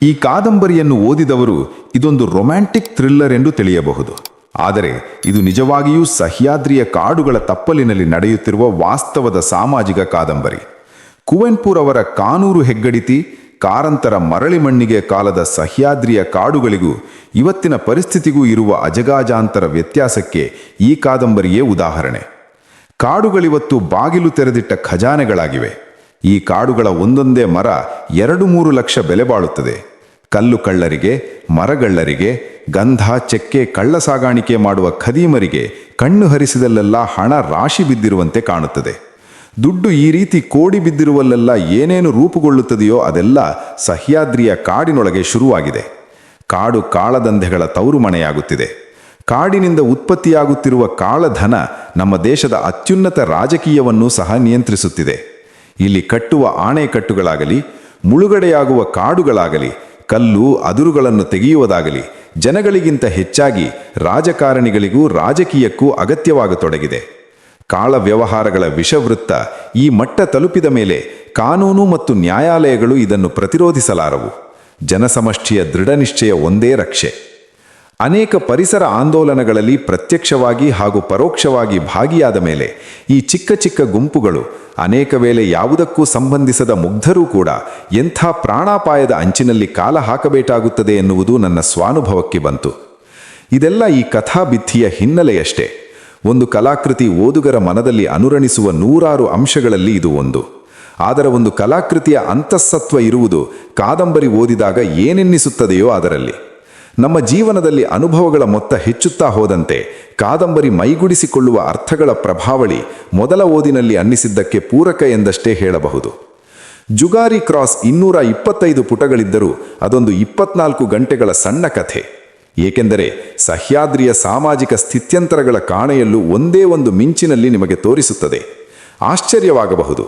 ಈ ಕಾದಂಬರಿಯನ್ನು ಓದಿದವರು ಇದೊಂದು ರೊಮ್ಯಾಂಟಿಕ್ ಥ್ರಿಲ್ಲರ್ ಎಂದು ತಿಳಿಯಬಹುದು. ಆದರೆ ಇದು ನಿಜವಾಗಿಯೂ ಸಹ್ಯಾದ್ರಿಯ ಕಾಡುಗಳ ತಪ್ಪಲಿನಲ್ಲಿ ನಡೆಯುತ್ತಿರುವ ವಾಸ್ತವದ ಸಾಮಾಜಿಕ ಕಾದಂಬರಿ. ಕುವೆಂಪುರವರ ಕಾನೂರು ಹೆಗ್ಗಡಿತಿ, ಕಾರಂತರ ಮರಳಿ ಮಣ್ಣಿಗೆ ಕಾಲದ ಸಹ್ಯಾದ್ರಿಯ ಕಾಡುಗಳಿಗೂ ಇವತ್ತಿನ ಪರಿಸ್ಥಿತಿಗೂ ಇರುವ ಅಜಗಜಾಂತರ ವ್ಯತ್ಯಾಸಕ್ಕೆ ಈ ಕಾದಂಬರಿಯೇ ಉದಾಹರಣೆ. ಕಾಡುಗಳಿವತ್ತು ಬಾಗಿಲು ತೆರೆದಿಟ್ಟ ಖಜಾನೆಗಳಾಗಿವೆ. ಈ ಕಾಡುಗಳ ಒಂದೊಂದೇ ಮರ 2-3 ಲಕ್ಷ ಬೆಲೆ ಬಾಳುತ್ತದೆ. ಕಲ್ಲು ಕಳ್ಳರಿಗೆ, ಮರಗಳ್ಳರಿಗೆ, ಗಂಧ ಚೆಕ್ಕೆ ಕಳ್ಳ ಸಾಗಾಣಿಕೆ ಮಾಡುವ ಖದೀಮರಿಗೆ ಕಣ್ಣು ಹರಿಸಿದಲ್ಲೆಲ್ಲ ಹಣ ರಾಶಿ ಬಿದ್ದಿರುವಂತೆ ಕಾಣುತ್ತದೆ. ದುಡ್ಡು ಈ ರೀತಿ ಕೋಡಿ ಬಿದ್ದಿರುವಲ್ಲೆಲ್ಲ ಏನೇನು ರೂಪುಗೊಳ್ಳುತ್ತದೆಯೋ ಅದೆಲ್ಲ ಸಹ್ಯಾದ್ರಿಯ ಕಾಡಿನೊಳಗೆ ಶುರುವಾಗಿದೆ. ಕಾಡು ಕಾಳದಂಧೆಗಳ ತವರು ಮನೆಯಾಗುತ್ತಿದೆ. ಕಾಡಿನಿಂದ ಉತ್ಪತ್ತಿಯಾಗುತ್ತಿರುವ ಕಾಳಧನ ನಮ್ಮ ದೇಶದ ಅತ್ಯುನ್ನತ ರಾಜಕೀಯವನ್ನು ಸಹ ನಿಯಂತ್ರಿಸುತ್ತಿದೆ. ಇಲ್ಲಿ ಕಟ್ಟುವ ಆಣೆಕಟ್ಟುಗಳಾಗಲಿ, ಮುಳುಗಡೆಯಾಗುವ ಕಾಡುಗಳಾಗಲಿ, ಕಲ್ಲು ಅದುರುಗಳನ್ನು ತೆಗೆಯುವುದಾಗಲಿ ಜನಗಳಿಗಿಂತ ಹೆಚ್ಚಾಗಿ ರಾಜಕಾರಣಿಗಳಿಗೂ ರಾಜಕೀಯಕ್ಕೂ ಅಗತ್ಯವಾಗತೊಡಗಿದೆ. ಕಾಳ ವ್ಯವಹಾರಗಳ ವಿಷವೃತ್ತ ಈ ಮಟ್ಟ ತಲುಪಿದ ಮೇಲೆ ಕಾನೂನು ಮತ್ತು ನ್ಯಾಯಾಲಯಗಳು ಇದನ್ನು ಪ್ರತಿರೋಧಿಸಲಾರವು. ಜನಸಮಷ್ಟಿಯ ದೃಢನಿಶ್ಚಯ ಒಂದೇ ರಕ್ಷೆ. ಅನೇಕ ಪರಿಸರ ಆಂದೋಲನಗಳಲ್ಲಿ ಪ್ರತ್ಯಕ್ಷವಾಗಿ ಹಾಗೂ ಪರೋಕ್ಷವಾಗಿ ಭಾಗಿಯಾದ ಮೇಲೆ ಈ ಚಿಕ್ಕ ಚಿಕ್ಕ ಗುಂಪುಗಳು, ಅನೇಕ ವೇಳೆ ಯಾವುದಕ್ಕೂ ಸಂಬಂಧಿಸದ ಮುಗ್ಧರೂ ಕೂಡ ಎಂಥ ಪ್ರಾಣಾಪಾಯದ ಅಂಚಿನಲ್ಲಿ ಕಾಲ ಹಾಕಬೇಕಾಗುತ್ತದೆ ಎನ್ನುವುದು ನನ್ನ ಸ್ವಾನುಭವಕ್ಕೆ ಬಂತು. ಇದೆಲ್ಲ ಈ ಕಥಾಭಿತ್ತಿಯ ಹಿನ್ನೆಲೆಯಷ್ಟೇ. ಒಂದು ಕಲಾಕೃತಿ ಓದುಗರ ಮನದಲ್ಲಿ ಅನುರಣಿಸುವ 100 ಅಂಶಗಳಲ್ಲಿ ಇದು ಒಂದು. ಆದರೆ ಒಂದು ಕಲಾಕೃತಿಯ ಅಂತಃಸತ್ವ ಇರುವುದು ಕಾದಂಬರಿ ಓದಿದಾಗ ಏನೆನ್ನಿಸುತ್ತದೆಯೋ ಅದರಲ್ಲಿ. ನಮ್ಮ ಜೀವನದಲ್ಲಿ ಅನುಭವಗಳ ಮೊತ್ತ ಹೆಚ್ಚುತ್ತಾ ಹೋದಂತೆ ಕಾದಂಬರಿ ಮೈಗೂಡಿಸಿಕೊಳ್ಳುವ ಅರ್ಥಗಳ ಪ್ರಭಾವಳಿ ಮೊದಲ ಓದಿನಲ್ಲಿ ಅನ್ನಿಸಿದ್ದಕ್ಕೆ ಪೂರಕ ಎಂದಷ್ಟೇ ಹೇಳಬಹುದು. ಜುಗಾರಿ ಕ್ರಾಸ್ 225 ಪುಟಗಳಿದ್ದರೂ ಅದೊಂದು 24 ಗಂಟೆಗಳ ಸಣ್ಣ ಕಥೆ. ಏಕೆಂದರೆ ಸಹ್ಯಾದ್ರಿಯ ಸಾಮಾಜಿಕ ಸ್ಥಿತ್ಯಂತರಗಳ ಕಾಣೆಯಲ್ಲೂ ಒಂದೇ ಒಂದು ಮಿಂಚಿನಲ್ಲಿ ನಿಮಗೆ ತೋರಿಸುತ್ತದೆ. ಆಶ್ಚರ್ಯವಾಗಬಹುದು,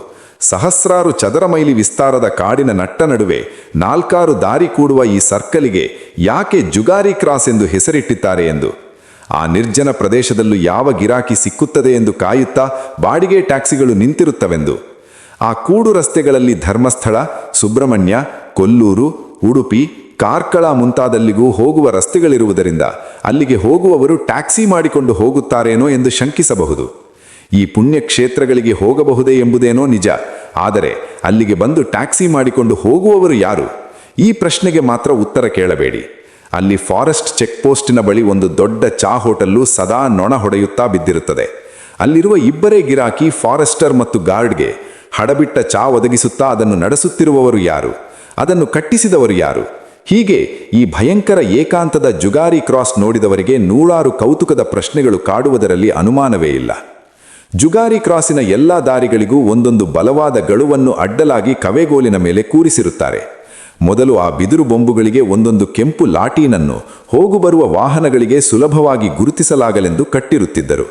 ಸಹಸ್ರಾರು ಚದರ ಮೈಲಿ ವಿಸ್ತಾರದ ಕಾಡಿನ ನಟ್ಟ ನಡುವೆ 4 ದಾರಿ ಕೂಡುವ ಈ ಸರ್ಕಲಿಗೆ ಯಾಕೆ ಜುಗಾರಿ ಕ್ರಾಸ್ ಎಂದು ಹೆಸರಿಟ್ಟಿದ್ದಾರೆ ಎಂದು. ಆ ನಿರ್ಜನ ಪ್ರದೇಶದಲ್ಲೂ ಯಾವ ಗಿರಾಕಿ ಸಿಕ್ಕುತ್ತದೆ ಎಂದು ಕಾಯುತ್ತಾ ಬಾಡಿಗೆ ಟ್ಯಾಕ್ಸಿಗಳು ನಿಂತಿರುತ್ತವೆಂದು. ಆ ಕೂಡು ರಸ್ತೆಗಳಲ್ಲಿ ಧರ್ಮಸ್ಥಳ, ಸುಬ್ರಹ್ಮಣ್ಯ, ಕೊಲ್ಲೂರು, ಉಡುಪಿ, ಕಾರ್ಕಳ ಮುಂತಾದಲ್ಲಿಗೂ ಹೋಗುವ ರಸ್ತೆಗಳಿರುವುದರಿಂದ ಅಲ್ಲಿಗೆ ಹೋಗುವವರು ಟ್ಯಾಕ್ಸಿ ಮಾಡಿಕೊಂಡು ಹೋಗುತ್ತಾರೇನೋ ಎಂದು ಶಂಕಿಸಬಹುದು. ಈ ಪುಣ್ಯಕ್ಷೇತ್ರಗಳಿಗೆ ಹೋಗಬಹುದೇ ಎಂಬುದೇನೋ ನಿಜ. ಆದರೆ ಅಲ್ಲಿಗೆ ಬಂದು ಟ್ಯಾಕ್ಸಿ ಮಾಡಿಕೊಂಡು ಹೋಗುವವರು ಯಾರು? ಈ ಪ್ರಶ್ನೆಗೆ ಮಾತ್ರ ಉತ್ತರ ಕೇಳಬೇಡಿ. ಅಲ್ಲಿ ಫಾರೆಸ್ಟ್ ಚೆಕ್ ಪೋಸ್ಟಿನ ಬಳಿ ಒಂದು ದೊಡ್ಡ ಚಾ ಹೋಟೆಲ್ಲು ಸದಾ ನೊಣ ಹೊಡೆಯುತ್ತಾ ಬಿದ್ದಿರುತ್ತದೆ. ಅಲ್ಲಿರುವ ಇಬ್ಬರೇ ಗಿರಾಕಿ ಫಾರೆಸ್ಟರ್ ಮತ್ತು ಗಾರ್ಡ್ಗೆ ಹಡಬಿಟ್ಟ ಚಾ ಒದಗಿಸುತ್ತಾ ಅದನ್ನು ನಡೆಸುತ್ತಿರುವವರು ಯಾರು? ಅದನ್ನು ಕಟ್ಟಿಸಿದವರು ಯಾರು? ಹೀಗೆ ಈ ಭಯಂಕರ ಏಕಾಂತದ ಜುಗಾರಿ ಕ್ರಾಸ್ ನೋಡಿದವರಿಗೆ 100 ಕೌತುಕದ ಪ್ರಶ್ನೆಗಳು ಕಾಡುವುದರಲ್ಲಿ ಅನುಮಾನವೇ ಇಲ್ಲ. ಜುಗಾರಿ ಕ್ರಾಸಿನ ಎಲ್ಲ ದಾರಿಗಳಿಗೂ ಒಂದೊಂದು ಬಲವಾದ ಗಳುವನ್ನು ಅಡ್ಡಲಾಗಿ ಕವೆಗೋಲಿನ ಮೇಲೆ ಕೂರಿಸಿರುತ್ತಾರೆ. ಮೊದಲು ಆ ಬಿದಿರು ಬೊಂಬುಗಳಿಗೆ ಒಂದೊಂದು ಕೆಂಪು ಲಾಟೀನನ್ನು ಹೋಗುಬರುವ ವಾಹನಗಳಿಗೆ ಸುಲಭವಾಗಿ ಗುರುತಿಸಲಾಗಲೆಂದು ಕಟ್ಟಿರುತ್ತಿದ್ದರು.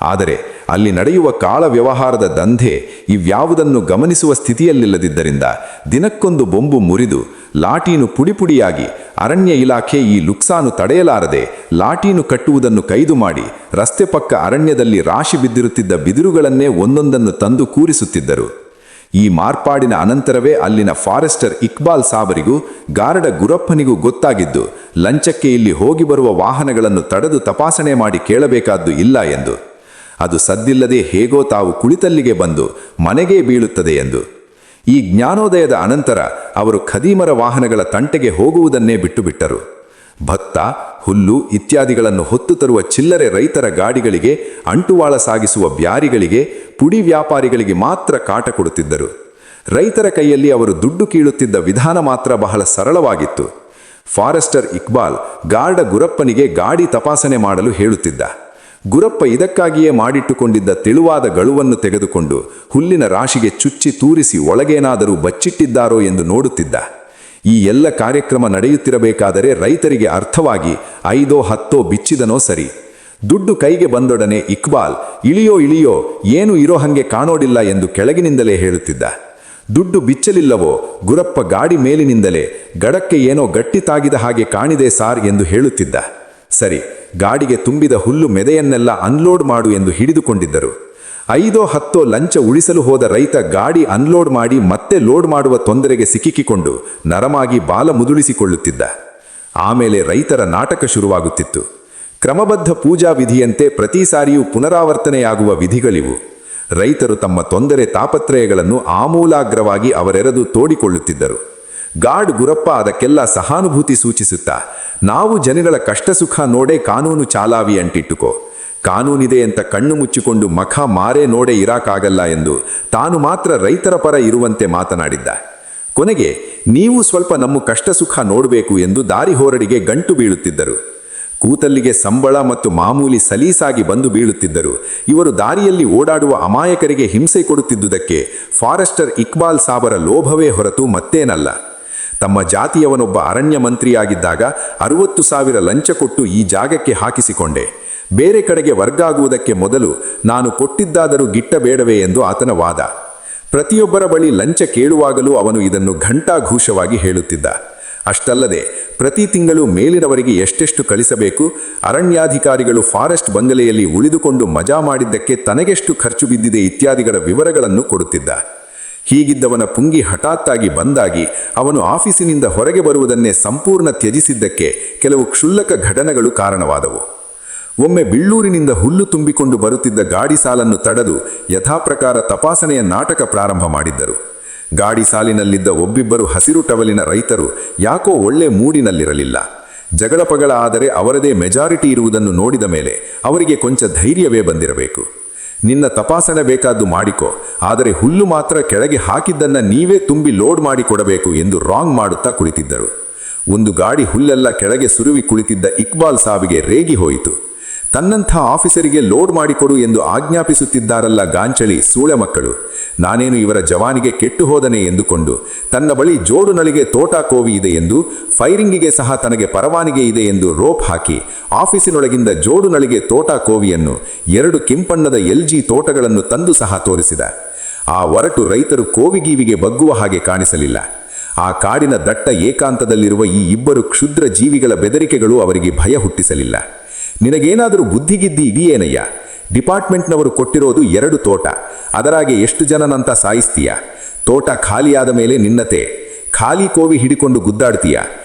ಆದರೆ ಅಲ್ಲಿ ನಡೆಯುವ ಕಾಳ ವ್ಯವಹಾರದ ದಂಧೆ ಇವ್ಯಾವುದನ್ನು ಗಮನಿಸುವ ಸ್ಥಿತಿಯಲ್ಲಿಲ್ಲದಿದ್ದರಿಂದ ದಿನಕ್ಕೊಂದು ಬೊಂಬು ಮುರಿದು ಲಾಟೀನು ಪುಡಿಪುಡಿಯಾಗಿ ಅರಣ್ಯ ಇಲಾಖೆ ಈ ಲುಕ್ಸಾನು ತಡೆಯಲಾರದೆ ಲಾಟೀನು ಕಟ್ಟುವುದನ್ನು ಕೈದು ಮಾಡಿ ರಸ್ತೆ ಪಕ್ಕ ಅರಣ್ಯದಲ್ಲಿ ರಾಶಿ ಬಿದ್ದಿರುತ್ತಿದ್ದ ಬಿದಿರುಗಳನ್ನೇ ಒಂದೊಂದನ್ನು ತಂದು ಕೂರಿಸುತ್ತಿದ್ದರು. ಈ ಮಾರ್ಪಾಡಿನ ಅನಂತರವೇ ಅಲ್ಲಿನ ಫಾರೆಸ್ಟರ್ ಇಕ್ಬಾಲ್ ಸಾಬರಿಗೂ ಗಾರ್ಡ ಗುರಪ್ಪನಿಗೂ ಗೊತ್ತಾಗಿದ್ದು ಲಂಚಕ್ಕೆ ಇಲ್ಲಿ ಹೋಗಿ ಬರುವ ವಾಹನಗಳನ್ನು ತಡೆದು ತಪಾಸಣೆ ಮಾಡಿ ಕೇಳಬೇಕಾದ್ದು ಇಲ್ಲ ಎಂದು. ಅದು ಸದ್ದಿಲ್ಲದೆ ಹೇಗೋ ತಾವು ಕುಳಿತಲ್ಲಿಗೆ ಬಂದು ಮನೆಗೇ ಬೀಳುತ್ತದೆ ಎಂದು. ಈ ಜ್ಞಾನೋದಯದ ಅನಂತರ ಅವರು ಖದೀಮರ ವಾಹನಗಳ ತಂಟೆಗೆ ಹೋಗುವುದನ್ನೇ ಬಿಟ್ಟುಬಿಟ್ಟರು. ಭತ್ತ, ಹುಲ್ಲು ಇತ್ಯಾದಿಗಳನ್ನು ಹೊತ್ತು ತರುವ ಚಿಲ್ಲರೆ ರೈತರ ಗಾಡಿಗಳಿಗೆ, ಅಂಟುವಾಳ ಸಾಗಿಸುವ ಬ್ಯಾರಿಗಳಿಗೆ, ಪುಡಿ ವ್ಯಾಪಾರಿಗಳಿಗೆ ಮಾತ್ರ ಕಾಟ ಕೊಡುತ್ತಿದ್ದರು. ರೈತರ ಕೈಯಲ್ಲಿ ಅವರು ದುಡ್ಡು ಕೀಳುತ್ತಿದ್ದ ವಿಧಾನ ಮಾತ್ರ ಬಹಳ ಸರಳವಾಗಿತ್ತು. ಫಾರೆಸ್ಟರ್ ಇಕ್ಬಾಲ್ ಗಾರ್ಡ ಗುರಪ್ಪನಿಗೆ ಗಾಡಿ ತಪಾಸಣೆ ಮಾಡಲು ಹೇಳುತ್ತಿದ್ದ. ಗುರಪ್ಪ ಇದಕ್ಕಾಗಿಯೇ ಮಾಡಿಟ್ಟುಕೊಂಡಿದ್ದ ತೆಳುವಾದ ಗಳುವನ್ನು ತೆಗೆದುಕೊಂಡು ಹುಲ್ಲಿನ ರಾಶಿಗೆ ಚುಚ್ಚಿ ತೂರಿಸಿ ಒಳಗೇನಾದರೂ ಬಚ್ಚಿಟ್ಟಿದ್ದಾರೋ ಎಂದು ನೋಡುತ್ತಿದ್ದ. ಈ ಎಲ್ಲ ಕಾರ್ಯಕ್ರಮ ನಡೆಯುತ್ತಿರಬೇಕಾದರೆ ರೈತರಿಗೆ ಅರ್ಥವಾಗಿ 5-10 ಬಿಚ್ಚಿದನೋ ಸರಿ. ದುಡ್ಡು ಕೈಗೆ ಬಂದೊಡನೆ ಇಕ್ಬಾಲ್ ಇಳಿಯೋ ಏನು ಇರೋ ಹಂಗೆ ಕಾಣೋಡಿಲ್ಲ ಎಂದು ಕೆಳಗಿನಿಂದಲೇ ಹೇಳುತ್ತಿದ್ದ. ದುಡ್ಡು ಬಿಚ್ಚಲಿಲ್ಲವೋ ಗುರಪ್ಪ ಗಾಡಿ ಮೇಲಿನಿಂದಲೇ ಗಡಕ್ಕೆ ಏನೋ ಗಟ್ಟಿ ತಾಗಿದ ಹಾಗೆ ಕಾಣಿದೆ ಸಾರ್ ಎಂದು ಹೇಳುತ್ತಿದ್ದ. ಸರಿ, ಗಾಡಿಗೆ ತುಂಬಿದ ಹುಲ್ಲು ಮೆದೆಯನ್ನೆಲ್ಲ ಅನ್ಲೋಡ್ ಮಾಡು ಎಂದು ಹಿಡಿದುಕೊಂಡಿದ್ದರು. 5-10 ಲಂಚ ಉಳಿಸಲು ಹೋದ ರೈತ ಗಾಡಿ ಅನ್ಲೋಡ್ ಮಾಡಿ ಮತ್ತೆ ಲೋಡ್ ಮಾಡುವ ತೊಂದರೆಗೆ ಸಿಕ್ಕಿಕೊಂಡು ನರಮಾಗಿ ಬಾಲ ಮುದುಳಿಸಿಕೊಳ್ಳುತ್ತಿದ್ದ. ಆಮೇಲೆ ರೈತರ ನಾಟಕ ಶುರುವಾಗುತ್ತಿತ್ತು. ಕ್ರಮಬದ್ಧ ಪೂಜಾ ವಿಧಿಯಂತೆ ಪ್ರತಿ ಸಾರಿಯೂ ಪುನರಾವರ್ತನೆಯಾಗುವ ವಿಧಿಗಳಿವು. ರೈತರು ತಮ್ಮ ತೊಂದರೆ ತಾಪತ್ರಯಗಳನ್ನು ಆಮೂಲಾಗ್ರವಾಗಿ ಅವರೆರೆದು ತೋಡಿಕೊಳ್ಳುತ್ತಿದ್ದರು. ಗಾರ್ಡ್ ಗುರಪ್ಪ ಅದಕ್ಕೆಲ್ಲ ಸಹಾನುಭೂತಿ ಸೂಚಿಸುತ್ತಾ, ನಾವು ಜನಗಳ ಕಷ್ಟ ಸುಖ ನೋಡೇ ಕಾನೂನು ಚಾಲಾವಿ ಅಂಟಿಟ್ಟುಕೋ, ಕಾನೂನಿದೆ ಅಂತ ಕಣ್ಣು ಮುಚ್ಚಿಕೊಂಡು ಮಖ ಮಾರೇ ನೋಡೇ ಇರಾಕಾಗಲ್ಲ ಎಂದು ತಾನು ಮಾತ್ರ ರೈತರ ಪರ ಇರುವಂತೆ ಮಾತನಾಡಿದ್ದ. ಕೊನೆಗೆ ನೀವು ಸ್ವಲ್ಪ ನಮ್ಮ ಕಷ್ಟ ಸುಖ ನೋಡಬೇಕು ಎಂದು ದಾರಿ ಹೋರಡಿಗೆ ಗಂಟು ಬೀಳುತ್ತಿದ್ದರು. ಕೂತಲ್ಲಿಗೆ ಸಂಬಳ ಮತ್ತು ಮಾಮೂಲಿ ಸಲೀಸಾಗಿ ಬಂದು ಬೀಳುತ್ತಿದ್ದರು. ಇವರು ದಾರಿಯಲ್ಲಿ ಓಡಾಡುವ ಅಮಾಯಕರಿಗೆ ಹಿಂಸೆ ಕೊಡುತ್ತಿದ್ದುದಕ್ಕೆ ಫಾರೆಸ್ಟರ್ ಇಕ್ಬಾಲ್ ಸಾಬರ ಲೋಭವೇ ಹೊರತು ಮತ್ತೇನಲ್ಲ. ತಮ್ಮ ಜಾತಿಯವನೊಬ್ಬ ಅರಣ್ಯ ಮಂತ್ರಿಯಾಗಿದ್ದಾಗ 60,000 ಲಂಚ ಕೊಟ್ಟು ಈ ಜಾಗಕ್ಕೆ ಹಾಕಿಸಿಕೊಂಡೆ, ಬೇರೆ ಕಡೆಗೆ ವರ್ಗಾಗುವುದಕ್ಕೆ ಮೊದಲು ನಾನು ಕೊಟ್ಟಿದ್ದಾದರೂ ಗಿಟ್ಟಬೇಡವೇ ಎಂದು ಆತನ ವಾದ. ಪ್ರತಿಯೊಬ್ಬರ ಬಳಿ ಲಂಚ ಕೇಳುವಾಗಲೂ ಅವನು ಇದನ್ನು ಘಂಟಾಘೋಷವಾಗಿ ಹೇಳುತ್ತಿದ್ದ. ಅಷ್ಟಲ್ಲದೆ ಪ್ರತಿ ತಿಂಗಳು ಮೇಲಿನವರಿಗೆ ಎಷ್ಟೆಷ್ಟು ಕಳಿಸಬೇಕು, ಅರಣ್ಯಾಧಿಕಾರಿಗಳು ಫಾರೆಸ್ಟ್ ಬಂಗಲೆಯಲ್ಲಿ ಉಳಿದುಕೊಂಡು ಮಜಾ ಮಾಡಿದ್ದಕ್ಕೆ ತನಗೆಷ್ಟು ಖರ್ಚು ಬಿದ್ದಿದೆ ಇತ್ಯಾದಿಗಳ ವಿವರಗಳನ್ನು ಕೊಡುತ್ತಿದ್ದ. ಹೀಗಿದ್ದವನ ಪುಂಗಿ ಹಠಾತ್ತಾಗಿ ಬಂದಾಗಿ ಅವನು ಆಫೀಸಿನಿಂದ ಹೊರಗೆ ಬರುವುದನ್ನೇ ಸಂಪೂರ್ಣ ತ್ಯಜಿಸಿದ್ದಕ್ಕೆ ಕೆಲವು ಕ್ಷುಲ್ಲಕ ಘಟನೆಗಳು ಕಾರಣವಾದವು. ಒಮ್ಮೆ ಬಿಳ್ಳೂರಿನಿಂದ ಹುಲ್ಲು ತುಂಬಿಕೊಂಡು ಬರುತ್ತಿದ್ದ ಗಾಡಿ ಸಾಲನ್ನು ತಡೆದು ಯಥಾಪ್ರಕಾರ ತಪಾಸಣೆಯ ನಾಟಕ ಪ್ರಾರಂಭ ಮಾಡಿದ್ದರು. ಗಾಡಿ ಸಾಲಿನಲ್ಲಿದ್ದ ಒಬ್ಬಿಬ್ಬರು ಹಸಿರು ಟವಲಿನ ರೈತರು ಯಾಕೋ ಒಳ್ಳೆ ಮೂಡಿನಲ್ಲಿರಲಿಲ್ಲ. ಜಗಳಪಗಳ ಆದರೆ ಅವರದೇ ಮೆಜಾರಿಟಿ ಇರುವುದನ್ನು ನೋಡಿದ ಮೇಲೆ ಅವರಿಗೆ ಕೊಂಚ ಧೈರ್ಯವೇ ಬಂದಿರಬೇಕು. ನಿನ್ನ ತಪಾಸಣೆ ಬೇಕಾದ್ದು ಮಾಡಿಕೋ, ಆದರೆ ಹುಲ್ಲು ಮಾತ್ರ ಕೆಳಗೆ ಹಾಕಿದ್ದನ್ನ ನೀವೇ ತುಂಬಿ ಲೋಡ್ ಮಾಡಿ ಕೊಡಬೇಕು ಎಂದು ರಾಂಗ್ ಮಾಡುತ್ತಾ ಕುಳಿತಿದ್ದರು. ಒಂದು ಗಾಡಿ ಹುಲ್ಲೆಲ್ಲ ಕೆಳಗೆ ಸುರುವಿ ಕುಳಿತಿದ್ದ ಇಕ್ಬಾಲ್ ಸಾಬಿಗೆ ರೇಗಿ ಹೋಯಿತು. ತನ್ನಂಥ ಆಫೀಸರಿಗೆ ಲೋಡ್ ಮಾಡಿಕೊಡು ಎಂದು ಆಜ್ಞಾಪಿಸುತ್ತಿದ್ದಾರಲ್ಲ ಗಾಂಚಳಿ ಸೂಳೆ ಮಕ್ಕಳು, ನಾನೇನು ಇವರ ಜವಾನಿಗೆ ಕೆಟ್ಟು ಹೋದನೆ ಎಂದುಕೊಂಡು ತನ್ನ ಬಳಿ ಜೋಡು ನಳಿಗೆ ತೋಟ ಕೋವಿ ಇದೆ ಎಂದು, ಫೈರಿಂಗಿಗೆ ಸಹ ತನಗೆ ಪರವಾನಿಗೆ ಇದೆ ಎಂದು ರೋಪ್ ಹಾಕಿ ಆಫೀಸಿನೊಳಗಿಂದ ಜೋಡು ನಳಿಗೆ ತೋಟ ಕೋವಿಯನ್ನು 2 ಕೆಂಪಣ್ಣದ LG ತೋಟಗಳನ್ನು ತಂದು ಸಹ ತೋರಿಸಿದ. ಆ ಒರಟು ರೈತರು ಕೋವಿಗೀವಿಗೆ ಬಗ್ಗುವ ಹಾಗೆ ಕಾಣಿಸಲಿಲ್ಲ. ಆ ಕಾಡಿನ ದಟ್ಟ ಏಕಾಂತದಲ್ಲಿರುವ ಈ ಇಬ್ಬರು ಕ್ಷುದ್ರ ಜೀವಿಗಳ ಬೆದರಿಕೆಗಳು ಅವರಿಗೆ ಭಯ ಹುಟ್ಟಿಸಲಿಲ್ಲ. ನಿನಗೇನಾದರೂ ಬುದ್ಧಿಗಿದ್ದಿ ಇದೆಯೇನಯ್ಯ? ಡಿಪಾರ್ಟ್ಮೆಂಟ್ನವರು ಕೊಟ್ಟಿರೋದು 2 ತೋಟ, ಅದರಾಗೆ ಎಷ್ಟು ಜನನಂತ ಸಾಯಿಸ್ತೀಯ? ತೋಟ ಖಾಲಿಯಾದ ಮೇಲೆ ನಿನ್ನತೆ ಖಾಲಿ ಕೋವಿ ಹಿಡಿಕೊಂಡು ಗುದ್ದಾಡ್ತೀಯ.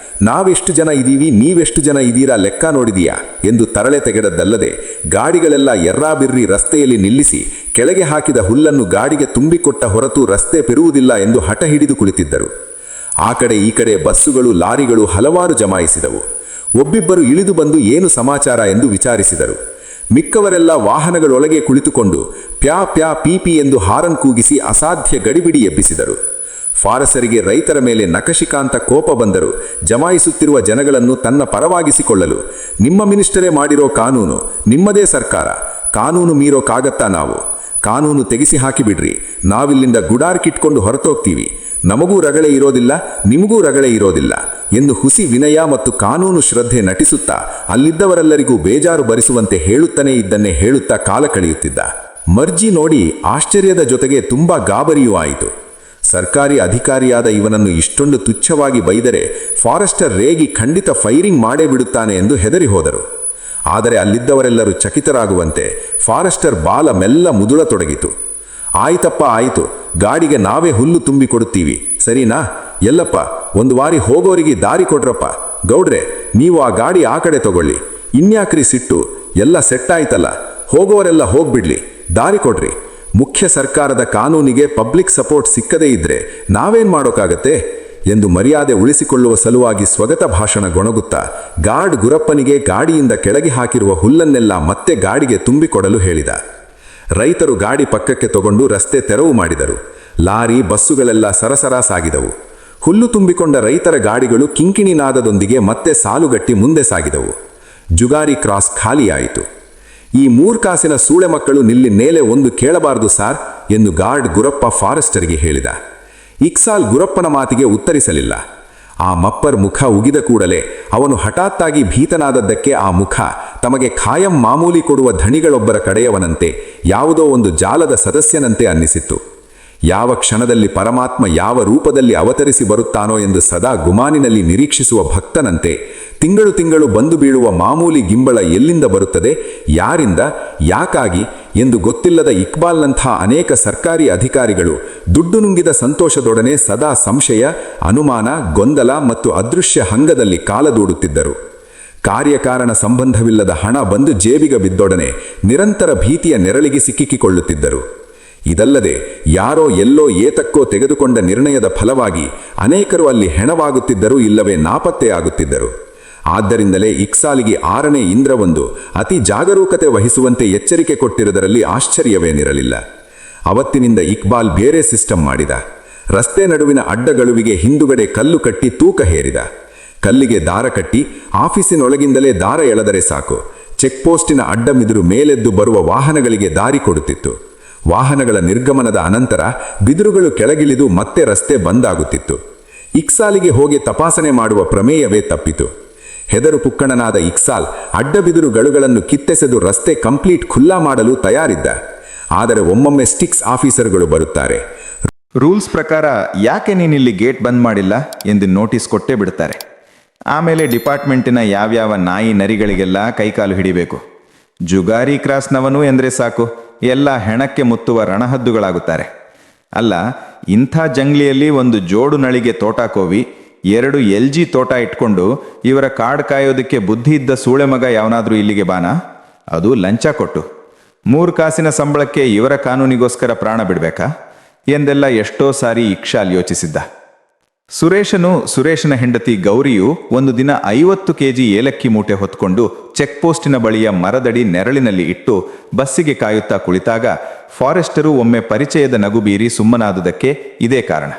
ನಾವೆಷ್ಟು ಜನ ಇದ್ದೀವಿ, ನೀವೆಷ್ಟು ಜನ ಇದ್ದೀರಾ ಲೆಕ್ಕ ನೋಡಿದೀಯಾ ಎಂದು ತರಳೆ ತೆಗೆದದ್ದಲ್ಲದೆ ಗಾಡಿಗಳೆಲ್ಲ ಎರ್ರಾಬಿರ್ರಿ ರಸ್ತೆಯಲ್ಲಿ ನಿಲ್ಲಿಸಿ ಕೆಳಗೆ ಹಾಕಿದ ಹುಲ್ಲನ್ನು ಗಾಡಿಗೆ ತುಂಬಿಕೊಟ್ಟ ಹೊರತು ರಸ್ತೆ ಪೆರುವುದಿಲ್ಲ ಎಂದು ಹಠ ಹಿಡಿದು ಕುಳಿತಿದ್ದರು. ಆ ಕಡೆ ಈ ಕಡೆ ಬಸ್ಸುಗಳು ಲಾರಿಗಳು ಹಲವಾರು ಜಮಾಯಿಸಿದವು. ಒಬ್ಬಿಬ್ಬರು ಇಳಿದು ಬಂದು ಏನು ಸಮಾಚಾರ ಎಂದು ವಿಚಾರಿಸಿದರು. ಮಿಕ್ಕವರೆಲ್ಲ ವಾಹನಗಳೊಳಗೆ ಕುಳಿತುಕೊಂಡು ಪ್ಯಾ ಪ್ಯಾ ಪೀಪಿ ಎಂದು ಹಾರನ್ ಕೂಗಿಸಿ ಅಸಾಧ್ಯ ಗಡಿಬಿಡಿ ಎಬ್ಬಿಸಿದರು. ಫಾರಸರಿಗೆ ರೈತರ ಮೇಲೆ ನಖಶಿಕಾಂತ ಕೋಪ ಬಂದರು. ಜಮಾಯಿಸುತ್ತಿರುವ ಜನಗಳನ್ನು ತನ್ನ ಪರವಾಗಿಸಿಕೊಳ್ಳಲು, ನಿಮ್ಮ ಮಿನಿಸ್ಟರೇ ಮಾಡಿರೋ ಕಾನೂನು, ನಿಮ್ಮದೇ ಸರ್ಕಾರ, ಕಾನೂನು ಮೀರೋಕ್ಕಾಗತ್ತಾ? ನಾವು ಕಾನೂನು ತೆಗೆಸಿ ಹಾಕಿಬಿಡ್ರಿ, ನಾವಿಲ್ಲಿಂದ ಗುಡಾರ್ಕಿಟ್ಕೊಂಡು ಹೊರತೋಗ್ತೀವಿ, ನಮಗೂ ರಗಳೆ ಇರೋದಿಲ್ಲ, ನಿಮಗೂ ರಗಳೆ ಇರೋದಿಲ್ಲ ಎಂದು ಹುಸಿ ವಿನಯ ಮತ್ತು ಕಾನೂನು ಶ್ರದ್ಧೆ ನಟಿಸುತ್ತಾ ಅಲ್ಲಿದ್ದವರೆಲ್ಲರಿಗೂ ಬೇಜಾರು ಬರಿಸುವಂತೆ ಹೇಳುತ್ತಲೇ ಇದ್ದನ್ನೇ ಹೇಳುತ್ತಾ ಕಾಲ ಕಳೆಯುತ್ತಿದ್ದ. ಮರ್ಜಿ ನೋಡಿ ಆಶ್ಚರ್ಯದ ಜೊತೆಗೆ ತುಂಬ ಗಾಬರಿಯೂ ಆಯಿತು. ಸರ್ಕಾರಿ ಅಧಿಕಾರಿಯಾದ ಇವನನ್ನು ಇಷ್ಟೊಂದು ತುಚ್ಛವಾಗಿ ಬೈದರೆ ಫಾರೆಸ್ಟರ್ ರೇಗಿ ಖಂಡಿತ ಫೈರಿಂಗ್ ಮಾಡೇ ಬಿಡುತ್ತಾನೆ ಎಂದು ಹೆದರಿ ಹೋದರು. ಆದರೆ ಅಲ್ಲಿದ್ದವರೆಲ್ಲರೂ ಚಕಿತರಾಗುವಂತೆ ಫಾರೆಸ್ಟರ್ ಬಾಲ ಮೆಲ್ಲ ಮುದುಳತೊಡಗಿತು. ಆಯ್ತಪ್ಪ ಆಯಿತು, ಗಾಡಿಗೆ ನಾವೇ ಹುಲ್ಲು ತುಂಬಿ ಕೊಡುತ್ತೀವಿ, ಸರಿನಾ? ಎಲ್ಲಪ್ಪ, ಒಂದು ವಾರಿ ಹೋಗೋರಿಗೆ ದಾರಿ ಕೊಡ್ರಪ್ಪ. ಗೌಡ್ರೆ, ನೀವು ಆ ಗಾಡಿ ಆ ಕಡೆ ತಗೊಳ್ಳಿ. ಇನ್ಯಾಕ್ರಿ ಸಿಟ್ಟು? ಎಲ್ಲ ಸೆಟ್ ಆಯ್ತಲ್ಲ, ಹೋಗೋರೆಲ್ಲ ಹೋಗ್ಬಿಡ್ಲಿ, ದಾರಿ ಕೊಡ್ರಿ. ಮುಖ್ಯ ಸರ್ಕಾರದ ಕಾನೂನಿಗೆ ಪಬ್ಲಿಕ್ ಸಪೋರ್ಟ್ ಸಿಕ್ಕದೇ ಇದ್ರೆ ನಾವೇನ್ ಮಾಡೋಕ್ಕಾಗತ್ತೆ ಎಂದು ಮರ್ಯಾದೆ ಉಳಿಸಿಕೊಳ್ಳುವ ಸಲುವಾಗಿ ಸ್ವಗತ ಭಾಷಣ ಗೊಣಗುತ್ತಾ ಗಾರ್ಡ್ ಗುರಪ್ಪನಿಗೆ ಗಾಡಿಯಿಂದ ಕೆಳಗೆ ಹಾಕಿರುವ ಹುಲ್ಲನ್ನೆಲ್ಲ ಮತ್ತೆ ಗಾಡಿಗೆ ತುಂಬಿಕೊಡಲು ಹೇಳಿದ. ರೈತರು ಗಾಡಿ ಪಕ್ಕಕ್ಕೆ ತಗೊಂಡು ರಸ್ತೆ ತೆರವು ಮಾಡಿದರು. ಲಾರಿ ಬಸ್ಸುಗಳೆಲ್ಲ ಸರಸರ ಸಾಗಿದವು. ಹುಲ್ಲು ತುಂಬಿಕೊಂಡ ರೈತರ ಗಾಡಿಗಳು ಕಿಂಕಿಣಿ ನಾದದೊಂದಿಗೆ ಮತ್ತೆ ಸಾಲುಗಟ್ಟಿ ಮುಂದೆ ಸಾಗಿದವು. ಜುಗಾರಿ ಕ್ರಾಸ್ ಖಾಲಿಯಾಯಿತು. ಈ 3 ಕಾಸಿನ ಸೂಳೆ ಮಕ್ಕಳು ನಿಲ್ಲಿ ನೇಲೆ ಒಂದು ಕೇಳಬಾರದು ಸಾರ್ ಎಂದು ಗಾರ್ಡ್ ಗುರಪ್ಪ ಫಾರೆಸ್ಟರ್ಗೆ ಹೇಳಿದ. ಇಕ್ಸಾಲ್ ಗುರಪ್ಪನ ಮಾತಿಗೆ ಉತ್ತರಿಸಲಿಲ್ಲ. ಆ ಮಪ್ಪರ್ ಮುಖ ಉಗಿದ ಕೂಡಲೇ ಅವನು ಹಠಾತ್ತಾಗಿ ಭೀತನಾದದ್ದಕ್ಕೆ ಆ ಮುಖ ತಮಗೆ ಖಾಯಂ ಮಾಮೂಲಿ ಕೊಡುವ ಧಣಿಗಳೊಬ್ಬರ ಕಡೆಯವನಂತೆ, ಯಾವುದೋ ಒಂದು ಜಾಲದ ಸದಸ್ಯನಂತೆ ಅನ್ನಿಸಿತ್ತು. ಯಾವ ಕ್ಷಣದಲ್ಲಿ ಪರಮಾತ್ಮ ಯಾವ ರೂಪದಲ್ಲಿ ಅವತರಿಸಿ ಬರುತ್ತಾನೋ ಎಂದು ಸದಾ ಗುಮಾನಿನಲ್ಲಿ ನಿರೀಕ್ಷಿಸುವ ಭಕ್ತನಂತೆ ತಿಂಗಳು ತಿಂಗಳು ಬಂದು ಬೀಳುವ ಮಾಮೂಲಿ ಗಿಂಬಳ ಎಲ್ಲಿಂದ ಬರುತ್ತದೆ, ಯಾರಿಂದ, ಯಾಕಾಗಿ, ಎಂದು ಗೊತ್ತಿಲ್ಲದ ಇಕ್ಬಾಲ್ನಂಥ ಅನೇಕ ಸರ್ಕಾರಿ ಅಧಿಕಾರಿಗಳು ದುಡ್ಡು ನುಂಗಿದ ಸಂತೋಷದೊಡನೆ ಸದಾ ಸಂಶಯ, ಅನುಮಾನ, ಗೊಂದಲ ಮತ್ತು ಅದೃಶ್ಯ ಹಂಗದಲ್ಲಿ ಕಾಲದೂಡುತ್ತಿದ್ದರು. ಕಾರ್ಯಕಾರಣ ಸಂಬಂಧವಿಲ್ಲದ ಹಣ ಬಂದು ಜೇಬಿಗೆ ಬಿದ್ದೊಡನೆ ನಿರಂತರ ಭೀತಿಯ ನೆರಳಿಗೆ ಸಿಕ್ಕಿಕೊಳ್ಳುತ್ತಿದ್ದರು. ಇದಲ್ಲದೆ ಯಾರೋ ಎಲ್ಲೋ ಏತಕ್ಕೋ ತೆಗೆದುಕೊಂಡ ನಿರ್ಣಯದ ಫಲವಾಗಿ ಅನೇಕರು ಅಲ್ಲಿ ಹೆಣವಾಗುತ್ತಿದ್ದರು, ಇಲ್ಲವೇ ನಾಪತ್ತೆಯಾಗುತ್ತಿದ್ದರು. ಆದ್ದರಿಂದಲೇ ಇಕ್ಸಾಲಿಗೆ 6ನೇ ಇಂದ್ರವೊಂದು ಅತಿ ಜಾಗರೂಕತೆ ವಹಿಸುವಂತೆ ಎಚ್ಚರಿಕೆ ಕೊಟ್ಟಿರುವುದರಲ್ಲಿ ಆಶ್ಚರ್ಯವೇನಿರಲಿಲ್ಲ. ಅವತ್ತಿನಿಂದ ಇಕ್ಬಾಲ್ ಬೇರೆ ಸಿಸ್ಟಮ್ ಮಾಡಿದ. ರಸ್ತೆ ನಡುವಿನ ಅಡ್ಡಗಳುವಿಗೆ ಹಿಂದುಗಡೆ ಕಲ್ಲು ಕಟ್ಟಿ ತೂಕ ಹೇರಿದ. ಕಲ್ಲಿಗೆ ದಾರ ಕಟ್ಟಿ ಆಫೀಸಿನೊಳಗಿಂದಲೇ ದಾರ ಎಳೆದರೆ ಸಾಕು, ಚೆಕ್ಪೋಸ್ಟಿನ ಅಡ್ಡಮಿದುರು ಮೇಲೆದ್ದು ಬರುವ ವಾಹನಗಳಿಗೆ ದಾರಿ ಕೊಡುತ್ತಿತ್ತು. ವಾಹನಗಳ ನಿರ್ಗಮನದ ಅನಂತರ ಬಿದಿರುಗಳು ಕೆಳಗಿಳಿದು ಮತ್ತೆ ರಸ್ತೆ ಬಂದಾಗುತ್ತಿತ್ತು. ಇಕ್ಸಾಲಿಗೆ ಹೋಗಿ ತಪಾಸಣೆ ಮಾಡುವ ಪ್ರಮೇಯವೇ ತಪ್ಪಿತು. ಹೆದರು ಪುಕ್ಕಣನಾದ ಇಕ್ಸಾಲ್ ಅಡ್ಡಬಿದಿರುಗಳನ್ನು ಕಿತ್ತೆಸೆದು ರಸ್ತೆ ಕಂಪ್ಲೀಟ್ ಖುಲ್ಲಾ ಮಾಡಲು ತಯಾರಿದ್ದ. ಆದರೆ ಒಮ್ಮೊಮ್ಮೆ ಸ್ಟಿಕ್ಸ್ ಆಫೀಸರ್ಗಳು ಬರುತ್ತಾರೆ. ರೂಲ್ಸ್ ಪ್ರಕಾರ ಯಾಕೆ ನೀನಿಲ್ಲಿ ಗೇಟ್ ಬಂದ್ ಮಾಡಿಲ್ಲ ಎಂದು ನೋಟಿಸ್ ಕೊಟ್ಟೇ ಬಿಡ್ತಾರೆ. ಆಮೇಲೆ ಡಿಪಾರ್ಟ್ಮೆಂಟಿನ ಯಾವ್ಯಾವ ನಾಯಿ ನರಿಗಳಿಗೆಲ್ಲ ಕೈಕಾಲು ಹಿಡಿಬೇಕು. ಜುಗಾರಿ ಕ್ರಾಸ್ನವನು ಎಂದರೆ ಸಾಕು, ಎಲ್ಲ ಹೆಣಕ್ಕೆ ಮುತ್ತುವ ರಣಹದ್ದುಗಳಾಗುತ್ತಾರೆ. ಅಲ್ಲ, ಇಂಥ ಜಂಗ್ಲಿಯಲ್ಲಿ ಒಂದು ಜೋಡು ನಳಿಗೆ ತೋಟ ಕೋವಿ 2 LG ತೋಟ ಇಟ್ಕೊಂಡು ಇವರ ಕಾಡ್ ಕಾಯೋದಕ್ಕೆ ಬುದ್ಧಿ ಇದ್ದ ಸೂಳೆ ಮಗ ಯಾವನಾದ್ರೂ ಇಲ್ಲಿಗೆ ಬಾನ? ಅದು ಲಂಚ ಕೊಟ್ಟು 3 ಕಾಸಿನ ಸಂಬಳಕ್ಕೆ ಇವರ ಕಾನೂನಿಗೋಸ್ಕರ ಪ್ರಾಣ ಬಿಡ್ಬೇಕಾ ಎಂದೆಲ್ಲ ಎಷ್ಟೋ ಸಾರಿ ಇಕ್ಸಾಲ್ ಯೋಚಿಸಿದ್ದ. ಸುರೇಶನ ಹೆಂಡತಿ ಗೌರಿಯು ಒಂದು ದಿನ 50 kg ಏಲಕ್ಕಿ ಮೂಟೆ ಹೊತ್ಕೊಂಡು ಚೆಕ್ಪೋಸ್ಟಿನ ಬಳಿಯ ಮರದಡಿ ನೆರಳಿನಲ್ಲಿ ಇಟ್ಟು ಬಸ್ಸಿಗೆ ಕಾಯುತ್ತಾ ಕುಳಿತಾಗ ಫಾರೆಸ್ಟರು ಒಮ್ಮೆ ಪರಿಚಯದ ನಗು ಬೀರಿ ಸುಮ್ಮನಾದುದಕ್ಕೆ ಇದೇ ಕಾರಣ.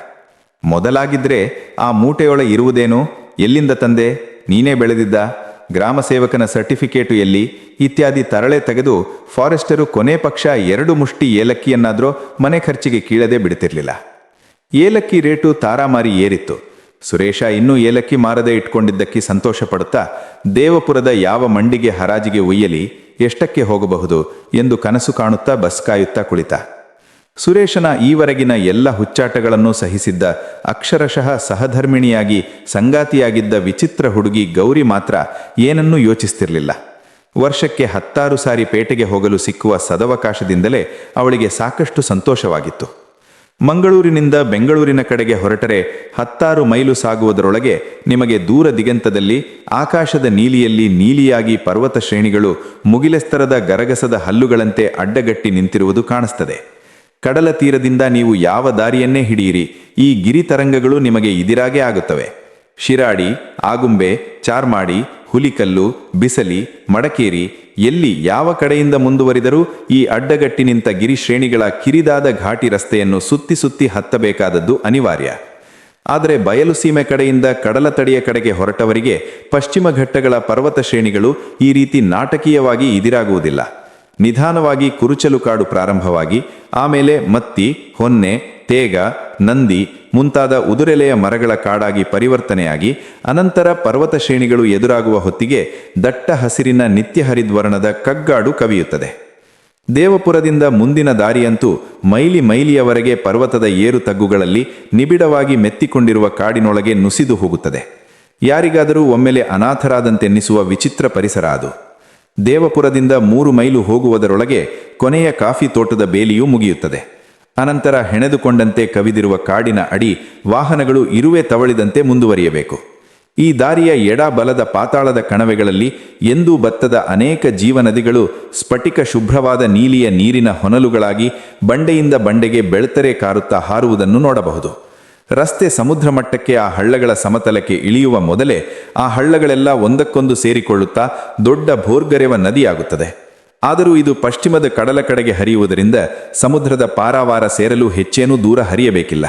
ಮೊದಲಾಗಿದ್ರೆ ಆ ಮೂಟೆಯೊಳ ಇರುವುದೇನು, ಎಲ್ಲಿಂದ ತಂದೆ, ನೀನೇ ಬೆಳೆದಿದ್ದ, ಗ್ರಾಮ ಸೇವಕನ ಸರ್ಟಿಫಿಕೇಟು ಎಲ್ಲಿ ಇತ್ಯಾದಿ ತರಳೆ ತೆಗೆದು ಫಾರೆಸ್ಟರು ಕೊನೆ ಪಕ್ಷ 2 ಮುಷ್ಟಿ ಏಲಕ್ಕಿಯನ್ನಾದ್ರೂ ಮನೆ ಖರ್ಚಿಗೆ ಕೀಳದೆ ಬಿಡ್ತಿರ್ಲಿಲ್ಲ. ಏಲಕ್ಕಿ ರೇಟು ತಾರಾಮಾರಿ ಏರಿತ್ತು. ಸುರೇಶ ಇನ್ನೂ ಏಲಕ್ಕಿ ಮಾರದೆ ಇಟ್ಕೊಂಡಿದ್ದಕ್ಕೆ ಸಂತೋಷ ಪಡುತ್ತಾ ದೇವಪುರದ ಯಾವ ಮಂಡಿಗೆ ಹರಾಜಿಗೆ ಒಯ್ಯಲಿ, ಎಷ್ಟಕ್ಕೆ ಹೋಗಬಹುದು ಎಂದು ಕನಸು ಕಾಣುತ್ತಾ ಬಸ್ ಕಾಯುತ್ತಾ ಕುಳಿತ. ಸುರೇಶನ ಈವರೆಗಿನ ಎಲ್ಲ ಹುಚ್ಚಾಟಗಳನ್ನು ಸಹಿಸಿದ್ದ, ಅಕ್ಷರಶಃ ಸಹಧರ್ಮಿಣಿಯಾಗಿ ಸಂಗಾತಿಯಾಗಿದ್ದ ವಿಚಿತ್ರ ಹುಡುಗಿ ಗೌರಿ ಮಾತ್ರ ಏನನ್ನೂ ಯೋಚಿಸ್ತಿರ್ಲಿಲ್ಲ. ವರ್ಷಕ್ಕೆ 10 ಸಾರಿ ಪೇಟೆಗೆ ಹೋಗಲು ಸಿಕ್ಕುವ ಸದವಕಾಶದಿಂದಲೇ ಅವಳಿಗೆ ಸಾಕಷ್ಟು ಸಂತೋಷವಾಗಿತ್ತು. ಮಂಗಳೂರಿನಿಂದ ಬೆಂಗಳೂರಿನ ಕಡೆಗೆ ಹೊರಟರೆ 16 ಮೈಲು ಸಾಗುವುದರೊಳಗೆ ನಿಮಗೆ ದೂರ ದಿಗಂತದಲ್ಲಿ ಆಕಾಶದ ನೀಲಿಯಲ್ಲಿ ನೀಲಿಯಾಗಿ ಪರ್ವತ ಶ್ರೇಣಿಗಳು ಮುಗಿಲೆಸ್ತರದ ಗರಗಸದ ಹಲ್ಲುಗಳಂತೆ ಅಡ್ಡಗಟ್ಟಿ ನಿಂತಿರುವುದು ಕಾಣಿಸ್ತದೆ. ಕಡಲ ತೀರದಿಂದ ನೀವು ಯಾವ ದಾರಿಯನ್ನೇ ಹಿಡಿಯಿರಿ, ಈ ಗಿರಿ ತರಂಗಗಳು ನಿಮಗೆ ಇದಿರಾಗೆ ಆಗುತ್ತವೆ. ಶಿರಾಡಿ, ಆಗುಂಬೆ, ಚಾರ್ಮಾಡಿ, ಹುಲಿಕಲ್ಲು, ಬಿಸಲಿ, ಮಡಕೇರಿ, ಎಲ್ಲಿ ಯಾವ ಕಡೆಯಿಂದ ಮುಂದುವರಿದರೂ ಈ ಅಡ್ಡಗಟ್ಟಿ ನಿಂತ ಗಿರಿಶ್ರೇಣಿಗಳ ಕಿರಿದಾದ ಘಾಟಿ ರಸ್ತೆಯನ್ನು ಸುತ್ತಿ ಸುತ್ತಿ ಹತ್ತಬೇಕಾದದ್ದು ಅನಿವಾರ್ಯ. ಆದರೆ ಬಯಲು ಸೀಮೆ ಕಡೆಯಿಂದ ಕಡಲ ತಡಿಯ ಕಡೆಗೆ ಹೊರಟವರಿಗೆ ಪಶ್ಚಿಮ ಘಟ್ಟಗಳ ಪರ್ವತ ಶ್ರೇಣಿಗಳು ಈ ರೀತಿ ನಾಟಕೀಯವಾಗಿ ಇದಿರಾಗುವುದಿಲ್ಲ. ನಿಧಾನವಾಗಿ ಕುರುಚಲು ಕಾಡು ಪ್ರಾರಂಭವಾಗಿ ಆಮೇಲೆ ಮತ್ತಿ, ಹೊನ್ನೆ, ತೇಗ, ನಂದಿ ಮುಂತಾದ ಉದುರೆಲೆಯ ಮರಗಳ ಕಾಡಾಗಿ ಪರಿವರ್ತನೆಯಾಗಿ ಅನಂತರ ಪರ್ವತ ಶ್ರೇಣಿಗಳು ಎದುರಾಗುವ ಹೊತ್ತಿಗೆ ದಟ್ಟ ಹಸಿರಿನ ನಿತ್ಯ ಹರಿದ್ವರ್ಣದ ಕಗ್ಗಾಡು ಕವಿಯುತ್ತದೆ. ದೇವಪುರದಿಂದ ಮುಂದಿನ ದಾರಿಯಂತೂ ಮೈಲಿಯವರೆಗೆ ಪರ್ವತದ ಏರು ತಗ್ಗುಗಳಲ್ಲಿ ನಿಬಿಡವಾಗಿ ಮೆತ್ತಿಕೊಂಡಿರುವ ಕಾಡಿನೊಳಗೆ ನುಸಿದು ಹೋಗುತ್ತದೆ. ಯಾರಿಗಾದರೂ ಒಮ್ಮೆಲೆ ಅನಾಥರಾದಂತೆನ್ನಿಸುವ ವಿಚಿತ್ರ ಪರಿಸರ ಅದು. ದೇವಪುರದಿಂದ 3 ಮೈಲು ಹೋಗುವುದರೊಳಗೆ ಕೊನೆಯ ಕಾಫಿ ತೋಟದ ಬೇಲಿಯೂ ಮುಗಿಯುತ್ತದೆ. ಅನಂತರ ಹೆಣೆದುಕೊಂಡಂತೆ ಕವಿದಿರುವ ಕಾಡಿನ ಅಡಿ ವಾಹನಗಳು ಇರುವೆ ತವಳಿದಂತೆ ಮುಂದುವರಿಯಬೇಕು. ಈ ದಾರಿಯ ಎಡ ಬಲದ ಪಾತಾಳದ ಕಣವೆಗಳಲ್ಲಿ ಎಂದೂ ಬತ್ತದ ಅನೇಕ ಜೀವನದಿಗಳು ಸ್ಫಟಿಕ ಶುಭ್ರವಾದ ನೀಲಿಯ ನೀರಿನ ಹೊನಲುಗಳಾಗಿ ಬಂಡೆಯಿಂದ ಬಂಡೆಗೆ ಬೆಳ್ತರೆ ಕಾರುತ್ತಾ ಹಾರುವುದನ್ನು ನೋಡಬಹುದು. ರಸ್ತೆ ಸಮುದ್ರ ಮಟ್ಟಕ್ಕೆ ಆ ಹಳ್ಳಗಳ ಸಮತಲಕ್ಕೆ ಇಳಿಯುವ ಮೊದಲೇ ಆ ಹಳ್ಳಗಳೆಲ್ಲ ಒಂದಕ್ಕೊಂದು ಸೇರಿಕೊಳ್ಳುತ್ತಾ ದೊಡ್ಡ ಭೋರ್ಗರೆವ ನದಿಯಾಗುತ್ತದೆ. ಆದರೂ ಇದು ಪಶ್ಚಿಮದ ಕಡಲ ಕಡೆಗೆ ಹರಿಯುವುದರಿಂದ ಸಮುದ್ರದ ಪಾರಾವಾರ ಸೇರಲು ಹೆಚ್ಚೇನೂ ದೂರ ಹರಿಯಬೇಕಿಲ್ಲ.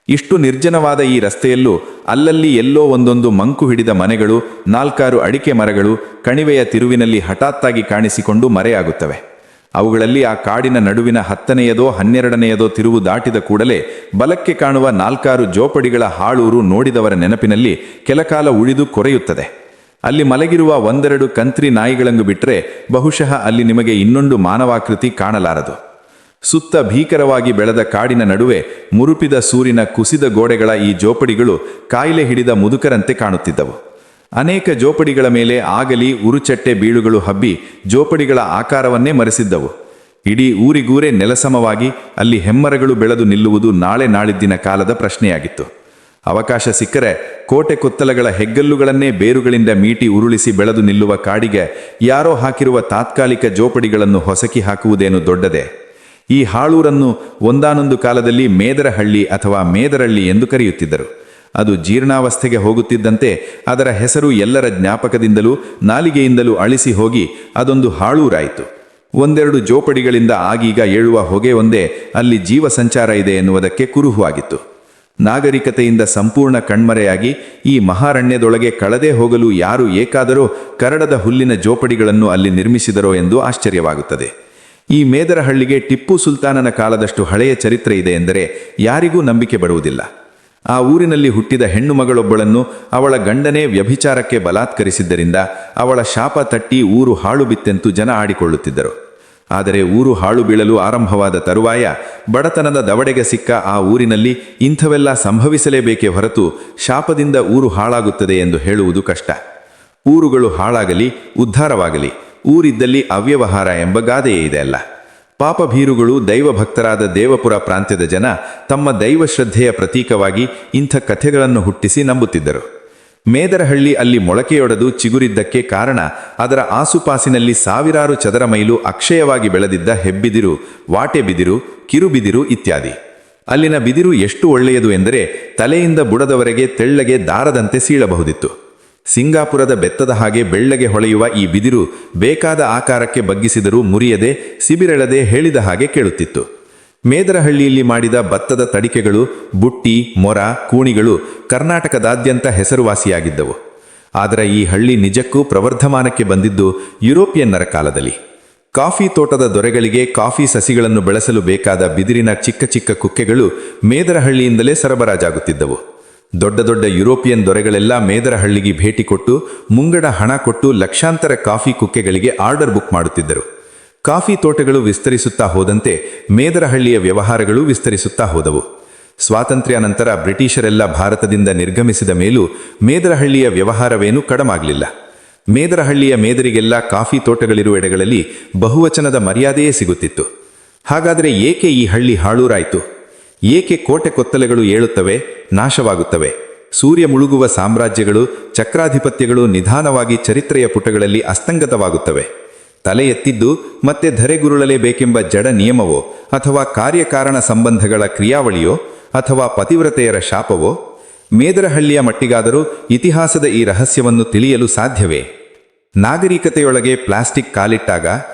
ಇಷ್ಟು ನಿರ್ಜನವಾದ ಈ ರಸ್ತೆಯಲ್ಲೂ ಅಲ್ಲಲ್ಲಿ ಎಲ್ಲೋ ಒಂದೊಂದು ಮಂಕು ಹಿಡಿದ ಮನೆಗಳು, 4-6 ಅಡಿಕೆ ಮರಗಳು ಕಣಿವೆಯ ತಿರುವಿನಲ್ಲಿ ಹಠಾತ್ತಾಗಿ ಕಾಣಿಸಿಕೊಂಡು ಮರೆಯಾಗುತ್ತವೆ. ಅವುಗಳಲ್ಲಿ ಆ ಕಾಡಿನ ನಡುವಿನ 10ನೇಯದೋ 12ನೇಯದೋ ತಿರುವು ದಾಟಿದ ಕೂಡಲೇ ಬಲಕ್ಕೆ ಕಾಣುವ 4-6 ಜೋಪಡಿಗಳ ಹಾಳೂರು ನೋಡಿದವರ ನೆನಪಿನಲ್ಲಿ ಕೆಲಕಾಲ ಉಳಿದು ಕೊರೆಯುತ್ತದೆ. ಅಲ್ಲಿ ಮಲಗಿರುವ 1-2 ಕಂತ್ರಿ ನಾಯಿಗಳಂಗು ಬಿಟ್ಟರೆ ಬಹುಶಃ ಅಲ್ಲಿ ನಿಮಗೆ ಇನ್ನೊಂದು ಮಾನವಾಕೃತಿ ಕಾಣಲಾರದು. ಸುತ್ತ ಭೀಕರವಾಗಿ ಬೆಳೆದ ಕಾಡಿನ ನಡುವೆ ಮುರುಪಿದ ಸೂರಿನ ಕುಸಿದ ಗೋಡೆಗಳ ಈ ಜೋಪಡಿಗಳು ಕಾಯಿಲೆ ಹಿಡಿದ ಮುದುಕರಂತೆ ಕಾಣುತ್ತಿದ್ದವು. ಅನೇಕ ಜೋಪಡಿಗಳ ಮೇಲೆ ಆಗಲಿ ಉರುಚಟ್ಟೆ ಬೀಳುಗಳು ಹಬ್ಬಿ ಜೋಪಡಿಗಳ ಆಕಾರವನ್ನೇ ಮರೆಸಿದ್ದವು. ಇಡೀ ಊರಿಗೂರೇ ನೆಲಸಮವಾಗಿ ಅಲ್ಲಿ ಹೆಮ್ಮರಗಳು ಬೆಳೆದು ನಿಲ್ಲುವುದು ನಾಳೆ ನಾಳಿದ್ದಿನ ಕಾಲದ ಪ್ರಶ್ನೆಯಾಗಿತ್ತು. ಅವಕಾಶ ಸಿಕ್ಕರೆ ಕೋಟೆ ಕೊತ್ತಲಗಳ ಹೆಗ್ಗಲ್ಲುಗಳನ್ನೇ ಬೇರುಗಳಿಂದ ಮೀಟಿ ಉರುಳಿಸಿ ಬೆಳೆದು ನಿಲ್ಲುವ ಕಾಡಿಗೆ ಯಾರೋ ಹಾಕಿರುವ ತಾತ್ಕಾಲಿಕ ಜೋಪಡಿಗಳನ್ನು ಹೊಸಕಿ ಹಾಕುವುದೇನು ದೊಡ್ಡದೆ. ಈ ಹಾಳೂರನ್ನು ಒಂದಾನೊಂದು ಕಾಲದಲ್ಲಿ ಮೇದರಹಳ್ಳಿ ಅಥವಾ ಮೇದರಳ್ಳಿ ಎಂದು ಕರೆಯುತ್ತಿದ್ದರು. ಅದು ಜೀರ್ಣಾವಸ್ಥೆಗೆ ಹೋಗುತ್ತಿದ್ದಂತೆ ಅದರ ಹೆಸರು ಎಲ್ಲರ ಜ್ಞಾಪಕದಿಂದಲೂ ನಾಲಿಗೆಯಿಂದಲೂ ಅಳಿಸಿ ಹೋಗಿ ಅದೊಂದು ಹಾಳೂರಾಯಿತು. ಒಂದೆರಡು ಜೋಪಡಿಗಳಿಂದ ಆಗೀಗ ಏಳುವ ಹೊಗೆ ಒಂದೇ ಅಲ್ಲಿ ಜೀವ ಸಂಚಾರ ಇದೆ ಎನ್ನುವುದಕ್ಕೆ ಕುರುಹುವಾಗಿತ್ತು. ನಾಗರಿಕತೆಯಿಂದ ಸಂಪೂರ್ಣ ಕಣ್ಮರೆಯಾಗಿ ಈ ಮಹಾರಣ್ಯದೊಳಗೆ ಕಳೆದೇ ಹೋಗಲು ಯಾರು ಏಕಾದರೂ ಕರಡದ ಹುಲ್ಲಿನ ಜೋಪಡಿಗಳನ್ನು ಅಲ್ಲಿ ನಿರ್ಮಿಸಿದರೋ ಎಂದು ಆಶ್ಚರ್ಯವಾಗುತ್ತದೆ. ಈ ಮೇದರಹಳ್ಳಿಗೆ ಟಿಪ್ಪು ಸುಲ್ತಾನನ ಕಾಲದಷ್ಟು ಹಳೆಯ ಚರಿತ್ರೆ ಇದೆ ಎಂದರೆ ಯಾರಿಗೂ ನಂಬಿಕೆ ಬರುವುದಿಲ್ಲ. ಆ ಊರಿನಲ್ಲಿ ಹುಟ್ಟಿದ ಹೆಣ್ಣು ಮಗಳೊಬ್ಬಳನ್ನು ಅವಳ ಗಂಡನೇ ವ್ಯಭಿಚಾರಕ್ಕೆ ಬಲಾತ್ಕರಿಸಿದ್ದರಿಂದ ಅವಳ ಶಾಪ ತಟ್ಟಿ ಊರು ಹಾಳು ಬಿತ್ತೆಂತು ಜನ ಆಡಿಕೊಳ್ಳುತ್ತಿದ್ದರು. ಆದರೆ ಊರು ಹಾಳು ಬೀಳಲು ಆರಂಭವಾದ ತರುವಾಯ ಬಡತನದ ದವಡೆಗೆ ಸಿಕ್ಕ ಆ ಊರಿನಲ್ಲಿ ಇಂಥವೆಲ್ಲ ಸಂಭವಿಸಲೇಬೇಕೇ ಹೊರತು ಶಾಪದಿಂದ ಊರು ಹಾಳಾಗುತ್ತದೆ ಎಂದು ಹೇಳುವುದು ಕಷ್ಟ. ಊರುಗಳು ಹಾಳಾಗಲಿ ಉದ್ಧಾರವಾಗಲಿ ಊರಿದ್ದಲ್ಲಿ ಅವ್ಯವಹಾರ ಎಂಬ ಗಾದೆಯೇ ಇದೆ ಅಲ್ಲ. ಪಾಪಭೀರುಗಳು ದೈವಭಕ್ತರಾದ ದೇವಪುರ ಪ್ರಾಂತ್ಯದ ಜನ ತಮ್ಮ ದೈವಶ್ರದ್ಧೆಯ ಪ್ರತೀಕವಾಗಿ ಇಂಥ ಕಥೆಗಳನ್ನು ಹುಟ್ಟಿಸಿ ನಂಬುತ್ತಿದ್ದರು. ಮೇದರಹಳ್ಳಿ ಅಲ್ಲಿ ಮೊಳಕೆಯೊಡೆದು ಚಿಗುರಿದ್ದಕ್ಕೆ ಕಾರಣ ಅದರ ಆಸುಪಾಸಿನಲ್ಲಿ ಸಾವಿರಾರು ಚದರ ಮೈಲು ಅಕ್ಷಯವಾಗಿ ಬೆಳೆದಿದ್ದ ಹೆಬ್ಬಿದಿರು, ವಾಟೆಬಿದಿರು, ಕಿರುಬಿದಿರು ಇತ್ಯಾದಿ. ಅಲ್ಲಿನ ಬಿದಿರು ಎಷ್ಟು ಒಳ್ಳೆಯದು ಎಂದರೆ ತಲೆಯಿಂದ ಬುಡದವರೆಗೆ ತೆಳ್ಳಗೆ ದಾರದಂತೆ ಸೀಳಬಹುದಿತ್ತು. ಸಿಂಗಾಪುರದ ಬೆತ್ತದ ಹಾಗೆ ಬೆಳ್ಳಗೆ ಹೊಳೆಯುವ ಈ ಬಿದಿರು ಬೇಕಾದ ಆಕಾರಕ್ಕೆ ಬಗ್ಗಿಸಿದರೂ ಮುರಿಯದೆ ಸಿಬಿರೆಳದೆ ಹೇಳಿದ ಹಾಗೆ ಕೇಳುತ್ತಿತ್ತು. ಮೇದರಹಳ್ಳಿಯಲ್ಲಿ ಮಾಡಿದ ಭತ್ತದ ತಡಿಕೆಗಳು, ಬುಟ್ಟಿ, ಮೊರ, ಕೂಣಿಗಳು ಕರ್ನಾಟಕದಾದ್ಯಂತ ಹೆಸರುವಾಸಿಯಾಗಿದ್ದವು. ಆದರೆ ಈ ಹಳ್ಳಿ ನಿಜಕ್ಕೂ ಪ್ರವರ್ಧಮಾನಕ್ಕೆ ಬಂದಿದ್ದು ಯುರೋಪಿಯನ್ನರ ಕಾಲದಲ್ಲಿ. ಕಾಫಿ ತೋಟದ ದೊರೆಗಳಿಗೆ ಕಾಫಿ ಸಸಿಗಳನ್ನು ಬೆಳೆಸಲು ಬೇಕಾದ ಬಿದಿರಿನ ಚಿಕ್ಕ ಚಿಕ್ಕ ಕುಕ್ಕೆಗಳು ಮೇದರಹಳ್ಳಿಯಿಂದಲೇ ಸರಬರಾಜಾಗುತ್ತಿದ್ದವು. ದೊಡ್ಡ ದೊಡ್ಡ ಯುರೋಪಿಯನ್ ದೊರೆಗಳೆಲ್ಲ ಮೇದರಹಳ್ಳಿಗೆ ಭೇಟಿ ಕೊಟ್ಟು ಮುಂಗಡ ಹಣ ಕೊಟ್ಟು ಲಕ್ಷಾಂತರ ಕಾಫಿ ಕುಕ್ಕೆಗಳಿಗೆ ಆರ್ಡರ್ ಬುಕ್ ಮಾಡುತ್ತಿದ್ದರು. ಕಾಫಿ ತೋಟಗಳು ವಿಸ್ತರಿಸುತ್ತಾ ಹೋದಂತೆ ಮೇದರಹಳ್ಳಿಯ ವ್ಯವಹಾರಗಳು ವಿಸ್ತರಿಸುತ್ತಾ ಹೋದವು. ಸ್ವಾತಂತ್ರ್ಯಾನಂತರ ಬ್ರಿಟಿಷರೆಲ್ಲ ಭಾರತದಿಂದ ನಿರ್ಗಮಿಸಿದ ಮೇಲೂ ಮೇದರಹಳ್ಳಿಯ ವ್ಯವಹಾರವೇನೂ ಕಡಿಮಾಗಲಿಲ್ಲ. ಮೇದರಹಳ್ಳಿಯ ಮೇದರಿಗೆಲ್ಲ ಕಾಫಿ ತೋಟಗಳಿರುವ ಎಡೆಗಳಲ್ಲಿ ಬಹುವಚನದ ಮರ್ಯಾದೆಯೇ ಸಿಗುತ್ತಿತ್ತು. ಹಾಗಾದರೆ ಏಕೆ ಈ ಹಳ್ಳಿ ಹಾಳೂರಾಯಿತು? ಏಕೆ ಕೋಟೆ ಕೊತ್ತಲೆಗಳು ಏಳುತ್ತವೆ, ನಾಶವಾಗುತ್ತವೆ? ಸೂರ್ಯ ಮುಳುಗುವ ಸಾಮ್ರಾಜ್ಯಗಳು, ಚಕ್ರಾಧಿಪತ್ಯಗಳು ನಿಧಾನವಾಗಿ ಚರಿತ್ರೆಯ ಪುಟಗಳಲ್ಲಿ ಅಸ್ತಂಗತವಾಗುತ್ತವೆ. ತಲೆ ಎತ್ತಿದ್ದು ಮತ್ತೆ ಧರೆಗುರುಳಲೇಬೇಕೆಂಬ ಜಡ ನಿಯಮವೋ, ಅಥವಾ ಕಾರ್ಯಕಾರಣ ಸಂಬಂಧಗಳ ಕ್ರಿಯಾವಳಿಯೋ, ಅಥವಾ ಪತಿವ್ರತೆಯರ ಶಾಪವೋ? ಮೇದರಹಳ್ಳಿಯ ಮಟ್ಟಿಗಾದರೂ ಇತಿಹಾಸದ ಈ ರಹಸ್ಯವನ್ನು ತಿಳಿಯಲು ಸಾಧ್ಯವೇ? ನಾಗರಿಕತೆಯೊಳಗೆ ಪ್ಲಾಸ್ಟಿಕ್ ಕಾಲಿಟ್ಟಾಗ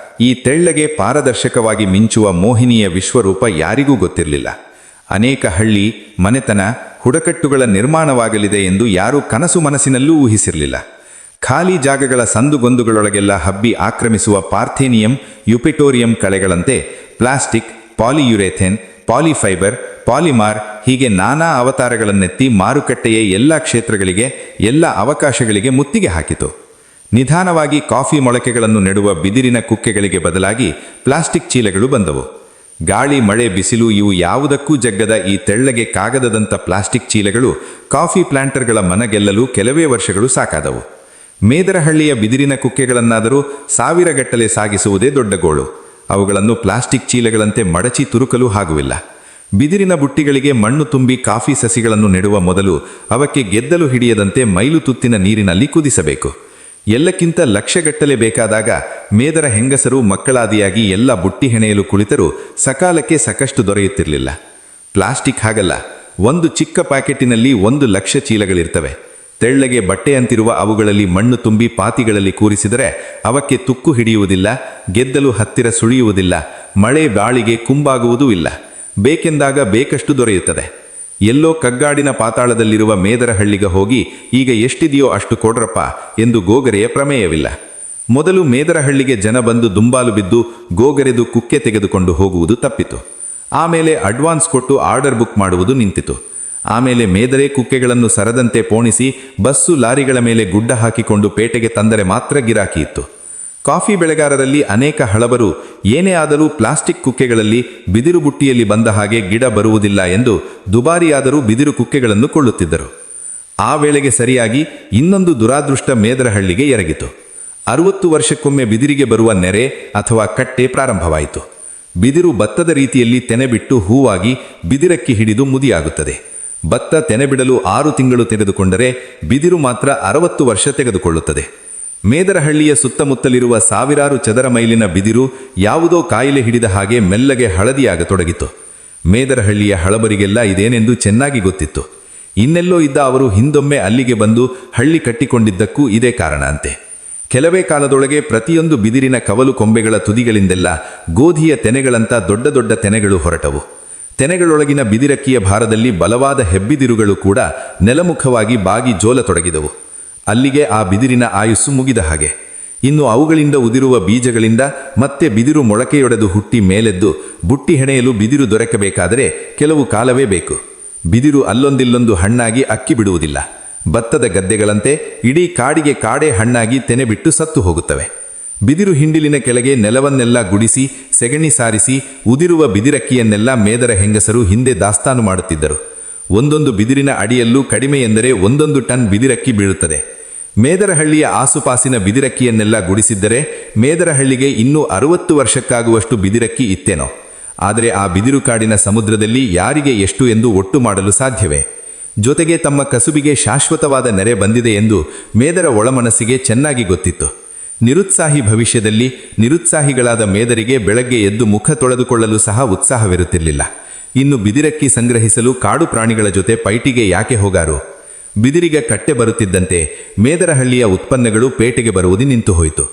ಈ ತೆಳ್ಳಗೆ ಪಾರದರ್ಶಕವಾಗಿ ಮಿಂಚುವ ಮೋಹಿನಿಯ ವಿಶ್ವರೂಪ ಯಾರಿಗೂ ಗೊತ್ತಿರಲಿಲ್ಲ. ಅನೇಕ ಹಳ್ಳಿ, ಮನೆತನ, ಹುಡಕಟ್ಟುಗಳ ನಿರ್ಮಾಣವಾಗಲಿದೆ ಎಂದು ಯಾರೂ ಕನಸು ಮನಸ್ಸಿನಲ್ಲೂ ಊಹಿಸಿರಲಿಲ್ಲ. ಖಾಲಿ ಜಾಗಗಳ ಸಂದುಗೊಂದುಗಳೊಳಗೆಲ್ಲ ಹಬ್ಬಿ ಆಕ್ರಮಿಸುವ ಪಾರ್ಥೇನಿಯಂ, ಯುಪಿಟೋರಿಯಂ ಕಳೆಗಳಂತೆ ಪ್ಲಾಸ್ಟಿಕ್, ಪಾಲಿಯುರೇಥೇನ್, ಪಾಲಿಫೈಬರ್, ಪಾಲಿಮಾರ್ ಹೀಗೆ ನಾನಾ ಅವತಾರಗಳನ್ನೆತ್ತಿ ಮಾರುಕಟ್ಟೆಯ ಎಲ್ಲ ಕ್ಷೇತ್ರಗಳಿಗೆ, ಎಲ್ಲ ಅವಕಾಶಗಳಿಗೆ ಮುತ್ತಿಗೆ ಹಾಕಿತು. ನಿಧಾನವಾಗಿ ಕಾಫಿ ಮೊಳಕೆಗಳನ್ನು ನೆಡುವ ಬಿದಿರಿನ ಕುಕ್ಕೆಗಳಿಗೆ ಬದಲಾಗಿ ಪ್ಲಾಸ್ಟಿಕ್ ಚೀಲಗಳು ಬಂದವು. ಗಾಳಿ, ಮಳೆ, ಬಿಸಿಲು ಇವು ಯಾವುದಕ್ಕೂ ಜಗ್ಗದ ಈ ತೆಳ್ಳಗೆ ಕಾಗದದಂಥ ಪ್ಲಾಸ್ಟಿಕ್ ಚೀಲಗಳು ಕಾಫಿ ಪ್ಲಾಂಟರ್ಗಳ ಮನಗೆಲ್ಲಲು ಕೆಲವೇ ವರ್ಷಗಳು ಸಾಕಾದವು. ಮೇದರಹಳ್ಳಿಯ ಬಿದಿರಿನ ಕುಕ್ಕೆಗಳನ್ನಾದರೂ ಸಾವಿರಗಟ್ಟಲೆ ಸಾಗಿಸುವುದೇ ದೊಡ್ಡ ಗೋಳು. ಅವುಗಳನ್ನು ಪ್ಲಾಸ್ಟಿಕ್ ಚೀಲಗಳಂತೆ ಮಡಚಿ ತುರುಕಲು ಆಗುವಿಲ್ಲ. ಬಿದಿರಿನ ಬುಟ್ಟಿಗಳಿಗೆ ಮಣ್ಣು ತುಂಬಿ ಕಾಫಿ ಸಸಿಗಳನ್ನು ನೆಡುವ ಮೊದಲು ಅವಕ್ಕೆ ಗೆದ್ದಲು ಹಿಡಿಯದಂತೆ ಮೈಲು ತುತ್ತಿನ ನೀರಿನಲ್ಲಿ ಕುದಿಸಬೇಕು. ಎಲ್ಲಕ್ಕಿಂತ ಲಕ್ಷಗಟ್ಟಲೆ ಬೇಕಾದಾಗ ಮೇದರ ಹೆಂಗಸರು ಮಕ್ಕಳಾದಿಯಾಗಿ ಎಲ್ಲ ಬುಟ್ಟಿ ಹೆಣೆಯಲು ಕುಳಿತರೂ ಸಕಾಲಕ್ಕೆ ಸಾಕಷ್ಟು ದೊರೆಯುತ್ತಿರಲಿಲ್ಲ. ಪ್ಲಾಸ್ಟಿಕ್ ಹಾಗಲ್ಲ. ಒಂದು ಚಿಕ್ಕ ಪ್ಯಾಕೆಟಿನಲ್ಲಿ 1,00,000 ಚೀಲಗಳಿರ್ತವೆ. ತೆಳ್ಳಗೆ ಬಟ್ಟೆಯಂತಿರುವ ಅವುಗಳಲ್ಲಿ ಮಣ್ಣು ತುಂಬಿ ಪಾತಿಗಳಲ್ಲಿ ಕೂರಿಸಿದರೆ ಅವಕ್ಕೆ ತುಕ್ಕು ಹಿಡಿಯುವುದಿಲ್ಲ, ಗೆದ್ದಲು ಹತ್ತಿರ ಸುಳಿಯುವುದಿಲ್ಲ, ಮಳೆ ಗಾಳಿಗೆ ಕುಂಬಾಗುವುದೂ ಇಲ್ಲ. ಬೇಕೆಂದಾಗ ಬೇಕಷ್ಟು ದೊರೆಯುತ್ತದೆ. ಎಲ್ಲೋ ಕಗ್ಗಾಡಿನ ಪಾತಾಳದಲ್ಲಿರುವ ಮೇದರಹಳ್ಳಿಗೆ ಹೋಗಿ ಈಗ ಎಷ್ಟಿದೆಯೋ ಅಷ್ಟು ಕೊಡ್ರಪ್ಪ ಎಂದು ಗೋಗರೆಯ ಪ್ರಮೇಯವಿಲ್ಲ. ಮೊದಲು ಮೇದರಹಳ್ಳಿಗೆ ಜನ ಬಂದು ದುಂಬಾಲು ಬಿದ್ದು ಗೋಗರೆದು ಕುಕ್ಕೆ ತೆಗೆದುಕೊಂಡು ಹೋಗುವುದು ತಪ್ಪಿತು. ಆಮೇಲೆ ಅಡ್ವಾನ್ಸ್ ಕೊಟ್ಟು ಆರ್ಡರ್ ಬುಕ್ ಮಾಡುವುದು ನಿಂತಿತು. ಆಮೇಲೆ ಮೇದರೆ ಕುಕ್ಕೆಗಳನ್ನು ಸರದಂತೆ ಪೋಣಿಸಿ ಬಸ್ಸು ಲಾರಿಗಳ ಮೇಲೆ ಗುಡ್ಡ ಹಾಕಿಕೊಂಡು ಪೇಟೆಗೆ ತಂದರೆ ಮಾತ್ರ ಗಿರಾಕಿ ಇತ್ತು. ಕಾಫಿ ಬೆಳೆಗಾರರಲ್ಲಿ ಅನೇಕ ಹಳಬರು ಏನೇ ಆದರೂ ಪ್ಲಾಸ್ಟಿಕ್ ಕುಕ್ಕೆಗಳಲ್ಲಿ ಬಿದಿರು ಬುಟ್ಟಿಯಲ್ಲಿ ಬಂದ ಹಾಗೆ ಗಿಡ ಬರುವುದಿಲ್ಲ ಎಂದು ದುಬಾರಿಯಾದರೂ ಬಿದಿರು ಕುಕ್ಕೆಗಳನ್ನು ಕೊಳ್ಳುತ್ತಿದ್ದರು. ಆ ವೇಳೆಗೆ ಸರಿಯಾಗಿ ಇನ್ನೊಂದು ದುರಾದೃಷ್ಟ ಮೇದರಹಳ್ಳಿಗೆ ಎರಗಿತು. 60 ವರ್ಷಕ್ಕೊಮ್ಮೆ ಬಿದಿರಿಗೆ ಬರುವ ನೆರೆ ಅಥವಾ ಕಟ್ಟೆ ಪ್ರಾರಂಭವಾಯಿತು. ಬಿದಿರು ಭತ್ತದ ರೀತಿಯಲ್ಲಿ ತೆನೆ ಬಿಟ್ಟು ಹೂವಾಗಿ ಬಿದಿರಕ್ಕಿ ಹಿಡಿದು ಮುದಿಯಾಗುತ್ತದೆ. ಭತ್ತ ತೆನೆ ಬಿಡಲು 6 ತಿಂಗಳು ತೆಗೆದುಕೊಂಡರೆ ಬಿದಿರು ಮಾತ್ರ 60 ವರ್ಷ ತೆಗೆದುಕೊಳ್ಳುತ್ತದೆ. ಮೇದರಹಳ್ಳಿಯ ಸುತ್ತಮುತ್ತಲಿರುವ ಸಾವಿರಾರು ಚದರ ಮೈಲಿನ ಬಿದಿರು ಯಾವುದೋ ಕಾಯಿಲೆ ಹಿಡಿದ ಹಾಗೆ ಮೆಲ್ಲಗೆ ಹಳದಿಯಾಗತೊಡಗಿತು. ಮೇದರಹಳ್ಳಿಯ ಹಳಬರಿಗೆಲ್ಲ ಇದೇನೆಂದು ಚೆನ್ನಾಗಿ ಗೊತ್ತಿತ್ತು. ಇನ್ನೆಲ್ಲೋ ಇದ್ದ ಅವರು ಹಿಂದೊಮ್ಮೆ ಅಲ್ಲಿಗೆ ಬಂದು ಹಳ್ಳಿ ಕಟ್ಟಿಕೊಂಡಿದ್ದಕ್ಕೂ ಇದೇ ಕಾರಣ ಅಂತೆ. ಕೆಲವೇ ಕಾಲದೊಳಗೆ ಪ್ರತಿಯೊಂದು ಬಿದಿರಿನ ಕವಲು ಕೊಂಬೆಗಳ ತುದಿಗಳಿಂದೆಲ್ಲ ಗೋಧಿಯ ತೆನೆಗಳಂತ ದೊಡ್ಡ ದೊಡ್ಡ ತೆನೆಗಳು ಹೊರಟವು. ತೆನೆಗಳೊಳಗಿನ ಬಿದಿರಕ್ಕಿಯ ಭಾರದಲ್ಲಿ ಬಲವಾದ ಹೆಬ್ಬಿದಿರುಗಳು ಕೂಡ ನೆಲಮುಖವಾಗಿ ಬಾಗಿ ಜೋಲತೊಡಗಿದವು. ಅಲ್ಲಿಗೆ ಆ ಬಿದಿರಿನ ಆಯುಸ್ಸು ಮುಗಿದ ಹಾಗೆ. ಇನ್ನು ಅವುಗಳಿಂದ ಉದಿರುವ ಬೀಜಗಳಿಂದ ಮತ್ತೆ ಬಿದಿರು ಮೊಳಕೆಯೊಡೆದು ಹುಟ್ಟಿ ಮೇಲೆದ್ದು ಬುಟ್ಟಿ ಹೆಣೆಯಲು ಬಿದಿರು ದೊರಕಬೇಕಾದರೆ ಕೆಲವು ಕಾಲವೇ ಬೇಕು. ಬಿದಿರು ಅಲ್ಲೊಂದಿಲ್ಲೊಂದು ಹಣ್ಣಾಗಿ ಅಕ್ಕಿ ಬಿಡುವುದಿಲ್ಲ. ಭತ್ತದ ಗದ್ದೆಗಳಂತೆ ಇಡೀ ಕಾಡಿಗೆ ಕಾಡೇ ಹಣ್ಣಾಗಿ ತೆನೆ ಬಿಟ್ಟು ಸತ್ತು ಹೋಗುತ್ತವೆ. ಬಿದಿರು ಹಿಂಡಿಲಿನ ಕೆಳಗೆ ನೆಲವನ್ನೆಲ್ಲ ಗುಡಿಸಿ ಸೆಗಣಿ ಸಾರಿಸಿ ಉದಿರುವ ಬಿದಿರಕ್ಕಿಯನ್ನೆಲ್ಲ ಮೇದರ ಹೆಂಗಸರು ಹಿಂದೆ ದಾಸ್ತಾನು ಮಾಡುತ್ತಿದ್ದರು. ಒಂದೊಂದು ಬಿದಿರಿನ ಅಡಿಯಲ್ಲೂ ಕಡಿಮೆ ಎಂದರೆ 1 ಟನ್ ಬಿದಿರಕ್ಕಿ ಬೀಳುತ್ತದೆ. ಮೇದರಹಳ್ಳಿಯ ಆಸುಪಾಸಿನ ಬಿದಿರಕ್ಕಿಯನ್ನೆಲ್ಲ ಗುಡಿಸಿದ್ದರೆ ಮೇದರಹಳ್ಳಿಗೆ ಇನ್ನೂ 60 ವರ್ಷಕ್ಕಾಗುವಷ್ಟು ಬಿದಿರಕ್ಕಿ ಇತ್ತೇನೋ. ಆದರೆ ಆ ಬಿದಿರು ಕಾಡಿನ ಸಮುದ್ರದಲ್ಲಿ ಯಾರಿಗೆ ಎಷ್ಟು ಎಂದು ಒಟ್ಟು ಮಾಡಲು ಸಾಧ್ಯವೇ? ಜೊತೆಗೆ ತಮ್ಮ ಕಸುಬಿಗೆ ಶಾಶ್ವತವಾದ ನೆರೆ ಬಂದಿದೆ ಎಂದು ಮೇದರ ಒಳಮನಸ್ಸಿಗೆ ಚೆನ್ನಾಗಿ ಗೊತ್ತಿತ್ತು. ನಿರುತ್ಸಾಹಿ ಭವಿಷ್ಯದಲ್ಲಿ ನಿರುತ್ಸಾಹಿಗಳಾದ ಮೇದರಿಗೆ ಬೆಳಗ್ಗೆ ಎದ್ದು ಮುಖ ತೊಳೆದುಕೊಳ್ಳಲು ಸಹ ಉತ್ಸಾಹವಿರುತ್ತಿರಲಿಲ್ಲ. ಇನ್ನು ಬಿದಿರಕ್ಕಿ ಸಂಗ್ರಹಿಸಲು ಕಾಡು ಪ್ರಾಣಿಗಳ ಜೊತೆ ಪೈಟಿಗೆ ಯಾಕೆ ಹೋಗಾರು? ಬಿದಿರಿಗೆ ಕಟ್ಟೆ ಬರುತ್ತಿದ್ದಂತೆ ಮೇದರಹಳ್ಳಿಯ ಉತ್ಪನ್ನಗಳು ಪೇಟೆಗೆ ಬರುವುದು ನಿಂತು ಹೋಯಿತು.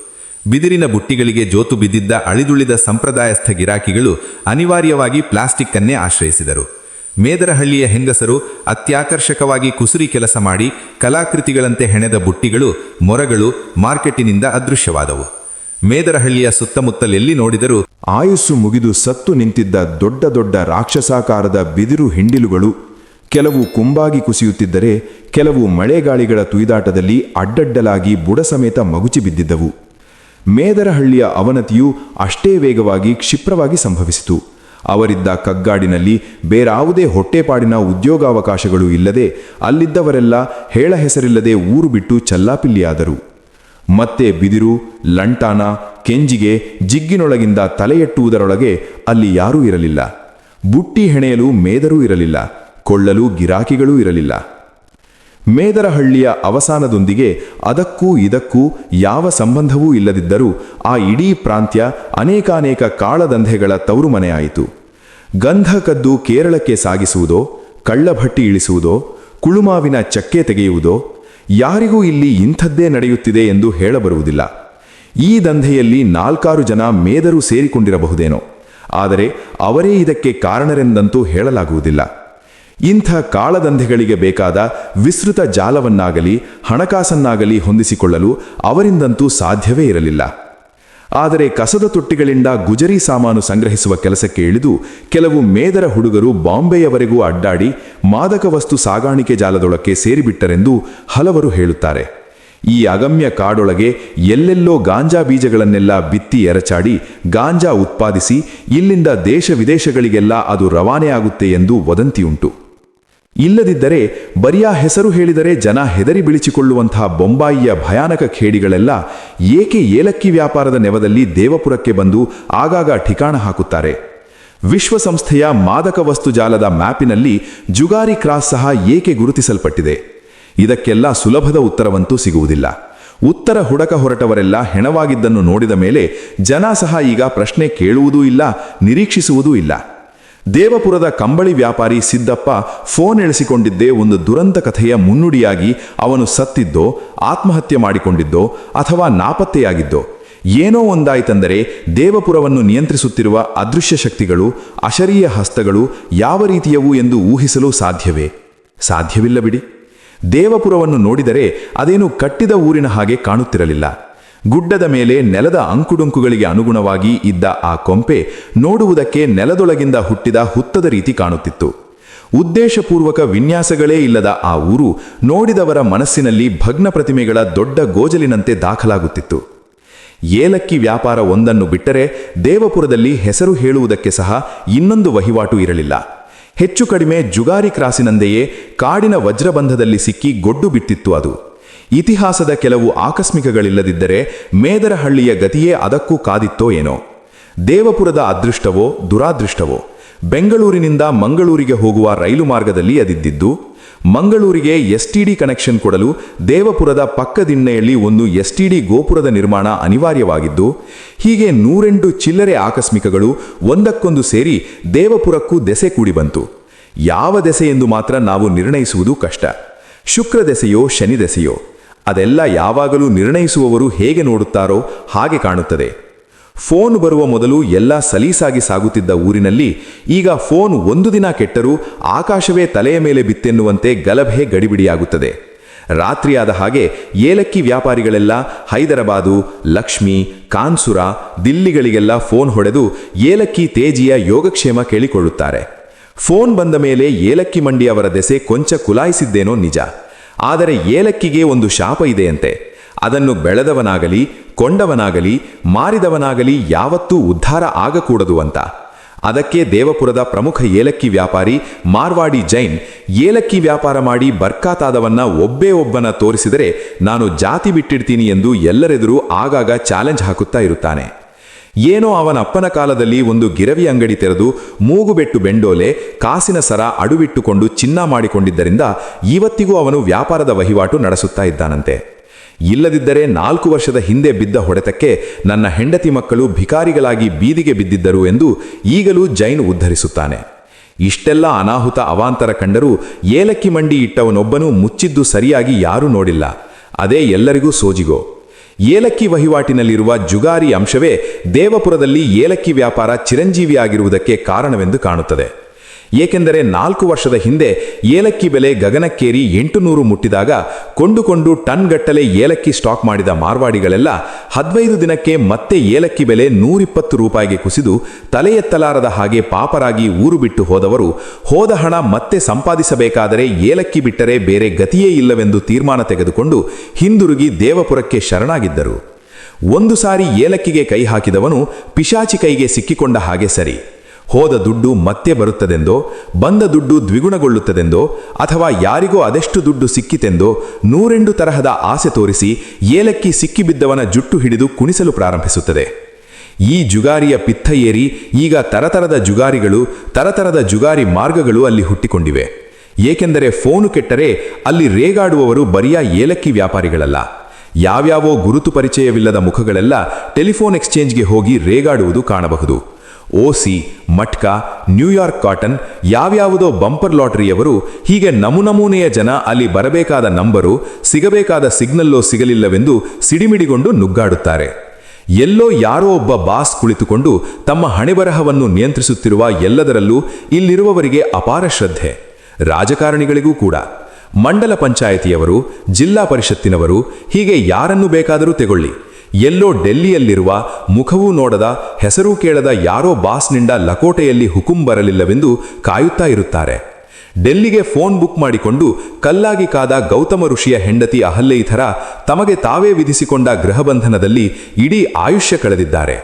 ಬಿದಿರಿನ ಬುಟ್ಟಿಗಳಿಗೆ ಜೋತು ಬಿದ್ದಿದ್ದ ಅಳಿದುಳಿದ ಸಂಪ್ರದಾಯಸ್ಥ ಗಿರಾಕಿಗಳು ಅನಿವಾರ್ಯವಾಗಿ ಪ್ಲಾಸ್ಟಿಕ್ ಅನ್ನೇ ಆಶ್ರಯಿಸಿದರು. ಮೇದರಹಳ್ಳಿಯ ಹೆಂಗಸರು ಅತ್ಯಾಕರ್ಷಕವಾಗಿ ಕುಸುರಿ ಕೆಲಸ ಮಾಡಿ ಕಲಾಕೃತಿಗಳಂತೆ ಹೆಣೆದ ಬುಟ್ಟಿಗಳು, ಮೊರಗಳು ಮಾರ್ಕೆಟಿನಿಂದ ಅದೃಶ್ಯವಾದವು. ಮೇದರಹಳ್ಳಿಯ ಸುತ್ತಮುತ್ತಲೆಲ್ಲಿ ನೋಡಿದರೂ ಆಯುಸ್ಸು ಮುಗಿದು ಸತ್ತು ನಿಂತಿದ್ದ ದೊಡ್ಡ ದೊಡ್ಡ ರಾಕ್ಷಸಾಕಾರದ ಬಿದಿರು ಹಿಂಡಿಲುಗಳು ಕೆಲವು ಕುಂಬಾಗಿ ಕುಸಿಯುತ್ತಿದ್ದರೆ, ಕೆಲವು ಮಳೆಗಾಳಿಗಳ ತುಯ್ದಾಟದಲ್ಲಿ ಅಡ್ಡಡ್ಡಲಾಗಿ ಬುಡ ಸಮೇತ ಮಗುಚಿ ಬಿದ್ದಿದ್ದವು. ಮೇದರಹಳ್ಳಿಯ ಅವನತಿಯು ಅಷ್ಟೇ ವೇಗವಾಗಿ ಕ್ಷಿಪ್ರವಾಗಿ ಸಂಭವಿಸಿತು. ಅವರಿದ್ದ ಕಗ್ಗಾಡಿನಲ್ಲಿ ಬೇರಾವುದೇ ಹೊಟ್ಟೆಪಾಡಿನ ಉದ್ಯೋಗಾವಕಾಶಗಳು ಇಲ್ಲದೆ ಅಲ್ಲಿದ್ದವರೆಲ್ಲ ಹೇಳ ಹೆಸರಿಲ್ಲದೆ ಊರು ಬಿಟ್ಟು ಚಲ್ಲಾಪಿಲ್ಲಿಯಾದರು. ಮತ್ತೆ ಬಿದಿರು, ಲಂಟಾನ, ಕೆಂಜಿಗೆ ಜಿಗ್ಗಿನೊಳಗಿಂದ ತಲೆ ಎಟ್ಟುವುದರೊಳಗೆ ಅಲ್ಲಿ ಯಾರೂ ಇರಲಿಲ್ಲ. ಬುಟ್ಟಿ ಹೆಣೆಯಲು ಮೇದರೂ ಇರಲಿಲ್ಲ, ಕೊಳ್ಳಲು ಗಿರಾಕಿಗಳೂ ಇರಲಿಲ್ಲ. ಮೇದರಹಳ್ಳಿಯ ಅವಸಾನದೊಂದಿಗೆ ಅದಕ್ಕೂ ಇದಕ್ಕೂ ಯಾವ ಸಂಬಂಧವೂ ಇಲ್ಲದಿದ್ದರೂ ಆ ಇಡೀ ಪ್ರಾಂತ್ಯ ಅನೇಕಾನೇಕ ಕಾಳದಂಧೆಗಳ ತವರುಮನೆಯಾಯಿತು. ಗಂಧ ಕದ್ದು ಕೇರಳಕ್ಕೆ ಸಾಗಿಸುವುದೋ, ಕಳ್ಳಭಟ್ಟಿ ಇಳಿಸುವುದೋ, ಕುಳುಮಾವಿನ ಚಕ್ಕೆ ತೆಗೆಯುವುದೋ, ಯಾರಿಗೂ ಇಲ್ಲಿ ಇಂಥದ್ದೇ ನಡೆಯುತ್ತಿದೆ ಎಂದು ಹೇಳಬರುವುದಿಲ್ಲ. ಈ ದಂಧೆಯಲ್ಲಿ 4-6 ಜನ ಮೇದರು ಸೇರಿಕೊಂಡಿರಬಹುದೇನೋ, ಆದರೆ ಅವರೇ ಇದಕ್ಕೆ ಕಾರಣರೆಂದಂತೂ ಹೇಳಲಾಗುವುದಿಲ್ಲ. ಇಂಥ ಕಾಳದಂಧೆಗಳಿಗೆ ಬೇಕಾದ ವಿಸ್ತೃತ ಜಾಲವನ್ನಾಗಲಿ ಹಣಕಾಸನ್ನಾಗಲಿ ಹೊಂದಿಸಿಕೊಳ್ಳಲು ಅವರಿಂದಂತೂ ಸಾಧ್ಯವೇ ಇರಲಿಲ್ಲ. ಆದರೆ ಕಸದ ತೊಟ್ಟಿಗಳಿಂದ ಗುಜರಿ ಸಾಮಾನು ಸಂಗ್ರಹಿಸುವ ಕೆಲಸಕ್ಕೆ ಇಳಿದು ಕೆಲವು ಮೇದರ ಹುಡುಗರು ಬಾಂಬೆಯವರೆಗೂ ಅಡ್ಡಾಡಿ ಮಾದಕ ವಸ್ತು ಸಾಗಾಣಿಕೆ ಜಾಲದೊಳಕ್ಕೆ ಸೇರಿಬಿಟ್ಟರೆಂದು ಹಲವರು ಹೇಳುತ್ತಾರೆ. ಈ ಅಗಮ್ಯ ಕಾಡೊಳಗೆ ಎಲ್ಲೆಲ್ಲೋ ಗಾಂಜಾ ಬೀಜಗಳನ್ನೆಲ್ಲ ಬಿತ್ತಿ ಎರಚಾಡಿ ಗಾಂಜಾ ಉತ್ಪಾದಿಸಿ ಇಲ್ಲಿಂದ ದೇಶ ವಿದೇಶಗಳಿಗೆಲ್ಲ ಅದು ರವಾನೆಯಾಗುತ್ತೆ ಎಂದು ವದಂತಿಯುಂಟು. ಇಲ್ಲದಿದ್ದರೆ ಬರಿಯ ಹೆಸರು ಹೇಳಿದರೆ ಜನ ಹೆದರಿ ಬಿಳಿಚಿಕೊಳ್ಳುವಂತಹ ಬೊಂಬಾಯಿಯ ಭಯಾನಕ ಖೇಡಿಗಳೆಲ್ಲ ಏಕೆ ಏಲಕ್ಕಿ ವ್ಯಾಪಾರದ ನೆವದಲ್ಲಿ ದೇವಪುರಕ್ಕೆ ಬಂದು ಆಗಾಗ ಠಿಕಾಣ ಹಾಕುತ್ತಾರೆ? ವಿಶ್ವಸಂಸ್ಥೆಯ ಮಾದಕ ವಸ್ತು ಜಾಲದ ಮ್ಯಾಪಿನಲ್ಲಿ ಜುಗಾರಿ ಕ್ರಾಸ್ ಸಹ ಏಕೆ ಗುರುತಿಸಲ್ಪಟ್ಟಿದೆ? ಇದಕ್ಕೆಲ್ಲ ಸುಲಭದ ಉತ್ತರವಂತೂ ಸಿಗುವುದಿಲ್ಲ. ಉತ್ತರ ಹುಡಕ ಹೊರಟವರೆಲ್ಲ ಹೆಣವಾಗಿದ್ದನ್ನು ನೋಡಿದ ಮೇಲೆ ಜನ ಸಹ ಈಗ ಪ್ರಶ್ನೆ ಕೇಳುವುದೂ ಇಲ್ಲ, ನಿರೀಕ್ಷಿಸುವುದೂ ಇಲ್ಲ. ದೇವಪುರದ ಕಂಬಳಿ ವ್ಯಾಪಾರಿ ಸಿದ್ದಪ್ಪ ಫೋನ್ ಎಳೆಸಿಕೊಂಡಿದ್ದೇ ಒಂದು ದುರಂತ ಕಥೆಯ ಮುನ್ನುಡಿಯಾಗಿ ಅವನು ಸತ್ತಿದ್ದೋ, ಆತ್ಮಹತ್ಯೆ ಮಾಡಿಕೊಂಡಿದ್ದೋ ಅಥವಾ ನಾಪತ್ತೆಯಾಗಿದ್ದೋ ಏನೋ ಒಂದಾಯ್ತೆಂದರೆ ದೇವಪುರವನ್ನು ನಿಯಂತ್ರಿಸುತ್ತಿರುವ ಅದೃಶ್ಯ ಶಕ್ತಿಗಳು, ಅಶರೀಯ ಹಸ್ತಗಳು ಯಾವ ರೀತಿಯವು ಎಂದು ಊಹಿಸಲು ಸಾಧ್ಯವೇ? ಸಾಧ್ಯವಿಲ್ಲ ಬಿಡಿ. ದೇವಪುರವನ್ನು ನೋಡಿದರೆ ಅದೇನು ಕಟ್ಟಿದ ಊರಿನ ಹಾಗೆ ಕಾಣುತ್ತಿರಲಿಲ್ಲ. ಗುಡ್ಡದ ಮೇಲೆ ನೆಲದ ಅಂಕುಡೊಂಕುಗಳಿಗೆ ಅನುಗುಣವಾಗಿ ಇದ್ದ ಆ ಕೊಂಪೆ ನೋಡುವುದಕ್ಕೆ ನೆಲದೊಳಗಿಂದ ಹುಟ್ಟಿದ ಹುತ್ತದ ರೀತಿ ಕಾಣುತ್ತಿತ್ತು. ಉದ್ದೇಶಪೂರ್ವಕ ವಿನ್ಯಾಸಗಳೇ ಇಲ್ಲದ ಆ ಊರು ನೋಡಿದವರ ಮನಸ್ಸಿನಲ್ಲಿ ಭಗ್ನ ಪ್ರತಿಮೆಗಳ ದೊಡ್ಡ ಗೋಜಲಿನಂತೆ ದಾಖಲಾಗುತ್ತಿತ್ತು. ಏಲಕ್ಕಿ ವ್ಯಾಪಾರ ಒಂದನ್ನು ಬಿಟ್ಟರೆ ದೇವಪುರದಲ್ಲಿ ಹೆಸರು ಹೇಳುವುದಕ್ಕೆ ಸಹ ಇನ್ನೊಂದು ವಹಿವಾಟು ಇರಲಿಲ್ಲ. ಹೆಚ್ಚು ಕಡಿಮೆ ಜುಗಾರಿ ಕ್ರಾಸಿನಂತೆಯೇ ಕಾಡಿನ ವಜ್ರಬಂಧದಲ್ಲಿ ಸಿಕ್ಕಿ ಗೊಡ್ಡು ಬಿಟ್ಟಿತ್ತು ಅದು. ಇತಿಹಾಸದ ಕೆಲವು ಆಕಸ್ಮಿಕಗಳಿಲ್ಲದಿದ್ದರೆ ಮೇದರಹಳ್ಳಿಯ ಗತಿಯೇ ಅದಕ್ಕೂ ಕಾದಿತ್ತೋ ಏನೋ. ದೇವಪುರದ ಅದೃಷ್ಟವೋ ದುರಾದೃಷ್ಟವೋ, ಬೆಂಗಳೂರಿನಿಂದ ಮಂಗಳೂರಿಗೆ ಹೋಗುವ ರೈಲು ಮಾರ್ಗದಲ್ಲಿ ಅದಿದ್ದಿದ್ದು. ಮಂಗಳೂರಿಗೆ ಎಸ್ಟಿಡಿ ಕನೆಕ್ಷನ್ ಕೊಡಲು ದೇವಪುರದ ಪಕ್ಕದಿಣ್ಣೆಯಲ್ಲಿ ಒಂದು ಎಸ್ಟಿಡಿ ಗೋಪುರದ ನಿರ್ಮಾಣ ಅನಿವಾರ್ಯವಾಗಿದ್ದು. ಹೀಗೆ 108 ಚಿಲ್ಲರೆ ಆಕಸ್ಮಿಕಗಳು ಒಂದಕ್ಕೊಂದು ಸೇರಿ ದೇವಪುರಕ್ಕೂ ದೆಸೆ ಕೂಡಿ ಬಂತು. ಯಾವ ದೆಸೆ ಎಂದು ಮಾತ್ರ ನಾವು ನಿರ್ಣಯಿಸುವುದು ಕಷ್ಟ. ಶುಕ್ರ ದೆಸೆಯೋ ಶನಿ ದೆಸೆಯೋ, ಅದೆಲ್ಲ ಯಾವಾಗಲೂ ನಿರ್ಣಯಿಸುವವರು ಹೇಗೆ ನೋಡುತ್ತಾರೋ ಹಾಗೆ ಕಾಣುತ್ತದೆ. ಫೋನ್ ಬರುವ ಮೊದಲು ಎಲ್ಲ ಸಲೀಸಾಗಿ ಸಾಗುತ್ತಿದ್ದ ಊರಿನಲ್ಲಿ ಈಗ ಫೋನ್ ಒಂದು ದಿನ ಕೆಟ್ಟರೂ ಆಕಾಶವೇ ತಲೆಯ ಮೇಲೆ ಬಿತ್ತೆನ್ನುವಂತೆ ಗಲಭೆ ಗಡಿಬಿಡಿಯಾಗುತ್ತದೆ. ರಾತ್ರಿಯಾದ ಹಾಗೆ ಏಲಕ್ಕಿ ವ್ಯಾಪಾರಿಗಳೆಲ್ಲ ಹೈದರಾಬಾದು, ಲಕ್ಷ್ಮಿ, ಕಾನ್ಸುರ, ದಿಲ್ಲಿಗಳಿಗೆಲ್ಲ ಫೋನ್ ಹೊಡೆದು ಏಲಕ್ಕಿ ತೇಜಿಯ ಯೋಗಕ್ಷೇಮ ಕೇಳಿಕೊಳ್ಳುತ್ತಾರೆ. ಫೋನ್ ಬಂದ ಮೇಲೆ ಏಲಕ್ಕಿ ಮಂಡಿಯವರ ದೆಸೆ ಕೊಂಚ ಕುಲಾಯಿಸಿದ್ದೇನೋ ನಿಜ. ಆದರೆ ಏಲಕ್ಕಿಗೆ ಒಂದು ಶಾಪ ಇದೆಯಂತೆ. ಅದನ್ನು ಬೆಳೆದವನಾಗಲಿ ಕೊಂಡವನಾಗಲಿ ಮಾರಿದವನಾಗಲಿ ಯಾವತ್ತೂ ಉದ್ಧಾರ ಆಗಕೂಡದು ಅಂತ. ಅದಕ್ಕೆ ದೇವಪುರದ ಪ್ರಮುಖ ಏಲಕ್ಕಿ ವ್ಯಾಪಾರಿ ಮಾರ್ವಾಡಿ ಜೈನ್ ಏಲಕ್ಕಿ ವ್ಯಾಪಾರ ಮಾಡಿ ಬರ್ಕಾತಾದವನ್ನ ಒಬ್ಬೇ ಒಬ್ಬನ ತೋರಿಸಿದರೆ ನಾನು ಜಾತಿ ಬಿಟ್ಟಿಡ್ತೀನಿ ಎಂದು ಎಲ್ಲರೆದುರು ಆಗಾಗ ಚಾಲೆಂಜ್ ಹಾಕುತ್ತಾ ಇರುತ್ತಾನೆ. ಏನೋ ಅವನ ಅಪ್ಪನ ಕಾಲದಲ್ಲಿ ಒಂದು ಗಿರವಿ ಅಂಗಡಿ ತೆರೆದು ಮೂಗುಬೆಟ್ಟು ಬೆಂಡೋಲೆ, ಕಾಸಿನ ಸರ ಅಡುವಿಟ್ಟುಕೊಂಡು ಚಿನ್ನ ಮಾಡಿಕೊಂಡಿದ್ದರಿಂದ ಇವತ್ತಿಗೂ ಅವನು ವ್ಯಾಪಾರದ ವಹಿವಾಟು ನಡೆಸುತ್ತಾ ಇದ್ದಾನಂತೆ. ಇಲ್ಲದಿದ್ದರೆ 4 ವರ್ಷದ ಹಿಂದೆ ಬಿದ್ದ ಹೊಡೆತಕ್ಕೆ ನನ್ನ ಹೆಂಡತಿ ಮಕ್ಕಳು ಭಿಕಾರಿಗಳಾಗಿ ಬೀದಿಗೆ ಬಿದ್ದಿದ್ದರು ಎಂದು ಈಗಲೂ ಜೈನ್ ಉದ್ಧರಿಸುತ್ತಾನೆ. ಇಷ್ಟೆಲ್ಲ ಅನಾಹುತ ಅವಾಂತರ ಕಂಡರೂ ಏಲಕ್ಕಿ ಮಂಡಿ ಇಟ್ಟವನೊಬ್ಬನೂ ಮುಚ್ಚಿದ್ದು ಸರಿಯಾಗಿ ಯಾರೂ ನೋಡಿಲ್ಲ. ಅದೇ ಎಲ್ಲರಿಗೂ ಸೋಜಿಗೋ. ಏಲಕ್ಕಿ ವಹಿವಾಟಿನಲ್ಲಿರುವ ಜುಗಾರಿ ಅಂಶವೇ ದೇವಪುರದಲ್ಲಿ ಏಲಕ್ಕಿ ವ್ಯಾಪಾರ ಚಿರಂಜೀವಿಯಾಗಿರುವುದಕ್ಕೆ ಕಾರಣವೆಂದು ಕಾಣುತ್ತದೆ. ಏಕೆಂದರೆ 4 ವರ್ಷದ ಹಿಂದೆ ಏಲಕ್ಕಿ ಬೆಲೆ ಗಗನಕ್ಕೇರಿ 800 ಮುಟ್ಟಿದಾಗ ಕೊಂಡುಕೊಂಡು ಟನ್ಗಟ್ಟಲೆ ಏಲಕ್ಕಿ ಸ್ಟಾಕ್ ಮಾಡಿದ ಮಾರ್ವಾಡಿಗಳೆಲ್ಲ 15 ದಿನಕ್ಕೆ ಮತ್ತೆ ಏಲಕ್ಕಿ ಬೆಲೆ 120 ರೂಪಾಯಿಗೆ ಕುಸಿದು ತಲೆ ಎತ್ತಲಾರದ ಹಾಗೆ ಪಾಪರಾಗಿ ಊರು ಬಿಟ್ಟು ಹೋದವರು ಹೋದ ಹಣ ಮತ್ತೆ ಸಂಪಾದಿಸಬೇಕಾದರೆ ಏಲಕ್ಕಿ ಬಿಟ್ಟರೆ ಬೇರೆ ಗತಿಯೇ ಇಲ್ಲವೆಂದು ತೀರ್ಮಾನ ತೆಗೆದುಕೊಂಡು ಹಿಂದಿರುಗಿ ದೇವಪುರಕ್ಕೆ ಶರಣಾಗಿದ್ದರು. ಒಂದು ಸಾರಿ ಏಲಕ್ಕಿಗೆ ಕೈ ಹಾಕಿದವನು ಪಿಶಾಚಿ ಕೈಗೆ ಸಿಕ್ಕಿಕೊಂಡ ಹಾಗೆ ಸರಿ. ಹೋದ ದುಡ್ಡು ಮತ್ತೆ ಬರುತ್ತದೆಂದೋ, ಬಂದ ದುಡ್ಡು ದ್ವಿಗುಣಗೊಳ್ಳುತ್ತದೆಂದೋ, ಅಥವಾ ಯಾರಿಗೋ ಅದೆಷ್ಟು ದುಡ್ಡು ಸಿಕ್ಕಿತೆಂದೋ 108 ತರಹದ ಆಸೆ ತೋರಿಸಿ ಏಲಕ್ಕಿ ಸಿಕ್ಕಿಬಿದ್ದವನ ಜುಟ್ಟು ಹಿಡಿದು ಕುಣಿಸಲು ಪ್ರಾರಂಭಿಸುತ್ತದೆ. ಈ ಜುಗಾರಿಯ ಪಿತ್ತ ಏರಿ ಈಗ ತರತರದ ಜುಗಾರಿಗಳು, ತರತರದ ಜುಗಾರಿ ಮಾರ್ಗಗಳು ಅಲ್ಲಿ ಹುಟ್ಟಿಕೊಂಡಿವೆ. ಏಕೆಂದರೆ ಫೋನು ಕೆಟ್ಟರೆ ಅಲ್ಲಿ ರೇಗಾಡುವವರು ಬರಿಯ ಏಲಕ್ಕಿ ವ್ಯಾಪಾರಿಗಳಲ್ಲ. ಯಾವ್ಯಾವೋ ಗುರುತು ಪರಿಚಯವಿಲ್ಲದ ಮುಖಗಳೆಲ್ಲ ಟೆಲಿಫೋನ್ ಎಕ್ಸ್ಚೇಂಜ್ಗೆ ಹೋಗಿ ರೇಗಾಡುವುದು ಕಾಣಬಹುದು. ಓಸಿ, ಮಟ್ಕಾ, ನ್ಯೂಯಾರ್ಕ್ ಕಾಟನ್, ಯಾವ್ಯಾವುದೋ ಬಂಪರ್ ಲಾಟರಿಯವರು, ಹೀಗೆ ನಮೂನೆಯ ಜನ ಅಲ್ಲಿ ಬರಬೇಕಾದ ನಂಬರು, ಸಿಗಬೇಕಾದ ಸಿಗ್ನಲ್ಲೋ ಸಿಗಲಿಲ್ಲವೆಂದು ಸಿಡಿಮಿಡಿಗೊಂಡು ನುಗ್ಗಾಡುತ್ತಾರೆ. ಎಲ್ಲೋ ಯಾರೋ ಒಬ್ಬ ಬಾಸ್ ಕುಳಿತುಕೊಂಡು ತಮ್ಮ ಹಣೆಬರಹವನ್ನು ನಿಯಂತ್ರಿಸುತ್ತಿರುವ ಎಲ್ಲದರಲ್ಲೂ ಇಲ್ಲಿರುವವರಿಗೆ ಅಪಾರ ಶ್ರದ್ಧೆ. ರಾಜಕಾರಣಿಗಳಿಗೂ ಕೂಡ. ಮಂಡಲ ಪಂಚಾಯಿತಿಯವರು, ಜಿಲ್ಲಾ ಪರಿಷತ್ತಿನವರು, ಹೀಗೆ ಯಾರನ್ನು ಬೇಕಾದರೂ ತೆಗೊಳ್ಳಿ. ಎಲ್ಲೋ ಡೆಲ್ಲಿಯಲ್ಲಿರುವ ಮುಖವೂ ನೋಡದ ಹೆಸರೂ ಕೇಳದ ಯಾರೋ ಬಾಸ್ನಿಂದ ಲಕೋಟೆಯಲ್ಲಿ ಹುಕುಂ ಬರಲಿಲ್ಲವೆಂದು ಕಾಯುತ್ತಾ ಇರುತ್ತಾರೆ. ಡೆಲ್ಲಿಗೆ ಫೋನ್ ಬುಕ್ ಮಾಡಿಕೊಂಡು ಕಲ್ಲಾಗಿ ಕಾದ ಗೌತಮ ಋಷಿಯ ಹೆಂಡತಿ ಅಹಲ್ಯೆ ಥರ ತಮಗೆ ತಾವೇ ವಿಧಿಸಿಕೊಂಡ ಗೃಹಬಂಧನದಲ್ಲಿ ಇಡೀ ಆಯುಷ್ಯ ಕಳೆದಿದ್ದಾರೆ.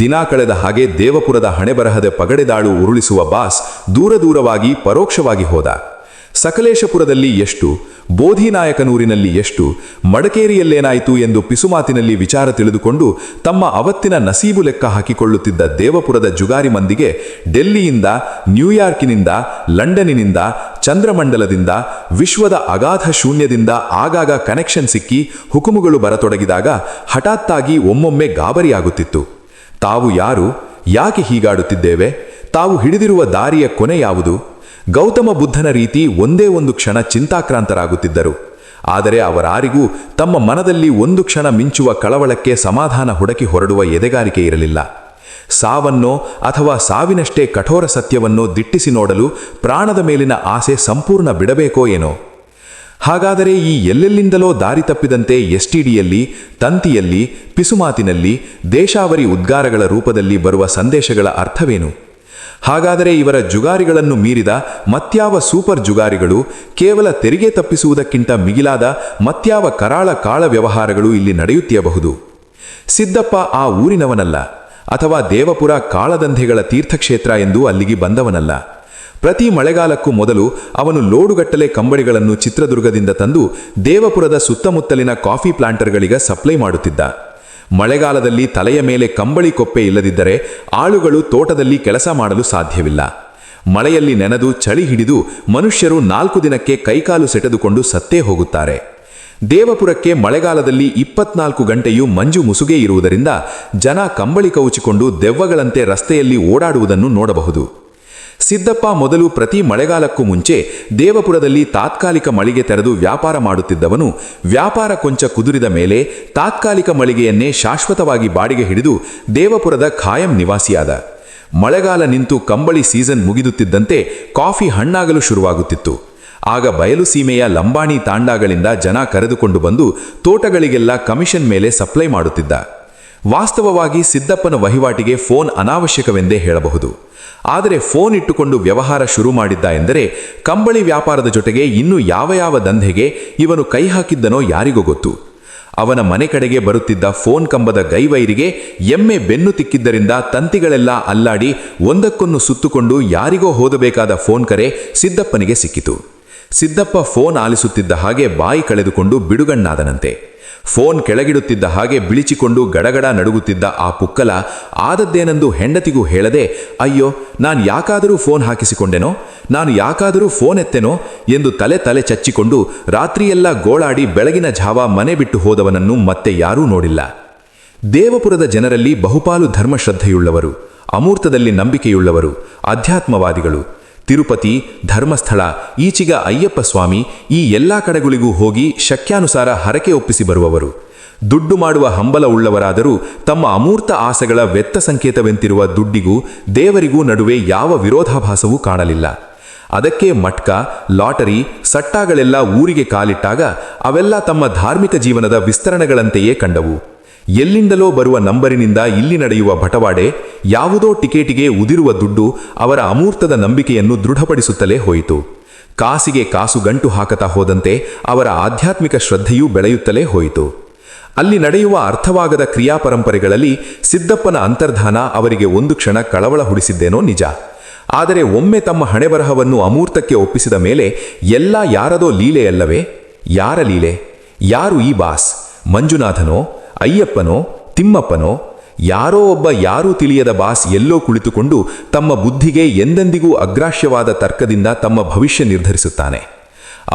ದಿನ ಕಳೆದ ಹಾಗೆ ದೇವಪುರದ ಹಣೆಬರಹದ ಪಗಡೆದಾಳು ಉರುಳಿಸುವ ಬಾಸ್ ದೂರವಾಗಿ ಪರೋಕ್ಷವಾಗಿ ಹೋದ. ಸಕಲೇಶಪುರದಲ್ಲಿ ಎಷ್ಟು, ಬೋಧಿನಾಯಕನೂರಿನಲ್ಲಿ ಎಷ್ಟು, ಮಡಕೇರಿಯಲ್ಲೇನಾಯಿತು ಎಂದು ಪಿಸುಮಾತಿನಲ್ಲಿ ವಿಚಾರ ತಿಳಿದುಕೊಂಡು ತಮ್ಮ ಅವತ್ತಿನ ನಸೀಬು ಲೆಕ್ಕ ಹಾಕಿಕೊಳ್ಳುತ್ತಿದ್ದ ದೇವಪುರದ ಜುಗಾರಿ ಮಂದಿಗೆ ಡೆಲ್ಲಿಯಿಂದ, ನ್ಯೂಯಾರ್ಕಿನಿಂದ, ಲಂಡನ್ನಿನಿಂದ, ಚಂದ್ರಮಂಡಲದಿಂದ, ವಿಶ್ವದ ಅಗಾಧ ಶೂನ್ಯದಿಂದ ಆಗಾಗ ಕನೆಕ್ಷನ್ ಸಿಕ್ಕಿ ಹುಕುಮುಗಳು ಬರತೊಡಗಿದಾಗ ಹಠಾತ್ತಾಗಿ ಒಮ್ಮೊಮ್ಮೆ ಗಾಬರಿಯಾಗುತ್ತಿತ್ತು. ತಾವು ಯಾರು? ಯಾಕೆ ಹೀಗಾಡುತ್ತಿದ್ದೇವೆ? ತಾವು ಹಿಡಿದಿರುವ ದಾರಿಯ ಕೊನೆ ಯಾವುದು? ಗೌತಮ ಬುದ್ಧನ ರೀತಿ ಒಂದೇ ಒಂದು ಕ್ಷಣ ಚಿಂತಾಕ್ರಾಂತರಾಗುತ್ತಿದ್ದರು. ಆದರೆ ಅವರಾರಿಗೂ ತಮ್ಮ ಮನದಲ್ಲಿ ಒಂದು ಕ್ಷಣ ಮಿಂಚುವ ಕಳವಳಕ್ಕೆ ಸಮಾಧಾನ ಹುಡುಕಿ ಹೊರಡುವ ಎದೆಗಾರಿಕೆ ಇರಲಿಲ್ಲ. ಸಾವನ್ನೋ ಅಥವಾ ಸಾವಿನಷ್ಟೇ ಕಠೋರ ಸತ್ಯವನ್ನೋ ದಿಟ್ಟಿಸಿ ನೋಡಲು ಪ್ರಾಣದ ಮೇಲಿನ ಆಸೆ ಸಂಪೂರ್ಣ ಬಿಡಬೇಕೋ ಏನೋ. ಹಾಗಾದರೆ ಈ ಎಲ್ಲೆಲ್ಲಿಂದಲೋ ದಾರಿ ತಪ್ಪಿದಂತೆ ಎಸ್ಟಿಡಿಯಲ್ಲಿ, ತಂತಿಯಲ್ಲಿ, ಪಿಸುಮಾತಿನಲ್ಲಿ, ದೇಶಾವರಿ ಉದ್ಗಾರಗಳ ರೂಪದಲ್ಲಿ ಬರುವ ಸಂದೇಶಗಳ ಅರ್ಥವೇನು? ಹಾಗಾದರೆ ಇವರ ಜುಗಾರಿಗಳನ್ನು ಮೀರಿದ ಮತ್ಯಾವ ಸೂಪರ್ ಜುಗಾರಿಗಳು, ಕೇವಲ ತೆರಿಗೆ ತಪ್ಪಿಸುವುದಕ್ಕಿಂತ ಮಿಗಿಲಾದ ಮತ್ಯಾವ ಕರಾಳ ಕಾಳ ವ್ಯವಹಾರಗಳು ಇಲ್ಲಿ ನಡೆಯುತ್ತಿರಬಹುದು? ಸಿದ್ದಪ್ಪ ಆ ಊರಿನವನಲ್ಲ, ಅಥವಾ ದೇವಪುರ ಕಾಳದಂಧೆಗಳ ತೀರ್ಥಕ್ಷೇತ್ರ ಎಂದು ಅಲ್ಲಿಗೆ ಬಂದವನಲ್ಲ. ಪ್ರತಿ ಮಳೆಗಾಲಕ್ಕೂ ಮೊದಲು ಅವನು ಲೋಡುಗಟ್ಟಲೆ ಕಂಬಳಿಗಳನ್ನು ಚಿತ್ರದುರ್ಗದಿಂದ ತಂದು ದೇವಪುರದ ಸುತ್ತಮುತ್ತಲಿನ ಕಾಫಿ ಪ್ಲಾಂಟರ್ಗಳಿಗೆ ಸಪ್ಲೈ ಮಾಡುತ್ತಿದ್ದ. ಮಳೆಗಾಲದಲ್ಲಿ ತಲೆಯ ಮೇಲೆ ಕಂಬಳಿ ಕೊಪ್ಪೆ ಇಲ್ಲದಿದ್ದರೆ ಆಳುಗಳು ತೋಟದಲ್ಲಿ ಕೆಲಸ ಮಾಡಲು ಸಾಧ್ಯವಿಲ್ಲ. ಮಳೆಯಲ್ಲಿ ನೆನೆದು ಚಳಿ ಹಿಡಿದು ಮನುಷ್ಯರು 4 ದಿನಕ್ಕೆ ಕೈಕಾಲು ಸೆಟೆದುಕೊಂಡು ಸತ್ತೇ ಹೋಗುತ್ತಾರೆ. ದೇವಪುರಕ್ಕೆ ಮಳೆಗಾಲದಲ್ಲಿ 24 ಗಂಟೆಯೂ ಮಂಜು ಮುಸುಗೆ ಇರುವುದರಿಂದ ಜನ ಕಂಬಳಿ ಕವುಚಿಕೊಂಡು ದೆವ್ವಗಳಂತೆ ರಸ್ತೆಯಲ್ಲಿ ಓಡಾಡುವುದನ್ನು ನೋಡಬಹುದು. ಸಿದ್ದಪ್ಪ ಮೊದಲು ಪ್ರತಿ ಮಳೆಗಾಲಕ್ಕೂ ಮುಂಚೆ ದೇವಪುರದಲ್ಲಿ ತಾತ್ಕಾಲಿಕ ಮಳಿಗೆ ತೆರೆದು ವ್ಯಾಪಾರ ಮಾಡುತ್ತಿದ್ದವನು ವ್ಯಾಪಾರ ಕೊಂಚ ಕುದುರಿದ ಮೇಲೆ ತಾತ್ಕಾಲಿಕ ಮಳಿಗೆಯನ್ನೇ ಶಾಶ್ವತವಾಗಿ ಬಾಡಿಗೆ ಹಿಡಿದು ದೇವಪುರದ ಖಾಯಂ ನಿವಾಸಿಯಾದ. ಮಳೆಗಾಲ ನಿಂತು ಕಂಬಳಿ ಸೀಸನ್ ಮುಗಿದುತ್ತಿದ್ದಂತೆ ಕಾಫಿ ಹಣ್ಣಾಗಲು ಶುರುವಾಗುತ್ತಿತ್ತು. ಆಗ ಬಯಲು ಸೀಮೆಯ ಲಂಬಾಣಿ ತಾಂಡಾಗಳಿಂದ ಜನ ಕರೆದುಕೊಂಡು ಬಂದು ತೋಟಗಳಿಗೆಲ್ಲ ಕಮಿಷನ್ ಮೇಲೆ ಸಪ್ಲೈ ಮಾಡುತ್ತಿದ್ದ. ವಾಸ್ತವವಾಗಿ ಸಿದ್ದಪ್ಪನ ವಹಿವಾಟಿಗೆ ಫೋನ್ ಅನಾವಶ್ಯಕವೆಂದೇ ಹೇಳಬಹುದು. ಆದರೆ ಫೋನ್ ಇಟ್ಟುಕೊಂಡು ವ್ಯವಹಾರ ಶುರು ಮಾಡಿದ್ದ ಎಂದರೆ ಕಂಬಳಿ ವ್ಯಾಪಾರದ ಜೊತೆಗೆ ಇನ್ನು ಯಾವ ದಂಧೆಗೆ ಇವನು ಕೈ ಹಾಕಿದ್ದನೋ ಯಾರಿಗೂ ಗೊತ್ತು. ಅವನ ಮನೆ ಕಡೆಗೆ ಬರುತ್ತಿದ್ದ ಫೋನ್ ಕಂಬದ ಗೈವೈರಿಗೆ ಎಮ್ಮೆ ಬೆನ್ನು ತಿಕ್ಕಿದ್ದರಿಂದ ತಂತಿಗಳೆಲ್ಲ ಅಲ್ಲಾಡಿ ಒಂದಕ್ಕೊಂದು ಸುತ್ತುಕೊಂಡು ಯಾರಿಗೋ ಹೋದಬೇಕಾದ ಫೋನ್ ಕರೆ ಸಿದ್ದಪ್ಪನಿಗೆ ಸಿಕ್ಕಿತು. ಸಿದ್ದಪ್ಪ ಫೋನ್ ಆಲಿಸುತ್ತಿದ್ದ ಹಾಗೆ ಬಾಯಿ ಕಳೆದುಕೊಂಡು ಬಿಡುಗಣ್ಣಾದನಂತೆ. ಫೋನ್ ಕೆಳಗಿಡುತ್ತಿದ್ದ ಹಾಗೆ ಬಿಳಿಚಿಕೊಂಡು ಗಡಗಡ ನಡುಗುತ್ತಿದ್ದ ಆ ಪುಕ್ಕಲ ಆದದ್ದೇನೆಂದು ಹೆಂಡತಿಗೂ ಹೇಳದೆ, ಅಯ್ಯೋ, ನಾನು ಯಾಕಾದರೂ ಫೋನ್ ಹಾಕಿಸಿಕೊಂಡೆನೋ, ನಾನು ಯಾಕಾದರೂ ಫೋನ್ ಎತ್ತೆನೋ ಎಂದು ತಲೆ ಚಚ್ಚಿಕೊಂಡು ರಾತ್ರಿಯೆಲ್ಲ ಗೋಳಾಡಿ ಬೆಳಗಿನ ಜಾವ ಮನೆ ಬಿಟ್ಟು ಹೋದವನನ್ನು ಮತ್ತೆ ಯಾರೂ ನೋಡಿಲ್ಲ. ದೇವಪುರದ ಜನರಲ್ಲಿ ಬಹುಪಾಲು ಧರ್ಮಶ್ರದ್ಧೆಯುಳ್ಳವರು, ಅಮೂರ್ತದಲ್ಲಿ ನಂಬಿಕೆಯುಳ್ಳವರು, ಅಧ್ಯಾತ್ಮವಾದಿಗಳು. ತಿರುಪತಿ, ಧರ್ಮಸ್ಥಳ, ಈಚಿಗ ಅಯ್ಯಪ್ಪ ಸ್ವಾಮಿ ಈ ಎಲ್ಲ ಕಡೆಗಳಿಗೂ ಹೋಗಿ ಶಕ್ಯಾನುಸಾರ ಹರಕೆ ಒಪ್ಪಿಸಿ ಬರುವವರು. ದುಡ್ಡು ಮಾಡುವ ಹಂಬಲ ಉಳ್ಳವರಾದರೂ ತಮ್ಮ ಅಮೂರ್ತ ಆಸೆಗಳ ವ್ಯತ್ತ ಸಂಕೇತವೆಂತಿರುವ ದುಡ್ಡಿಗೂ ದೇವರಿಗೂ ನಡುವೆ ಯಾವ ವಿರೋಧಾಭಾಸವೂ ಕಾಣಲಿಲ್ಲ. ಅದಕ್ಕೆ ಮಟ್ಕ, ಲಾಟರಿ, ಸಟ್ಟಾಗಳೆಲ್ಲ ಊರಿಗೆ ಕಾಲಿಟ್ಟಾಗ ಅವೆಲ್ಲ ತಮ್ಮ ಧಾರ್ಮಿಕ ಜೀವನದ ವಿಸ್ತರಣೆಗಳಂತೆಯೇ ಕಂಡವು. ಎಲ್ಲಿಂದಲೋ ಬರುವ ನಂಬರಿನಿಂದ ಇಲ್ಲಿ ನಡೆಯುವ ಬಟವಾಡೆ, ಯಾವುದೋ ಟಿಕೆಟಿಗೆ ಉದಿರುವ ದುಡ್ಡು ಅವರ ಅಮೂರ್ತದ ನಂಬಿಕೆಯನ್ನು ದೃಢಪಡಿಸುತ್ತಲೇ ಹೋಯಿತು. ಕಾಸಿಗೆ ಕಾಸು ಗಂಟು ಹಾಕತಾ ಹೋದಂತೆ ಅವರ ಆಧ್ಯಾತ್ಮಿಕ ಶ್ರದ್ಧೆಯೂ ಬೆಳೆಯುತ್ತಲೇ ಹೋಯಿತು. ಅಲ್ಲಿ ನಡೆಯುವ ಅರ್ಥವಾಗದ ಕ್ರಿಯಾಪರಂಪರೆಗಳಲ್ಲಿ ಸಿದ್ದಪ್ಪನ ಅಂತರ್ಧಾನ ಅವರಿಗೆ ಒಂದು ಕ್ಷಣ ಕಳವಳ ಹುಡಿಸಿದ್ದೇನೋ ನಿಜ. ಆದರೆ ಒಮ್ಮೆ ತಮ್ಮ ಹಣೆಬರಹವನ್ನು ಅಮೂರ್ತಕ್ಕೆ ಒಪ್ಪಿಸಿದ ಮೇಲೆ ಎಲ್ಲ ಯಾರದೋ ಲೀಲೆಯಲ್ಲವೇ? ಯಾರ ಲೀಲೆ? ಯಾರು ಈ ಬಾಸ್? ಮಂಜುನಾಥನೋ, ಅಯ್ಯಪ್ಪನೋ, ತಿಮ್ಮಪ್ಪನೋ? ಯಾರೋ ಒಬ್ಬ ಯಾರೂ ತಿಳಿಯದ ಬಾಸ್ ಎಲ್ಲೋ ಕುಳಿತುಕೊಂಡು ತಮ್ಮ ಬುದ್ಧಿಗೆ ಎಂದೆಂದಿಗೂ ಅಗ್ರಾಹ್ಯವಾದ ತರ್ಕದಿಂದ ತಮ್ಮ ಭವಿಷ್ಯ ನಿರ್ಧರಿಸುತ್ತಾನೆ.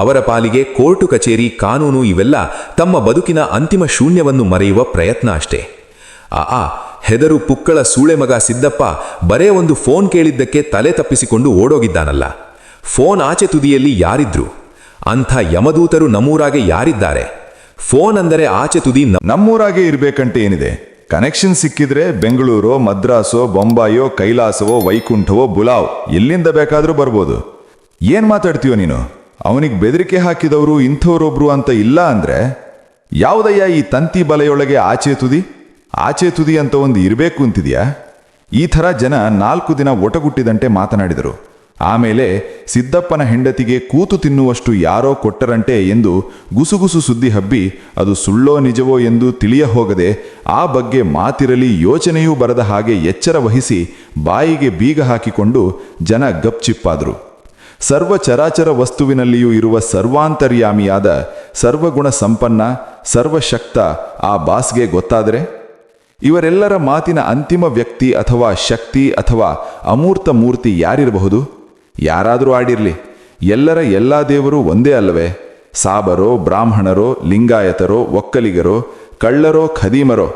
ಅವರ ಪಾಲಿಗೆ ಕೋರ್ಟು ಕಚೇರಿ, ಕಾನೂನು ಇವೆಲ್ಲ ತಮ್ಮ ಬದುಕಿನ ಅಂತಿಮ ಶೂನ್ಯವನ್ನು ಮರೆಯುವ ಪ್ರಯತ್ನ ಅಷ್ಟೇ. ಹೆದರು ಪುಕ್ಕಳ ಸೂಳೆ ಮಗ ಸಿದ್ದಪ್ಪ ಬರೇ ಒಂದು ಫೋನ್ ಕೇಳಿದ್ದಕ್ಕೆ ತಲೆ ತಪ್ಪಿಸಿಕೊಂಡು ಓಡೋಗಿದ್ದಾನಲ್ಲ. ಫೋನ್ ಆಚೆ ತುದಿಯಲ್ಲಿ ಯಾರಿದ್ರು? ಅಂಥ ಯಮದೂತರು ನಮ್ಮೂರಾಗೆ ಯಾರಿದ್ದಾರೆ? ಫೋನ್ ಅಂದರೆ ಆಚೆ ತುದಿ ನಮ್ಮೂರಾಗೆ ಇರಬೇಕಂటే ಏನಿದೆ? ಕನೆಕ್ಷನ್ ಸಿಕ್ಕಿದ್ರೆ ಬೆಂಗಳೂರೋ, ಮದ್ರಾಸೋ, ಬೊಂಬಾಯೋ, ಕೈಲಾಸವೋ, ವೈಕುಂಠವೋ, ಬುಲಾವ್ ಎಲ್ಲಿಂದ ಬೇಕಾದರೂ ಬರ್ಬೋದು. ಏನ್ ಮಾತಾಡ್ತೀಯೋ ನೀನು? ಅವನಿಗೆ ಬೆದರಿಕೆ ಹಾಕಿದವರು ಇಂಥವ್ರೊಬ್ರು ಅಂತ ಇಲ್ಲ ಅಂದ್ರೆ ಯಾವುದಯ್ಯ ಈ ತಂತಿ ಬಲೆಯೊಳಗೆ ಆಚೆ ತುದಿ? ಆಚೆ ತುದಿ ಅಂತ ಒಂದು ಇರಬೇಕು ಅಂತಿದೆಯಾ? ಈ ಥರ ಜನ 4 ದಿನ ಒಟಗುಟ್ಟಿದಂತೆ ಮಾತನಾಡಿದರು. ಆಮೇಲೆ ಸಿದ್ದಪ್ಪನ ಹೆಂಡತಿಗೆ ಕೂತು ತಿನ್ನುವಷ್ಟು ಯಾರೋ ಕೊಟ್ಟರಂತೆ ಎಂದು ಗುಸುಗುಸು ಸುದ್ದಿ ಹಬ್ಬಿ ಅದು ಸುಳ್ಳೋ ನಿಜವೋ ಎಂದು ತಿಳಿಯ ಹೋಗದೆ ಆ ಬಗ್ಗೆ ಮಾತಿರಲಿ ಯೋಚನೆಯೂ ಬರದ ಹಾಗೆ ಎಚ್ಚರ ವಹಿಸಿ ಬಾಯಿಗೆ ಬೀಗ ಹಾಕಿಕೊಂಡು ಜನ ಗಪ್ಚಿಪ್ಪಾದರು. ಸರ್ವ ಚರಾಚರ ವಸ್ತುವಿನಲ್ಲಿಯೂ ಇರುವ ಸರ್ವಾಂತರ್ಯಾಮಿಯಾದ ಸರ್ವಗುಣ ಸಂಪನ್ನ ಸರ್ವಶಕ್ತ ಆ ಬಾಸ್ಗೆ ಗೊತ್ತಾದರೆ ಇವರೆಲ್ಲರ ಮಾತಿನ ಅಂತಿಮ ವ್ಯಕ್ತಿ ಅಥವಾ ಶಕ್ತಿ ಅಥವಾ ಅಮೂರ್ತ ಮೂರ್ತಿ ಯಾರಿರಬಹುದು? ಯಾರಾದರೂ ಆಡಿರಲಿ, ಎಲ್ಲ ದೇವರು ಒಂದೇ ಅಲ್ಲವೇ? ಸಾಬರೋ, ಬ್ರಾಹ್ಮಣರೋ, ಲಿಂಗಾಯತರೋ, ಒಕ್ಕಲಿಗರೋ, ಕಳ್ಳರೋ, ಖದೀಮರೋ,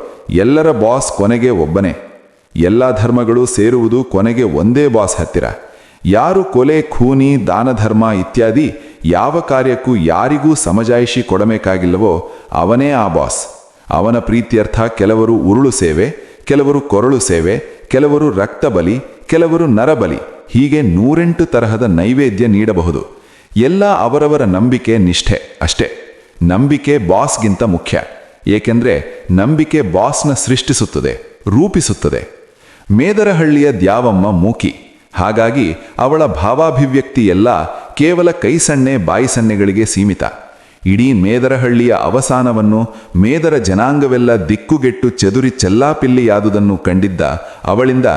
ಎಲ್ಲರ ಬಾಸ್ ಕೊನೆಗೆ ಒಬ್ಬನೇ. ಎಲ್ಲ ಧರ್ಮಗಳು ಸೇರುವುದು ಕೊನೆಗೆ ಒಂದೇ ಬಾಸ್ ಹತ್ತಿರ. ಯಾರು ಕೊಲೆ, ಖೂನಿ, ದಾನ ಧರ್ಮ ಇತ್ಯಾದಿ ಯಾವ ಕಾರ್ಯಕ್ಕೂ ಯಾರಿಗೂ ಸಮಜಾಯಿಷಿ ಕೊಡಬೇಕಾಗಿಲ್ಲವೋ ಅವನೇ ಆ ಬಾಸ್. ಅವನ ಪ್ರೀತ್ಯರ್ಥ ಕೆಲವರು ಉರುಳು ಸೇವೆ, ಕೆಲವರು ಕೊರಳು ಸೇವೆ, ಕೆಲವರು ರಕ್ತ ಬಲಿ, ಕೆಲವರು ನರಬಲಿ, ಹೀಗೆ 108 ತರಹದ ನೈವೇದ್ಯ ನೀಡಬಹುದು. ಎಲ್ಲ ಅವರವರ ನಂಬಿಕೆ, ನಿಷ್ಠೆ ಅಷ್ಟೇ. ನಂಬಿಕೆ ಬಾಸ್ಗಿಂತ ಮುಖ್ಯ. ಏಕೆಂದರೆ ನಂಬಿಕೆ ಬಾಸ್ನ ಸೃಷ್ಟಿಸುತ್ತದೆ, ರೂಪಿಸುತ್ತದೆ. ಮೇದರಹಳ್ಳಿಯ ದ್ಯಾವಮ್ಮ ಮೂಕಿ. ಹಾಗಾಗಿ ಅವಳ ಭಾವಾಭಿವ್ಯಕ್ತಿ ಎಲ್ಲ ಕೇವಲ ಕೈ ಸನ್ನೆ, ಬಾಯಿ ಸನ್ನೆಗಳಿಗೆ ಸೀಮಿತ. ಇಡೀ ಮೇದರಹಳ್ಳಿಯ ಅವಸಾನವನ್ನು, ಮೇದರ ಜನಾಂಗವೆಲ್ಲ ದಿಕ್ಕುಗೆಟ್ಟು ಚೆದುರಿ ಚೆಲ್ಲಾಪಿಲ್ಲಿಯಾದುದನ್ನು ಕಂಡಿದ್ದ ಅವಳಿಂದ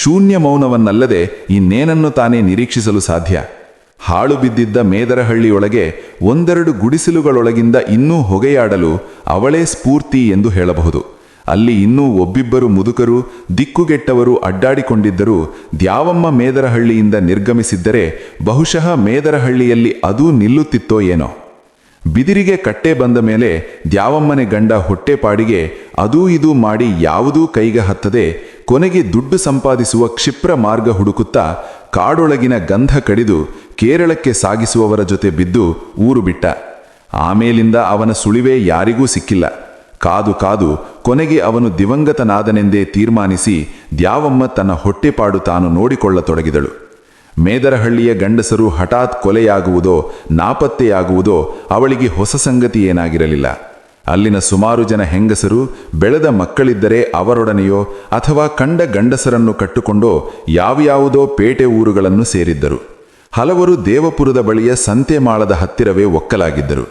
ಶೂನ್ಯ ಮೌನವನ್ನಲ್ಲದೆ ಇನ್ನೇನನ್ನು ತಾನೇ ನಿರೀಕ್ಷಿಸಲು ಸಾಧ್ಯ? ಹಾಳು ಬಿದ್ದಿದ್ದ ಮೇದರಹಳ್ಳಿಯೊಳಗೆ 1-2 ಗುಡಿಸಿಲುಗಳೊಳಗಿಂದ ಇನ್ನೂ ಹೊಗೆಯಾಡಲು ಅವಳೇ ಸ್ಫೂರ್ತಿ ಎಂದು ಹೇಳಬಹುದು. ಅಲ್ಲಿ ಇನ್ನೂ ಒಬ್ಬಿಬ್ಬರು ಮುದುಕರು ದಿಕ್ಕುಗೆಟ್ಟವರು ಅಡ್ಡಾಡಿಕೊಂಡಿದ್ದರೂ ದ್ಯಾವಮ್ಮ ಮೇದರಹಳ್ಳಿಯಿಂದ ನಿರ್ಗಮಿಸಿದ್ದರೆ ಬಹುಶಃ ಮೇದರಹಳ್ಳಿಯಲ್ಲಿ ಅದೂ ನಿಲ್ಲುತ್ತಿತ್ತೋ ಏನೋ. ಬಿದಿರಿಗೆ ಕಟ್ಟೆ ಬಂದ ಮೇಲೆ ದ್ಯಾವಮ್ಮನೆ ಗಂಡ ಹೊಟ್ಟೆಪಾಡಿಗೆ ಅದೂ ಇದೂ ಮಾಡಿ ಯಾವುದೂ ಕೈಗೆ ಹತ್ತದೆ ಕೊನೆಗೆ ದುಡ್ಡು ಸಂಪಾದಿಸುವ ಕ್ಷಿಪ್ರ ಮಾರ್ಗ ಹುಡುಕುತ್ತಾ ಕಾಡೊಳಗಿನ ಗಂಧ ಕಡಿದು ಕೇರಳಕ್ಕೆ ಸಾಗಿಸುವವರ ಜೊತೆ ಬಿದ್ದು ಊರು ಬಿಟ್ಟ. ಆಮೇಲಿಂದ ಅವನ ಸುಳಿವೇ ಯಾರಿಗೂ ಸಿಕ್ಕಿಲ್ಲ. ಕಾದು ಕಾದು ಕೊನೆಗೆ ಅವನು ದಿವಂಗತನಾದನೆಂದೇ ತೀರ್ಮಾನಿಸಿ ದ್ಯಾವಮ್ಮ ತನ್ನ ಹೊಟ್ಟೆಪಾಡು ತಾನು ನೋಡಿಕೊಳ್ಳತೊಡಗಿದಳು. ಮೇದರಹಳ್ಳಿಯ ಗಂಡಸರು ಹಠಾತ್ ಕೊಲೆಯಾಗುವುದೋ ನಾಪತ್ತೆಯಾಗುವುದೋ ಅವಳಿಗೆ ಹೊಸ ಸಂಗತಿ ಏನಾಗಿರಲಿಲ್ಲ. ಅಲ್ಲಿನ ಸುಮಾರು ಜನ ಹೆಂಗಸರು ಬೆಳೆದ ಮಕ್ಕಳಿದ್ದರೆ ಅವರೊಡನೆಯೋ ಅಥವಾ ಕಂಡ ಗಂಡಸರನ್ನು ಕಟ್ಟುಕೊಂಡೋ ಯಾವ್ಯಾವುದೋ ಪೇಟೆ ಊರುಗಳನ್ನು ಸೇರಿದ್ದರು. ಹಲವರು ದೇವಪುರದ ಬಳಿಯ ಸಂತೆಮಾಳದ ಹತ್ತಿರವೇ ಒಕ್ಕಲಾಗಿದ್ದರು.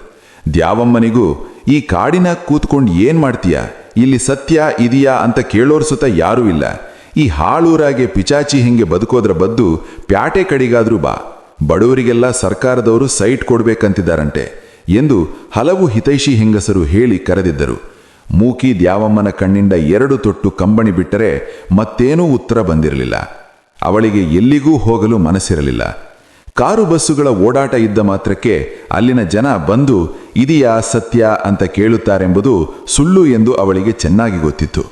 ದ್ಯಾವಮ್ಮನಿಗೂ ಈ ಕಾಡಿನ ಕೂತ್ಕೊಂಡು ಏನ್ ಮಾಡ್ತೀಯಾ, ಇಲ್ಲಿ ಸತ್ಯ ಇದೆಯಾ ಅಂತ ಕೇಳೋರ್ ಸುತ ಯಾರೂ ಇಲ್ಲ, ಈ ಹಾಳೂರಾಗೆ ಪಿಚಾಚಿ ಹಿಂಗೆ ಬದುಕೋದ್ರ ಬದ್ದು ಪ್ಯಾಟೆ ಕಡಿಗಾದ್ರೂ ಬಾ, ಬಡವರಿಗೆಲ್ಲ ಸರ್ಕಾರದವರು ಸೈಟ್ ಕೊಡ್ಬೇಕಂತಿದ್ದಾರಂತೆ ಎಂದು ಹಲವು ಹಿತೈಷಿ ಹೆಂಗಸರು ಹೇಳಿ ಕರೆದಿದ್ದರು. ಮೂಕಿ ದ್ಯಾವಮ್ಮನ ಕಣ್ಣಿಂದ 2 ತೊಟ್ಟು ಕಂಬಣಿ ಬಿಟ್ಟರೆ ಮತ್ತೇನೂ ಉತ್ತರ ಬಂದಿರಲಿಲ್ಲ. ಅವಳಿಗೆ ಎಲ್ಲಿಗೂ ಹೋಗಲು ಮನಸ್ಸಿರಲಿಲ್ಲ. ಕಾರು ಬಸ್ಸುಗಳ ಓಡಾಟ ಇದ್ದ ಮಾತ್ರಕ್ಕೆ ಅಲ್ಲಿನ ಜನ ಬಂದು ಇದೆಯಾ ಸತ್ಯ ಅಂತ ಕೇಳುತ್ತಾರೆಂಬುದು ಸುಳ್ಳು ಎಂದು ಅವಳಿಗೆ ಚೆನ್ನಾಗಿ ಗೊತ್ತಿತ್ತು.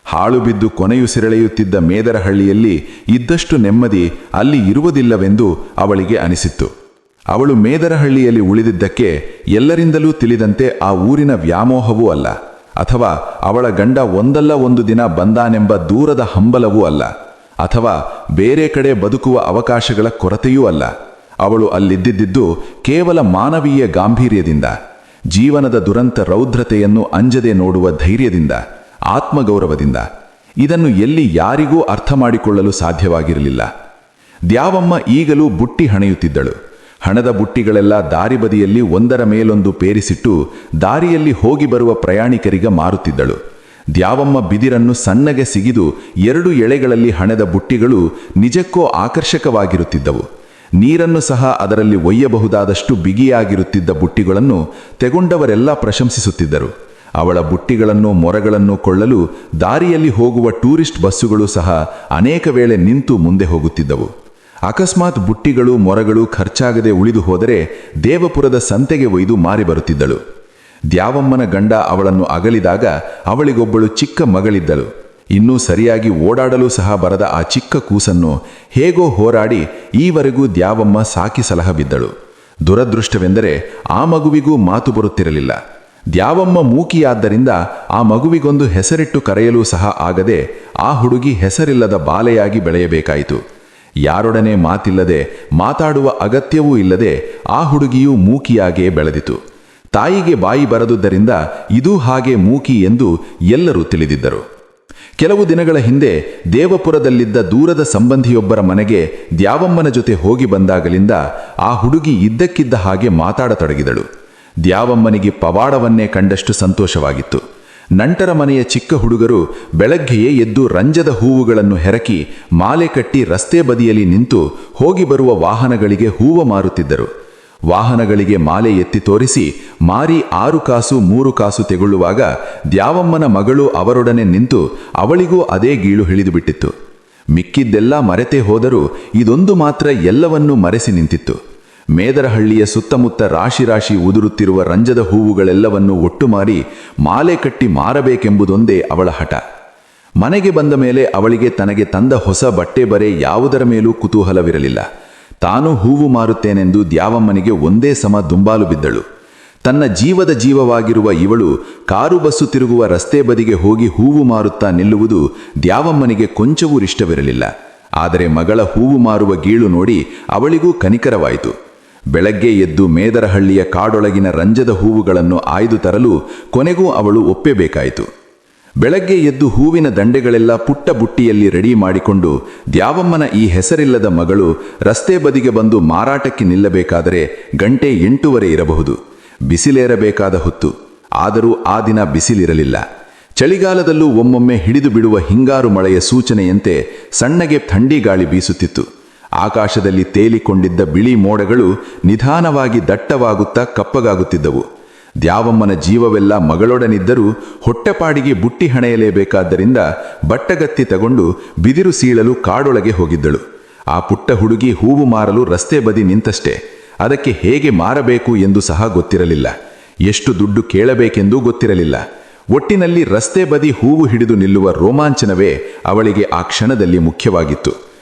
ಹಾಳು ಬಿದ್ದು ಕೊನೆಯುಸಿರೆಳೆಯುತ್ತಿದ್ದ ಮೇದರಹಳ್ಳಿಯಲ್ಲಿ ಇದ್ದಷ್ಟು ನೆಮ್ಮದಿ ಅಲ್ಲಿ ಇರುವುದಿಲ್ಲವೆಂದು ಅವಳಿಗೆ ಅನಿಸಿತ್ತು. ಅವಳು ಮೇದರಹಳ್ಳಿಯಲ್ಲಿ ಉಳಿದಿದ್ದಕ್ಕೆ ಎಲ್ಲರಿಂದಲೂ ತಿಳಿದಂತೆ ಆ ಊರಿನ ವ್ಯಾಮೋಹವೂ ಅಲ್ಲ, ಅಥವಾ ಅವಳ ಗಂಡ ಒಂದಲ್ಲ ಒಂದು ದಿನ ಬಂದಾನೆಂಬ ದೂರದ ಹಂಬಲವೂ ಅಲ್ಲ, ಅಥವಾ ಬೇರೆ ಕಡೆ ಬದುಕುವ ಅವಕಾಶಗಳ ಕೊರತೆಯೂ ಅಲ್ಲ. ಅವಳು ಅಲ್ಲಿದ್ದಿದ್ದು ಕೇವಲ ಮಾನವೀಯ ಗಾಂಭೀರ್ಯದಿಂದ, ಜೀವನದ ದುರಂತ ರೌದ್ರತೆಯನ್ನು ಅಂಜದೆ ನೋಡುವ ಧೈರ್ಯದಿಂದ, ಆತ್ಮಗೌರವದಿಂದ. ಇದನ್ನು ಎಲ್ಲಿ ಯಾರಿಗೂ ಅರ್ಥ ಮಾಡಿಕೊಳ್ಳಲು ಸಾಧ್ಯವಾಗಿರಲಿಲ್ಲ. ದ್ಯಾವಮ್ಮ ಈಗಲೂ ಬುಟ್ಟಿ ಹಣೆಯುತ್ತಿದ್ದಳು. ಹಣದ ಬುಟ್ಟಿಗಳೆಲ್ಲ ದಾರಿ ಬದಿಯಲ್ಲಿ ಒಂದರ ಮೇಲೊಂದು ಪೇರಿಸಿಟ್ಟು ದಾರಿಯಲ್ಲಿ ಹೋಗಿ ಬರುವ ಪ್ರಯಾಣಿಕರಿಗೆ ಮಾರುತ್ತಿದ್ದಳು. ದ್ಯಾವಮ್ಮ ಬಿದಿರನ್ನು ಸಣ್ಣಗೆ ಸಿಗಿದು 2 ಎಳೆಗಳಲ್ಲಿ ಹಣದ ಬುಟ್ಟಿಗಳು ನಿಜಕ್ಕೋ ಆಕರ್ಷಕವಾಗಿರುತ್ತಿದ್ದವು. ನೀರನ್ನು ಸಹ ಅದರಲ್ಲಿ ಒಯ್ಯಬಹುದಾದಷ್ಟು ಬಿಗಿಯಾಗಿರುತ್ತಿದ್ದ ಬುಟ್ಟಿಗಳನ್ನು ತೆಗೊಂಡವರೆಲ್ಲ ಪ್ರಶಂಸಿಸುತ್ತಿದ್ದರು. ಅವಳ ಬುಟ್ಟಿಗಳನ್ನು ಮೊರಗಳನ್ನು ಕೊಳ್ಳಲು ದಾರಿಯಲ್ಲಿ ಹೋಗುವ ಟೂರಿಸ್ಟ್ ಬಸ್ಸುಗಳು ಸಹ ಅನೇಕ ವೇಳೆ ನಿಂತು ಮುಂದೆ ಹೋಗುತ್ತಿದ್ದವು. ಅಕಸ್ಮಾತ್ ಬುಟ್ಟಿಗಳು ಮೊರಗಳು ಖರ್ಚಾಗದೆ ಉಳಿದು ಹೋದರೆ ದೇವಪುರದ ಸಂತೆಗೆ ಒಯ್ದು ಮಾರಿ ಬರುತ್ತಿದ್ದಳು. ದ್ಯಾವಮ್ಮನ ಗಂಡ ಅವಳನ್ನು ಅಗಲಿದಾಗ ಅವಳಿಗೊಬ್ಬಳು ಚಿಕ್ಕ ಮಗಳಿದ್ದಳು. ಇನ್ನೂ ಸರಿಯಾಗಿ ಓಡಾಡಲು ಸಹ ಬರದ ಆ ಚಿಕ್ಕ ಕೂಸನ್ನು ಹೇಗೋ ಹೋರಾಡಿ ಈವರೆಗೂ ದ್ಯಾವಮ್ಮ ಸಾಕಿ ಸಲಹ ಬಿದ್ದಳು. ದುರದೃಷ್ಟವೆಂದರೆ ಆ ಮಗುವಿಗೂ ಮಾತು ಬರುತ್ತಿರಲಿಲ್ಲ. ದ್ಯಾವಮ್ಮ ಮೂಕಿಯಾದ್ದರಿಂದ ಆ ಮಗುವಿಗೊಂದು ಹೆಸರಿಟ್ಟು ಕರೆಯಲೂ ಸಹ ಆಗದೆ ಆ ಹುಡುಗಿ ಹೆಸರಿಲ್ಲದ ಬಾಲೆಯಾಗಿ ಬೆಳೆಯಬೇಕಾಯಿತು. ಯಾರೊಡನೆ ಮಾತಿಲ್ಲದೆ ಮಾತಾಡುವ ಅಗತ್ಯವೂ ಇಲ್ಲದೆ ಆ ಹುಡುಗಿಯೂ ಮೂಕಿಯಾಗೇ ಬೆಳೆದಿತು. ತಾಯಿಗೆ ಬಾಯಿ ಬರದುದರಿಂದ ಇದೂ ಹಾಗೆ ಮೂಕಿ ಎಂದು ಎಲ್ಲರೂ ತಿಳಿದಿದ್ದರು. ಕೆಲವು ದಿನಗಳ ಹಿಂದೆ ದೇವಪುರದಲ್ಲಿದ್ದ ದೂರದ ಸಂಬಂಧಿಯೊಬ್ಬರ ಮನೆಗೆ ದ್ಯಾವಮ್ಮನ ಜೊತೆ ಹೋಗಿ ಬಂದಾಗಲಿಂದ ಆ ಹುಡುಗಿ ಇದ್ದಕ್ಕಿದ್ದ ಹಾಗೆ ಮಾತಾಡತೊಡಗಿದಳು. ದ್ಯಾವಮ್ಮನಿಗೆ ಪವಾಡವನ್ನೇ ಕಂಡಷ್ಟು ಸಂತೋಷವಾಗಿತ್ತು. ನಂಟರ ಮನೆಯ ಚಿಕ್ಕ ಹುಡುಗರು ಬೆಳಗ್ಗೆಯೇ ಎದ್ದು ರಂಜದ ಹೂವುಗಳನ್ನು ಹೆರಕಿ ಮಾಲೆ ಕಟ್ಟಿ ರಸ್ತೆ ಬದಿಯಲ್ಲಿ ನಿಂತು ಹೋಗಿ ಬರುವ ವಾಹನಗಳಿಗೆ ಹೂವು ಮಾರುತ್ತಿದ್ದರು. ವಾಹನಗಳಿಗೆ ಮಾಲೆ ಎತ್ತಿ ತೋರಿಸಿ ಮಾರಿ 6 ಕಾಸು 3 ಕಾಸು ತೆಗೊಳ್ಳುವಾಗ ದ್ಯಾವಮ್ಮನ ಮಗಳು ಅವರೊಡನೆ ನಿಂತು ಅವಳಿಗೂ ಅದೇ ಗೀಳು ಹಿಡಿದುಬಿಟ್ಟಿತ್ತು. ಮಿಕ್ಕಿದ್ದೆಲ್ಲ ಮರೆತೇ ಹೋದರೂ ಇದೊಂದು ಮಾತ್ರ ಎಲ್ಲವನ್ನೂ ಮರೆಸಿ ನಿಂತಿತ್ತು. ಮೇದರಹಳ್ಳಿಯ ಸುತ್ತಮುತ್ತ ರಾಶಿ ರಾಶಿ ಉದುರುತ್ತಿರುವ ರಂಜದ ಹೂವುಗಳೆಲ್ಲವನ್ನೂ ಒಟ್ಟು ಮಾರಿ ಮಾಲೆ ಕಟ್ಟಿ ಮಾರಬೇಕೆಂಬುದೊಂದೇ ಅವಳ ಹಠ. ಮನೆಗೆ ಬಂದ ಮೇಲೆ ಅವಳಿಗೆ ತನಗೆ ತಂದ ಹೊಸ ಬಟ್ಟೆ ಬರೆ ಯಾವುದರ ಮೇಲೂ ಕುತೂಹಲವಿರಲಿಲ್ಲ. ತಾನು ಹೂವು ಮಾರುತ್ತೇನೆಂದು ದ್ಯಾವಮ್ಮನಿಗೆ ಒಂದೇ ಸಮ ದುಂಬಾಲು ಬಿದ್ದಳು. ತನ್ನ ಜೀವದ ಜೀವವಾಗಿರುವ ಇವಳು ಕಾರು ಬಸ್ಸು ತಿರುಗುವ ರಸ್ತೆ ಬದಿಗೆ ಹೋಗಿ ಹೂವು ಮಾರುತ್ತಾ ನಿಲ್ಲುವುದು ದ್ಯಾವಮ್ಮನಿಗೆ ಕೊಂಚವೂ ಇಷ್ಟವಿರಲಿಲ್ಲ. ಆದರೆ ಮಗಳ ಹೂವು ಮಾರುವ ಗೀಳು ನೋಡಿ ಅವಳಿಗೂ ಕನಿಕರವಾಯಿತು. ಬೆಳಗ್ಗೆ ಎದ್ದು ಮೇದರಹಳ್ಳಿಯ ಕಾಡೊಳಗಿನ ರಂಜದ ಹೂವುಗಳನ್ನು ಆಯ್ದು ತರಲು ಕೊನೆಗೂ ಅವಳು ಒಪ್ಪಬೇಕಾಯಿತು. ಬೆಳಗ್ಗೆ ಎದ್ದು ಹೂವಿನ ದಂಡೆಗಳೆಲ್ಲ ಪುಟ್ಟ ಬುಟ್ಟಿಯಲ್ಲಿ ರೆಡಿ ಮಾಡಿಕೊಂಡು ದ್ಯಾವಮ್ಮನ ಈ ಹೆಸರಿಲ್ಲದ ಮಗಳು ರಸ್ತೆ ಬದಿಗೆ ಬಂದು ಮಾರಾಟಕ್ಕೆ ನಿಲ್ಲಬೇಕಾದರೆ ಗಂಟೆ 8:15 ಇರಬಹುದು. ಬಿಸಿಲೇರಬೇಕಾದ ಹೊತ್ತು. ಆದರೂ ಆ ದಿನ ಬಿಸಿಲಿರಲಿಲ್ಲ. ಚಳಿಗಾಲದಲ್ಲೂ ಒಮ್ಮೊಮ್ಮೆ ಹಿಡಿದು ಬಿಡುವ ಹಿಂಗಾರು ಮಳೆಯ ಸೂಚನೆಯಂತೆ ಸಣ್ಣಗೆ ಥಂಡಿ ಗಾಳಿ ಬೀಸುತ್ತಿತ್ತು. ಆಕಾಶದಲ್ಲಿ ತೇಲಿಕೊಂಡಿದ್ದ ಬಿಳಿ ಮೋಡಗಳು ನಿಧಾನವಾಗಿ ದಟ್ಟವಾಗುತ್ತಾ ಕಪ್ಪಗಾಗುತ್ತಿದ್ದವು. ದ್ಯಾವಮ್ಮನ ಜೀವವೆಲ್ಲ ಮಗಳೊಡನಿದ್ದರೂ ಹೊಟ್ಟೆಪಾಡಿಗೆ ಬುಟ್ಟಿ ಹಣೆಯಲೇಬೇಕಾದ್ದರಿಂದ ಬಟ್ಟಗತ್ತಿ ತಗೊಂಡು ಬಿದಿರು ಸೀಳಲು ಕಾಡೊಳಗೆ ಹೋಗಿದ್ದಳು. ಆ ಪುಟ್ಟ ಹುಡುಗಿ ಹೂವು ಮಾರಲು ರಸ್ತೆ ಬದಿ ನಿಂತಷ್ಟೇ. ಅದಕ್ಕೆ ಹೇಗೆ ಮಾರಬೇಕು ಎಂದು ಸಹ ಗೊತ್ತಿರಲಿಲ್ಲ. ಎಷ್ಟು ದುಡ್ಡು ಕೇಳಬೇಕೆಂದೂ ಗೊತ್ತಿರಲಿಲ್ಲ. ಒಟ್ಟಿನಲ್ಲಿ ರಸ್ತೆ ಬದಿ ಹೂವು ಹಿಡಿದು ನಿಲ್ಲುವ ರೋಮಾಂಚನವೇ ಅವಳಿಗೆ ಆ ಕ್ಷಣದಲ್ಲಿ ಮುಖ್ಯವಾಗಿತ್ತು.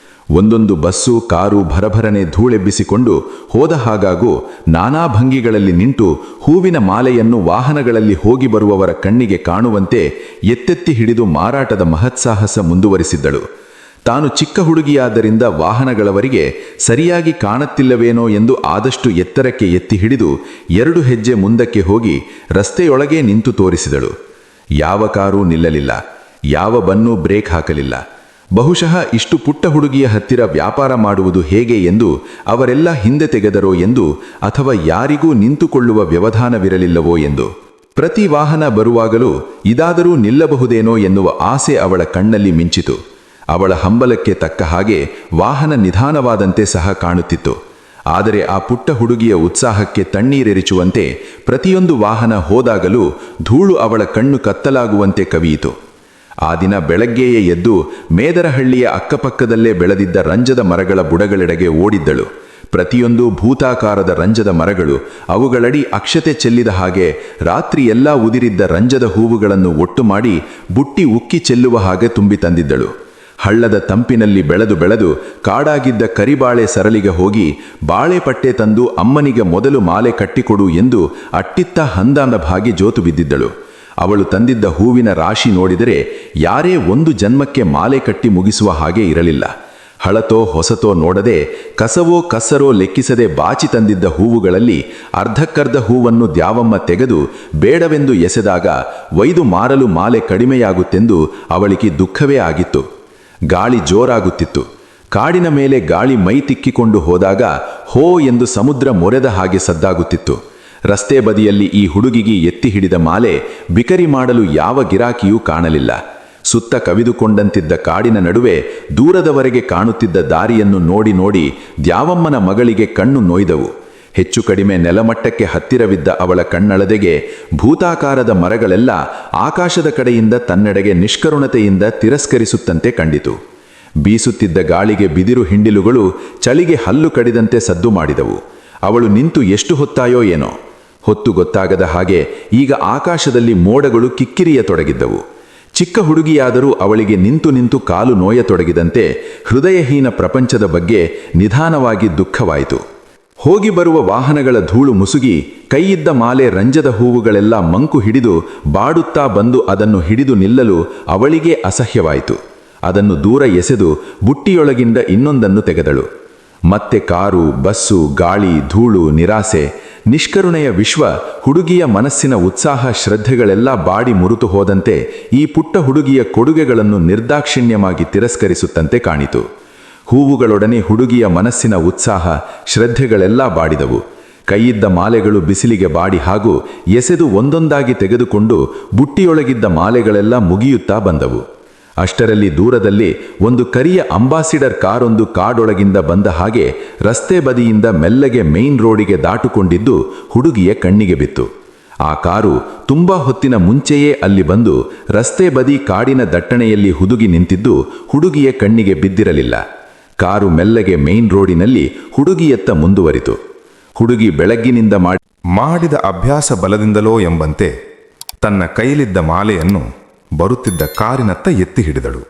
ಒಂದೊಂದು ಬಸ್ಸು ಕಾರು ಭರಭರನೆ ಧೂಳೆಬ್ಬಿಸಿಕೊಂಡು ಹೋದ ಹಾಗಾಗೂ ನಾನಾ ಭಂಗಿಗಳಲ್ಲಿ ನಿಂತು ಹೂವಿನ ಮಾಲೆಯನ್ನು ವಾಹನಗಳಲ್ಲಿ ಹೋಗಿ ಬರುವವರ ಕಣ್ಣಿಗೆ ಕಾಣುವಂತೆ ಎತ್ತೆತ್ತಿ ಹಿಡಿದು ಮಾರಾಟದ ಮಹತ್ಸಾಹಸ ಮುಂದುವರಿಸಿದ್ದಳು. ತಾನು ಚಿಕ್ಕ ಹುಡುಗಿಯಾದ್ದರಿಂದ ವಾಹನಗಳವರಿಗೆ ಸರಿಯಾಗಿ ಕಾಣುತ್ತಿಲ್ಲವೇನೋ ಎಂದು ಆದಷ್ಟು ಎತ್ತರಕ್ಕೆ ಎತ್ತಿ ಹಿಡಿದು 2 ಹೆಜ್ಜೆ ಮುಂದಕ್ಕೆ ಹೋಗಿ ರಸ್ತೆಯೊಳಗೆ ನಿಂತು ತೋರಿಸಿದಳು. ಯಾವ ಕಾರೂ ನಿಲ್ಲಲಿಲ್ಲ, ಯಾವ ಬನ್ನೂ ಬ್ರೇಕ್ ಹಾಕಲಿಲ್ಲ. ಬಹುಶಃ ಇಷ್ಟು ಪುಟ್ಟ ಹುಡುಗಿಯ ಹತ್ತಿರ ವ್ಯಾಪಾರ ಮಾಡುವುದು ಹೇಗೆ ಎಂದು ಅವರೆಲ್ಲ ಹಿಂದೆ ತೆಗೆದರೋ ಎಂದು, ಅಥವಾ ಯಾರಿಗೂ ನಿಂತುಕೊಳ್ಳುವ ವ್ಯವಧಾನವಿರಲಿಲ್ಲವೋ ಎಂದು. ಪ್ರತಿ ವಾಹನ ಬರುವಾಗಲೂ ಇದಾದರೂ ನಿಲ್ಲಬಹುದೇನೋ ಎನ್ನುವ ಆಸೆ ಅವಳ ಕಣ್ಣಲ್ಲಿ ಮಿಂಚಿತು. ಅವಳ ಹಂಬಲಕ್ಕೆ ತಕ್ಕ ಹಾಗೆ ವಾಹನ ನಿಧಾನವಾದಂತೆ ಸಹ ಕಾಣುತ್ತಿತ್ತು. ಆದರೆ ಆ ಪುಟ್ಟ ಹುಡುಗಿಯ ಉತ್ಸಾಹಕ್ಕೆ ತಣ್ಣೀರೆರಿಚುವಂತೆ ಪ್ರತಿಯೊಂದು ವಾಹನ ಹೋದಾಗಲೂ ಧೂಳು ಅವಳ ಕಣ್ಣು ಕತ್ತಲಾಗುವಂತೆ ಕವಿಯಿತು. ಆ ದಿನ ಬೆಳಗ್ಗೆಯೇ ಎದ್ದು ಮೇದರಹಳ್ಳಿಯ ಅಕ್ಕಪಕ್ಕದಲ್ಲೇ ಬೆಳೆದಿದ್ದ ರಂಜದ ಮರಗಳ ಬುಡಗಳೆಡೆಗೆ ಓಡಿದ್ದಳು. ಪ್ರತಿಯೊಂದು ಭೂತಾಕಾರದ ರಂಜದ ಮರಗಳು, ಅವುಗಳಡಿ ಅಕ್ಷತೆ ಚೆಲ್ಲಿದ ಹಾಗೆ ರಾತ್ರಿ ಎಲ್ಲ ಉದಿರಿದ್ದ ರಂಜದ ಹೂವುಗಳನ್ನು ಒಟ್ಟು ಮಾಡಿ ಬುಟ್ಟಿ ಉಕ್ಕಿ ಚೆಲ್ಲುವ ಹಾಗೆ ತುಂಬಿ ತಂದಿದ್ದಳು. ಹಳ್ಳದ ತಂಪಿನಲ್ಲಿ ಬೆಳೆದು ಕಾಡಾಗಿದ್ದ ಕರಿಬಾಳೆ ಸರಳಿಗೆ ಹೋಗಿ ಬಾಳೆ ಪಟ್ಟೆ ತಂದು ಅಮ್ಮನಿಗೆ ಮೊದಲು ಮಾಲೆ ಕಟ್ಟಿಕೊಡು ಎಂದು ಅಟ್ಟಿತ್ತ ಹಂದಾನ ಭಾಗಿ ಜೋತು ಬಿದ್ದಿದ್ದಳು. ಅವಳು ತಂದಿದ್ದ ಹೂವಿನ ರಾಶಿ ನೋಡಿದರೆ ಯಾರೇ ಒಂದು ಜನ್ಮಕ್ಕೆ ಮಾಲೆ ಕಟ್ಟಿ ಮುಗಿಸುವ ಹಾಗೆ ಇರಲಿಲ್ಲ. ಹಳತೋ ಹೊಸತೋ ನೋಡದೆ ಕಸವೋ ಕಸರೋ ಲೆಕ್ಕಿಸದೆ ಬಾಚಿ ತಂದಿದ್ದ ಹೂವುಗಳಲ್ಲಿ ಅರ್ಧಕ್ಕರ್ಧ ಹೂವನ್ನು ದ್ಯಾವಮ್ಮ ತೆಗೆದು ಬೇಡವೆಂದು ಎಸೆದಾಗ ಒಯ್ದು ಮಾರಲು ಮಾಲೆ ಕಡಿಮೆಯಾಗುತ್ತೆಂದು ಅವಳಿಗೆ ದುಃಖವೇ ಆಗಿತ್ತು. ಗಾಳಿ ಜೋರಾಗುತ್ತಿತ್ತು. ಕಾಡಿನ ಮೇಲೆ ಗಾಳಿ ಮೈ ತಿಕ್ಕಿಕೊಂಡು ಹೋದಾಗ ಹೋ ಎಂದು ಸಮುದ್ರ ಮೊರೆದ ಹಾಗೆ ಸದ್ದಾಗುತ್ತಿತ್ತು. ರಸ್ತೆ ಬದಿಯಲ್ಲಿ ಈ ಹುಡುಗಿಗೆ ಎತ್ತಿ ಹಿಡಿದ ಮಾಲೆ ಬಿಕರಿ ಮಾಡಲು ಯಾವ ಗಿರಾಕಿಯೂ ಕಾಣಲಿಲ್ಲ. ಸುತ್ತ ಕವಿದುಕೊಂಡಂತಿದ್ದ ಕಾಡಿನ ನಡುವೆ ದೂರದವರೆಗೆ ಕಾಣುತ್ತಿದ್ದ ದಾರಿಯನ್ನು ನೋಡಿ ನೋಡಿ ದ್ಯಾವಮ್ಮನ ಮಗಳಿಗೆ ಕಣ್ಣು ನೋಯ್ದವು. ಹೆಚ್ಚು ಕಡಿಮೆ ನೆಲಮಟ್ಟಕ್ಕೆ ಹತ್ತಿರವಿದ್ದ ಅವಳ ಕಣ್ಣಳದೆಗೆ ಭೂತಾಕಾರದ ಮರಗಳೆಲ್ಲ ಆಕಾಶದ ಕಡೆಯಿಂದ ತನ್ನೆಡೆಗೆ ನಿಷ್ಕರುಣತೆಯಿಂದ ತಿರಸ್ಕರಿಸುತ್ತಂತೆ ಕಂಡಿತು. ಬೀಸುತ್ತಿದ್ದ ಗಾಳಿಗೆ ಬಿದಿರು ಹಿಂಡಿಲುಗಳು ಚಳಿಗೆ ಹಲ್ಲು ಕಡಿದಂತೆ ಸದ್ದು ಮಾಡಿದವು. ಅವಳು ನಿಂತು ಎಷ್ಟು ಹೊತ್ತಾಯೋ ಏನೋ. ಹೊತ್ತು ಗೊತ್ತಾಗದ ಹಾಗೆ ಈಗ ಆಕಾಶದಲ್ಲಿ ಮೋಡಗಳು ಕಿಕ್ಕಿರಿಯತೊಡಗಿದ್ದವು. ಚಿಕ್ಕ ಹುಡುಗಿಯಾದರೂ ಅವಳಿಗೆ ನಿಂತು ನಿಂತು ಕಾಲು ನೋಯತೊಡಗಿದಂತೆ ಹೃದಯಹೀನ ಪ್ರಪಂಚದ ಬಗ್ಗೆ ನಿಧಾನವಾಗಿ ದುಃಖವಾಯಿತು. ಹೋಗಿ ಬರುವ ವಾಹನಗಳ ಧೂಳು ಮುಸುಗಿ ಕೈಯಿದ್ದ ಮಾಲೆ ರಂಜದ ಹೂವುಗಳೆಲ್ಲ ಮಂಕು ಹಿಡಿದು ಬಾಡುತ್ತಾ ಬಂದು ಅದನ್ನು ಹಿಡಿದು ನಿಲ್ಲಲು ಅವಳಿಗೇ ಅಸಹ್ಯವಾಯಿತು. ಅದನ್ನು ದೂರ ಎಸೆದು ಬುಟ್ಟಿಯೊಳಗಿಂದ ಇನ್ನೊಂದನ್ನು ತೆಗೆದಳು. ಮತ್ತೆ ಕಾರು, ಬಸ್ಸು, ಗಾಳಿ, ಧೂಳು, ನಿರಾಸೆ, ನಿಷ್ಕರುಣೆಯ ವಿಶ್ವ, ಹುಡುಗಿಯ ಮನಸ್ಸಿನ ಉತ್ಸಾಹ ಶ್ರದ್ಧೆಗಳೆಲ್ಲ ಬಾಡಿ ಮುರುತು ಹೋದಂತೆ ಈ ಪುಟ್ಟ ಹುಡುಗಿಯ ಕೊಡುಗೆಗಳನ್ನು ನಿರ್ದಾಕ್ಷಿಣ್ಯವಾಗಿ ತಿರಸ್ಕರಿಸುತ್ತಂತೆ ಕಾಣಿತು. ಹೂವುಗಳೊಡನೆ ಹುಡುಗಿಯ ಮನಸ್ಸಿನ ಉತ್ಸಾಹ ಶ್ರದ್ಧೆಗಳೆಲ್ಲ ಬಾಡಿದವು. ಕೈಯಿದ್ದ ಮಾಲೆಗಳು ಬಿಸಿಲಿಗೆ ಬಾಡಿ ಹಾಗೂ ಎಸೆದು ಒಂದೊಂದಾಗಿ ತೆಗೆದುಕೊಂಡು ಬುಟ್ಟಿಯೊಳಗಿದ್ದ ಮಾಲೆಗಳೆಲ್ಲ ಮುಗಿಯುತ್ತಾ ಬಂದವು. ಅಷ್ಟರಲ್ಲಿ ದೂರದಲ್ಲಿ ಒಂದು ಕರಿಯ ಅಂಬಾಸಿಡರ್ ಕಾರೊಂದು ಕಾಡೊಳಗಿಂದ ಬಂದ ಹಾಗೆ ರಸ್ತೆ ಬದಿಯಿಂದ ಮೆಲ್ಲಗೆ ಮೇನ್ ರೋಡಿಗೆ ದಾಟುಕೊಂಡಿದ್ದು ಹುಡುಗಿಯ ಕಣ್ಣಿಗೆ ಬಿತ್ತು. ಆ ಕಾರು ತುಂಬಾ ಹೊತ್ತಿನ ಮುಂಚೆಯೇ ಅಲ್ಲಿ ಬಂದು ರಸ್ತೆ ಬದಿ ಕಾಡಿನ ದಟ್ಟಣೆಯಲ್ಲಿ ಹುದುಗಿ ನಿಂತಿದ್ದು ಹುಡುಗಿಯ ಕಣ್ಣಿಗೆ ಬಿದ್ದಿರಲಿಲ್ಲ. ಕಾರು ಮೆಲ್ಲಗೆ ಮೇನ್ ರೋಡಿನಲ್ಲಿ ಹುಡುಗಿಯತ್ತ ಮುಂದುವರಿತು. ಹುಡುಗಿ ಬೆಳಗ್ಗಿನಿಂದ ಮಾಡಿದ ಅಭ್ಯಾಸ ಬಲದಿಂದಲೋ ಎಂಬಂತೆ ತನ್ನ ಕೈಲಿದ್ದ ಮಾಲೆಯನ್ನು ಬರುತ್ತಿದ್ದ ಕಾರಿನತ್ತ ಎತ್ತಿ ಹಿಡಿದಳು.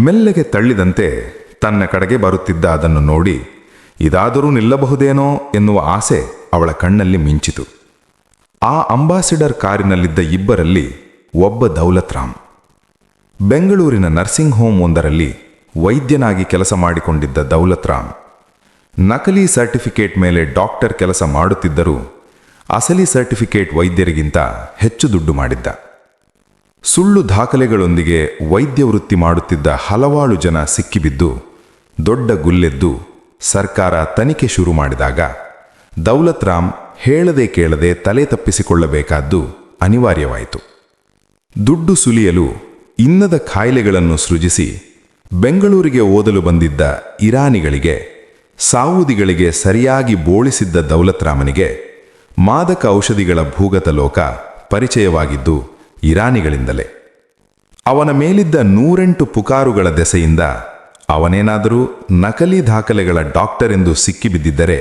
ಮೆಲ್ಲಗೆ ತಳ್ಳಿದಂತೆ ತನ್ನ ಕಡೆಗೆ ಬರುತ್ತಿದ್ದ ಅದನ್ನು ನೋಡಿ ಇದಾದರೂ ನಿಲ್ಲಬಹುದೇನೋ ಎನ್ನುವ ಆಸೆ ಅವಳ ಕಣ್ಣಲ್ಲಿ ಮಿಂಚಿತು. ಆ ಅಂಬಾಸಿಡರ್ ಕಾರಿನಲ್ಲಿದ್ದ ಇಬ್ಬರಲ್ಲಿ ಒಬ್ಬ ದೌಲತ್ ರಾಮ್. ಬೆಂಗಳೂರಿನ ನರ್ಸಿಂಗ್ ಹೋಮ್ ಒಂದರಲ್ಲಿ ವೈದ್ಯನಾಗಿ ಕೆಲಸ ಮಾಡಿಕೊಂಡಿದ್ದ ದೌಲತ್ ರಾಮ್ ನಕಲಿ ಸರ್ಟಿಫಿಕೇಟ್ ಮೇಲೆ ಡಾಕ್ಟರ್ ಕೆಲಸ ಮಾಡುತ್ತಿದ್ದರೂ ಅಸಲಿ ಸರ್ಟಿಫಿಕೇಟ್ ವೈದ್ಯರಿಗಿಂತ ಹೆಚ್ಚು ದುಡ್ಡು ಮಾಡಿದ್ದ. ಸುಳ್ಳು ದಾಖಲೆಗಳೊಂದಿಗೆ ವೈದ್ಯ ವೃತ್ತಿ ಮಾಡುತ್ತಿದ್ದ ಹಲವಾರು ಜನ ಸಿಕ್ಕಿಬಿದ್ದು ದೊಡ್ಡ ಗುಲ್ಲೆದ್ದು ಸರ್ಕಾರ ತನಿಖೆ ಶುರು ಮಾಡಿದಾಗ ದೌಲತ್ ರಾಮ್ ಹೇಳದೆ ಕೇಳದೆ ತಲೆ ತಪ್ಪಿಸಿಕೊಳ್ಳಬೇಕಾದ್ದು ಅನಿವಾರ್ಯವಾಯಿತು. ದುಡ್ಡು ಸುಲಿಯಲು ಇನ್ನದ ಕಾಯಿಲೆಗಳನ್ನು ಸೃಜಿಸಿ ಬೆಂಗಳೂರಿಗೆ ಓದಲು ಬಂದಿದ್ದ ಇರಾನಿಗಳಿಗೆ, ಸಾವೂದಿಗಳಿಗೆ ಸರಿಯಾಗಿ ಬೋಳಿಸಿದ್ದ ದೌಲತ್ ರಾಮನಿಗೆ ಮಾದಕ ಔಷಧಿಗಳ ಭೂಗತ ಲೋಕ ಪರಿಚಯವಾಗಿದ್ದು ಇರಾನಿಗಳಿಂದಲೇ. ಅವನ ಮೇಲಿದ್ದ 108 ಪುಕಾರುಗಳ ದೆಸೆಯಿಂದ ಅವನೇನಾದರೂ ನಕಲಿ ದಾಖಲೆಗಳ ಡಾಕ್ಟರ್ ಎಂದು ಸಿಕ್ಕಿಬಿದ್ದಿದ್ದರೆ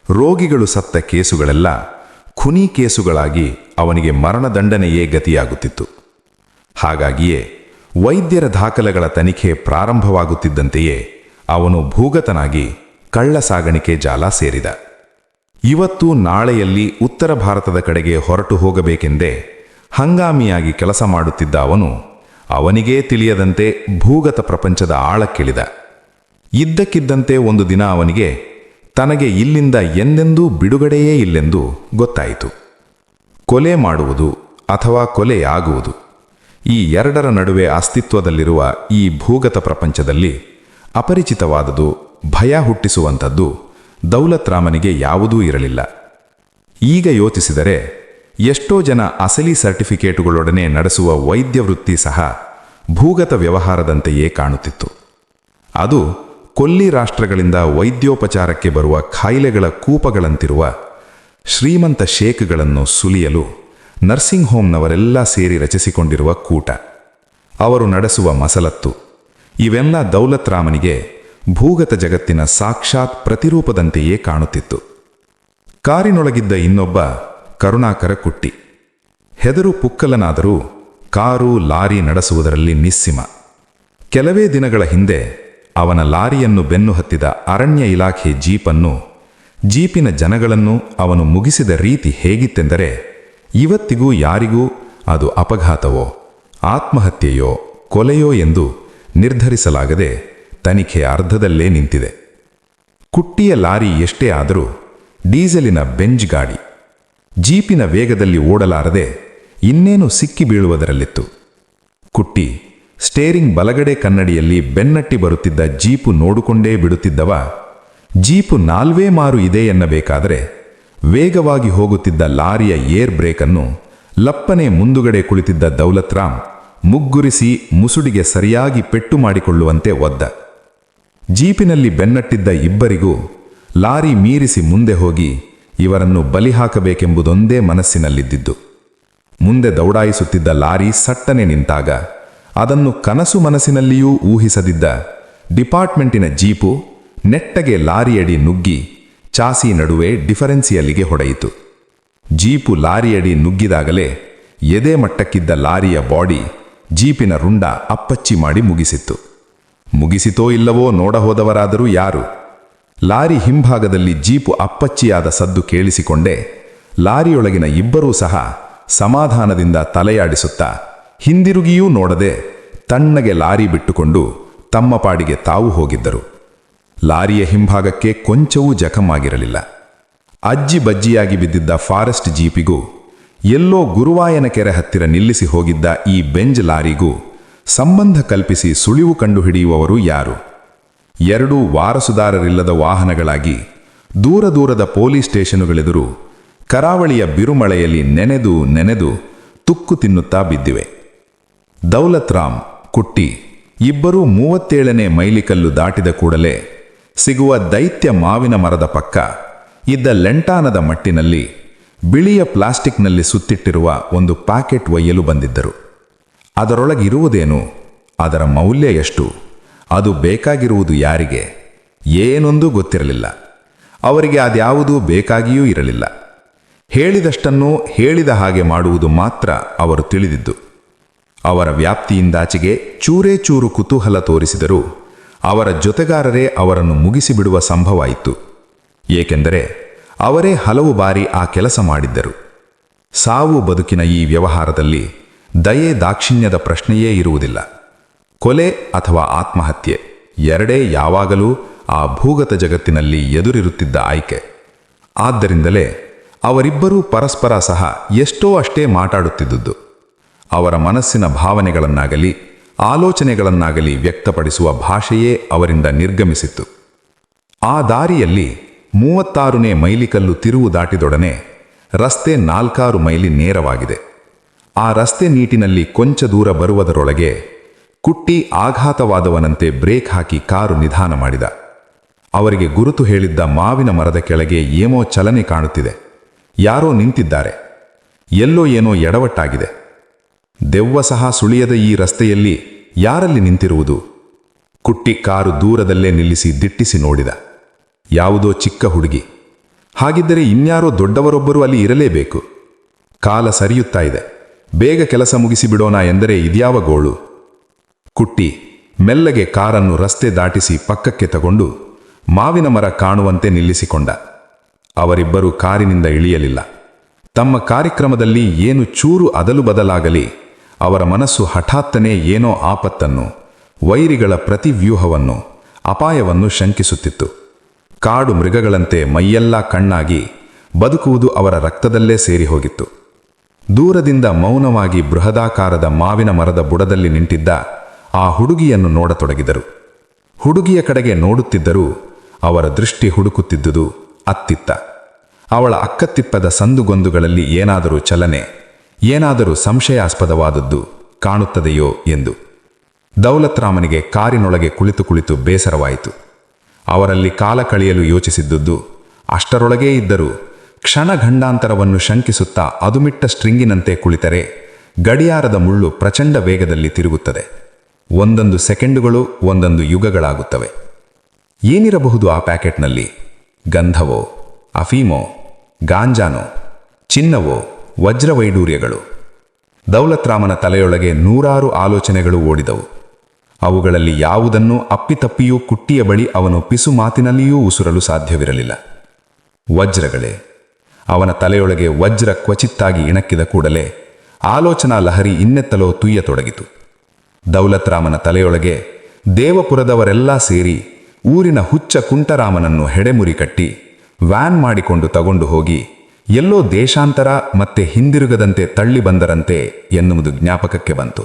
ರೋಗಿಗಳು ಸತ್ತ ಕೇಸುಗಳೆಲ್ಲ ಖುನಿ ಕೇಸುಗಳಾಗಿ ಅವನಿಗೆ ಮರಣದಂಡನೆಯೇ ಗತಿಯಾಗುತ್ತಿತ್ತು. ಹಾಗಾಗಿಯೇ ವೈದ್ಯರ ದಾಖಲೆಗಳ ತನಿಖೆ ಪ್ರಾರಂಭವಾಗುತ್ತಿದ್ದಂತೆಯೇ ಅವನು ಭೂಗತನಾಗಿ ಕಳ್ಳ ಸಾಗಾಣಿಕೆ ಜಾಲ ಸೇರಿದ. ಇವತ್ತು ನಾಳೆಯಲ್ಲಿ ಉತ್ತರ ಭಾರತದ ಕಡೆಗೆ ಹೊರಟು ಹೋಗಬೇಕೆಂದೇ ಹಂಗಾಮಿಯಾಗಿ ಕೆಲಸ ಮಾಡುತ್ತಿದ್ದ ಅವನಿಗೇ ತಿಳಿಯದಂತೆ ಭೂಗತ ಪ್ರಪಂಚದ ಆಳಕ್ಕಿಳಿದ. ಇದ್ದಕ್ಕಿದ್ದಂತೆ ಒಂದು ದಿನ ಅವನಿಗೆ ತನಗೆ ಇಲ್ಲಿಂದ ಎಂದೆಂದೂ ಬಿಡುಗಡೆಯೇ ಇಲ್ಲೆಂದು ಗೊತ್ತಾಯಿತು. ಕೊಲೆ ಮಾಡುವುದು ಅಥವಾ ಕೊಲೆಯಾಗುವುದು, ಈ ಎರಡರ ನಡುವೆ ಅಸ್ತಿತ್ವದಲ್ಲಿರುವ ಈ ಭೂಗತ ಪ್ರಪಂಚದಲ್ಲಿ ಅಪರಿಚಿತವಾದುದು, ಭಯ ಹುಟ್ಟಿಸುವಂಥದ್ದು ದೌಲತ್ ರಾಮನಿಗೆ ಯಾವುದೂ ಇರಲಿಲ್ಲ. ಈಗ ಯೋಚಿಸಿದರೆ ಎಷ್ಟೋ ಜನ ಅಸಲಿ ಸರ್ಟಿಫಿಕೇಟುಗಳೊಡನೆ ನಡೆಸುವ ವೈದ್ಯ ವೃತ್ತಿ ಸಹ ಭೂಗತ ವ್ಯವಹಾರದಂತೆಯೇ ಕಾಣುತ್ತಿತ್ತು. ಅದು ಕೊಲ್ಲಿ ರಾಷ್ಟ್ರಗಳಿಂದ ವೈದ್ಯೋಪಚಾರಕ್ಕೆ ಬರುವ ಖಾಯಿಲೆಗಳ ಕೂಪಗಳಂತಿರುವ ಶ್ರೀಮಂತ ಶೇಕ್ಗಳನ್ನು ಸುಲಿಯಲು ನರ್ಸಿಂಗ್ ಹೋಮ್ನವರೆಲ್ಲ ಸೇರಿ ರಚಿಸಿಕೊಂಡಿರುವ ಕೂಟ, ಅವರು ನಡೆಸುವ ಮಸಲತ್ತು, ಇವೆಲ್ಲ ದೌಲತ್ ರಾಮನಿಗೆ ಭೂಗತ ಜಗತ್ತಿನ ಸಾಕ್ಷಾತ್ ಪ್ರತಿರೂಪದಂತೆಯೇ ಕಾಣುತ್ತಿತ್ತು. ಕಾರಿನೊಳಗಿದ್ದ ಇನ್ನೊಬ್ಬ ಕರುಣಾಕರ ಕುಟ್ಟಿ. ಹೆದರು ಪುಕ್ಕಲನಾದರೂ ಕಾರು ಲಾರಿ ನಡೆಸುವುದರಲ್ಲಿ ನಿಸ್ಸಿಮ. ಕೆಲವೇ ದಿನಗಳ ಹಿಂದೆ ಅವನ ಲಾರಿಯನ್ನು ಬೆನ್ನು ಹತ್ತಿದ ಅರಣ್ಯ ಇಲಾಖೆ ಜೀಪಿನ ಜನಗಳನ್ನು ಅವನು ಮುಗಿಸಿದ ರೀತಿ ಹೇಗಿತ್ತೆಂದರೆ ಇವತ್ತಿಗೂ ಯಾರಿಗೂ ಅದು ಅಪಘಾತವೋ ಆತ್ಮಹತ್ಯೆಯೋ ಕೊಲೆಯೋ ಎಂದು ನಿರ್ಧರಿಸಲಾಗದೆ ತನಿಖೆ ಅರ್ಧದಲ್ಲೇ ನಿಂತಿದೆ. ಕುಟ್ಟಿಯ ಲಾರಿ ಎಷ್ಟೇ ಆದರೂ ಡೀಸೆಲಿನ ಬೆಂಜ್ ಗಾಡಿ, ಜೀಪಿನ ವೇಗದಲ್ಲಿ ಓಡಲಾರದೆ ಇನ್ನೇನು ಸಿಕ್ಕಿ ಬೀಳುವುದರಲ್ಲಿತ್ತು. ಕುಟ್ಟಿ ಸ್ಟೇರಿಂಗ್ ಬಲಗಡೆ ಕನ್ನಡಿಯಲ್ಲಿ ಬೆನ್ನಟ್ಟಿ ಬರುತ್ತಿದ್ದ ಜೀಪು ನೋಡಿಕೊಂಡೇ ಬಿಡುತ್ತಿದ್ದವ, ಜೀಪು ನಾಲ್ವೇ ಮಾರು ಇದೆ ಎನ್ನಬೇಕಾದರೆ ವೇಗವಾಗಿ ಹೋಗುತ್ತಿದ್ದ ಲಾರಿಯ ಏರ್ ಬ್ರೇಕನ್ನು ಲಪ್ಪನೆ ಮುಂದುಗಡೆ ಕುಳಿತಿದ್ದ ದೌಲತ್ ರಾಮ್ ಮುಗ್ಗುರಿಸಿ ಮುಸುಡಿಗೆ ಸರಿಯಾಗಿ ಪೆಟ್ಟು ಮಾಡಿಕೊಳ್ಳುವಂತೆ ಒದ್ದ. ಜೀಪಿನಲ್ಲಿ ಬೆನ್ನಟ್ಟಿದ್ದ ಇಬ್ಬರಿಗೂ ಲಾರಿ ಮೀರಿಸಿ ಮುಂದೆ ಹೋಗಿ ಇವರನ್ನು ಬಲಿ ಹಾಕಬೇಕೆಂಬುದೊಂದೇ ಮನಸ್ಸಿನಲ್ಲಿದ್ದಿದ್ದು. ಮುಂದೆ ದೌಡಾಯಿಸುತ್ತಿದ್ದ ಲಾರಿ ಸಟ್ಟನೆ ನಿಂತಾಗ ಅದನ್ನು ಕನಸು ಮನಸ್ಸಿನಲ್ಲಿಯೂ ಊಹಿಸದಿದ್ದ ಡಿಪಾರ್ಟ್ಮೆಂಟಿನ ಜೀಪು ನೆಟ್ಟಗೆ ಲಾರಿಯಡಿ ನುಗ್ಗಿ ಚಾಸಿ ನಡುವೆ ಡಿಫರೆನ್ಸಿಯಲ್ಲಿಗೆ ಹೊಡೆಯಿತು. ಜೀಪು ಲಾರಿಯಡಿ ನುಗ್ಗಿದಾಗಲೇ ಎದೆ ಮಟ್ಟಕ್ಕಿದ್ದ ಲಾರಿಯ ಬಾಡಿ ಜೀಪಿನ ರುಂಡ ಅಪ್ಪಚ್ಚಿ ಮಾಡಿ ಮುಗಿಸಿತ್ತು. ಮುಗಿಸಿತೋ ಇಲ್ಲವೋ ನೋಡಹೋದವರಾದರೂ ಯಾರು? ಲಾರಿ ಹಿಂಭಾಗದಲ್ಲಿ ಜೀಪು ಅಪ್ಪಚ್ಚಿಯಾದ ಸದ್ದು ಕೇಳಿಸಿಕೊಂಡೇ ಲಾರಿಯೊಳಗಿನ ಇಬ್ಬರೂ ಸಹ ಸಮಾಧಾನದಿಂದ ತಲೆಯಾಡಿಸುತ್ತಾ ಹಿಂದಿರುಗಿಯೂ ನೋಡದೆ ತಣ್ಣಗೆ ಲಾರಿ ಬಿಟ್ಟುಕೊಂಡು ತಮ್ಮ ಪಾಡಿಗೆ ತಾವು ಹೋಗಿದ್ದರು. ಲಾರಿಯ ಹಿಂಭಾಗಕ್ಕೆ ಕೊಂಚವೂ ಜಖಮಾಗಿರಲಿಲ್ಲ. ಅಜ್ಜಿ ಬಜ್ಜಿಯಾಗಿ ಬಿದ್ದಿದ್ದ ಫಾರೆಸ್ಟ್ ಜೀಪಿಗೂ ಎಲ್ಲೋ ಗುರುವಾಯನ ಕೆರೆ ಹತ್ತಿರ ನಿಲ್ಲಿಸಿ ಹೋಗಿದ್ದ ಈ ಬೆಂಜ್ ಲಾರಿಗೂ ಸಂಬಂಧ ಕಲ್ಪಿಸಿ ಸುಳಿವು ಕಂಡುಹಿಡಿಯುವವರು ಯಾರು? ಎರಡೂ ವಾರಸುದಾರರಿಲ್ಲದ ವಾಹನಗಳಾಗಿ ದೂರ ದೂರದ ಪೊಲೀಸ್ ಸ್ಟೇಷನುಗಳೆದುರು ಕರಾವಳಿಯ ಬಿರುಮಳೆಯಲ್ಲಿ ನೆನೆದು ತುಕ್ಕು ತಿನ್ನುತ್ತಾ ಬಿದ್ದಿವೆ. ದೌಲತ್ ರಾಮ್, ಕುಟ್ಟಿ ಇಬ್ಬರೂ 37ನೇ ಮೈಲಿಕಲ್ಲು ದಾಟಿದ ಕೂಡಲೇ ಸಿಗುವ ದೈತ್ಯ ಮಾವಿನ ಮರದ ಪಕ್ಕ ಇದ್ದ ಲೆಂಟಾನದ ಮಟ್ಟಿನಲ್ಲಿ ಬಿಳಿಯ ಪ್ಲಾಸ್ಟಿಕ್ನಲ್ಲಿ ಸುತ್ತಿಟ್ಟಿರುವ ಒಂದು ಪ್ಯಾಕೆಟ್ ಒಯ್ಯಲು ಬಂದಿದ್ದರು. ಅದರೊಳಗಿರುವುದೇನು? ಅದರ ಮೌಲ್ಯ ಎಷ್ಟು? ಅದು ಬೇಕಾಗಿರುವುದು ಯಾರಿಗೆ? ಏನೊಂದೂ ಗೊತ್ತಿರಲಿಲ್ಲ. ಅವರಿಗೆ ಅದ್ಯಾವುದೂ ಬೇಕಾಗಿಯೂ ಇರಲಿಲ್ಲ. ಹೇಳಿದಷ್ಟನ್ನು ಹೇಳಿದ ಹಾಗೆ ಮಾಡುವುದು ಮಾತ್ರ ಅವರು ತಿಳಿದಿದ್ದು. ಅವರ ವ್ಯಾಪ್ತಿಯಿಂದಾಚೆಗೆ ಚೂರೇ ಚೂರು ಕುತೂಹಲ ತೋರಿಸಿದರೂ ಅವರ ಜೊತೆಗಾರರೇ ಅವರನ್ನು ಮುಗಿಸಿಬಿಡುವ ಸಂಭವ ಇತ್ತು. ಏಕೆಂದರೆ ಅವರೇ ಹಲವು ಬಾರಿ ಆ ಕೆಲಸ ಮಾಡಿದ್ದರು. ಸಾವು ಬದುಕಿನ ಈ ವ್ಯವಹಾರದಲ್ಲಿ ದಯೆ ದಾಕ್ಷಿಣ್ಯದ ಪ್ರಶ್ನೆಯೇ ಇರುವುದಿಲ್ಲ. ಕೊಲೆ ಅಥವಾ ಆತ್ಮಹತ್ಯೆ ಎರಡೇ ಯಾವಾಗಲೂ ಆ ಭೂಗತ ಜಗತ್ತಿನಲ್ಲಿ ಎದುರಿರುತ್ತಿದ್ದ ಆಯ್ಕೆ. ಆದ್ದರಿಂದಲೇ ಅವರಿಬ್ಬರೂ ಪರಸ್ಪರ ಸಹ ಎಷ್ಟೋ ಅಷ್ಟೇ ಮಾತಾಡುತ್ತಿದ್ದುದು. ಅವರ ಮನಸ್ಸಿನ ಭಾವನೆಗಳನ್ನಾಗಲಿ ಆಲೋಚನೆಗಳನ್ನಾಗಲಿ ವ್ಯಕ್ತಪಡಿಸುವ ಭಾಷೆಯೇ ಅವರಿಂದ ನಿರ್ಗಮಿಸಿತ್ತು. ಆ ದಾರಿಯಲ್ಲಿ 36ನೇ ಮೈಲಿಕಲ್ಲು ತಿರುವು ದಾಟಿದೊಡನೆ ರಸ್ತೆ 4 ಮೈಲಿ ನೇರವಾಗಿದೆ. ಆ ರಸ್ತೆ ನೀಟಿನಲ್ಲಿ ಕೊಂಚ ದೂರ ಬರುವುದರೊಳಗೆ ಕುಟ್ಟಿ ಆಘಾತವಾದವನಂತೆ ಬ್ರೇಕ್ ಹಾಕಿ ಕಾರು ನಿಧಾನ ಮಾಡಿದ. ಅವರಿಗೆ ಗುರುತು ಹೇಳಿದ್ದ ಮಾವಿನ ಮರದ ಕೆಳಗೆ ಏನೋ ಚಲನೆ ಕಾಣುತ್ತಿದೆ. ಯಾರೋ ನಿಂತಿದ್ದಾರೆ. ಎಲ್ಲೋ ಏನೋ ಎಡವಟ್ಟಾಗಿದೆ. ದೆವ್ವ ಸಹ ಸುಳಿಯದ ಈ ರಸ್ತೆಯಲ್ಲಿ ಯಾರಲ್ಲಿ ನಿಂತಿರುವುದು? ಕುಟ್ಟಿ ಕಾರು ದೂರದಲ್ಲೇ ನಿಲ್ಲಿಸಿ ದಿಟ್ಟಿಸಿ ನೋಡಿದ. ಯಾವುದೋ ಚಿಕ್ಕ ಹುಡುಗಿ. ಹಾಗಿದ್ದರೆ ಇನ್ಯಾರೋ ದೊಡ್ಡವರೊಬ್ಬರು ಅಲ್ಲಿ ಇರಲೇಬೇಕು. ಕಾಲ ಸರಿಯುತ್ತಾ ಇದೆ. ಬೇಗ ಕೆಲಸ ಮುಗಿಸಿಬಿಡೋಣ ಎಂದರೆ ಇದ್ಯಾವ ಗೋಳು? ಕುಟ್ಟಿ ಮೆಲ್ಲಗೆ ಕಾರನ್ನು ರಸ್ತೆ ದಾಟಿಸಿ ಪಕ್ಕಕ್ಕೆ ತಗೊಂಡು ಮಾವಿನ ಮರ ಕಾಣುವಂತೆ ನಿಲ್ಲಿಸಿಕೊಂಡ. ಅವರಿಬ್ಬರೂ ಕಾರಿನಿಂದ ಇಳಿಯಲಿಲ್ಲ. ತಮ್ಮ ಕಾರ್ಯಕ್ರಮದಲ್ಲಿ ಏನು ಚೂರು ಅದಲು ಬದಲಾಗಲಿ ಅವರ ಮನಸ್ಸು ಹಠಾತ್ತನೆ ಏನೋ ಆಪತ್ತನ್ನು, ವೈರಿಗಳ ಪ್ರತಿವ್ಯೂಹವನ್ನು, ಅಪಾಯವನ್ನು ಶಂಕಿಸುತ್ತಿತ್ತು. ಕಾಡು ಮೃಗಗಳಂತೆ ಮೈಯೆಲ್ಲ ಕಣ್ಣಾಗಿ ಬದುಕುವುದು ಅವರ ರಕ್ತದಲ್ಲೇ ಸೇರಿ ಹೋಗಿತ್ತು. ದೂರದಿಂದ ಮೌನವಾಗಿ ಬೃಹದಾಕಾರದ ಮಾವಿನ ಮರದ ಬುಡದಲ್ಲಿ ನಿಂತಿದ್ದ ಆ ಹುಡುಗಿಯನ್ನು ನೋಡತೊಡಗಿದರು. ಹುಡುಗಿಯ ಕಡೆಗೆ ನೋಡುತ್ತಿದ್ದರೂ ಅವರ ದೃಷ್ಟಿ ಹುಡುಕುತ್ತಿದ್ದುದು ಅತ್ತಿತ್ತ. ಅವಳ ಅಕ್ಕತ್ತಿಪ್ಪದ ಸಂದುಗೊಂದುಗಳಲ್ಲಿ ಏನಾದರೂ ಚಲನೆ, ಏನಾದರೂ ಸಂಶಯಾಸ್ಪದವಾದದ್ದು ಕಾಣುತ್ತದೆಯೋ ಎಂದು. ದೌಲತ್ರಾಮನಿಗೆ ಕಾರಿನೊಳಗೆ ಕುಳಿತು ಕುಳಿತು ಬೇಸರವಾಯಿತು. ಅವರಲ್ಲಿ ಕಾಲ ಕಳೆಯಲು ಯೋಚಿಸಿದ್ದುದು ಅಷ್ಟರೊಳಗೇ ಇದ್ದರೂ ಕ್ಷಣಗಂಡಾಂತರವನ್ನು ಶಂಕಿಸುತ್ತಾ ಅದುಮಿಟ್ಟ ಸ್ಟ್ರಿಂಗಿನಂತೆ ಕುಳಿತರೆ ಗಡಿಯಾರದ ಮುಳ್ಳು ಪ್ರಚಂಡ ವೇಗದಲ್ಲಿ ತಿರುಗುತ್ತದೆ. ಒಂದೊಂದು ಸೆಕೆಂಡುಗಳು ಒಂದೊಂದು ಯುಗಗಳಾಗುತ್ತವೆ. ಏನಿರಬಹುದು ಆ ಪ್ಯಾಕೆಟ್ನಲ್ಲಿ? ಗಂಧವೋ, ಅಫೀಮೋ, ಗಾಂಜಾನೋ, ಚಿನ್ನವೋ, ವಜ್ರವೈಡೂರ್ಯಗಳು? ದೌಲತ್ರಾಮನ ತಲೆಯೊಳಗೆ ನೂರಾರು ಆಲೋಚನೆಗಳು ಓಡಿದವು. ಅವುಗಳಲ್ಲಿ ಯಾವುದನ್ನೂ ಅಪ್ಪಿತಪ್ಪಿಯೂ ಕುಟ್ಟಿಯ ಬಳಿ ಅವನು ಪಿಸು ಮಾತಿನಲ್ಲಿಯೂ ಉಸುರಲು ಸಾಧ್ಯವಿರಲಿಲ್ಲ. ವಜ್ರಗಳೇ. ಅವನ ತಲೆಯೊಳಗೆ ವಜ್ರ ಕ್ವಚಿತ್ತಾಗಿ ಇಣಕ್ಕಿದ ಕೂಡಲೇ ಆಲೋಚನಾ ಲಹರಿ ಇನ್ನೆತ್ತಲೋ ತುಯ್ಯತೊಡಗಿತು. ದೌಲತ್ರಾಮನ ತಲೆಯೊಳಗೆ ದೇವಪುರದವರೆಲ್ಲ ಸೇರಿ ಊರಿನ ಹುಚ್ಚ ಕುಂಟರಾಮನನ್ನು ಹೆಡೆಮುರಿ ಕಟ್ಟಿ ವ್ಯಾನ್ ಮಾಡಿಕೊಂಡು ತಗೊಂಡು ಹೋಗಿ ಎಲ್ಲೋ ದೇಶಾಂತರ ಮತ್ತೆ ಹಿಂದಿರುಗದಂತೆ ತಳ್ಳಿ ಬಂದರಂತೆ ಎನ್ನುವುದು ಜ್ಞಾಪಕಕ್ಕೆ ಬಂತು.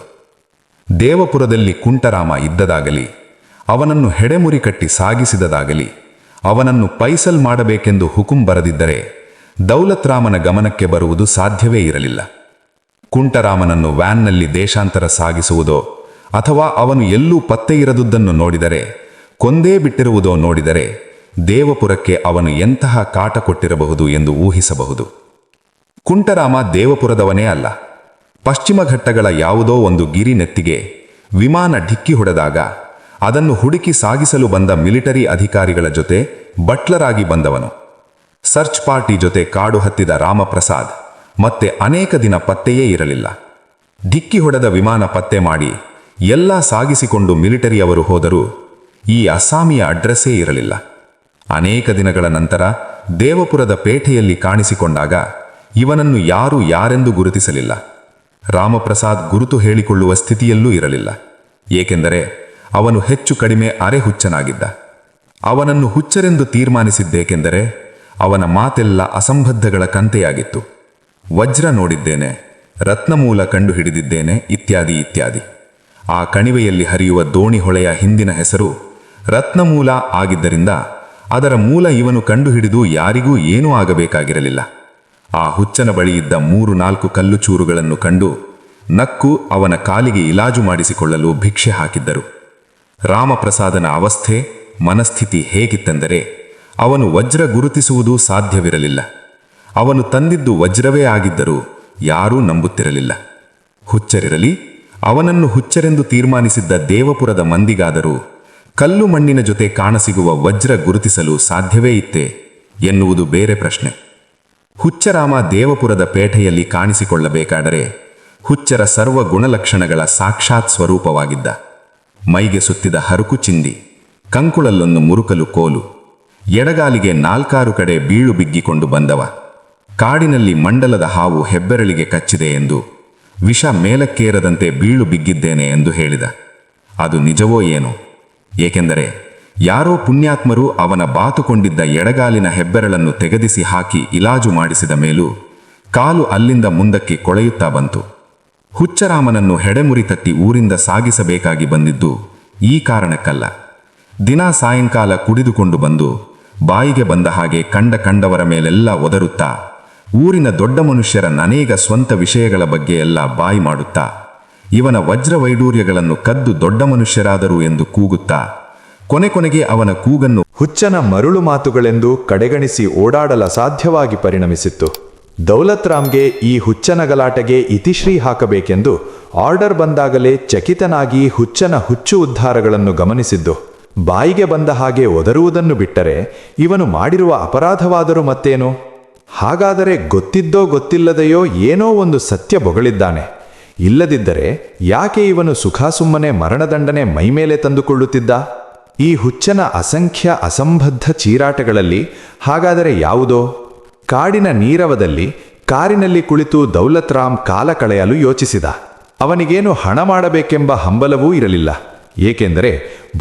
ದೇವಪುರದಲ್ಲಿ ಕುಂಟರಾಮ ಇದ್ದದಾಗಲಿ, ಅವನನ್ನು ಹೆಡೆಮುರಿ ಕಟ್ಟಿ ಸಾಗಿಸಿದದಾಗಲಿ, ಅವನನ್ನು ಪೈಸಲ್ ಮಾಡಬೇಕೆಂದು ಹುಕುಂ ಬರದಿದ್ದರೆ ದೌಲತ್ರಾಮನ ಗಮನಕ್ಕೆ ಬರುವುದು ಸಾಧ್ಯವೇ ಇರಲಿಲ್ಲ. ಕುಂಟರಾಮನನ್ನು ವ್ಯಾನ್ನಲ್ಲಿ ದೇಶಾಂತರ ಸಾಗಿಸುವುದೋ ಅಥವಾ ಅವನು ಎಲ್ಲೂ ಪತ್ತೆ ಇರದುದನ್ನು ನೋಡಿದರೆ, ಕೊಂದೇ ಬಿಟ್ಟಿರುವುದೋ ನೋಡಿದರೆ ದೇವಪುರಕ್ಕೆ ಅವನು ಎಂತಹ ಕಾಟ ಕೊಟ್ಟಿರಬಹುದು ಎಂದು ಊಹಿಸಬಹುದು. ಕುಂಟರಾಮ ದೇವಪುರದವನೇ ಅಲ್ಲ. ಪಶ್ಚಿಮ ಘಟ್ಟಗಳ ಯಾವುದೋ ಒಂದು ಗಿರಿ ನೆತ್ತಿಗೆ ವಿಮಾನ ಡಿಕ್ಕಿ ಹೊಡೆದಾಗ ಅದನ್ನು ಹುಡುಕಿ ಸಾಗಿಸಲು ಬಂದ ಮಿಲಿಟರಿ ಅಧಿಕಾರಿಗಳ ಜೊತೆ ಬಟ್ಲರಾಗಿ ಬಂದವನು. ಸರ್ಚ್ ಪಾರ್ಟಿ ಜೊತೆ ಕಾಡು ಹತ್ತಿದ ರಾಮಪ್ರಸಾದ್ ಮತ್ತೆ ಅನೇಕ ದಿನ ಪತ್ತೆಯೇ ಇರಲಿಲ್ಲ. ಡಿಕ್ಕಿ ಹೊಡೆದ ವಿಮಾನ ಪತ್ತೆ ಮಾಡಿ ಎಲ್ಲ ಸಾಗಿಸಿಕೊಂಡು ಮಿಲಿಟರಿಯವರು ಹೋದರೂ ಈ ಅಸ್ಸಾಮಿಯ ಅಡ್ರೆಸ್ಸೇ ಇರಲಿಲ್ಲ. ಅನೇಕ ದಿನಗಳ ನಂತರ ದೇವಪುರದ ಪೇಟೆಯಲ್ಲಿ ಕಾಣಿಸಿಕೊಂಡಾಗ ಇವನನ್ನು ಯಾರೆಂದು ಗುರುತಿಸಲಿಲ್ಲ. ರಾಮಪ್ರಸಾದ್ ಗುರುತು ಹೇಳಿಕೊಳ್ಳುವ ಸ್ಥಿತಿಯಲ್ಲೂ ಇರಲಿಲ್ಲ. ಏಕೆಂದರೆ ಅವನು ಹೆಚ್ಚು ಕಡಿಮೆ ಅರೆ ಹುಚ್ಚನಾಗಿದ್ದ. ಅವನನ್ನು ಹುಚ್ಚರೆಂದು ತೀರ್ಮಾನಿಸಿದ್ದೇಕೆಂದರೆ ಅವನ ಮಾತೆಲ್ಲ ಅಸಂಬದ್ಧಗಳ ಕಂತೆಯಾಗಿತ್ತು. ವಜ್ರ ನೋಡಿದ್ದೇನೆ, ರತ್ನಮೂಲ ಕಂಡು ಹಿಡಿದಿದ್ದೇನೆ, ಇತ್ಯಾದಿ ಇತ್ಯಾದಿ. ಆ ಕಣಿವೆಯಲ್ಲಿ ಹರಿಯುವ ದೋಣಿ ಹೊಳೆಯ ಹಿಂದಿನ ಹೆಸರು ರತ್ನಮೂಲ ಆಗಿದ್ದರಿಂದ ಅದರ ಮೂಲ ಇವನು ಕಂಡುಹಿಡಿದು ಯಾರಿಗೂ ಏನೂ ಆಗಬೇಕಾಗಿರಲಿಲ್ಲ. ಆ ಹುಚ್ಚನ ಬಳಿ ಇದ್ದ 3-4 ಕಲ್ಲುಚೂರುಗಳನ್ನು ಕಂಡು ನಕ್ಕು ಅವನ ಕಾಲಿಗೆ ಇಲಾಜು ಮಾಡಿಸಿಕೊಳ್ಳಲು ಭಿಕ್ಷೆ ಹಾಕಿದ್ದರು. ರಾಮಪ್ರಸಾದನ ಅವಸ್ಥೆ, ಮನಸ್ಥಿತಿ ಹೇಗಿತ್ತೆಂದರೆ ಅವನು ವಜ್ರ ಗುರುತಿಸುವುದು ಸಾಧ್ಯವಿರಲಿಲ್ಲ. ಅವನು ತಂದಿದ್ದು ವಜ್ರವೇ ಆಗಿದ್ದರೂ ಯಾರೂ ನಂಬುತ್ತಿರಲಿಲ್ಲ. ಹುಚ್ಚರಿರಲಿ, ಅವನನ್ನು ಹುಚ್ಚರೆಂದು ತೀರ್ಮಾನಿಸಿದ್ದ ದೇವಪುರದ ಮಂದಿಗಾದರೂ ಕಲ್ಲು ಮಣ್ಣಿನ ಜೊತೆ ಕಾಣಸಿಗುವ ವಜ್ರ ಗುರುತಿಸಲು ಸಾಧ್ಯವೇ ಇತ್ತೇ ಎನ್ನುವುದು ಬೇರೆ ಪ್ರಶ್ನೆ. ಹುಚ್ಚರಾಮ ದೇವಪುರದ ಪೇಟೆಯಲ್ಲಿ ಕಾಣಿಸಿಕೊಳ್ಳಬೇಕಾದರೆ ಹುಚ್ಚರ ಸರ್ವ ಗುಣಲಕ್ಷಣಗಳ ಸಾಕ್ಷಾತ್ ಸ್ವರೂಪವಾಗಿದ್ದ. ಮೈಗೆ ಸುತ್ತಿದ ಹರುಕು ಚಿಂದಿ, ಕಂಕುಳಲ್ಲೊಂದು ಮುರುಕಲು ಕೋಲು, ಎಡಗಾಲಿಗೆ 4-6 ಕಡೆ ಬೀಳು ಬಿಗ್ಗಿಕೊಂಡು ಬಂದವ. ಕಾಡಿನಲ್ಲಿ ಮಂಡಲದ ಹಾವು ಹೆಬ್ಬೆರಳಿಗೆ ಕಚ್ಚಿದೆ ಎಂದು, ವಿಷ ಮೇಲಕ್ಕೇರದಂತೆ ಬೀಳು ಬಿಗ್ಗಿದ್ದೇನೆ ಎಂದು ಹೇಳಿದ. ಅದು ನಿಜವೋ ಏನೋ? ಏಕೆಂದರೆ ಯಾರೋ ಪುಣ್ಯಾತ್ಮರು ಅವನ ಬಾತುಕೊಂಡಿದ್ದ ಎಡಗಾಲಿನ ಹೆಬ್ಬೆರಳನ್ನು ತೆಗೆದಿಸಿ ಹಾಕಿ ಇಲಾಜು ಮಾಡಿಸಿದ ಮೇಲೂ ಕಾಲು ಅಲ್ಲಿಂದ ಮುಂದಕ್ಕೆ ಕೊಳೆಯುತ್ತಾ ಬಂತು. ಹುಚ್ಚರಾಮನನ್ನು ಹೆಡೆಮುರಿ ತಟ್ಟಿ ಊರಿಂದ ಸಾಗಿಸಬೇಕಾಗಿ ಬಂದಿದ್ದು ಈ ಕಾರಣಕ್ಕಲ್ಲ. ದಿನ ಸಾಯಂಕಾಲ ಕುಡಿದುಕೊಂಡು ಬಂದು ಬಾಯಿಗೆ ಬಂದ ಹಾಗೆ ಕಂಡವರ ಮೇಲೆಲ್ಲ ಒದರುತ್ತಾ, ಊರಿನ ದೊಡ್ಡ ಮನುಷ್ಯರ ಅನೇಕ ಸ್ವಂತ ವಿಷಯಗಳ ಬಗ್ಗೆ ಎಲ್ಲ ಬಾಯಿ ಮಾಡುತ್ತಾ, ಇವನ ವಜ್ರವೈಡೂರ್ಯಗಳನ್ನು ಕದ್ದು ದೊಡ್ಡ ಮನುಷ್ಯರಾದರು ಎಂದು ಕೂಗುತ್ತಾ, ಕೊನೆಗೆ ಅವನ ಕೂಗನ್ನು ಹುಚ್ಚನ ಮರುಳು ಮಾತುಗಳೆಂದು ಕಡೆಗಣಿಸಿ ಓಡಾಡಲ ಸಾಧ್ಯವಾಗಿ ಪರಿಣಮಿಸಿತ್ತು. ದೌಲತ್ ರಾಮ್ಗೆ ಈ ಹುಚ್ಚನ ಗಲಾಟೆಗೆ ಇತಿಶ್ರೀ ಹಾಕಬೇಕೆಂದು ಆರ್ಡರ್ ಬಂದಾಗಲೇ ಚಕಿತನಾಗಿ ಹುಚ್ಚನ ಹುಚ್ಚು ಉದ್ಧಾರಗಳನ್ನು ಗಮನಿಸಿದ್ದು. ಬಾಯಿಗೆ ಬಂದ ಹಾಗೆ ಒದರುವುದನ್ನು ಬಿಟ್ಟರೆ ಇವನು ಮಾಡಿರುವ ಅಪರಾಧವಾದರೂ ಮತ್ತೇನು? ಹಾಗಾದರೆ ಗೊತ್ತಿದ್ದೋ ಗೊತ್ತಿಲ್ಲದೆಯೋ ಏನೋ ಒಂದು ಸತ್ಯ ಬೊಗಳಿದ್ದಾನೆ. ಇಲ್ಲದಿದ್ದರೆ ಯಾಕೆ ಇವನು ಸುಖಾಸುಮ್ಮನೆ ಮರಣದಂಡನೆ ಮೈಮೇಲೆ ತಂದುಕೊಳ್ಳುತ್ತಿದ್ದ? ಈ ಹುಚ್ಚನ ಅಸಂಖ್ಯ ಅಸಂಬದ್ಧ ಚೀರಾಟಗಳಲ್ಲಿ ಹಾಗಾದರೆ ಯಾವುದೋ? ಕಾಡಿನ ನೀರವದಲ್ಲಿ ಕಾರಿನಲ್ಲಿ ಕುಳಿತು ದೌಲತ್ ರಾಮ್ ಕಾಲ ಕಳೆಯಲು ಯೋಚಿಸಿದ. ಅವನಿಗೇನು ಹಣ ಮಾಡಬೇಕೆಂಬ ಹಂಬಲವೂ ಇರಲಿಲ್ಲ. ಏಕೆಂದರೆ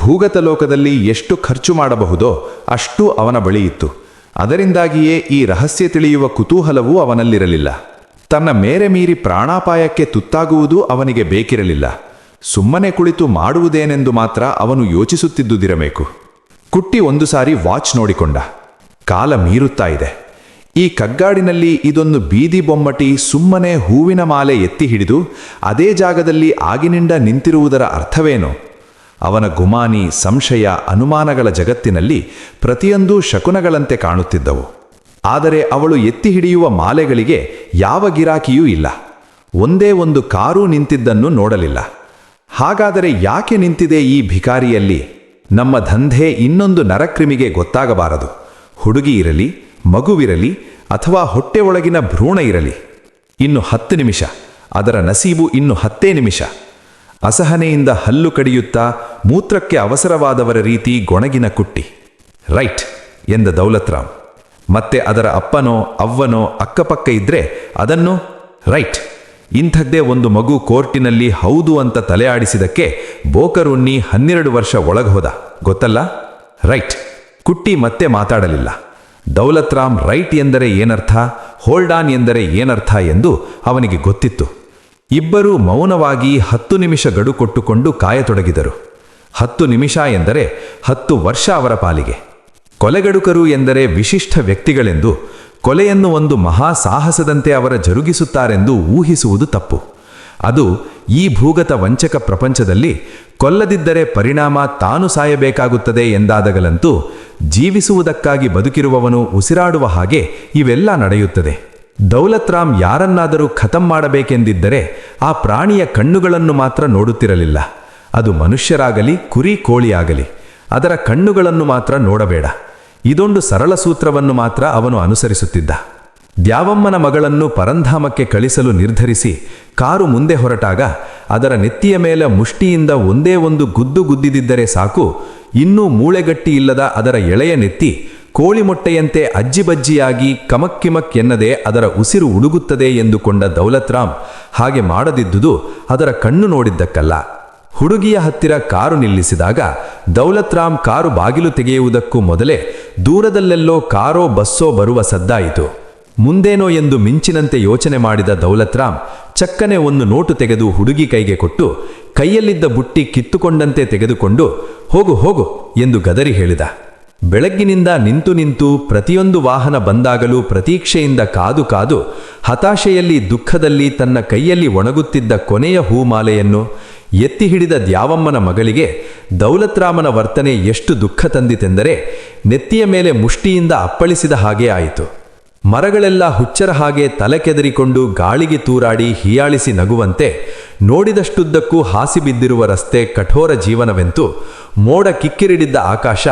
ಭೂಗತ ಲೋಕದಲ್ಲಿ ಎಷ್ಟು ಖರ್ಚು ಮಾಡಬಹುದೋ ಅಷ್ಟೂ ಅವನ ಬಳಿ ಇತ್ತು. ಅದರಿಂದಾಗಿಯೇ ಈ ರಹಸ್ಯ ತಿಳಿಯುವ ಕುತೂಹಲವೂ ಅವನಲ್ಲಿರಲಿಲ್ಲ. ತನ್ನ ಮೇರೆ ಮೀರಿ ಪ್ರಾಣಾಪಾಯಕ್ಕೆ ತುತ್ತಾಗುವುದೂ ಅವನಿಗೆ ಬೇಕಿರಲಿಲ್ಲ. ಸುಮ್ಮನೆ ಕುಳಿತು ಮಾಡುವುದೇನೆಂದು ಮಾತ್ರ ಅವನು ಯೋಚಿಸುತ್ತಿದ್ದುದಿರಬೇಕು. ಕುಟ್ಟಿ ಒಂದು ಸಾರಿ ವಾಚ್ ನೋಡಿಕೊಂಡ. ಕಾಲ ಮೀರುತ್ತಾ ಇದೆ. ಈ ಕಗ್ಗಾಡಿನಲ್ಲಿ ಇದೊಂದು ಬೀದಿ ಬೊಮ್ಮಟಿ ಸುಮ್ಮನೆ ಹೂವಿನ ಮಾಲೆ ಎತ್ತಿ ಹಿಡಿದು ಅದೇ ಜಾಗದಲ್ಲಿ ಆಗಿನಿಂದ ನಿಂತಿರುವುದರ ಅರ್ಥವೇನು? ಅವನ ಗುಮಾನಿ, ಸಂಶಯ, ಅನುಮಾನಗಳ ಜಗತ್ತಿನಲ್ಲಿ ಪ್ರತಿಯೊಂದೂ ಶಕುನಗಳಂತೆ ಕಾಣುತ್ತಿದ್ದವು. ಆದರೆ ಅವಳು ಎತ್ತಿ ಹಿಡಿಯುವ ಮಾಲೆಗಳಿಗೆ ಯಾವ ಗಿರಾಕಿಯೂ ಇಲ್ಲ. ಒಂದೇ ಒಂದು ಕಾರೂ ನಿಂತಿದ್ದನ್ನು ನೋಡಲಿಲ್ಲ. ಹಾಗಾದರೆ ಯಾಕೆ ನಿಂತಿದೆ ಈ ಭಿಕಾರಿಯಲ್ಲಿ? ನಮ್ಮ ದಂಧೆ ಇನ್ನೊಂದು ನರಕ್ರಿಮಿಗೆ ಗೊತ್ತಾಗಬಾರದು. ಹುಡುಗಿ ಇರಲಿ, ಮಗುವಿರಲಿ, ಅಥವಾ ಹೊಟ್ಟೆ ಒಳಗಿನ ಭ್ರೂಣ ಇರಲಿ. ಇನ್ನು 10 ನಿಮಿಷ, ಅದರ ನಸೀಬು ಇನ್ನು 10 ನಿಮಿಷ. ಅಸಹನೆಯಿಂದ ಹಲ್ಲು ಕಡಿಯುತ್ತಾ ಮೂತ್ರಕ್ಕೆ ಅವಸರವಾದವರ ರೀತಿ ಗೊಣಗಿನ ಕುಟ್ಟಿ. ರೈಟ್ ಎಂದ ದೌಲತ್ ರಾಮ್. ಮತ್ತೆ ಅದರ ಅಪ್ಪನೋ ಅವ್ವನೋ ಅಕ್ಕಪಕ್ಕ ಇದ್ರೆ ಅದನ್ನು ರೈಟ್. ಇಂಥದ್ದೇ ಒಂದು ಮಗು ಕೋರ್ಟಿನಲ್ಲಿ ಹೌದು ಅಂತ ತಲೆ ಆಡಿಸಿದಕ್ಕೆ ಬೋಕರುಣ್ಣಿ 12 ವರ್ಷ ಒಳಗೋದ, ಗೊತ್ತಲ್ಲ? ರೈಟ್. ಕುಟ್ಟಿ ಮತ್ತೆ ಮಾತಾಡಲಿಲ್ಲ. ದೌಲತ್ ರಾಮ್ ರೈಟ್ ಎಂದರೆ ಏನರ್ಥ, ಹೋಲ್ಡ್ ಆನ್ ಎಂದರೆ ಏನರ್ಥ ಎಂದು ಅವನಿಗೆ ಗೊತ್ತಿತ್ತು. ಇಬ್ಬರೂ ಮೌನವಾಗಿ 10 ನಿಮಿಷ ಗಡು ಕೊಟ್ಟುಕೊಂಡು ಕಾಯತೊಡಗಿದರು. 10 ನಿಮಿಷ ಎಂದರೆ 10 ವರ್ಷ ಅವರ ಪಾಲಿಗೆ. ಕೊಲೆಗಡುಕರು ಎಂದರೆ ವಿಶಿಷ್ಟ ವ್ಯಕ್ತಿಗಳೆಂದು, ಕೊಲೆಯನ್ನು ಒಂದು ಮಹಾ ಸಾಹಸದಂತೆ ಅವರ ಜರುಗಿಸುತ್ತಾರೆಂದು ಊಹಿಸುವುದು ತಪ್ಪು. ಅದು ಈ ಭೂಗತ ವಂಚಕ ಪ್ರಪಂಚದಲ್ಲಿ ಕೊಲ್ಲದಿದ್ದರೆ ಪರಿಣಾಮ ತಾನು ಸಾಯಬೇಕಾಗುತ್ತದೆ ಎಂದಾದಗಲಂತೂ ಜೀವಿಸುವುದಕ್ಕಾಗಿ ಬದುಕಿರುವವನು ಉಸಿರಾಡುವ ಹಾಗೆ ಇವೆಲ್ಲ ನಡೆಯುತ್ತದೆ. ದೌಲತ್ ರಾಮ್ ಯಾರನ್ನಾದರೂ ಖತಂ ಮಾಡಬೇಕೆಂದಿದ್ದರೆ ಆ ಪ್ರಾಣಿಯ ಕಣ್ಣುಗಳನ್ನು ಮಾತ್ರ ನೋಡುತ್ತಿರಲಿಲ್ಲ. ಅದು ಮನುಷ್ಯರಾಗಲಿ ಕುರಿ ಕೋಳಿಯಾಗಲಿ ಅದರ ಕಣ್ಣುಗಳನ್ನು ಮಾತ್ರ ನೋಡಬೇಡ. ಇದೊಂದು ಸರಳ ಸೂತ್ರವನ್ನು ಮಾತ್ರ ಅವನು ಅನುಸರಿಸುತ್ತಿದ್ದ. ದ್ಯಾವಮ್ಮನ ಮಗಳನ್ನು ಪರಂಧಾಮಕ್ಕೆ ಕಳಿಸಲು ನಿರ್ಧರಿಸಿ ಕಾರು ಮುಂದೆ ಹೊರಟಾಗ ಅದರ ನೆತ್ತಿಯ ಮೇಲೆ ಮುಷ್ಟಿಯಿಂದ ಒಂದೇ ಒಂದು ಗುದ್ದು ಗುದ್ದಿದ್ದರೆ ಸಾಕು, ಇನ್ನೂ ಮೂಳೆಗಟ್ಟಿ ಇಲ್ಲದ ಅದರ ಎಳೆಯ ನೆತ್ತಿ ಕೋಳಿ ಮೊಟ್ಟೆಯಂತೆ ಅಜ್ಜಿಬಜ್ಜಿಯಾಗಿ ಕಮಕ್ಕಿಮಕ್ ಎನ್ನದೆ ಅದರ ಉಸಿರು ಉಡುಗುತ್ತದೆ ಎಂದುಕೊಂಡ ದೌಲತ್ ರಾಮ್ ಹಾಗೆ ಮಾಡದಿದ್ದುದು ಅದರ ಕಣ್ಣು ನೋಡಿದ್ದಕ್ಕಲ್ಲ. ಹುಡುಗಿಯ ಹತ್ತಿರ ಕಾರು ನಿಲ್ಲಿಸಿದಾಗ ದೌಲತ್ ರಾಮ್ ಕಾರು ಬಾಗಿಲು ತೆಗೆಯುವುದಕ್ಕೂ ಮೊದಲೇ ದೂರದಲ್ಲೆಲ್ಲೋ ಕಾರೋ ಬಸ್ಸೋ ಬರುವ ಸದ್ದಾಯಿತು. ಮುಂದೇನೋ ಎಂದು ಮಿಂಚಿನಂತೆ ಯೋಚನೆ ಮಾಡಿದ ದೌಲತ್ ರಾಮ್ ಚಕ್ಕನೆ ಒಂದು ನೋಟು ತೆಗೆದು ಹುಡುಗಿ ಕೈಗೆ ಕೊಟ್ಟು ಕೈಯಲ್ಲಿದ್ದ ಬುಟ್ಟಿ ಕಿತ್ತುಕೊಂಡಂತೆ ತೆಗೆದುಕೊಂಡು ಹೋಗು ಹೋಗು ಎಂದು ಗದರಿ ಹೇಳಿದ. ಬೆಳಗ್ಗಿನಿಂದ ನಿಂತು ನಿಂತು ಪ್ರತಿಯೊಂದು ವಾಹನ ಬಂದಾಗಲೂ ಪ್ರತೀಕ್ಷೆಯಿಂದ ಕಾದು ಕಾದು ಹತಾಶೆಯಲ್ಲಿ ದುಃಖದಲ್ಲಿ ತನ್ನ ಕೈಯಲ್ಲಿ ಒಣಗುತ್ತಿದ್ದ ಕೊನೆಯ ಹೂಮಾಲೆಯನ್ನು ಎತ್ತಿ ಹಿಡಿದ ದ್ಯಾವಮ್ಮನ ಮಗಳಿಗೆ ದೌಲತ್ ರಾಮನ ವರ್ತನೆ ಎಷ್ಟು ದುಃಖ ತಂದಿತೆಂದರೆ ನೆತ್ತಿಯ ಮೇಲೆ ಮುಷ್ಟಿಯಿಂದ ಅಪ್ಪಳಿಸಿದ ಹಾಗೆ ಆಯಿತು. ಮರಗಳೆಲ್ಲ ಹುಚ್ಚರ ಹಾಗೆ ತಲೆ ಕೆದರಿಕೊಂಡು ಗಾಳಿಗೆ ತೂರಾಡಿ ಹೀಯಾಳಿಸಿ ನಗುವಂತೆ, ನೋಡಿದಷ್ಟುದ್ದಕ್ಕೂ ಹಾಸಿ ಬಿದ್ದಿರುವ ರಸ್ತೆ ಕಠೋರ ಜೀವನವೆಂತೂ ಮೋಡ ಕಿಕ್ಕಿರಿಡಿದ್ದ ಆಕಾಶ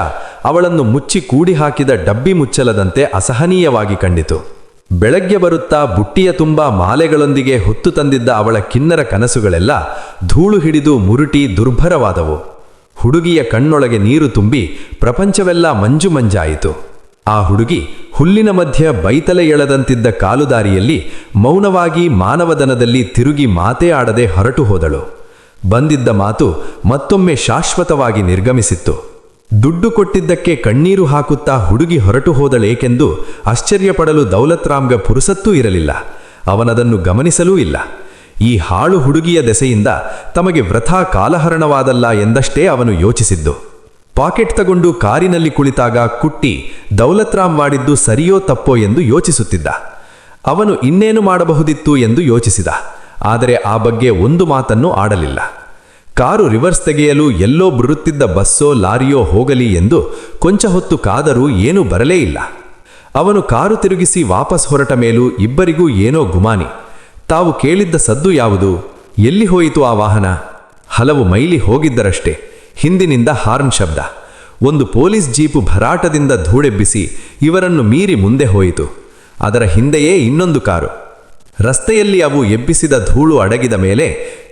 ಅವಳನ್ನು ಮುಚ್ಚಿ ಕೂಡಿ ಹಾಕಿದ ಡಬ್ಬಿ ಮುಚ್ಚಲದಂತೆ ಅಸಹನೀಯವಾಗಿ ಕಂಡಿತು. ಬೆಳಗ್ಗೆ ಬರುತ್ತಾ ಬುಟ್ಟಿಯ ತುಂಬ ಮಾಲೆಗಳೊಂದಿಗೆ ಹೊತ್ತು ತಂದಿದ್ದ ಅವಳ ಕಿನ್ನರ ಕನಸುಗಳೆಲ್ಲ ಧೂಳು ಹಿಡಿದು ಮುರುಟಿ ದುರ್ಭರವಾದವು. ಹುಡುಗಿಯ ಕಣ್ಣೊಳಗೆ ನೀರು ತುಂಬಿ ಪ್ರಪಂಚವೆಲ್ಲ ಮಂಜು ಮಂಜಾಯಿತು. ಆ ಹುಡುಗಿ ಹುಲ್ಲಿನ ಮಧ್ಯ ಬೈತಲೆ ಎಳೆದಂತಿದ್ದ ಕಾಲುದಾರಿಯಲ್ಲಿ ಮೌನವಾಗಿ ಮಾನವದನದಲ್ಲಿ ತಿರುಗಿ ಮಾತೇ ಆಡದೆ ಹೊರಟು ಹೋದಳು. ಬಂದಿದ್ದ ಮಾತು ಮತ್ತೊಮ್ಮೆ ಶಾಶ್ವತವಾಗಿ ನಿರ್ಗಮಿಸಿತ್ತು. ದುಡ್ಡು ಕೊಟ್ಟಿದ್ದಕ್ಕೆ ಕಣ್ಣೀರು ಹಾಕುತ್ತಾ ಹುಡುಗಿ ಹೊರಟು ಹೋದಳೇಕೆಂದು ಆಶ್ಚರ್ಯಪಡಲು ದೌಲತ್ ರಾಮ್ಗೆ ಪುರುಸತ್ತೂ ಇರಲಿಲ್ಲ. ಅವನದನ್ನು ಗಮನಿಸಲೂ ಇಲ್ಲ. ಈ ಹಾಳು ಹುಡುಗಿಯ ದೆಸೆಯಿಂದ ತಮಗೆ ವೃಥಾ ಕಾಲಹರಣವಾದಲ್ಲ ಎಂದಷ್ಟೇ ಅವನು ಯೋಚಿಸಿದ್ದು. ಪಾಕೆಟ್ ತಗೊಂಡು ಕಾರಿನಲ್ಲಿ ಕುಳಿತಾಗ ಕುಟ್ಟಿ ದೌಲತ್ ರಾಮ್ ಮಾಡಿದ್ದು ಸರಿಯೋ ತಪ್ಪೋ ಎಂದು ಯೋಚಿಸುತ್ತಿದ್ದ. ಅವನು ಇನ್ನೇನು ಮಾಡಬಹುದಿತ್ತು ಎಂದು ಯೋಚಿಸಿದ. ಆದರೆ ಆ ಬಗ್ಗೆ ಒಂದು ಮಾತನ್ನೂ ಆಡಲಿಲ್ಲ. ಕಾರು ರಿವರ್ಸ್ ತೆಗೆಯಲು ಎಲ್ಲೋ ಬರುತ್ತಿದ್ದ ಬಸ್ಸೋ ಲಾರಿಯೋ ಹೋಗಲಿ ಎಂದು ಕೊಂಚ ಹೊತ್ತು ಕಾದರೂ ಏನೂ ಬರಲೇ ಇಲ್ಲ. ಅವನು ಕಾರು ತಿರುಗಿಸಿ ವಾಪಸ್ ಹೊರಟ ಮೇಲೂ ಇಬ್ಬರಿಗೂ ಏನೋ ಗುಮಾನಿ. ತಾವು ಕೇಳಿದ್ದ ಸದ್ದು ಯಾವುದು? ಎಲ್ಲಿ ಹೋಯಿತು ಆ ವಾಹನ? ಹಲವು ಮೈಲಿ ಹೋಗಿದ್ದರಷ್ಟೇ ಹಿಂದಿನಿಂದ ಹಾರ್ನ್ ಶಬ್ದ. ಒಂದು ಪೊಲೀಸ್ ಜೀಪು ಭರಾಟದಿಂದ ಧೂಳೆಬ್ಬಿಸಿ ಇವರನ್ನು ಮೀರಿ ಮುಂದೆ ಹೋಯಿತು. ಅದರ ಹಿಂದೆಯೇ ಇನ್ನೊಂದು ಕಾರು. ರಸ್ತೆಯಲ್ಲಿ ಅವು ಎಬ್ಬಿಸಿದ ಧೂಳು ಅಡಗಿದ ಮೇಲೆ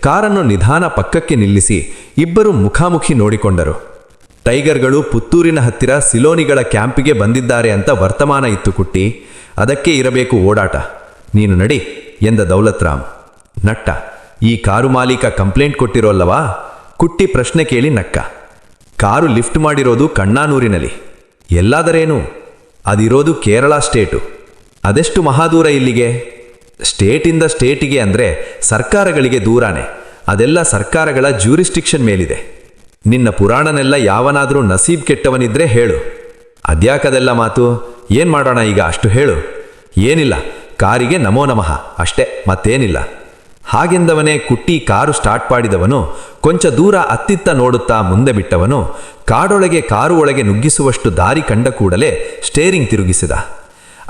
ಕಾರನ್ನು ನಿಧಾನ ಪಕ್ಕಕ್ಕೆ ನಿಲ್ಲಿಸಿ ಇಬ್ಬರು ಮುಖಾಮುಖಿ ನೋಡಿಕೊಂಡರು. ಟೈಗರ್ಗಳು ಪುತ್ತೂರಿನ ಹತ್ತಿರ ಸಿಲೋನಿಗಳ ಕ್ಯಾಂಪಿಗೆ ಬಂದಿದ್ದಾರೆ ಅಂತ ವರ್ತಮಾನ ಇತ್ತು ಕುಟ್ಟಿ. ಅದಕ್ಕೆ ಇರಬೇಕು ಓಡಾಟ. ನೀನು ನಡಿ ಎಂದ ದೌಲತ್ರಾಮ್. ನಟ್ಟ. ಈ ಕಾರು ಮಾಲೀಕ ಕಂಪ್ಲೇಂಟ್ ಕೊಟ್ಟಿರೋಲ್ಲವಾ? ಕುಟ್ಟಿ ಪ್ರಶ್ನೆ ಕೇಳಿ ನಕ್ಕ. ಕಾರು ಲಿಫ್ಟ್ ಮಾಡಿರೋದು ಕಣ್ಣಾನೂರಿನಲ್ಲಿ. ಎಲ್ಲಾದರೇನು? ಅದಿರೋದು ಕೇರಳ ಸ್ಟೇಟು. ಅದೆಷ್ಟು ಮಹಾದೂರ ಇಲ್ಲಿಗೆ? ಸ್ಟೇಟಿಂದ ಸ್ಟೇಟಿಗೆ ಅಂದರೆ ಸರ್ಕಾರಗಳಿಗೆ ದೂರಾನೆ. ಅದೆಲ್ಲ ಸರ್ಕಾರಗಳ ಜ್ಯೂರಿಸ್ಟಿಕ್ಷನ್ ಮೇಲಿದೆ. ನಿನ್ನ ಪುರಾಣನೆಲ್ಲ ಯಾವನಾದರೂ ನಸೀಬ್ ಕೆಟ್ಟವನಿದ್ರೆ ಹೇಳು. ಅದ್ಯಾಕದೆಲ್ಲ ಮಾತು? ಏನು ಮಾಡೋಣ ಈಗ? ಅಷ್ಟು ಹೇಳು. ಏನಿಲ್ಲ, ಕಾರಿಗೆ ನಮೋ ನಮಃ ಅಷ್ಟೇ, ಮತ್ತೇನಿಲ್ಲ. ಹಾಗೆಂದವನೇ ಕುಟ್ಟಿ ಕಾರು ಸ್ಟಾರ್ಟ್ ಮಾಡಿದವನು ಕೊಂಚ ದೂರ ಅತ್ತಿತ್ತ ನೋಡುತ್ತಾ ಮುಂದೆ ಬಿಟ್ಟವನು ಕಾಡೊಳಗೆ ಕಾರು ಒಳಗೆ ನುಗ್ಗಿಸುವಷ್ಟು ದಾರಿ ಕಂಡ ಕೂಡಲೇ ಸ್ಟೇರಿಂಗ್ ತಿರುಗಿಸಿದ.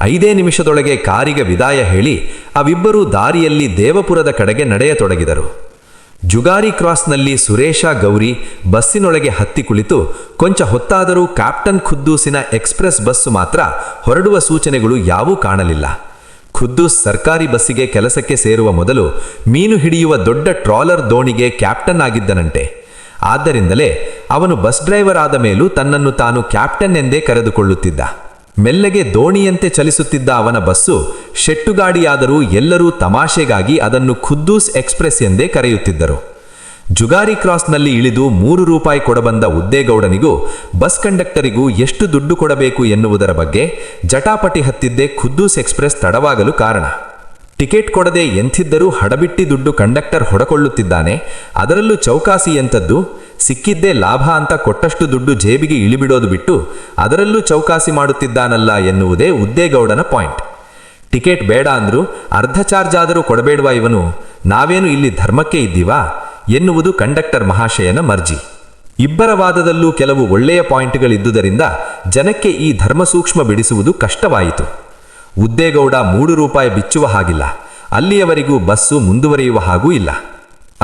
5 ನಿಮಿಷದೊಳಗೆ ಕಾರಿಗೆ ವಿದಾಯ ಹೇಳಿ ಅವಿಬ್ಬರೂ ದಾರಿಯಲ್ಲಿ ದೇವಪುರದ ಕಡೆಗೆ ನಡೆಯತೊಡಗಿದರು. ಜುಗಾರಿ ಕ್ರಾಸ್ನಲ್ಲಿ ಸುರೇಶ ಗೌರಿ ಬಸ್ಸಿನೊಳಗೆ ಹತ್ತಿ ಕುಳಿತು ಕೊಂಚ ಹೊತ್ತಾದರೂ ಕ್ಯಾಪ್ಟನ್ ಖುದ್ದೂಸಿನ ಎಕ್ಸ್ಪ್ರೆಸ್ ಬಸ್ಸು ಮಾತ್ರ ಹೊರಡುವ ಸೂಚನೆಗಳು ಯಾವೂ ಕಾಣಲಿಲ್ಲ. ಖುದ್ದೂಸ್ ಸರ್ಕಾರಿ ಬಸ್ಸಿಗೆ ಕೆಲಸಕ್ಕೆ ಸೇರುವ ಮೊದಲು ಮೀನು ಹಿಡಿಯುವ ದೊಡ್ಡ ಟ್ರಾಲರ್ ದೋಣಿಗೆ ಕ್ಯಾಪ್ಟನ್ ಆಗಿದ್ದನಂತೆ. ಆದ್ದರಿಂದಲೇ ಅವನು ಬಸ್ ಡ್ರೈವರ್ ಆದ ಮೇಲೂ ತನ್ನನ್ನು ತಾನು ಕ್ಯಾಪ್ಟನ್ ಎಂದೇ ಕರೆದುಕೊಳ್ಳುತ್ತಿದ್ದ. ಮೆಲ್ಲಗೆ ದೋಣಿಯಂತೆ ಚಲಿಸುತ್ತಿದ್ದ ಅವನ ಬಸ್ಸು ಶೆಟ್ಟುಗಾಡಿಯಾದರೂ ಎಲ್ಲರೂ ತಮಾಷೆಗಾಗಿ ಅದನ್ನು ಖುದ್ದೂಸ್ ಎಕ್ಸ್ಪ್ರೆಸ್ ಎಂದೇ ಕರೆಯುತ್ತಿದ್ದರು. ಜುಗಾರಿ ಕ್ರಾಸ್ನಲ್ಲಿ ಇಳಿದು 3 ರೂಪಾಯಿ ಕೊಡಬಂದ ಉದ್ದೇಗೌಡನಿಗೂ ಬಸ್ ಕಂಡಕ್ಟರಿಗೂ ಎಷ್ಟು ದುಡ್ಡು ಕೊಡಬೇಕು ಎನ್ನುವುದರ ಬಗ್ಗೆ ಜಟಾಪಟಿ ಹತ್ತಿದ್ದೇ ಖುದ್ದೂಸ್ ಎಕ್ಸ್ಪ್ರೆಸ್ ತಡವಾಗಲು ಕಾರಣ. ಟಿಕೆಟ್ ಕೊಡದೆ ಎಂಥಿದ್ದರೂ ಹಡಬಿಟ್ಟಿ ದುಡ್ಡು ಕಂಡಕ್ಟರ್ ಹೊಡಕೊಳ್ಳುತ್ತಿದ್ದಾನೆ. ಅದರಲ್ಲೂ ಚೌಕಾಸಿ ಎಂಥದ್ದು? ಸಿಕ್ಕಿದ್ದೇ ಲಾಭ ಅಂತ ಕೊಟ್ಟಷ್ಟು ದುಡ್ಡು ಜೇಬಿಗೆ ಇಳಿಬಿಡೋದು ಬಿಟ್ಟು ಅದರಲ್ಲೂ ಚೌಕಾಸಿ ಮಾಡುತ್ತಿದ್ದಾನಲ್ಲ ಎನ್ನುವುದೇ ಉದ್ದೇಗೌಡನ ಪಾಯಿಂಟ್. ಟಿಕೆಟ್ ಬೇಡ ಅಂದ್ರೂ ಅರ್ಧ ಚಾರ್ಜ್ ಆದರೂ ಕೊಡಬೇಡವಾ ಇವನು? ನಾವೇನು ಇಲ್ಲಿ ಧರ್ಮಕ್ಕೆ ಇದ್ದೀವಾ ಎನ್ನುವುದು ಕಂಡಕ್ಟರ್ ಮಹಾಶಯನ ಮರ್ಜಿ. ಇಬ್ಬರ ವಾದದಲ್ಲೂ ಕೆಲವು ಒಳ್ಳೆಯ ಪಾಯಿಂಟ್ಗಳಿದ್ದುದರಿಂದ ಜನಕ್ಕೆ ಈ ಧರ್ಮ ಸೂಕ್ಷ್ಮ ಬಿಡಿಸುವುದು ಕಷ್ಟವಾಯಿತು. ಉದ್ದೇಗೌಡ 3 ರೂಪಾಯಿ ಬಿಚ್ಚುವ ಹಾಗಿಲ್ಲ, ಅಲ್ಲಿಯವರೆಗೂ ಬಸ್ಸು ಮುಂದುವರಿಯುವ ಹಾಗೂ ಇಲ್ಲ.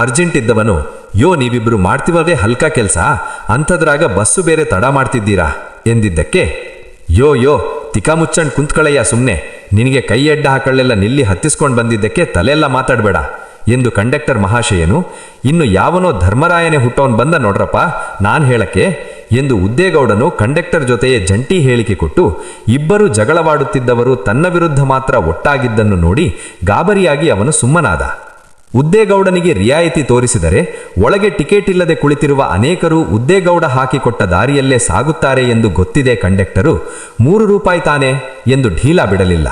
ಅರ್ಜೆಂಟ್ ಇದ್ದವನು, ಯೋ ನೀವಿಬ್ರು ಮಾಡ್ತೀವೇ ಹಲ್ಕ ಕೆಲಸ, ಅಂಥದ್ರಾಗ ಬಸ್ಸು ಬೇರೆ ತಡ ಮಾಡ್ತಿದ್ದೀರಾ ಎಂದಿದ್ದಕ್ಕೆ, ಯೋ ತಿಕಾ ಮುಚ್ಚಂಡ್ ಕುಂತ್ಕಳಯ್ಯ ಸುಮ್ಮನೆ, ನಿನಗೆ ಕೈ ಅಡ್ಡ ಹಾಕಳೆಲ್ಲ ನಿಲ್ಲಿ ಹತ್ತಿಸ್ಕೊಂಡು ಬಂದಿದ್ದಕ್ಕೆ ತಲೆಯೆಲ್ಲ ಮಾತಾಡಬೇಡ ಎಂದು ಕಂಡಕ್ಟರ್ ಮಹಾಶಯನು, ಇನ್ನು ಯಾವನೋ ಧರ್ಮರಾಯನೇ ಹುಟ್ಟೋನ್ ಬಂದ ನೋಡ್ರಪ್ಪ ನಾನು ಹೇಳಕ್ಕೆ ಎಂದು ಉದ್ದೇಗೌಡನು ಕಂಡಕ್ಟರ್ ಜೊತೆಯೇ ಜಂಟಿ ಹೇಳಿಕೆ ಕೊಟ್ಟು, ಇಬ್ಬರು ಜಗಳವಾಡುತ್ತಿದ್ದವರು ತನ್ನ ವಿರುದ್ಧ ಮಾತ್ರ ಒಟ್ಟಾಗಿದ್ದನ್ನು ನೋಡಿ ಗಾಬರಿಯಾಗಿ ಅವನು ಸುಮ್ಮನಾದ. ಉದ್ದೇಗೌಡನಿಗೆ ರಿಯಾಯಿತಿ ತೋರಿಸಿದರೆ ಒಳಗೆ ಟಿಕೆಟ್ ಇಲ್ಲದೆ ಕುಳಿತಿರುವ ಅನೇಕರು ಉದ್ದೇಗೌಡ ಹಾಕಿಕೊಟ್ಟ ದಾರಿಯಲ್ಲೇ ಸಾಗುತ್ತಾರೆ ಎಂದು ಗೊತ್ತಿದೆ ಕಂಡಕ್ಟರು 3 ರೂಪಾಯಿ ತಾನೆ ಎಂದು ಢೀಲಾ ಬಿಡಲಿಲ್ಲ.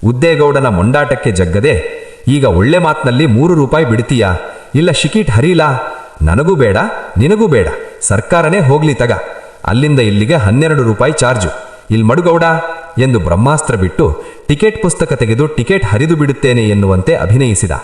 ಉದ್ದೇಗೌಡನ ಮೊಂಡಾಟಕ್ಕೆ ಜಗ್ಗದೆ, ಈಗ ಒಳ್ಳೆ ಮಾತಿನಲ್ಲಿ 3 ರೂಪಾಯಿ ಬಿಡ್ತೀಯಾ? ಇಲ್ಲ ಶಿಕೀಟ್ ಹರೀಲಾ? ನನಗೂ ಬೇಡ ನಿನಗೂ ಬೇಡ, ಸರ್ಕಾರನೇ ಹೋಗ್ಲಿ ತಗ, ಅಲ್ಲಿಂದ ಇಲ್ಲಿಗೆ 12 ರೂಪಾಯಿ ಚಾರ್ಜು, ಇಲ್ಲಿ ಮಡುಗೌಡ ಎಂದು ಬ್ರಹ್ಮಾಸ್ತ್ರ ಬಿಟ್ಟು ಟಿಕೆಟ್ ಪುಸ್ತಕ ತೆಗೆದು ಟಿಕೆಟ್ ಹರಿದು ಬಿಡುತ್ತೇನೆ ಎನ್ನುವಂತೆ ಅಭಿನಯಿಸಿದ.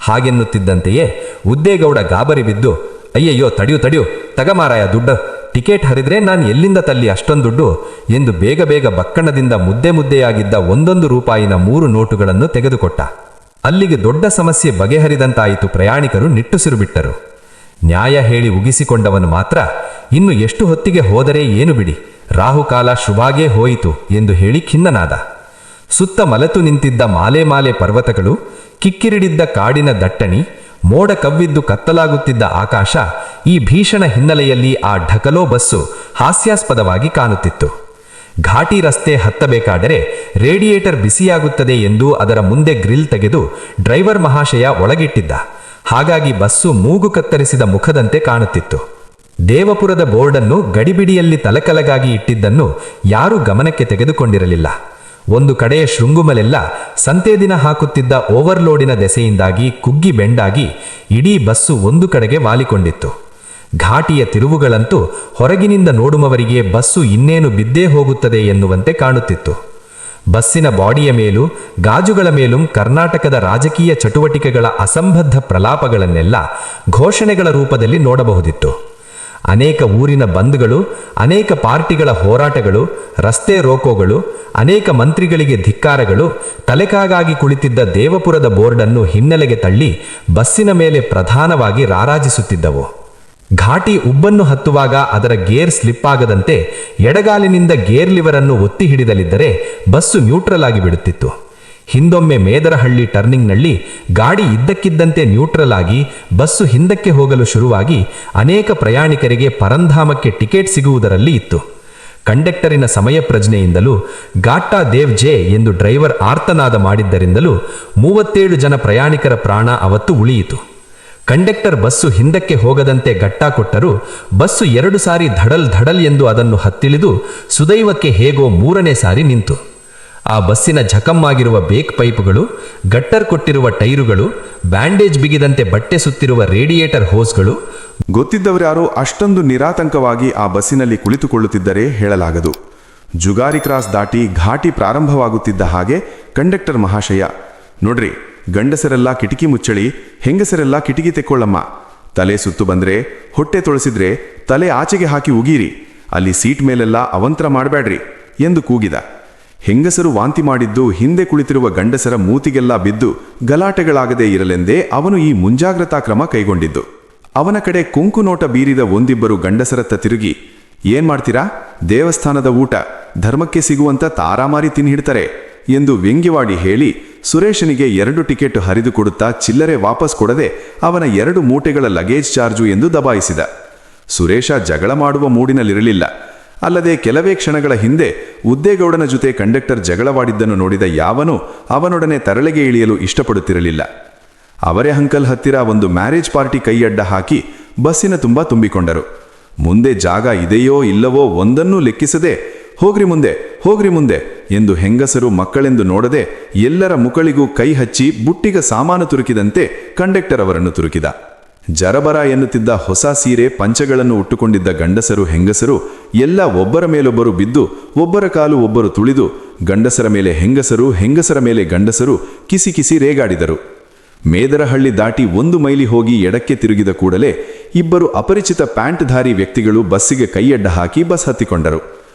ಹಾಗೆನ್ನುತ್ತಿದ್ದಂತೆಯೇ ಉದ್ದೇಗೌಡ ಗಾಬರಿ ಬಿದ್ದು, ಅಯ್ಯಯ್ಯೋ ತಡಿಯು ತಗಮಾರಾಯ ದುಡ್ಡು, ಟಿಕೆಟ್ ಹರಿದ್ರೆ ನಾನು ಎಲ್ಲಿಂದ ತಲ್ಲಿ ಅಷ್ಟೊಂದು ದುಡ್ಡು ಎಂದು ಬೇಗ ಬಕ್ಕಣದಿಂದ ಮುದ್ದೆಯಾಗಿದ್ದ 1 ರೂಪಾಯಿನ 3 ನೋಟುಗಳನ್ನು ತೆಗೆದುಕೊಟ್ಟ. ಅಲ್ಲಿಗೆ ದೊಡ್ಡ ಸಮಸ್ಯೆ ಬಗೆಹರಿದಂತಾಯಿತು. ಪ್ರಯಾಣಿಕರು ನಿಟ್ಟುಸಿರು ಬಿಟ್ಟರು. ನ್ಯಾಯ ಹೇಳಿ ಉಗಿಸಿಕೊಂಡವನು ಮಾತ್ರ, ಇನ್ನು ಎಷ್ಟು ಹೊತ್ತಿಗೆ ಹೋದರೆ ಏನು ಬಿಡಿ, ರಾಹುಕಾಲ ಶುಭಾಗೇ ಹೋಯಿತು ಎಂದು ಹೇಳಿ ಖಿನ್ನನಾದ. ಸುತ್ತ ಮಲೆತು ನಿಂತಿದ್ದ ಮಾಲೆ ಪರ್ವತಗಳು, ಕಿಕ್ಕಿರಿಡಿದ್ದ ಕಾಡಿನ ದಟ್ಟಣಿ, ಮೋಡ ಕವ್ವಿದ್ದು ಕತ್ತಲಾಗುತ್ತಿದ್ದ ಆಕಾಶ, ಈ ಭೀಷಣ ಹಿನ್ನೆಲೆಯಲ್ಲಿ ಆ ಢಕಲೋ ಬಸ್ಸು ಹಾಸ್ಯಾಸ್ಪದವಾಗಿ ಕಾಣುತ್ತಿತ್ತು. ಘಾಟಿ ರಸ್ತೆ ಹತ್ತಬೇಕಾದರೆ ರೇಡಿಯೇಟರ್ ಬಿಸಿಯಾಗುತ್ತದೆ ಎಂದು ಅದರ ಮುಂದೆ ಗ್ರಿಲ್ ತೆಗೆದು ಡ್ರೈವರ್ ಮಹಾಶಯ ಒಳಗಿಟ್ಟಿದ್ದ. ಹಾಗಾಗಿ ಬಸ್ಸು ಮೂಗು ಕತ್ತರಿಸಿದ ಮುಖದಂತೆ ಕಾಣುತ್ತಿತ್ತು. ದೇವಪುರದ ಬೋರ್ಡನ್ನು ಗಡಿಬಿಡಿಯಲ್ಲಿ ತಲಕಲಗಾಗಿ ಇಟ್ಟಿದ್ದನ್ನು ಯಾರೂ ಗಮನಕ್ಕೆ ತೆಗೆದುಕೊಂಡಿರಲಿಲ್ಲ. ಒಂದು ಕಡೆಯ ಶೃಂಗುಮಲೆಲ್ಲ ಸಂತೆ ದಿನ ಹಾಕುತ್ತಿದ್ದ ಓವರ್ಲೋಡಿನ ದೆಸೆಯಿಂದಾಗಿ ಕುಗ್ಗಿ ಬೆಂಡಾಗಿ ಇಡೀ ಬಸ್ಸು ಒಂದು ಕಡೆಗೆ ವಾಲಿಕೊಂಡಿತ್ತು. ಘಾಟಿಯ ತಿರುವುಗಳಂತೂ ಹೊರಗಿನಿಂದ ನೋಡುವವರಿಗೆ ಬಸ್ಸು ಇನ್ನೇನು ಬಿದ್ದೇ ಹೋಗುತ್ತದೆ ಎನ್ನುವಂತೆ ಕಾಣುತ್ತಿತ್ತು. ಬಸ್ಸಿನ ಬಾಡಿಯ ಮೇಲೂ ಗಾಜುಗಳ ಮೇಲೂ ಕರ್ನಾಟಕದ ರಾಜಕೀಯ ಚಟುವಟಿಕೆಗಳ ಅಸಂಬದ್ಧ ಪ್ರಲಾಪಗಳನ್ನೆಲ್ಲ ಘೋಷಣೆಗಳ ರೂಪದಲ್ಲಿ ನೋಡಬಹುದಿತ್ತು. ಅನೇಕ ಊರಿನ ಬಂದ್ಗಳು, ಅನೇಕ ಪಾರ್ಟಿಗಳ ಹೋರಾಟಗಳು, ರಸ್ತೆ ರೋಕೋಗಳು, ಅನೇಕ ಮಂತ್ರಿಗಳಿಗೆ ಧಿಕ್ಕಾರಗಳು ತಲೆಕಾಗಾಗಿ ಕುಳಿತಿದ್ದ ದೇವಪುರದ ಬೋರ್ಡನ್ನು ಹಿನ್ನೆಲೆಗೆ ತಳ್ಳಿ ಬಸ್ಸಿನ ಮೇಲೆ ಪ್ರಧಾನವಾಗಿ ರಾರಾಜಿಸುತ್ತಿದ್ದವು. ಘಾಟಿ ಉಬ್ಬನ್ನು ಹತ್ತುವಾಗ ಅದರ ಗೇರ್ ಸ್ಲಿಪ್ ಆಗದಂತೆ ಎಡಗಾಲಿನಿಂದ ಗೇರ್ ಲಿವರನ್ನು ಒತ್ತಿ ಹಿಡಿದಲಿದ್ದರೆ ಬಸ್ಸು ನ್ಯೂಟ್ರಲ್ ಆಗಿ ಬಿಡುತ್ತಿತ್ತು. ಹಿಂದೊಮ್ಮೆ ಮೇದರಹಳ್ಳಿ ಟರ್ನಿಂಗ್ನಲ್ಲಿ ಗಾಡಿ ಇದ್ದಕ್ಕಿದ್ದಂತೆ ನ್ಯೂಟ್ರಲ್ ಆಗಿ ಬಸ್ಸು ಹಿಂದಕ್ಕೆ ಹೋಗಲು ಶುರುವಾಗಿ ಅನೇಕ ಪ್ರಯಾಣಿಕರಿಗೆ ಪರಂಧಾಮಕ್ಕೆ ಟಿಕೆಟ್ ಸಿಗುವುದರಲ್ಲಿ ಇತ್ತು. ಕಂಡಕ್ಟರಿನ ಸಮಯ ಪ್ರಜ್ಞೆಯಿಂದಲೂ ಗಾಟ್ಟಾ ದೇವ್ ಜೆ ಎಂದು ಡ್ರೈವರ್ ಆರ್ತನಾದ ಮಾಡಿದ್ದರಿಂದಲೂ 37 ಜನ ಪ್ರಯಾಣಿಕರ ಪ್ರಾಣ ಅವತ್ತು ಉಳಿಯಿತು. ಕಂಡಕ್ಟರ್ ಬಸ್ಸು ಹಿಂದಕ್ಕೆ ಹೋಗದಂತೆ ಗಟ್ಟಾ ಕೊಟ್ಟರೂ ಬಸ್ಸು 2 ಸಾರಿ ಧಡಲ್ ಧಡಲ್ ಎಂದು ಅದನ್ನು ಹತ್ತಿಳಿದು ಸುದೈವಕ್ಕೆ ಹೇಗೋ 3ನೇ ಸಾರಿ ನಿಂತು. ಆ ಬಸ್ಸಿನ ಝಕಮ್ಮಾಗಿರುವ ಬೇಕ್ ಪೈಪುಗಳು, ಗಟ್ಟರ್ ಕೊಟ್ಟಿರುವ ಟೈರುಗಳು, ಬ್ಯಾಂಡೇಜ್ ಬಿಗಿದಂತೆ ಬಟ್ಟೆ ಸುತ್ತಿರುವ ರೇಡಿಯೇಟರ್ ಹೋಸ್ಗಳು, ಗೊತ್ತಿದ್ದವರ್ಯಾರೋ ಅಷ್ಟೊಂದು ನಿರಾತಂಕವಾಗಿ ಆ ಬಸ್ಸಿನಲ್ಲಿ ಕುಳಿತುಕೊಳ್ಳುತ್ತಿದ್ದರೆ ಹೇಳಲಾಗದು. ಜುಗಾರಿ ಕ್ರಾಸ್ ದಾಟಿ ಘಾಟಿ ಪ್ರಾರಂಭವಾಗುತ್ತಿದ್ದ ಹಾಗೆ ಕಂಡಕ್ಟರ್ ಮಹಾಶಯ, ನೋಡ್ರಿ, ಗಂಡಸರೆಲ್ಲ ಕಿಟಕಿ ಮುಚ್ಚಳಿ, ಹೆಂಗಸರೆಲ್ಲ ಕಿಟಕಿ ತೆಕ್ಕೊಳ್ಳಮ್ಮ, ತಲೆ ಸುತ್ತು ಬಂದ್ರೆ, ಹೊಟ್ಟೆ ತೊಳಸಿದ್ರೆ ತಲೆ ಆಚೆಗೆ ಹಾಕಿ ಉಗೀರಿ, ಅಲ್ಲಿ ಸೀಟ್ ಮೇಲೆಲ್ಲ ಅವಂತರ ಮಾಡಬೇಡ್ರಿ ಎಂದು ಕೂಗಿದ. ಹೆಂಗಸರು ವಾಂತಿ ಮಾಡಿದ್ದು ಹಿಂದೆ ಕುಳಿತಿರುವ ಗಂಡಸರ ಮೂತಿಗೆಲ್ಲ ಬಿದ್ದು ಗಲಾಟೆಗಳಾಗದೇ ಇರಲೆಂದೇ ಅವನು ಈ ಮುಂಜಾಗ್ರತಾ ಕ್ರಮ ಕೈಗೊಂಡಿದ್ದು. ಅವನ ಕಡೆ ಕೊಂಕು ನೋಟ ಬೀರಿದ ಒಂದಿಬ್ಬರು ಗಂಡಸರತ್ತ ತಿರುಗಿ, ಏನ್ ಮಾಡ್ತೀರಾ, ದೇವಸ್ಥಾನದ ಊಟ ಧರ್ಮಕ್ಕೆ ಸಿಗುವಂತ ತಾರಾಮಾರಿ ತಿನ್ಹಿಡ್ತಾರೆ ಎಂದು ವ್ಯಂಗ್ಯವಾಡಿ ಹೇಳಿ ಸುರೇಶನಿಗೆ 2 ಟಿಕೆಟ್ ಹರಿದು ಕೊಡುತ್ತಾ ಚಿಲ್ಲರೆ ವಾಪಸ್ ಕೊಡದೆ ಅವನ 2 ಮೂಟೆಗಳ ಲಗೇಜ್ ಚಾರ್ಜು ಎಂದು ದಬಾಯಿಸಿದ. ಸುರೇಶ ಜಗಳ ಮಾಡುವ ಮೂಡಿನಲ್ಲಿರಲಿಲ್ಲ. ಅಲ್ಲದೆ ಕೆಲವೇ ಕ್ಷಣಗಳ ಹಿಂದೆ ಉದ್ದೇಗೌಡನ ಜೊತೆ ಕಂಡಕ್ಟರ್ ಜಗಳವಾಡಿದ್ದನ್ನು ನೋಡಿದ ಯಾವನೂ ಅವನೊಡನೆ ತರಳೆಗೆ ಇಳಿಯಲು ಇಷ್ಟಪಡುತ್ತಿರಲಿಲ್ಲ. ಅವರೇ ಹಂಕಲ್ ಹತ್ತಿರ ಒಂದು ಮ್ಯಾರೇಜ್ ಪಾರ್ಟಿ ಕೈಯಡ್ಡ ಹಾಕಿ ಬಸ್ಸಿನ ತುಂಬ ತುಂಬಿಕೊಂಡರು. ಮುಂದೆ ಜಾಗ ಇದೆಯೋ ಇಲ್ಲವೋ ಒಂದನ್ನೂ ಲೆಕ್ಕಿಸದೆ ಹೋಗ್ರಿ ಮುಂದೆ, ಹೋಗ್ರಿ ಮುಂದೆ ಎಂದು ಹೆಂಗಸರು ಮಕ್ಕಳೆಂದು ನೋಡದೆ ಎಲ್ಲರ ಮುಖಳಿಗೂ ಕೈ ಹಚ್ಚಿ ಬುಟ್ಟಿಗ ಸಾಮಾನು ತುರುಕಿದಂತೆ ಕಂಡಕ್ಟರ್ ಅವರನ್ನು ತುರುಕಿದ. ಜರಬರ ಎನ್ನುತ್ತಿದ್ದ ಹೊಸ ಸೀರೆ ಪಂಚಗಳನ್ನು ಉಟ್ಟುಕೊಂಡಿದ್ದ ಗಂಡಸರು ಹೆಂಗಸರು ಎಲ್ಲ ಒಬ್ಬರ ಮೇಲೊಬ್ಬರು ಬಿದ್ದು, ಒಬ್ಬರ ಕಾಲು ಒಬ್ಬರು ತುಳಿದು, ಗಂಡಸರ ಮೇಲೆ ಹೆಂಗಸರು, ಹೆಂಗಸರ ಮೇಲೆ ಗಂಡಸರು ಕಿಸಿ ಕಿಸಿ ರೇಗಾಡಿದರು. ಮೇದರಹಳ್ಳಿ ದಾಟಿ 1 ಮೈಲಿ ಹೋಗಿ ಎಡಕ್ಕೆ ತಿರುಗಿದ ಕೂಡಲೇ ಇಬ್ಬರು ಅಪರಿಚಿತ ಪ್ಯಾಂಟ್ಧಾರಿ ವ್ಯಕ್ತಿಗಳು ಬಸ್ಸಿಗೆ ಕೈಯಡ್ಡ ಹಾಕಿ ಬಸ್ ಹತ್ತಿಕೊಂಡರು.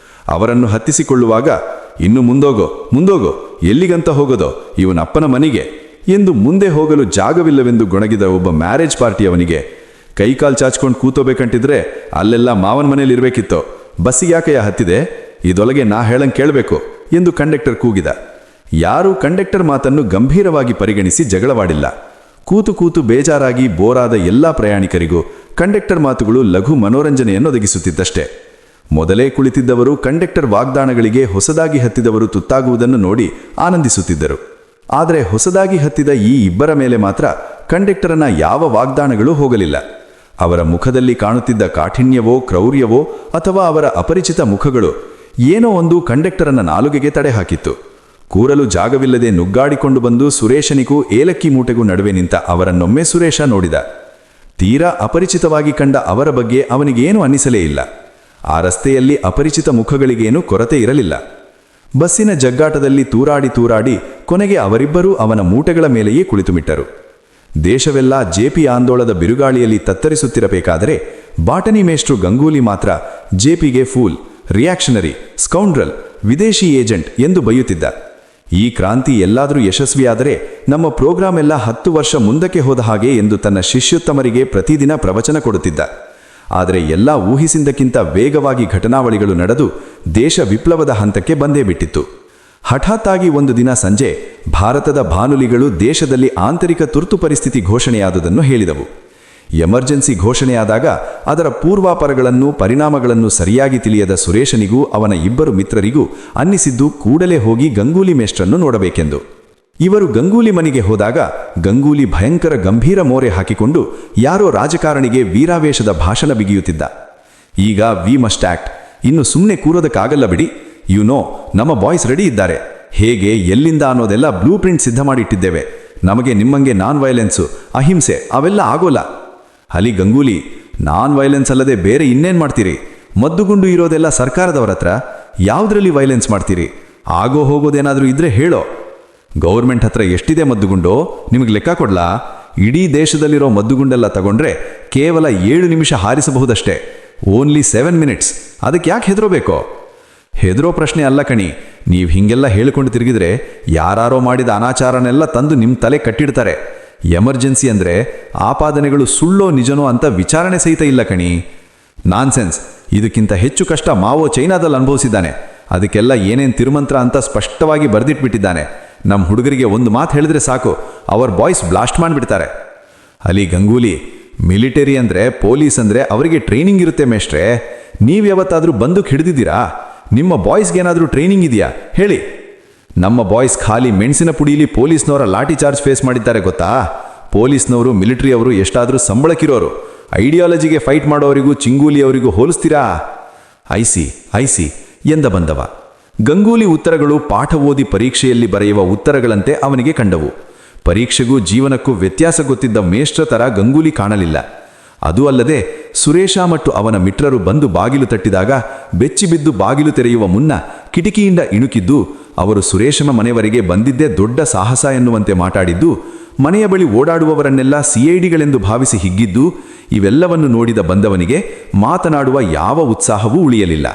ಅವರನ್ನು ಹತ್ತಿಸಿಕೊಳ್ಳುವಾಗ, ಇನ್ನು ಮುಂದೋಗೋ ಮುಂದೋಗೋ, ಎಲ್ಲಿಗಂತ ಹೋಗೋದೋ, ಇವನಪ್ಪನ ಮನೆಗೆ ಎಂದು ಮುಂದೆ ಹೋಗಲು ಜಾಗವಿಲ್ಲವೆಂದು ಗೊಣಗಿದ ಒಬ್ಬ ಮ್ಯಾರೇಜ್ ಪಾರ್ಟಿಯವನಿಗೆ, ಕೈಕಾಲು ಚಾಚ್ಕೊಂಡು ಕೂತೋಬೇಕಂತಿದ್ರೆ ಅಲ್ಲೆಲ್ಲ ಮಾವನ ಮನೇಲಿರ್ಬೇಕಿತ್ತೋ, ಬಸ್ಸಿಗೆ ಯಾಕಯ್ಯ ಹತ್ತಿದೆ, ಇದೊಳಗೆ ನಾ ಹೇಳಂಗೆ ಕೇಳಬೇಕು ಎಂದು ಕಂಡಕ್ಟರ್ ಕೂಗಿದ. ಯಾರೂ ಕಂಡಕ್ಟರ್ ಮಾತನ್ನು ಗಂಭೀರವಾಗಿ ಪರಿಗಣಿಸಿ ಜಗಳವಾಡಿಲ್ಲ. ಕೂತು ಕೂತು ಬೇಜಾರಾಗಿ ಬೋರಾದ ಎಲ್ಲ ಪ್ರಯಾಣಿಕರಿಗೂ ಕಂಡಕ್ಟರ್ ಮಾತುಗಳು ಲಘು ಮನೋರಂಜನೆಯನ್ನು ಒದಗಿಸುತ್ತಿದ್ದಷ್ಟೇ. ಮೊದಲೇ ಕುಳಿತಿದ್ದವರು ಕಂಡಕ್ಟರ್ ವಾಗ್ದಾನಗಳಿಗೆ ಹೊಸದಾಗಿ ಹತ್ತಿದವರು ತುತ್ತಾಗುವುದನ್ನು ನೋಡಿ ಆನಂದಿಸುತ್ತಿದ್ದರು. ಆದರೆ ಹೊಸದಾಗಿ ಹತ್ತಿದ ಈ ಇಬ್ಬರ ಮೇಲೆ ಮಾತ್ರ ಕಂಡಕ್ಟರನ ಯಾವ ವಾಗ್ದಾನಗಳೂ ಹೋಗಲಿಲ್ಲ. ಅವರ ಮುಖದಲ್ಲಿ ಕಾಣುತ್ತಿದ್ದ ಕಾಠಿಣ್ಯವೋ ಕ್ರೌರ್ಯವೋ ಅಥವಾ ಅವರ ಅಪರಿಚಿತ ಮುಖಗಳು ಏನೋ ಒಂದು ಕಂಡಕ್ಟರನ ನಾಲುಗೆಗೆ ತಡೆ ಹಾಕಿತ್ತು. ಕೂರಲು ಜಾಗವಿಲ್ಲದೆ ನುಗ್ಗಾಡಿಕೊಂಡು ಬಂದು ಸುರೇಶನಿಗೂ ಏಲಕ್ಕಿ ಮೂಟೆಗೂ ನಡುವೆ ನಿಂತ ಅವರನ್ನೊಮ್ಮೆ ಸುರೇಶ ನೋಡಿದ. ತೀರಾ ಅಪರಿಚಿತವಾಗಿ ಕಂಡ ಅವರ ಬಗ್ಗೆ ಅವನಿಗೇನು ಅನ್ನಿಸಲೇ ಇಲ್ಲ. ಆ ರಸ್ತೆಯಲ್ಲಿ ಅಪರಿಚಿತ ಮುಖಗಳಿಗೇನು ಕೊರತೆ ಇರಲಿಲ್ಲ. ಬಸ್ಸಿನ ಜಗ್ಗಾಟದಲ್ಲಿ ತೂರಾಡಿ ಕೊನೆಗೆ ಅವರಿಬ್ಬರೂ ಅವನ ಮೂಟೆಗಳ ಮೇಲೆಯೇ ಕುಳಿತುಮಿಟ್ಟರು. ದೇಶವೆಲ್ಲ ಜೆಪಿ ಆಂದೋಳದ ಬಿರುಗಾಳಿಯಲ್ಲಿ ತತ್ತರಿಸುತ್ತಿರಬೇಕಾದರೆ ಬಾಟನಿ ಮೇಷ್ಟ್ರು ಗಂಗೂಲಿ ಮಾತ್ರ ಜೆಪಿಗೆ ಫೂಲ್, ರಿಯಾಕ್ಷನರಿ, ಸ್ಕೌಂಡ್ರಲ್, ವಿದೇಶಿ ಏಜೆಂಟ್ ಎಂದು ಬೈಯುತ್ತಿದ್ದ. ಈ ಕ್ರಾಂತಿ ಎಲ್ಲಾದರೂ ಯಶಸ್ವಿಯಾದರೆ ನಮ್ಮ ಪ್ರೋಗ್ರಾಂ ಎಲ್ಲ 10 ವರ್ಷ ಮುಂದಕ್ಕೆ ಹೋದ ಹಾಗೆ ಎಂದು ತನ್ನ ಶಿಷ್ಯೋತ್ತಮರಿಗೆ ಪ್ರತಿದಿನ ಪ್ರವಚನ ಕೊಡುತ್ತಿದ್ದ. ಆದರೆ ಎಲ್ಲ ಊಹಿಸಿದ್ದಕ್ಕಿಂತ ವೇಗವಾಗಿ ಘಟನಾವಳಿಗಳು ನಡೆದು ದೇಶ ವಿಪ್ಲವದ ಹಂತಕ್ಕೆ ಬಂದೇ ಬಿಟ್ಟಿತ್ತು. ಹಠಾತ್ತಾಗಿ ಒಂದು ದಿನ ಸಂಜೆ ಭಾರತದ ಬಾನುಲಿಗಳು ದೇಶದಲ್ಲಿ ಆಂತರಿಕ ತುರ್ತು ಪರಿಸ್ಥಿತಿ ಘೋಷಣೆಯಾದುದನ್ನು ಹೇಳಿದವು. ಎಮರ್ಜೆನ್ಸಿ ಘೋಷಣೆಯಾದಾಗ ಅದರ ಪೂರ್ವಾಪರಗಳನ್ನು ಪರಿಣಾಮಗಳನ್ನು ಸರಿಯಾಗಿ ತಿಳಿಯದ ಸುರೇಶನಿಗೂ ಅವನ ಇಬ್ಬರು ಮಿತ್ರರಿಗೂ ಅನ್ನಿಸಿದ್ದು ಕೂಡಲೇ ಹೋಗಿ ಗಂಗೂಲಿ ಮೇಷ್ಟ್ರನ್ನು ನೋಡಬೇಕೆಂದು. ಇವರು ಗಂಗೂಲಿ ಮನೆಗೆ ಹೋದಾಗ ಗಂಗೂಲಿ ಭಯಂಕರ ಗಂಭೀರ ಮೋರೆ ಹಾಕಿಕೊಂಡು ಯಾರೋ ರಾಜಕಾರಣಿಗೆ ವೀರಾವೇಶದ ಭಾಷಣ ಬಿಗಿಯುತ್ತಿದ್ದ. ಈಗ ವಿ ಮಸ್ಟ್ ಆಕ್ಟ್, ಇನ್ನು ಸುಮ್ಮನೆ ಕೂರೋದಕ್ಕಾಗಲ್ಲ ಬಿಡಿ, ನಮ್ಮ ಬಾಯ್ಸ್ ರೆಡಿ ಇದ್ದಾರೆ, ಹೇಗೆ ಎಲ್ಲಿಂದ ಅನ್ನೋದೆಲ್ಲ ಬ್ಲೂ ಪ್ರಿಂಟ್ ಸಿದ್ಧ ಮಾಡಿಟ್ಟಿದ್ದೇವೆ, ನಮಗೆ ನಿಮ್ಮಂಗೆ ನಾನ್ ವೈಲೆನ್ಸು, ಅಹಿಂಸೆ ಅವೆಲ್ಲ ಆಗೋಲ್ಲ. ಅಲಿ ಗಂಗೂಲಿ, ನಾನ್ ವೈಲೆನ್ಸ್ ಅಲ್ಲದೆ ಬೇರೆ ಇನ್ನೇನು ಮಾಡ್ತೀರಿ? ಮದ್ದುಗುಂಡು ಇರೋದೆಲ್ಲ ಸರ್ಕಾರದವರ ಹತ್ರ, ಯಾವುದರಲ್ಲಿ ವೈಲೆನ್ಸ್ ಮಾಡ್ತೀರಿ? ಆಗೋ ಹೋಗೋದೇನಾದರೂ ಇದ್ರೆ ಹೇಳೋ. ಗೌರ್ಮೆಂಟ್ ಹತ್ರ ಎಷ್ಟಿದೆ ಮದ್ದುಗುಂಡೋ ನಿಮಗೆ ಲೆಕ್ಕ ಕೊಡ್ಲಾ? ಇಡೀ ದೇಶದಲ್ಲಿರೋ ಮದ್ದುಗುಂಡೆಲ್ಲ ತಗೊಂಡ್ರೆ ಕೇವಲ 7 ನಿಮಿಷ ಹಾರಿಸಬಹುದಷ್ಟೇ. ಓನ್ಲಿ 7 ಮಿನಿಟ್ಸ್, ಅದಕ್ಕೆ ಯಾಕೆ ಹೆದರೋಬೇಕೋ? ಹೆದರೋ ಪ್ರಶ್ನೆ ಅಲ್ಲ ಕಣಿ. ನೀವು ಹೀಗೆಲ್ಲ ಹೇಳಿಕೊಂಡು ತಿರುಗಿದ್ರೆ ಯಾರೋ ಮಾಡಿದ ಅನಾಚಾರನೆಲ್ಲ ತಂದು ನಿಮ್ಮ ತಲೆ ಕಟ್ಟಿಡ್ತಾರೆ. ಎಮರ್ಜೆನ್ಸಿ ಅಂದರೆ ಆಪಾದನೆಗಳು ಸುಳ್ಳೋ ನಿಜನೋ ಅಂತ ವಿಚಾರಣೆ ಸಹಿತ ಇಲ್ಲ ಕಣಿ. ನಾನ್ಸೆನ್ಸ್. ಇದಕ್ಕಿಂತ ಹೆಚ್ಚು ಕಷ್ಟ ಮಾವೋ ಚೈನಾದಲ್ಲಿ ಅನುಭವಿಸಿದ್ದಾನೆ. ಅದಕ್ಕೆಲ್ಲ ಏನೇನು ತಿರುಮಂತ್ರ ಅಂತ ಸ್ಪಷ್ಟವಾಗಿ ಬರೆದಿಟ್ಬಿಟ್ಟಿದ್ದಾನೆ. ನಮ್ಮ ಹುಡುಗರಿಗೆ ಒಂದು ಮಾತು ಹೇಳಿದ್ರೆ ಸಾಕು, ಅವರ ಬಾಯ್ಸ್ ಬ್ಲಾಸ್ಟ್ ಮಾಡಿಬಿಡ್ತಾರೆ. ಅಲ್ಲಿ ಗಂಗೂಲಿ, ಮಿಲಿಟರಿ ಅಂದರೆ, ಪೊಲೀಸ್ ಅಂದರೆ ಅವರಿಗೆ ಟ್ರೈನಿಂಗ್ ಇರುತ್ತೆ ಮೇಷ್ಟ್ರೆ. ನೀವು ಯಾವತ್ತಾದರೂ ಬಂದೂಕ್ ಹಿಡಿದಿದ್ದೀರಾ? ನಿಮ್ಮ ಬಾಯ್ಸ್ಗೇನಾದರೂ ಟ್ರೈನಿಂಗ್ ಇದೆಯಾ ಹೇಳಿ? ನಮ್ಮ ಬಾಯ್ಸ್ ಖಾಲಿ ಮೆಣಸಿನ ಪುಡಿಲಿ ಪೊಲೀಸ್ನವರ ಲಾಠಿ ಚಾರ್ಜ್ ಫೇಸ್ ಮಾಡಿದ್ದಾರೆ ಗೊತ್ತಾ? ಪೊಲೀಸ್ನವರು, ಮಿಲಿಟರಿಯವರು ಎಷ್ಟಾದರೂ ಸಂಬಳಕ್ಕಿರೋರು. ಐಡಿಯಾಲಜಿಗೆ ಫೈಟ್ ಮಾಡೋರಿಗೂ ಚಿಂಗೂಲಿಯವರಿಗೂ ಹೋಲಿಸ್ತೀರಾ? ಐಸಿ ಎಂದ ಬಂದವ. ಗಂಗೂಲಿ ಉತ್ತರಗಳು ಪಾಠ ಓದಿ ಪರೀಕ್ಷೆಯಲ್ಲಿ ಬರೆಯುವ ಉತ್ತರಗಳಂತೆ ಅವನಿಗೆ ಕಂಡವು. ಪರೀಕ್ಷೆಗೂ ಜೀವನಕ್ಕೂ ವ್ಯತ್ಯಾಸ ಗೊತ್ತಿದ್ದ ಮೇಷ್ಟ್ರ ಥರ ಗಂಗೂಲಿ ಕಾಣಲಿಲ್ಲ. ಅದೂ ಅಲ್ಲದೆ ಸುರೇಶ ಮತ್ತು ಅವನ ಮಿತ್ರರು ಬಂದು ಬಾಗಿಲು ತಟ್ಟಿದಾಗ ಬೆಚ್ಚಿಬಿದ್ದು ಬಾಗಿಲು ತೆರೆಯುವ ಮುನ್ನ ಕಿಟಕಿಯಿಂದ ಇಣುಕಿದ್ದು, ಅವರು ಸುರೇಶನ ಮನೆಯವರೆಗೆ ಬಂದಿದ್ದೇ ದೊಡ್ಡ ಸಾಹಸ ಎನ್ನುವಂತೆ ಮಾತಾಡಿದ್ದು, ಮನೆಯ ಬಳಿ ಓಡಾಡುವವರನ್ನೆಲ್ಲ ಸಿಐಡಿಗಳೆಂದು ಭಾವಿಸಿ ಹಿಗ್ಗಿದ್ದು, ಇವೆಲ್ಲವನ್ನು ನೋಡಿದ ಬಂದವನಿಗೆ ಮಾತನಾಡುವ ಯಾವ ಉತ್ಸಾಹವೂ ಉಳಿಯಲಿಲ್ಲ.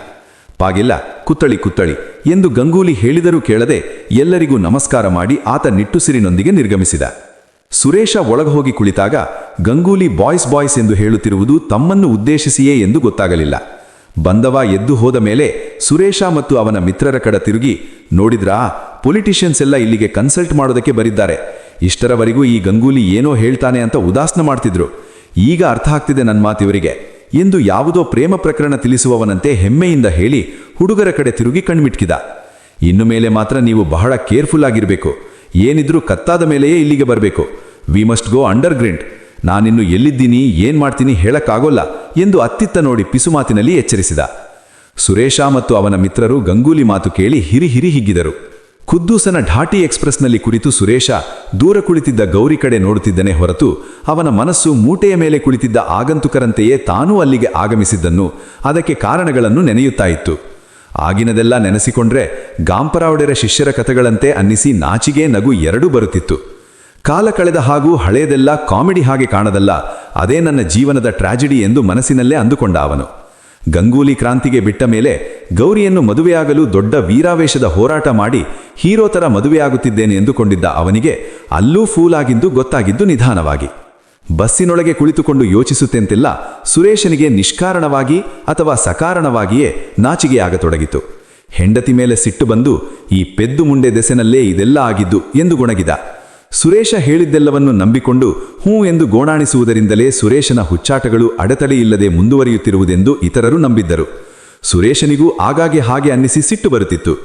ಪಾಗಿಲ್ಲ, ಕುತ್ತಳಿ ಎಂದು ಗಂಗೂಲಿ ಹೇಳಿದರೂ ಕೇಳದೆ ಎಲ್ಲರಿಗೂ ನಮಸ್ಕಾರ ಮಾಡಿ ಆತ ನಿಟ್ಟುಸಿರಿನೊಂದಿಗೆ ನಿರ್ಗಮಿಸಿದ. ಸುರೇಶ ಒಳಗೆ ಕುಳಿತಾಗ ಗಂಗೂಲಿ ಬಾಯ್ಸ್ ಎಂದು ಹೇಳುತ್ತಿರುವುದು ತಮ್ಮನ್ನು ಉದ್ದೇಶಿಸಿಯೇ ಎಂದು ಗೊತ್ತಾಗಲಿಲ್ಲ. ಬಂದವ ಎದ್ದು ಹೋದ ಮೇಲೆ ಸುರೇಶ ಮತ್ತು ಅವನ ಮಿತ್ರರ ಕಡೆ ತಿರುಗಿ, ನೋಡಿದ್ರಾ, ಪೊಲಿಟಿಷಿಯನ್ಸ್ ಎಲ್ಲ ಇಲ್ಲಿಗೆ ಕನ್ಸಲ್ಟ್ ಮಾಡೋದಕ್ಕೆ ಬರಿದ್ದಾರೆ. ಇಷ್ಟರವರೆಗೂ ಈ ಗಂಗೂಲಿ ಏನೋ ಹೇಳ್ತಾನೆ ಅಂತ ಉದಾಸನ ಮಾಡ್ತಿದ್ರು. ಈಗ ಅರ್ಥ ಆಗ್ತಿದೆ ನನ್ನ ಮಾತಿವರಿಗೆ ಎಂದು ಯಾವುದೋ ಪ್ರೇಮ ಪ್ರಕರಣ ತಿಳಿಸುವವನಂತೆ ಹೆಮ್ಮೆಯಿಂದ ಹೇಳಿ ಹುಡುಗರ ಕಡೆ ತಿರುಗಿ ಕಣ್ಮಿಟ್ಕಿದ. ಇನ್ನು ಮೇಲೆ ಮಾತ್ರ ನೀವು ಬಹಳ ಕೇರ್ಫುಲ್ ಆಗಿರಬೇಕು. ಏನಿದ್ರೂ ಕತ್ತಾದ ಮೇಲೆಯೇ ಇಲ್ಲಿಗೆ ಬರಬೇಕು. We must go under ground. ನಾನಿನ್ನು ಎಲ್ಲಿದ್ದೀನಿ, ಏನ್ ಮಾಡ್ತೀನಿ ಹೇಳಕ್ಕಾಗೋಲ್ಲ ಎಂದು ಅತ್ತಿತ್ತ ನೋಡಿ ಪಿಸುಮಾತಿನಲ್ಲಿ ಎಚ್ಚರಿಸಿದ. ಸುರೇಶ ಮತ್ತು ಅವನ ಮಿತ್ರರು ಗಂಗೂಲಿ ಮಾತು ಕೇಳಿ ಹಿರಿ ಹಿಗ್ಗಿದರು. ಖುದ್ದೂಸನ ಢಾಟಿ ಎಕ್ಸ್ಪ್ರೆಸ್ನಲ್ಲಿ ಕುರಿತು ಸುರೇಶ ದೂರ ಕುಳಿತಿದ್ದ ಗೌರಿ ಕಡೆ ನೋಡುತ್ತಿದ್ದನೇ ಹೊರತು ಅವನ ಮನಸ್ಸು ಮೂಟೆಯ ಮೇಲೆ ಕುಳಿತಿದ್ದ ಆಗಂತುಕರಂತೆಯೇ ತಾನೂ ಅಲ್ಲಿಗೆ ಆಗಮಿಸಿದ್ದನ್ನು, ಅದಕ್ಕೆ ಕಾರಣಗಳನ್ನು ನೆನೆಯುತ್ತಾ ಇತ್ತು. ಆಗಿನದೆಲ್ಲ ನೆನೆಸಿಕೊಂಡ್ರೆ ಗಾಂಪರಾವಡೆರ ಶಿಷ್ಯರ ಕಥೆಗಳಂತೆ ಅನ್ನಿಸಿ ನಾಚಿಗೆ ನಗು ಎರಡೂ ಬರುತ್ತಿತ್ತು. ಕಾಲ ಕಳೆದ ಹಾಗೂ ಹಳೆಯದೆಲ್ಲ ಕಾಮಿಡಿ ಹಾಗೆ ಕಾಣದಲ್ಲ, ಅದೇ ನನ್ನ ಜೀವನದ ಟ್ರಾಜಿಡಿ ಎಂದು ಮನಸ್ಸಿನಲ್ಲೇ ಅಂದುಕೊಂಡ ಅವನು. ಗಂಗೂಲಿ ಕ್ರಾಂತಿಗೆ ಬಿಟ್ಟ ಮೇಲೆ ಗೌರಿಯನ್ನು ಮದುವೆಯಾಗಲು ದೊಡ್ಡ ವೀರಾವೇಶದ ಹೋರಾಟ ಮಾಡಿ ಹೀರೋ ಥರ ಮದುವೆಯಾಗುತ್ತಿದ್ದೇನೆ ಎಂದುಕೊಂಡಿದ್ದ ಅವನಿಗೆ ಅಲ್ಲೂ ಫೂಲಾಗಿದ್ದು ಗೊತ್ತಾಗಿದ್ದು ನಿಧಾನವಾಗಿ. ಬಸ್ಸಿನೊಳಗೆ ಕುಳಿತುಕೊಂಡು ಯೋಚಿಸುತ್ತೆಂತಿಲ್ಲ, ಸುರೇಶನಿಗೆ ನಿಷ್ಕಾರಣವಾಗಿ ಅಥವಾ ಸಕಾರಣವಾಗಿಯೇ ನಾಚಿಗೆಯಾಗತೊಡಗಿತು. ಹೆಂಡತಿ ಮೇಲೆ ಸಿಟ್ಟು ಬಂದು, ಈ ಪೆದ್ದು ಮುಂಡೆ ದೆಸೆನಲ್ಲೇ ಇದೆಲ್ಲ ಆಗಿದ್ದು ಎಂದು ಗೊಣಗಿದ. ಸುರೇಶ ಹೇಳಿದ್ದೆಲ್ಲವನ್ನು ನಂಬಿಕೊಂಡು ಹೂ ಎಂದು ಗೋಣಾಣಿಸುವುದರಿಂದಲೇ ಸುರೇಶನ ಹುಚ್ಚಾಟಗಳು ಅಡೆತಡೆಯಿಲ್ಲದೆ ಮುಂದುವರಿಯುತ್ತಿರುವುದೆಂದು ಇತರರು ನಂಬಿದ್ದರು. ಸುರೇಶನಿಗೂ ಆಗಾಗ್ಗೆ ಹಾಗೆ ಅನ್ನಿಸಿ ಸಿಟ್ಟು ಬರುತ್ತಿತ್ತು.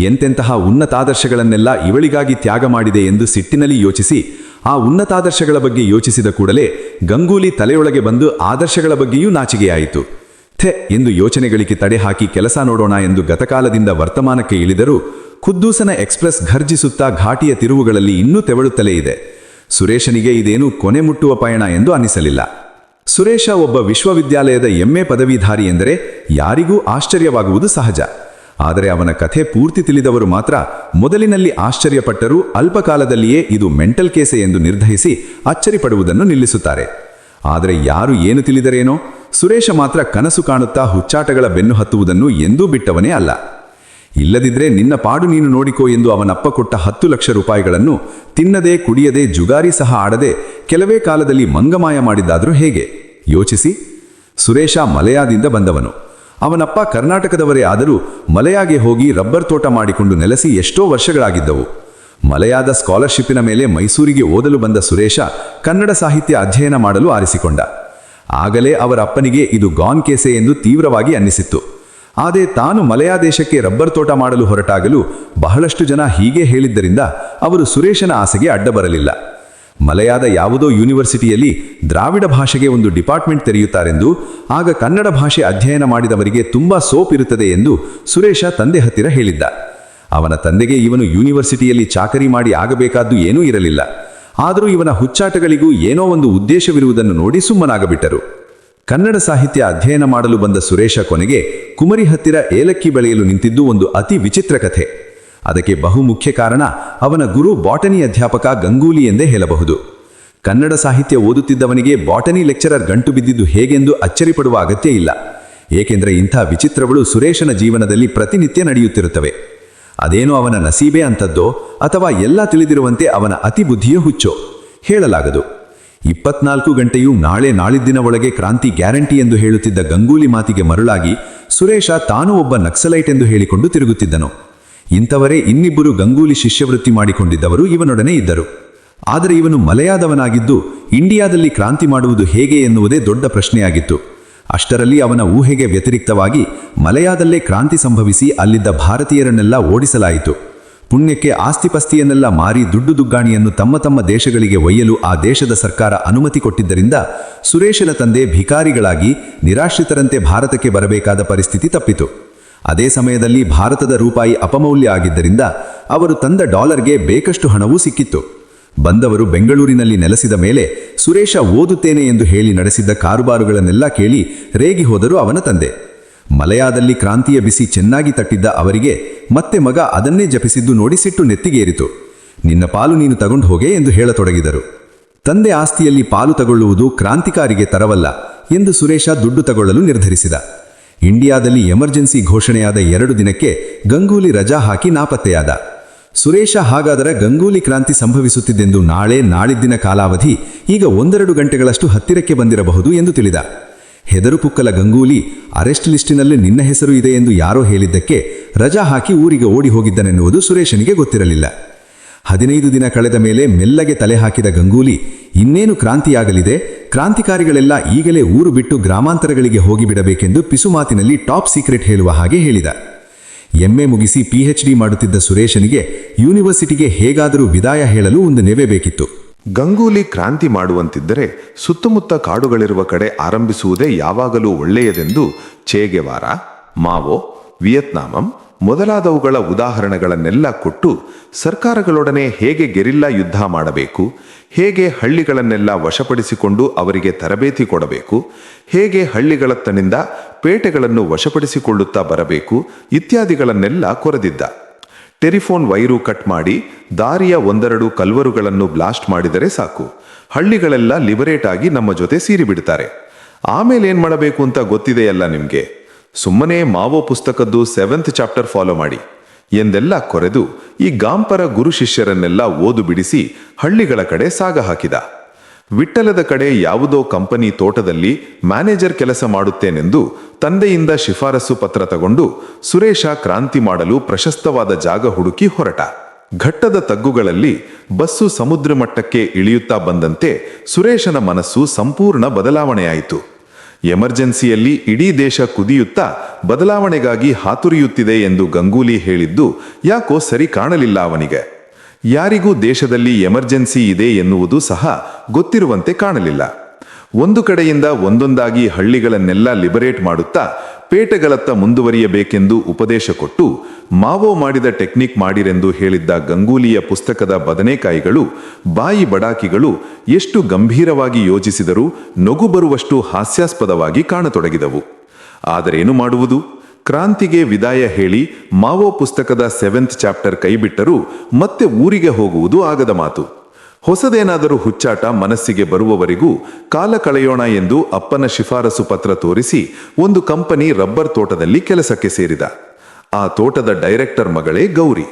ಎಂತೆಂತಹ ಉನ್ನತಾದರ್ಶಗಳನ್ನೆಲ್ಲ ಇವಳಿಗಾಗಿ ತ್ಯಾಗ ಮಾಡಿದೆ ಎಂದು ಸಿಟ್ಟಿನಲ್ಲಿ ಯೋಚಿಸಿ, ಆ ಉನ್ನತಾದರ್ಶಗಳ ಬಗ್ಗೆ ಯೋಚಿಸಿದ ಕೂಡಲೇ ಗಂಗೂಲಿ ತಲೆಯೊಳಗೆ ಬಂದು ಆದರ್ಶಗಳ ಬಗ್ಗೆಯೂ ನಾಚಿಕೆಯಾಯಿತು. ಎಂದು ಯೋಚನೆಗಳಿಗೆ ತಡೆ ಹಾಕಿ ಕೆಲಸ ನೋಡೋಣ ಎಂದು ಗತಕಾಲದಿಂದ ವರ್ತಮಾನಕ್ಕೆ ಇಳಿದರೂ ಖುದ್ದೂಸನ ಎಕ್ಸ್ಪ್ರೆಸ್ ಘರ್ಜಿಸುತ್ತಾ ಘಾಟಿಯ ತಿರುವುಗಳಲ್ಲಿ ಇನ್ನೂ ತೆವಳುತ್ತಲೇ ಇದೆ. ಸುರೇಶನಿಗೆ ಇದೇನು ಕೊನೆ ಮುಟ್ಟುವ ಪಯಣ ಎಂದು ಅನ್ನಿಸಲಿಲ್ಲ. ಸುರೇಶ ಒಬ್ಬ ವಿಶ್ವವಿದ್ಯಾಲಯದ MA ಪದವೀಧಾರಿ ಎಂದರೆ ಯಾರಿಗೂ ಆಶ್ಚರ್ಯವಾಗುವುದು ಸಹಜ. ಆದರೆ ಅವನ ಕಥೆ ಪೂರ್ತಿ ತಿಳಿದವರು ಮಾತ್ರ ಮೊದಲಿನಲ್ಲಿ ಆಶ್ಚರ್ಯಪಟ್ಟರೂ ಅಲ್ಪಕಾಲದಲ್ಲಿಯೇ ಇದು ಮೆಂಟಲ್ ಕೇಸೆ ಎಂದು ನಿರ್ಧರಿಸಿ ಅಚ್ಚರಿಪಡುವುದನ್ನು ನಿಲ್ಲಿಸುತ್ತಾರೆ. ಆದರೆ ಯಾರು ಏನು ತಿಳಿದರೇನೋ, ಸುರೇಶ ಮಾತ್ರ ಕನಸು ಕಾಣುತ್ತಾ ಹುಚ್ಚಾಟಗಳ ಬೆನ್ನು ಹತ್ತುವುದನ್ನು ಎಂದೂ ಬಿಟ್ಟವನೇ ಅಲ್ಲ. ಇಲ್ಲದಿದ್ರೆ ನಿನ್ನ ಪಾಡು ನೀನು ನೋಡಿಕೋ ಎಂದು ಅವನಪ್ಪ ಕೊಟ್ಟ 10 ಲಕ್ಷ ರೂಪಾಯಿಗಳನ್ನು ತಿನ್ನದೆ ಕುಡಿಯದೆ ಜುಗಾರಿ ಸಹ ಆಡದೆ ಕೆಲವೇ ಕಾಲದಲ್ಲಿ ಮಂಗಮಾಯ ಮಾಡಿದ್ದಾದರೂ ಹೇಗೆ ಯೋಚಿಸಿ. ಸುರೇಶ ಮಲಯಾದಿಂದ ಬಂದವನು. ಅವನಪ್ಪ ಕರ್ನಾಟಕದವರೇ ಆದರೂ ಮಲಯಾಗೆ ಹೋಗಿ ರಬ್ಬರ್ ತೋಟ ಮಾಡಿಕೊಂಡು ನೆಲೆಸಿ ಎಷ್ಟೋ ವರ್ಷಗಳಾಗಿದ್ದವು. ಮಲಯಾದ ಸ್ಕಾಲರ್ಶಿಪ್ಪಿನ ಮೇಲೆ ಮೈಸೂರಿಗೆ ಓದಲು ಬಂದ ಸುರೇಶ ಕನ್ನಡ ಸಾಹಿತ್ಯ ಅಧ್ಯಯನ ಮಾಡಲು ಆರಿಸಿಕೊಂಡ. ಆಗಲೇ ಅವರ ಅಪ್ಪನಿಗೆ ಇದು ಗಾನ್ ಕೇಸೆ ಎಂದು ತೀವ್ರವಾಗಿ ಅನ್ನಿಸಿತ್ತು. ಆದರೆ ತಾನು ಮಲಯಾ ದೇಶಕ್ಕೆ ರಬ್ಬರ್ ತೋಟ ಮಾಡಲು ಹೊರಟಾಗಲು ಬಹಳಷ್ಟು ಜನ ಹೀಗೆ ಹೇಳಿದ್ದರಿಂದ ಅವರು ಸುರೇಶನ ಆಸೆಗೆ ಅಡ್ಡ ಬರಲಿಲ್ಲ. ಮಲಯಾದ ಯಾವುದೋ ಯೂನಿವರ್ಸಿಟಿಯಲ್ಲಿ ದ್ರಾವಿಡ ಭಾಷೆಗೆ ಒಂದು ಡಿಪಾರ್ಟ್ಮೆಂಟ್ ತೆರೆಯುತ್ತಾರೆಂದು, ಆಗ ಕನ್ನಡ ಭಾಷೆ ಅಧ್ಯಯನ ಮಾಡಿದವರಿಗೆ ತುಂಬಾ ಸೋಪ್ ಇರುತ್ತದೆ ಎಂದು ಸುರೇಶ ತಂದೆ ಹತ್ತಿರ ಹೇಳಿದ್ದ. ಅವನ ತಂದೆಗೆ ಇವನು ಯೂನಿವರ್ಸಿಟಿಯಲ್ಲಿ ಚಾಕರಿ ಮಾಡಿ ಆಗಬೇಕಾದ್ದು ಏನೂ ಇರಲಿಲ್ಲ. ಆದರೂ ಇವನ ಹುಚ್ಚಾಟಗಳಿಗೂ ಏನೋ ಒಂದು ಉದ್ದೇಶವಿರುವುದನ್ನು ನೋಡಿ ಸುಮ್ಮನಾಗಬಿಟ್ಟರು. ಕನ್ನಡ ಸಾಹಿತ್ಯ ಅಧ್ಯಯನ ಮಾಡಲು ಬಂದ ಸುರೇಶ ಕೊನೆಗೆ ಕುಮರಿ ಹತ್ತಿರ ಏಲಕ್ಕಿ ಬೆಳೆಯಲು ನಿಂತಿದ್ದು ಒಂದು ಅತಿ ವಿಚಿತ್ರ ಕಥೆ. ಅದಕ್ಕೆ ಬಹುಮುಖ್ಯ ಕಾರಣ ಅವನ ಗುರು ಬಾಟನಿ ಅಧ್ಯಾಪಕ ಗಂಗೂಲಿ ಎಂದೇ ಹೇಳಬಹುದು. ಕನ್ನಡ ಸಾಹಿತ್ಯ ಓದುತ್ತಿದ್ದವನಿಗೆ ಬಾಟನಿ ಲೆಕ್ಚರರ್ ಗಂಟು ಬಿದ್ದಿದ್ದು ಹೇಗೆಂದು ಅಚ್ಚರಿಪಡುವ ಅಗತ್ಯ ಇಲ್ಲ. ಏಕೆಂದರೆ ಇಂಥ ವಿಚಿತ್ರಗಳು ಸುರೇಶನ ಜೀವನದಲ್ಲಿ ಪ್ರತಿನಿತ್ಯ ನಡೆಯುತ್ತಿರುತ್ತವೆ. ಅದೇನೋ ಅವನ ನಸೀಬೆ ಅಂತದ್ದೋ ಅಥವಾ ಎಲ್ಲ ತಿಳಿದಿರುವಂತೆ ಅವನ ಅತಿ ಬುದ್ಧಿಯ ಹುಚ್ಚೋ ಹೇಳಲಾಗದು. 24 ಗಂಟೆಯೂ ನಾಳೆ ನಾಳಿದ್ದಿನ ಒಳಗೆ ಕ್ರಾಂತಿ ಗ್ಯಾರಂಟಿ ಎಂದು ಹೇಳುತ್ತಿದ್ದ ಗಂಗೂಲಿ ಮಾತಿಗೆ ಮರುಳಾಗಿ ಸುರೇಶ ತಾನು ಒಬ್ಬ ನಕ್ಸಲೈಟ್ ಎಂದು ಹೇಳಿಕೊಂಡು ತಿರುಗುತ್ತಿದ್ದನು. ಇಂಥವರೇ ಇನ್ನಿಬ್ಬರು ಗಂಗೂಲಿ ಶಿಷ್ಯವೃತ್ತಿ ಮಾಡಿಕೊಂಡಿದ್ದವರು ಇವನೊಡನೆ ಇದ್ದರು. ಆದರೆ ಇವನು ಮಲೆಯಾದವನಾಗಿದ್ದು ಇಂಡಿಯಾದಲ್ಲಿ ಕ್ರಾಂತಿ ಮಾಡುವುದು ಹೇಗೆ ಎನ್ನುವುದೇ ದೊಡ್ಡ ಪ್ರಶ್ನೆಯಾಗಿತ್ತು. ಅಷ್ಟರಲ್ಲಿ ಅವನ ಊಹೆಗೆ ವ್ಯತಿರಿಕ್ತವಾಗಿ ಮಲೆಯಾದಲ್ಲೇ ಕ್ರಾಂತಿ ಸಂಭವಿಸಿ ಅಲ್ಲಿದ್ದ ಭಾರತೀಯರನ್ನೆಲ್ಲ ಓಡಿಸಲಾಯಿತು. ಪುಣ್ಯಕ್ಕೆ ಆಸ್ತಿಪಸ್ತಿಯನ್ನೆಲ್ಲ ಮಾರಿ ದುಡ್ಡು ದುಗ್ಗಾಣಿಯನ್ನು ತಮ್ಮ ತಮ್ಮ ದೇಶಗಳಿಗೆ ಒಯ್ಯಲು ಆ ದೇಶದ ಸರ್ಕಾರ ಅನುಮತಿ ಕೊಟ್ಟಿದ್ದರಿಂದ ಸುರೇಶನ ತಂದೆ ಭಿಕಾರಿಗಳಾಗಿ ನಿರಾಶ್ರಿತರಂತೆ ಭಾರತಕ್ಕೆ ಬರಬೇಕಾದ ಪರಿಸ್ಥಿತಿ ತಪ್ಪಿತು. ಅದೇ ಸಮಯದಲ್ಲಿ ಭಾರತದ ರೂಪಾಯಿ ಅಪಮೌಲ್ಯ ಆಗಿದ್ದರಿಂದ ಅವರು ತಂದ ಡಾಲರ್ಗೆ ಬೇಕಷ್ಟು ಹಣವೂ ಸಿಕ್ಕಿತ್ತು. ಬಂದವರು ಬೆಂಗಳೂರಿನಲ್ಲಿ ನೆಲೆಸಿದ ಮೇಲೆ ಸುರೇಶ ಓದುತ್ತೇನೆ ಎಂದು ಹೇಳಿ ನಡೆಸಿದ್ದ ಕಾರುಬಾರುಗಳನ್ನೆಲ್ಲ ಕೇಳಿ ರೇಗಿ ಹೋದರು ಅವನ ತಂದೆ. ಮಲಯಾದಲ್ಲಿ ಕ್ರಾಂತಿಯ ಬಿಸಿ ಚೆನ್ನಾಗಿ ತಟ್ಟಿದ್ದ ಅವರಿಗೆ ಮತ್ತೆ ಮಗ ಅದನ್ನೇ ಜಪಿಸಿದ್ದು ನೋಡಿ ಸಿಟ್ಟು ನೆತ್ತಿಗೇರಿತು. ನಿನ್ನ ಪಾಲು ನೀನು ತಗೊಂಡು ಹೋಗೆ ಎಂದು ಹೇಳತೊಡಗಿದರು. ತಂದೆ ಆಸ್ತಿಯಲ್ಲಿ ಪಾಲು ತಗೊಳ್ಳುವುದು ಕ್ರಾಂತಿಕಾರಿಗೆ ತರವಲ್ಲ ಎಂದು ಸುರೇಶ ದುಡ್ಡು ತಗೊಳ್ಳಲು ನಿರ್ಧರಿಸಿದ. ಇಂಡಿಯಾದಲ್ಲಿ ಎಮರ್ಜೆನ್ಸಿ ಘೋಷಣೆಯಾದ 2 ದಿನಕ್ಕೆ ಗಂಗೂಲಿ ರಜಾ ಹಾಕಿ ನಾಪತ್ತೆಯಾದ. ಸುರೇಶ ಹಾಗಾದರೆ ಗಂಗೂಲಿ ಕ್ರಾಂತಿ ಸಂಭವಿಸುತ್ತಿದ್ದೆಂದು ನಾಳೆ ನಾಳಿದ್ದಿನ ಕಾಲಾವಧಿ ಈಗ 1-2 ಗಂಟೆಗಳಷ್ಟು ಹತ್ತಿರಕ್ಕೆ ಬಂದಿರಬಹುದು ಎಂದು ತಿಳಿದ. ಹೆದರುಪುಕ್ಕಲ ಗಂಗೂಲಿ ಅರೆಸ್ಟ್ ಲಿಸ್ಟಿನಲ್ಲಿ ನಿನ್ನ ಹೆಸರು ಇದೆ ಎಂದು ಯಾರೋ ಹೇಳಿದ್ದಕ್ಕೆ ರಜಾ ಹಾಕಿ ಊರಿಗೆ ಓಡಿ ಹೋಗಿದ್ದನೆನ್ನುವುದು ಸುರೇಶನಿಗೆ ಗೊತ್ತಿರಲಿಲ್ಲ. 15 ದಿನ ಕಳೆದ ಮೇಲೆ ಮೆಲ್ಲಗೆ ತಲೆ ಹಾಕಿದ ಗಂಗೂಲಿ ಇನ್ನೇನು ಕ್ರಾಂತಿಯಾಗಲಿದೆ, ಕ್ರಾಂತಿಕಾರಿಗಳೆಲ್ಲ ಈಗಲೇ ಊರು ಬಿಟ್ಟು ಗ್ರಾಮಾಂತರಗಳಿಗೆ ಹೋಗಿಬಿಡಬೇಕೆಂದು ಪಿಸುಮಾತಿನಲ್ಲಿ ಟಾಪ್ ಸೀಕ್ರೆಟ್ ಹೇಳುವ ಹಾಗೆ ಹೇಳಿದ. MA ಮುಗಿಸಿ PhD ಮಾಡುತ್ತಿದ್ದ ಸುರೇಶನಿಗೆ ಯೂನಿವರ್ಸಿಟಿಗೆ ಹೇಗಾದರೂ ವಿದಾಯ ಹೇಳಲು ಒಂದು ನೆವೆ ಬೇಕಿತ್ತು. ಗಂಗೂಲಿ ಕ್ರಾಂತಿ ಮಾಡುವಂತಿದ್ದರೆ ಸುತ್ತಮುತ್ತ ಕಾಡುಗಳಿರುವ ಕಡೆ ಆರಂಭಿಸುವುದೇ ಯಾವಾಗಲೂ ಒಳ್ಳೆಯದೆಂದು ಚೇ ಗೆವಾರ, ಮಾವೋ, ವಿಯತ್ನಾಮಂ ಮೊದಲಾದವುಗಳ ಉದಾಹರಣೆಗಳನ್ನೆಲ್ಲ ಕೊಟ್ಟು ಸರ್ಕಾರಗಳೊಡನೆ ಹೇಗೆ ಗೆರಿಲ್ಲಾ ಯುದ್ಧ ಮಾಡಬೇಕು, ಹೇಗೆ ಹಳ್ಳಿಗಳನ್ನೆಲ್ಲ ವಶಪಡಿಸಿಕೊಂಡು ಅವರಿಗೆ ತರಬೇತಿ ಕೊಡಬೇಕು, ಹೇಗೆ ಹಳ್ಳಿಗಳತ್ತನಿಂದ ಪೇಟೆಗಳನ್ನು ವಶಪಡಿಸಿಕೊಳ್ಳುತ್ತಾ ಬರಬೇಕು ಇತ್ಯಾದಿಗಳನ್ನೆಲ್ಲ ಕೊರೆದಿದ್ದ. ಟೆಲಿಫೋನ್ ವೈರು ಕಟ್ ಮಾಡಿ ದಾರಿಯ 1-2 ಕಲ್ವರುಗಳನ್ನು ಬ್ಲಾಸ್ಟ್ ಮಾಡಿದರೆ ಸಾಕು, ಹಳ್ಳಿಗಳೆಲ್ಲ ಲಿಬರೇಟ್ ಆಗಿ ನಮ್ಮ ಜೊತೆ ಸೇರಿಬಿಡ್ತಾರೆ. ಆಮೇಲೆ ಏನ್ ಮಾಡಬೇಕು ಅಂತ ಗೊತ್ತಿದೆಯಲ್ಲ ನಿಮ್ಗೆ, ಸುಮ್ಮನೆ ಮಾವೋ ಪುಸ್ತಕದ್ದು 7th ಚಾಪ್ಟರ್ ಫಾಲೋ ಮಾಡಿ ಎಂದೆಲ್ಲ ಕೊರೆದು ಈ ಗಾಂಪರ ಗುರು ಶಿಷ್ಯರನ್ನೆಲ್ಲ ಓದು ಬಿಡಿಸಿ ಹಳ್ಳಿಗಳ ಕಡೆ ಸಾಗ ಹಾಕಿದ. ವಿಠ್ಠಲದ ಕಡೆ ಯಾವುದೋ ಕಂಪನಿ ತೋಟದಲ್ಲಿ ಮ್ಯಾನೇಜರ್ ಕೆಲಸ ಮಾಡುತ್ತೇನೆಂದು ತಂದೆಯಿಂದ ಶಿಫಾರಸು ಪತ್ರ ತಗೊಂಡು ಸುರೇಶ ಕ್ರಾಂತಿ ಮಾಡಲು ಪ್ರಶಸ್ತವಾದ ಜಾಗ ಹುಡುಕಿ ಹೊರಟ. ಘಟ್ಟದ ತಗ್ಗುಗಳಲ್ಲಿ ಬಸ್ಸು ಸಮುದ್ರ ಮಟ್ಟಕ್ಕೆ ಇಳಿಯುತ್ತಾ ಬಂದಂತೆ ಸುರೇಶನ ಮನಸ್ಸು ಸಂಪೂರ್ಣ ಬದಲಾವಣೆಯಾಯಿತು. ಎಮರ್ಜೆನ್ಸಿಯಲ್ಲಿ ಇಡೀ ದೇಶ ಕುದಿಯುತ್ತಾ ಬದಲಾವಣೆಗಾಗಿ ಹಾತುರಿಯುತ್ತಿದೆ ಎಂದು ಗಂಗೂಲಿ ಹೇಳಿದ್ದು ಯಾಕೋ ಸರಿ ಕಾಣಲಿಲ್ಲ ಅವನಿಗೆ. ಯಾರಿಗೂ ದೇಶದಲ್ಲಿ ಎಮರ್ಜೆನ್ಸಿ ಇದೆ ಎನ್ನುವುದು ಸಹ ಗೊತ್ತಿರುವಂತೆ ಕಾಣಲಿಲ್ಲ. ಒಂದು ಕಡೆಯಿಂದ ಒಂದೊಂದಾಗಿ ಹಳ್ಳಿಗಳನ್ನೆಲ್ಲ ಲಿಬರೇಟ್ ಮಾಡುತ್ತಾ ಪೇಟೆಗಳತ್ತ ಮುಂದುವರಿಯಬೇಕೆಂದು ಉಪದೇಶ ಕೊಟ್ಟು ಮಾವೋ ಮಾಡಿದ ಟೆಕ್ನಿಕ್ ಮಾಡಿರೆಂದು ಹೇಳಿದ್ದ ಗಂಗೂಲಿಯ ಪುಸ್ತಕದ ಬದನೆಕಾಯಿಗಳು, ಬಾಯಿ ಬಡಾಕಿಗಳು ಎಷ್ಟು ಗಂಭೀರವಾಗಿ ಯೋಚಿಸಿದರೂ ನಗು ಬರುವಷ್ಟು ಹಾಸ್ಯಾಸ್ಪದವಾಗಿ ಕಾಣತೊಡಗಿದವು. ಆದರೇನು ಮಾಡುವುದು? ಕ್ರಾಂತಿಗೆ ವಿದಾಯ ಹೇಳಿ ಮಾವೋ ಪುಸ್ತಕದ 7th ಚಾಪ್ಟರ್ ಕೈಬಿಟ್ಟರೂ ಮತ್ತೆ ಊರಿಗೆ ಹೋಗುವುದು ಆಗದ ಮಾತು. ಹೊಸದೇನಾದರೂ ಹುಚ್ಚಾಟ ಮನಸ್ಸಿಗೆ ಬರುವವರೆಗೂ ಕಾಲ ಕಳೆಯೋಣ ಎಂದು ಅಪ್ಪನ ಶಿಫಾರಸು ಪತ್ರ ತೋರಿಸಿ ಒಂದು ಕಂಪನಿ ರಬ್ಬರ್ ತೋಟದಲ್ಲಿ ಕೆಲಸಕ್ಕೆ ಸೇರಿದ. ಆ ತೋಟದ ಡೈರೆಕ್ಟರ್ ಮಗಳೇ ಗೌರಿ.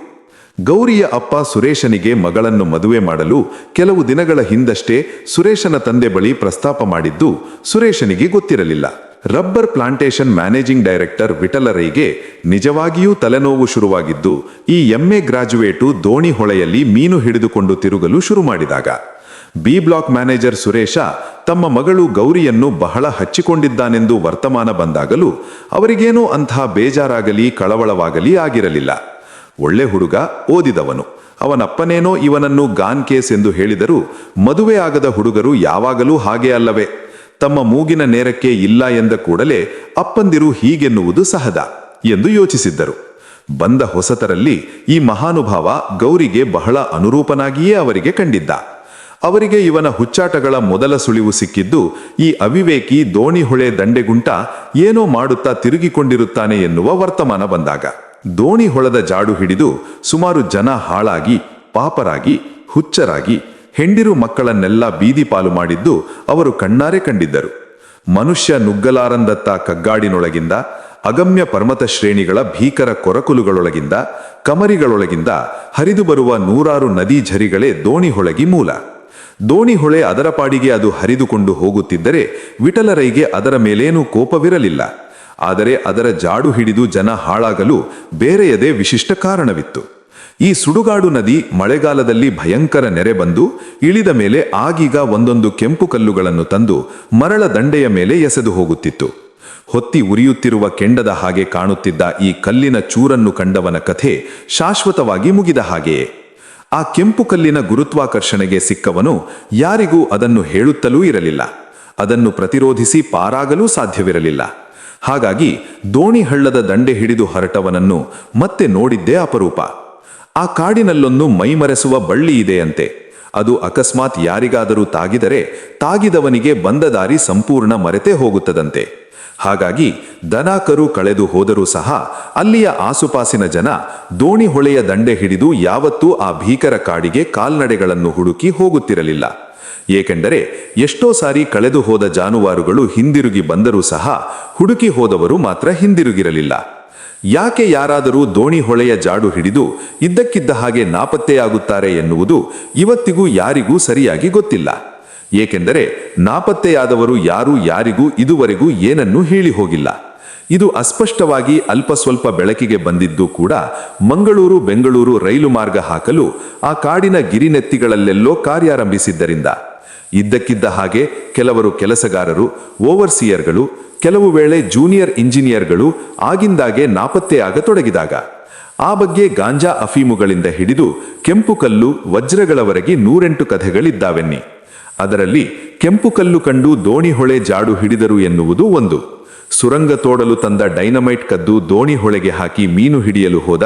ಗೌರಿಯ ಅಪ್ಪ ಸುರೇಶನಿಗೆ ಮಗಳನ್ನು ಮದುವೆ ಮಾಡಲು ಕೆಲವು ದಿನಗಳ ಹಿಂದಷ್ಟೇ ಸುರೇಶನ ತಂದೆ ಬಳಿ ಪ್ರಸ್ತಾಪ ಮಾಡಿದ್ದು ಸುರೇಶನಿಗೆ ಗೊತ್ತಿರಲಿಲ್ಲ. ರಬ್ಬರ್ ಪ್ಲಾಂಟೇಶನ್ ಮ್ಯಾನೇಜಿಂಗ್ ಡೈರೆಕ್ಟರ್ ವಿಠಲರೈಗೆ ನಿಜವಾಗಿಯೂ ತಲೆನೋವು ಶುರುವಾಗಿದ್ದು ಈ MA ಗ್ರಾಜ್ಯುಯೇಟು ದೋಣಿ ಹೊಳೆಯಲ್ಲಿ ಮೀನು ಹಿಡಿದುಕೊಂಡು ತಿರುಗಲು ಶುರು ಮಾಡಿದಾಗ B ಬ್ಲಾಕ್ ಮ್ಯಾನೇಜರ್ ಸುರೇಶ ತಮ್ಮ ಮಗಳು ಗೌರಿಯನ್ನು ಬಹಳ ಹಚ್ಚಿಕೊಂಡಿದ್ದಾನೆಂದು ವರ್ತಮಾನ ಬಂದಾಗಲೂ ಅವರಿಗೇನೂ ಅಂಥ ಬೇಜಾರಾಗಲಿ ಕಳವಳವಾಗಲಿ ಆಗಿರಲಿಲ್ಲ. ಒಳ್ಳೆ ಹುಡುಗ, ಓದಿದವನು. ಅವನಪ್ಪನೇನೋ ಇವನನ್ನು ಗಾನ್ ಕೇಸ್ ಎಂದು ಹೇಳಿದರೂ ಮದುವೆ ಆಗದ ಹುಡುಗರು ಯಾವಾಗಲೂ ಹಾಗೆ ಅಲ್ಲವೇ? ತಮ್ಮ ಮೂಗಿನ ನೇರಕ್ಕೆ ಇಲ್ಲ ಎಂದ ಕೂಡಲೇ ಅಪ್ಪಂದಿರು ಹೀಗೆನ್ನುವುದು ಸಹಜ ಎಂದು ಯೋಚಿಸಿದ್ದರು. ಬಂದ ಹೊಸತರಲ್ಲಿ ಈ ಮಹಾನುಭಾವ ಗೌರಿಗೆ ಬಹಳ ಅನುರೂಪನಾಗಿಯೇ ಅವರಿಗೆ ಕಂಡಿದ್ದ. ಅವರಿಗೆ ಇವನ ಹುಚ್ಚಾಟಗಳ ಮೊದಲ ಸುಳಿವು ಸಿಕ್ಕಿದ್ದು ಈ ಅವಿವೇಕಿ ದೋಣಿಹೊಳೆ ದಂಡೆಗುಂಟ ಏನೋ ಮಾಡುತ್ತಾ ತಿರುಗಿಕೊಂಡಿರುತ್ತಾನೆ ಎನ್ನುವ ವರ್ತಮಾನ ಬಂದಾಗ. ದೋಣಿಹೊಳದ ಜಾಡು ಹಿಡಿದು ಸುಮಾರು ಜನ ಹಾಳಾಗಿ, ಪಾಪರಾಗಿ, ಹುಚ್ಚರಾಗಿ, ಹೆಂಡಿರು ಮಕ್ಕಳನ್ನೆಲ್ಲ ಬೀದಿ ಪಾಲು ಮಾಡಿದ್ದು ಅವರು ಕಣ್ಣಾರೆ ಕಂಡಿದ್ದರು. ಮನುಷ್ಯ ನುಗ್ಗಲಾರಂದತ್ತ ಕಗ್ಗಾಡಿನೊಳಗಿಂದ, ಅಗಮ್ಯ ಪರ್ವತ ಶ್ರೇಣಿಗಳ ಭೀಕರ ಕೊರಕುಲುಗಳೊಳಗಿಂದ, ಕಮರಿಗಳೊಳಗಿಂದ ಹರಿದು ಬರುವ ನೂರಾರು ನದಿ ಝರಿಗಳೇ ದೋಣಿಹೊಳಗಿ ಮೂಲ. ದೋಣಿಹೊಳೆ ಅದರ ಪಾಡಿಗೆ ಅದು ಹರಿದುಕೊಂಡು ಹೋಗುತ್ತಿದ್ದರೆ ವಿಠಲರೈಗೆ ಅದರ ಮೇಲೇನೂ ಕೋಪವಿರಲಿಲ್ಲ. ಆದರೆ ಅದರ ಜಾಡು ಹಿಡಿದು ಜನ ಹಾಳಾಗಲು ಬೇರೆಯದೇ ವಿಶಿಷ್ಟ ಕಾರಣವಿತ್ತು. ಈ ಸುಡುಗಾಡು ನದಿ ಮಳೆಗಾಲದಲ್ಲಿ ಭಯಂಕರ ನೆರೆ ಬಂದು ಇಳಿದ ಮೇಲೆ ಆಗೀಗ ಒಂದೊಂದು ಕೆಂಪು ಕಲ್ಲುಗಳನ್ನು ತಂದು ಮರಳ ದಂಡೆಯ ಮೇಲೆ ಎಸೆದು ಹೋಗುತ್ತಿತ್ತು. ಹೊತ್ತಿ ಉರಿಯುತ್ತಿರುವ ಕೆಂಡದ ಹಾಗೆ ಕಾಣುತ್ತಿದ್ದ ಈ ಕಲ್ಲಿನ ಚೂರನ್ನು ಕಂಡವನ ಕಥೆ ಶಾಶ್ವತವಾಗಿ ಮುಗಿದ ಹಾಗೆಯೇ. ಆ ಕೆಂಪು ಕಲ್ಲಿನ ಗುರುತ್ವಾಕರ್ಷಣೆಗೆ ಸಿಕ್ಕವನು ಯಾರಿಗೂ ಅದನ್ನು ಹೇಳುತ್ತಲೂ ಇರಲಿಲ್ಲ. ಅದನ್ನು ಪ್ರತಿರೋಧಿಸಿ ಪಾರಾಗಲೂ ಸಾಧ್ಯವಿರಲಿಲ್ಲ. ಹಾಗಾಗಿ ದೋಣಿ ಹಳ್ಳದ ದಂಡೆ ಹಿಡಿದು ಹೊರಟವನನ್ನು ಮತ್ತೆ ನೋಡಿದ್ದೇ ಅಪರೂಪ. ಆ ಕಾಡಿನಲ್ಲೊಂದು ಮೈಮರೆಸುವ ಬಳ್ಳಿ ಇದೆಯಂತೆ. ಅದು ಅಕಸ್ಮಾತ್ ಯಾರಿಗಾದರೂ ತಾಗಿದರೆ ತಾಗಿದವನಿಗೆ ಬಂದ ದಾರಿ ಸಂಪೂರ್ಣ ಮರೆತೇ ಹೋಗುತ್ತದಂತೆ. ಹಾಗಾಗಿ ದನಕರು ಕಳೆದು ಹೋದರೂ ಸಹ ಅಲ್ಲಿಯ ಆಸುಪಾಸಿನ ಜನ ದೋಣಿಹೊಳೆಯ ದಂಡೆ ಹಿಡಿದು ಯಾವತ್ತೂ ಆ ಭೀಕರ ಕಾಡಿಗೆ ಕಾಲ್ನಡೆಗಳನ್ನು ಹುಡುಕಿ ಹೋಗುತ್ತಿರಲಿಲ್ಲ. ಏಕೆಂದರೆ ಎಷ್ಟೋ ಸಾರಿ ಕಳೆದು ಹೋದ ಜಾನುವಾರುಗಳು ಹಿಂದಿರುಗಿ ಬಂದರೂ ಸಹ ಹುಡುಕಿ ಹೋದವರು ಮಾತ್ರ ಹಿಂದಿರುಗಿರಲಿಲ್ಲ. ಯಾಕೆ ಯಾರಾದರೂ ದೋಣಿಹೊಳೆಯ ಜಾಡು ಹಿಡಿದು ಇದ್ದಕ್ಕಿದ್ದ ಹಾಗೆ ನಾಪತ್ತೆಯಾಗುತ್ತಾರೆ ಎನ್ನುವುದು ಇವತ್ತಿಗೂ ಯಾರಿಗೂ ಸರಿಯಾಗಿ ಗೊತ್ತಿಲ್ಲ. ಏಕೆಂದರೆ ನಾಪತ್ತೆಯಾದವರು ಯಾರೂ ಯಾರಿಗೂ ಇದುವರೆಗೂ ಏನನ್ನೂ ಹೇಳಿ ಹೋಗಿಲ್ಲ. ಇದು ಅಸ್ಪಷ್ಟವಾಗಿ ಅಲ್ಪ ಸ್ವಲ್ಪ ಬೆಳಕಿಗೆ ಬಂದಿದ್ದು ಕೂಡ ಮಂಗಳೂರು ಬೆಂಗಳೂರು ರೈಲು ಮಾರ್ಗ ಹಾಕಲು ಆ ಕಾಡಿನ ಗಿರಿನೆತ್ತಿಗಳಲ್ಲೆಲ್ಲೋ ಕಾರ್ಯಾರಂಭಿಸಿದ್ದರಿಂದ. ಇದ್ದಕ್ಕಿದ್ದ ಹಾಗೆ ಕೆಲವರು ಕೆಲಸಗಾರರು, ಓವರ್ಸಿಯರ್ಗಳು, ಕೆಲವು ವೇಳೆ ಜೂನಿಯರ್ ಇಂಜಿನಿಯರ್ಗಳು ಆಗಿಂದಾಗೆ ನಾಪತ್ತೆಯಾಗತೊಡಗಿದಾಗ ಆ ಬಗ್ಗೆ ಗಾಂಜಾ ಅಫೀಮುಗಳಿಂದ ಹಿಡಿದು ಕೆಂಪು ಕಲ್ಲು ವಜ್ರಗಳವರೆಗೆ 108 ಕಥೆಗಳಿದ್ದಾವೆನ್ನಿ. ಅದರಲ್ಲಿ ಕೆಂಪು ಕಲ್ಲು ಕಂಡು ದೋಣಿಹೊಳೆ ಜಾಡು ಹಿಡಿದರು ಎನ್ನುವುದು ಒಂದು. ಸುರಂಗ ತೋಡಲು ತಂದ ಡೈನಮೈಟ್ ಕದ್ದು ದೋಣಿಹೊಳೆಗೆ ಹಾಕಿ ಮೀನು ಹಿಡಿಯಲು ಹೋದ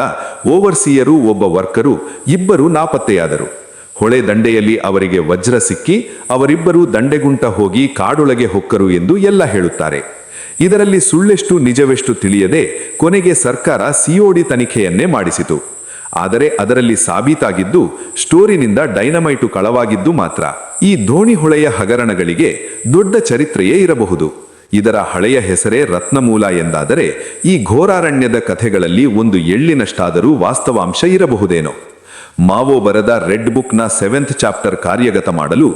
ಓವರ್ಸಿಯರು, ಒಬ್ಬ ವರ್ಕರು, ಇಬ್ಬರು ನಾಪತ್ತೆಯಾದರು. ಹೊಳೆ ದಂಡೆಯಲ್ಲಿ ಅವರಿಗೆ ವಜ್ರ ಸಿಕ್ಕಿ ಅವರಿಬ್ಬರು ದಂಡೆಗುಂಟ ಹೋಗಿ ಕಾಡೊಳಗೆ ಹೊಕ್ಕರು ಎಂದು ಎಲ್ಲ ಹೇಳುತ್ತಾರೆ. ಇದರಲ್ಲಿ ಸುಳ್ಳೆಷ್ಟು ನಿಜವೆಷ್ಟು ತಿಳಿಯದೆ ಕೊನೆಗೆ ಸರ್ಕಾರ ಸಿಒಡಿ ತನಿಖೆಯನ್ನೇ ಮಾಡಿಸಿತು. ಆದರೆ ಅದರಲ್ಲಿ ಸಾಬೀತಾಗಿದ್ದು ಸ್ಟೋರಿನಿಂದ ಡೈನಮೈಟು ಕಳವಾಗಿದ್ದು ಮಾತ್ರ. ಈ ದೋಣಿಹೊಳೆಯ ಹಗರಣಗಳಿಗೆ ದೊಡ್ಡ ಚರಿತ್ರೆಯೇ ಇರಬಹುದು. ಇದರ ಹಳೆಯ ಹೆಸರೇ ರತ್ನಮೂಲ ಎಂದಾದರೆ ಈ ಘೋರಾರಣ್ಯದ ಕಥೆಗಳಲ್ಲಿ ಒಂದು ಎಳ್ಳಿನಷ್ಟಾದರೂ ವಾಸ್ತವಾಂಶ ಇರಬಹುದೇನೋ. ಮಾವೋ ಬರೆದ ರೆಡ್ ಬುಕ್ನ 7th ಚಾಪ್ಟರ್ ಕಾರ್ಯಗತ ಮಾಡಲು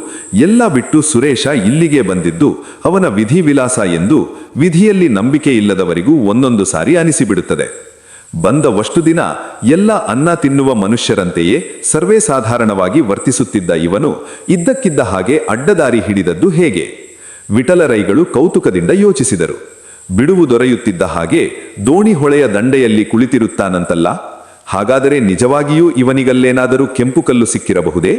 ಎಲ್ಲ ಬಿಟ್ಟು ಸುರೇಶ ಇಲ್ಲಿಗೆ ಬಂದಿದ್ದು ಅವನ ವಿಧಿವಿಲಾಸ ಎಂದು ವಿಧಿಯಲ್ಲಿ ನಂಬಿಕೆ ಇಲ್ಲದವರಿಗೂ ಒಂದೊಂದು ಸಾರಿ ಅನಿಸಿಬಿಡುತ್ತದೆ. ಬಂದವಷ್ಟು ದಿನ ಎಲ್ಲ ಅನ್ನ ತಿನ್ನುವ ಮನುಷ್ಯರಂತೆಯೇ ಸರ್ವೇ ಸಾಧಾರಣವಾಗಿ ವರ್ತಿಸುತ್ತಿದ್ದ ಇವನು ಇದ್ದಕ್ಕಿದ್ದ ಹಾಗೆ ಅಡ್ಡದಾರಿ ಹಿಡಿದದ್ದು ಹೇಗೆ? ವಿಠಲರೈಗಳು ಕೌತುಕದಿಂದ ಯೋಚಿಸಿದರು. ಬಿಡುವು ದೊರೆಯುತ್ತಿದ್ದ ಹಾಗೆ ದೋಣಿಹೊಳೆಯ ದಂಡೆಯಲ್ಲಿ ಕುಳಿತಿರುತ್ತಾನಂತಲ್ಲ. ಹಾಗಾದರೆ ನಿಜವಾಗಿಯೂ ಇವನಿಗಲ್ಲೇನಾದರೂ ಕೆಂಪು ಕಲ್ಲು ಸಿಕ್ಕಿರಬಹುದೇ?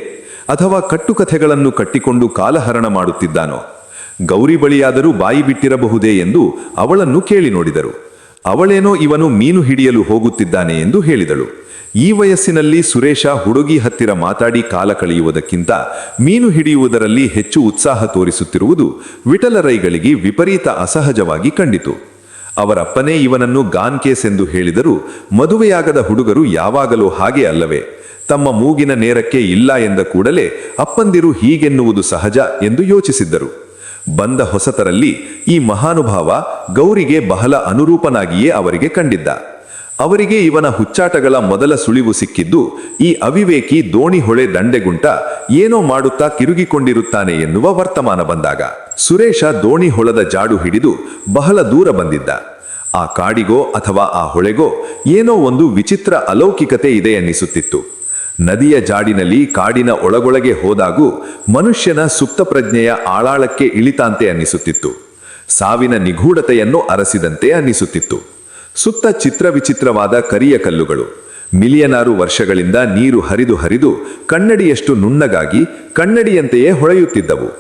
ಅಥವಾ ಕಟ್ಟುಕಥೆಗಳನ್ನು ಕಟ್ಟಿಕೊಂಡು ಕಾಲಹರಣ ಮಾಡುತ್ತಿದ್ದಾನೋ? ಗೌರಿ ಬಳಿಯಾದರೂ ಬಾಯಿ ಬಿಟ್ಟಿರಬಹುದೇ ಎಂದು ಅವಳನ್ನು ಕೇಳಿ ನೋಡಿದರು. ಅವಳೇನೋ ಇವನು ಮೀನು ಹಿಡಿಯಲು ಹೋಗುತ್ತಿದ್ದಾನೆ ಎಂದು ಹೇಳಿದಳು. ಈ ವಯಸ್ಸಿನಲ್ಲಿ ಸುರೇಶ ಹುಡುಗಿ ಹತ್ತಿರ ಮಾತಾಡಿ ಕಾಲ ಕಳೆಯುವುದಕ್ಕಿಂತ ಮೀನು ಹಿಡಿಯುವುದರಲ್ಲಿ ಹೆಚ್ಚು ಉತ್ಸಾಹ ತೋರಿಸುತ್ತಿರುವುದು ವಿಠಲರೈಗಳಿಗೆ ವಿಪರೀತ ಅಸಹಜವಾಗಿ ಕಂಡಿತು. ಅವರಪ್ಪನೇ ಇವನನ್ನು ಗಾನ್ ಕೇಸ್ ಎಂದು ಹೇಳಿದರೂ ಮದುವೆಯಾಗದ ಹುಡುಗರು ಯಾವಾಗಲೂ ಹಾಗೆ ಅಲ್ಲವೇ? ತಮ್ಮ ಮೂಗಿನ ನೇರಕ್ಕೆ ಇಲ್ಲ ಎಂದ ಕೂಡಲೇ ಅಪ್ಪಂದಿರು ಹೀಗೆನ್ನುವುದು ಸಹಜ ಎಂದು ಯೋಚಿಸಿದ್ದರು. ಬಂದ ಹೊಸತರಲ್ಲಿ ಈ ಮಹಾನುಭಾವ ಗೌರಿಗೆ ಬಹಳ ಅನುರೂಪನಾಗಿಯೇ ಅವರಿಗೆ ಕಂಡಿದ್ದ. ಅವರಿಗೆ ಇವನ ಹುಚ್ಚಾಟಗಳ ಮೊದಲ ಸುಳಿವು ಸಿಕ್ಕಿದ್ದು ಈ ಅವಿವೇಕಿ ದೋಣಿಹೊಳೆ ದಂಡೆಗುಂಟ ಏನೋ ಮಾಡುತ್ತಾ ಕಿರುಗಿಕೊಂಡಿರುತ್ತಾನೆ ಎನ್ನುವ ವರ್ತಮಾನ ಬಂದಾಗ. ಸುರೇಶ ದೋಣಿಹೊಳದ ಜಾಡು ಹಿಡಿದು ಬಹಳ ದೂರ ಬಂದಿದ್ದ. ಆ ಕಾಡಿಗೋ ಅಥವಾ ಆ ಹೊಳೆಗೋ ಏನೋ ಒಂದು ವಿಚಿತ್ರ ಅಲೌಕಿಕತೆ ಇದೆ ಎನ್ನಿಸುತ್ತಿತ್ತು. ನದಿಯ ಜಾಡಿನಲ್ಲಿ ಕಾಡಿನ ಒಳಗೊಳಗೆ ಹೋದಾಗೂ ಮನುಷ್ಯನ ಸುಪ್ತ ಪ್ರಜ್ಞೆಯ ಆಳಾಳಕ್ಕೆ ಇಳಿತಾಂತೆ ಅನ್ನಿಸುತ್ತಿತ್ತು. ಸಾವಿನ ನಿಗೂಢತೆಯನ್ನು ಅರಸಿದಂತೆ ಅನ್ನಿಸುತ್ತಿತ್ತು. ಸುತ್ತ ಚಿತ್ರವಿಚಿತ್ರವಾದ ಕರಿಯ ಕಲ್ಲುಗಳು ಮಿಲಿಯನಾರು ವರ್ಷಗಳಿಂದ ನೀರು ಹರಿದು ಹರಿದು ಕನ್ನಡಿಯಷ್ಟು ನುಣ್ಣಗಾಗಿ ಕನ್ನಡಿಯಂತೆಯೇ ಹೊಳೆಯುತ್ತಿದ್ದವು.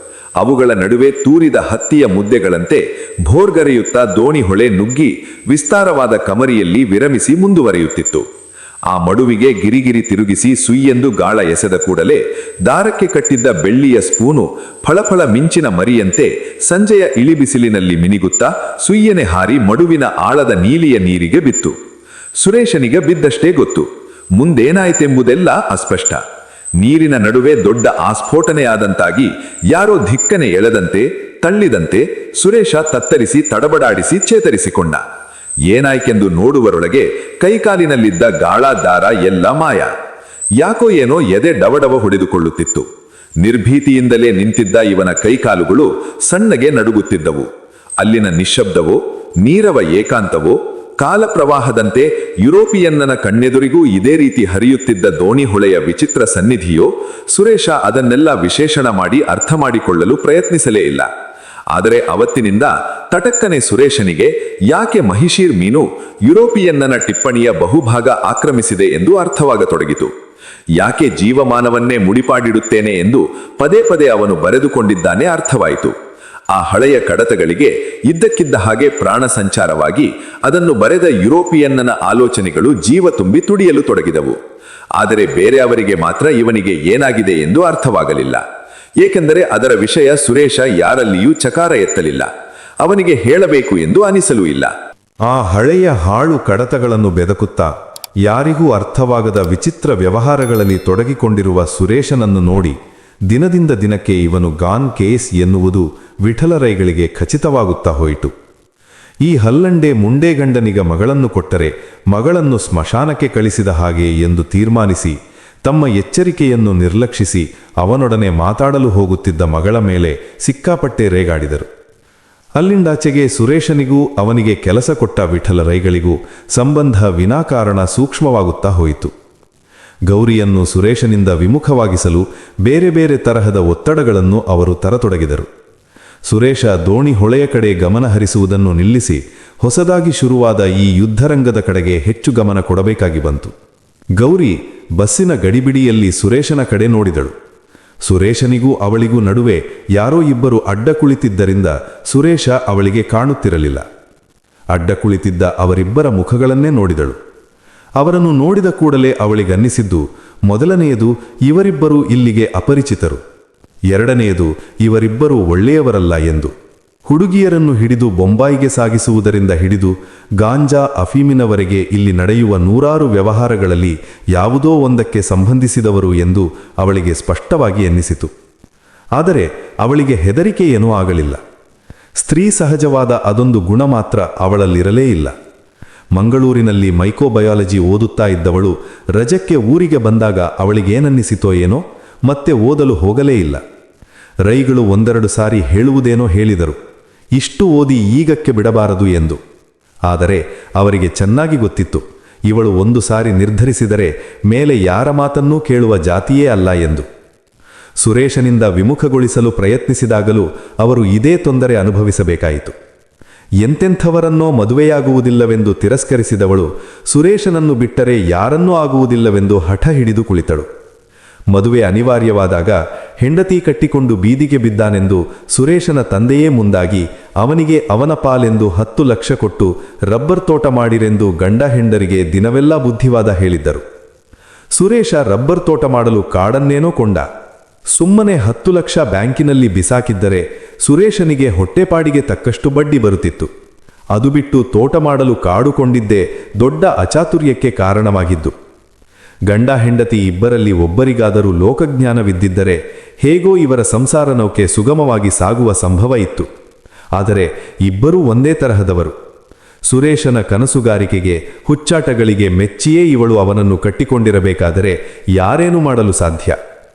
ಅವುಗಳ ನಡುವೆ ತೂರಿದ ಹತ್ತಿಯ ಮುದ್ದೆಗಳಂತೆ ಭೋರ್ಗರೆಯುತ್ತಾ ದೋಣಿಹೊಳೆ ನುಗ್ಗಿ ವಿಸ್ತಾರವಾದ ಕಮರಿಯಲ್ಲಿ ವಿರಮಿಸಿ ಮುಂದುವರಿಯುತ್ತಿತ್ತು. ಆ ಮಡುವಿಗೆ ಗಿರಿಗಿರಿ ತಿರುಗಿಸಿ ಸುಯ್ಯೆಂದು ಗಾಳ ಎಸೆದ ಕೂಡಲೇ ದಾರಕ್ಕೆ ಕಟ್ಟಿದ್ದ ಬೆಳ್ಳಿಯ ಸ್ಪೂನು ಫಳಫಳ ಮಿಂಚಿನ ಮರಿಯಂತೆ ಸಂಜೆಯ ಇಳಿಬಿಸಿಲಿನಲ್ಲಿ ಮಿನಿಗುತ್ತಾ ಸುಯ್ಯನೆ ಹಾರಿ ಮಡುವಿನ ಆಳದ ನೀಲಿಯ ನೀರಿಗೆ ಬಿತ್ತು. ಸುರೇಶನಿಗೆ ಬಿದ್ದಷ್ಟೇ ಗೊತ್ತು. ಮುಂದೇನಾಯ್ತೆಂಬುದೆಲ್ಲ ಅಸ್ಪಷ್ಟ. ನೀರಿನ ನಡುವೆ ದೊಡ್ಡ ಆಸ್ಫೋಟನೆಯಾದಂತಾಗಿ ಯಾರೋ ಧಿಕ್ಕನೆ ಎಳೆದಂತೆ ತಳ್ಳಿದಂತೆ ಸುರೇಶ ತತ್ತರಿಸಿ ತಡಬಡಾಡಿಸಿ ಚೇತರಿಸಿಕೊಂಡ. ಏನಾಯ್ಕೆಂದು ನೋಡುವರೊಳಗೆ ಕೈಕಾಲಿನಲ್ಲಿದ್ದ ಗಾಳ ದಾರ ಎಲ್ಲ ಮಾಯ. ಯಾಕೋ ಏನೋ ಎದೆ ಡವಡವ ಹೊಡೆದುಕೊಳ್ಳುತ್ತಿತ್ತು. ನಿರ್ಭೀತಿಯಿಂದಲೇ ನಿಂತಿದ್ದ ಇವನ ಕೈಕಾಲುಗಳು ಸಣ್ಣಗೆ ನಡುಗುತ್ತಿದ್ದವು. ಅಲ್ಲಿನ ನಿಶ್ಶಬ್ದವೋ, ನೀರವ ಏಕಾಂತವೋ, ಕಾಲಪ್ರವಾಹದಂತೆ ಯುರೋಪಿಯನ್ನನ ಕಣ್ಣೆದುರಿಗೂ ಇದೇ ರೀತಿ ಹರಿಯುತ್ತಿದ್ದ ದೋಣಿ ಹೊಳೆಯ ವಿಚಿತ್ರ ಸನ್ನಿಧಿಯೋ, ಸುರೇಶ ಅದನ್ನೆಲ್ಲ ವಿಶೇಷಣ ಮಾಡಿ ಅರ್ಥ ಮಾಡಿಕೊಳ್ಳಲು ಪ್ರಯತ್ನಿಸಲೇ ಇಲ್ಲ. ಆದರೆ ಅವತ್ತಿನಿಂದ ತಟಕ್ಕನೆ ಸುರೇಶನಿಗೆ ಯಾಕೆ ಮಹಿಷೀರ್ ಮೀನು ಯುರೋಪಿಯನ್ನನ ಟಿಪ್ಪಣಿಯ ಬಹುಭಾಗ ಆಕ್ರಮಿಸಿದೆ ಎಂದು ಅರ್ಥವಾಗತೊಡಗಿತು. ಯಾಕೆ ಜೀವಮಾನವನ್ನೇ ಮುಡಿಪಾಡಿಡುತ್ತೇನೆ ಎಂದು ಪದೇ ಪದೇ ಅವನು ಬರೆದುಕೊಂಡಿದ್ದಾನೆ ಅರ್ಥವಾಯಿತು. ಆ ಹಳೆಯ ಕಡತಗಳಿಗೆ ಇದ್ದಕ್ಕಿದ್ದ ಹಾಗೆ ಪ್ರಾಣ ಸಂಚಾರವಾಗಿ ಅದನ್ನು ಬರೆದ ಯುರೋಪಿಯನ್ನನ ಆಲೋಚನೆಗಳು ಜೀವ ತುಂಬಿ ತುಡಿಯಲು ತೊಡಗಿದವು. ಆದರೆ ಬೇರೆಯವರಿಗೆ ಮಾತ್ರ ಇವನಿಗೆ ಏನಾಗಿದೆ ಎಂದು ಅರ್ಥವಾಗಲಿಲ್ಲ. ಏಕೆಂದರೆ ಅದರ ವಿಷಯ ಸುರೇಶ ಯಾರಲ್ಲಿಯೂ ಚಕಾರ ಎತ್ತಲಿಲ್ಲ. ಅವನಿಗೆ ಹೇಳಬೇಕು ಎಂದು ಅನಿಸಲೂ ಇಲ್ಲ. ಆ ಹಳೆಯ ಹಾಳು ಕಡತಗಳನ್ನು ಬೆದಕುತ್ತಾ ಯಾರಿಗೂ ಅರ್ಥವಾಗದ ವಿಚಿತ್ರ ವ್ಯವಹಾರಗಳಲ್ಲಿ ತೊಡಗಿಕೊಂಡಿರುವ ಸುರೇಶನನ್ನು ನೋಡಿ ದಿನದಿಂದ ದಿನಕ್ಕೆ ಇವನು ಗಾನ್ ಕೇಸ್ ಎನ್ನುವುದು ವಿಠಲರೈಗಳಿಗೆ ಖಚಿತವಾಗುತ್ತಾ ಹೋಯಿತು. ಈ ಹಲ್ಲಂಡೆ ಮುಂಡೇಗಂಡನಿಗ ಮಗಳನ್ನು ಕೊಟ್ಟರೆ ಮಗಳನ್ನು ಸ್ಮಶಾನಕ್ಕೆ ಕಳಿಸಿದ ಹಾಗೆ ಎಂದು ತೀರ್ಮಾನಿಸಿ ತಮ್ಮ ಎಚ್ಚರಿಕೆಯನ್ನು ನಿರ್ಲಕ್ಷಿಸಿ ಅವನೊಡನೆ ಮಾತಾಡಲು ಹೋಗುತ್ತಿದ್ದ ಮಗಳ ಮೇಲೆ ಸಿಕ್ಕಾಪಟ್ಟೆ ರೇಗಾಡಿದರು. ಅಲ್ಲಿಂದಾಚೆಗೆ ಸುರೇಶನಿಗೂ ಅವನಿಗೆ ಕೆಲಸ ಕೊಟ್ಟ ವಿಠಲರೈಗಳಿಗೂ ಸಂಬಂಧ ವಿನಾಕಾರಣ ಸೂಕ್ಷ್ಮವಾಗುತ್ತಾ ಹೋಯಿತು. ಗೌರಿಯನ್ನು ಸುರೇಶನಿಂದ ವಿಮುಖವಾಗಿಸಲು ಬೇರೆ ಬೇರೆ ತರಹದ ಒತ್ತಡಗಳನ್ನು ಅವರು ತರತೊಡಗಿದರು. ಸುರೇಶ ದೋಣಿ ಹೊಳೆಯ ಕಡೆ ಗಮನ ಹರಿಸುವುದನ್ನು ನಿಲ್ಲಿಸಿ ಹೊಸದಾಗಿ ಶುರುವಾದ ಈ ಯುದ್ಧರಂಗದ ಕಡೆಗೆ ಹೆಚ್ಚು ಗಮನ ಕೊಡಬೇಕಾಗಿ ಬಂತು. ಗೌರಿ ಬಸ್ಸಿನ ಗಡಿಬಿಡಿಯಲ್ಲಿ ಸುರೇಶನ ಕಡೆ ನೋಡಿದಳು. ಸುರೇಶನಿಗೂ ಅವಳಿಗೂ ನಡುವೆ ಯಾರೋ ಇಬ್ಬರು ಅಡ್ಡ ಕುಳಿತಿದ್ದರಿಂದ ಸುರೇಶ ಅವಳಿಗೆ ಕಾಣುತ್ತಿರಲಿಲ್ಲ. ಅಡ್ಡ ಕುಳಿತಿದ್ದ ಅವರಿಬ್ಬರ ಮುಖಗಳನ್ನೇ ನೋಡಿದಳು. ಅವರನ್ನು ನೋಡಿದ ಕೂಡಲೇ ಅವಳಿಗನ್ನಿಸಿದ್ದು, ಮೊದಲನೆಯದು ಇವರಿಬ್ಬರೂ ಇಲ್ಲಿಗೆ ಅಪರಿಚಿತರು, ಎರಡನೆಯದು ಇವರಿಬ್ಬರೂ ಒಳ್ಳೆಯವರಲ್ಲ ಎಂದು. ಹುಡುಗಿಯರನ್ನು ಹಿಡಿದು ಬೊಂಬಾಯಿಗೆ ಸಾಗಿಸುವುದರಿಂದ ಹಿಡಿದು ಗಾಂಜಾ ಅಫೀಮಿನವರೆಗೆ ಇಲ್ಲಿ ನಡೆಯುವ ನೂರಾರು ವ್ಯವಹಾರಗಳಲ್ಲಿ ಯಾವುದೋ ಒಂದಕ್ಕೆ ಸಂಬಂಧಿಸಿದವರು ಎಂದು ಅವಳಿಗೆ ಸ್ಪಷ್ಟವಾಗಿ ಎನ್ನಿಸಿತು. ಆದರೆ ಅವಳಿಗೆ ಹೆದರಿಕೆ ಏನೂ ಆಗಲಿಲ್ಲ. ಸ್ತ್ರೀ ಸಹಜವಾದ ಅದೊಂದು ಗುಣ ಮಾತ್ರ ಅವಳಲ್ಲಿರಲೇ ಇಲ್ಲ. ಮಂಗಳೂರಿನಲ್ಲಿ ಮೈಕೋಬಯಾಲಜಿ ಓದುತ್ತಾ ಇದ್ದವಳು ರಜಕ್ಕೆ ಊರಿಗೆ ಬಂದಾಗ ಅವಳಿಗೇನನ್ನಿಸಿತೋ ಏನೋ ಮತ್ತೆ ಓದಲು ಹೋಗಲೇ ಇಲ್ಲ. ರೈಗಳು ಒಂದೆರಡು ಸಾರಿ ಹೇಳುವುದೇನೋ ಹೇಳಿದರು, ಇಷ್ಟು ಓದಿ ಈಗಕ್ಕೆ ಬಿಡಬಾರದು ಎಂದು. ಆದರೆ ಅವರಿಗೆ ಚೆನ್ನಾಗಿ ಗೊತ್ತಿತ್ತು, ಇವಳು ಒಂದು ಸಾರಿ ನಿರ್ಧರಿಸಿದರೆ ಮೇಲೆ ಯಾರ ಮಾತನ್ನೂ ಕೇಳುವ ಜಾತಿಯೇ ಅಲ್ಲ ಎಂದು. ಸುರೇಶನಿಂದ ವಿಮುಖಗೊಳಿಸಲು ಪ್ರಯತ್ನಿಸಿದಾಗಲೂ ಅವರು ಇದೇ ತೊಂದರೆ ಅನುಭವಿಸಬೇಕಾಯಿತು. ಎಂತೆಂಥವರನ್ನೋ ಮದುವೆಯಾಗುವುದಿಲ್ಲವೆಂದು ತಿರಸ್ಕರಿಸಿದವಳು ಸುರೇಶನನ್ನು ಬಿಟ್ಟರೆ ಯಾರನ್ನೂ ಆಗುವುದಿಲ್ಲವೆಂದು ಹಠ ಹಿಡಿದು ಕುಳಿತಳು. ಮದುವೆ ಅನಿವಾರ್ಯವಾದಾಗ ಹೆಂಡತಿ ಕಟ್ಟಿಕೊಂಡು ಬೀದಿಗೆ ಬಿದ್ದಾನೆಂದು ಸುರೇಶನ ತಂದೆಯೇ ಮುಂದಾಗಿ ಅವನಿಗೆ ಅವನ ಪಾಲೆಂದು 10 ಲಕ್ಷ ಕೊಟ್ಟು ರಬ್ಬರ್ ತೋಟ ಮಾಡಿರೆಂದು ಗಂಡ ಹೆಂಡರಿಗೆ ದಿನವೆಲ್ಲ ಬುದ್ಧಿವಾದ ಹೇಳಿದ್ದರು. ಸುರೇಶ ರಬ್ಬರ್ ತೋಟ ಮಾಡಲು ಕಾಡನ್ನೇನೋ ಕೊಂಡ. ಸುಮ್ಮನೆ 10 ಲಕ್ಷ ಬ್ಯಾಂಕಿನಲ್ಲಿ ಬಿಸಾಕಿದ್ದರೆ ಸುರೇಶನಿಗೆ ಹೊಟ್ಟೆಪಾಡಿಗೆ ತಕ್ಕಷ್ಟು ಬಡ್ಡಿ ಬರುತ್ತಿತ್ತು. ಅದು ಬಿಟ್ಟು ತೋಟ ಮಾಡಲು ಕಾಡುಕೊಂಡಿದ್ದೇ ದೊಡ್ಡ ಅಚಾತುರ್ಯಕ್ಕೆ ಕಾರಣವಾಗಿದ್ದು. ಗಂಡ ಹೆಂಡತಿ ಇಬ್ಬರಲ್ಲಿ ಒಬ್ಬರಿಗಾದರೂ ಲೋಕಜ್ಞಾನವಿದ್ದಿದ್ದರೆ ಹೇಗೋ ಇವರ ಸಂಸಾರ ನೌಕೆ ಸುಗಮವಾಗಿ ಸಾಗುವ ಸಂಭವ ಇತ್ತು. ಆದರೆ ಇಬ್ಬರೂ ಒಂದೇ ತರಹದವರು. ಸುರೇಶನ ಕನಸುಗಾರಿಕೆಗೆ ಹುಚ್ಚಾಟಗಳಿಗೆ ಮೆಚ್ಚಿಯೇ ಇವಳು ಅವನನ್ನು ಕಟ್ಟಿಕೊಂಡಿರಬೇಕಾದರೆ ಯಾರೇನು ಮಾಡಲು ಸಾಧ್ಯ?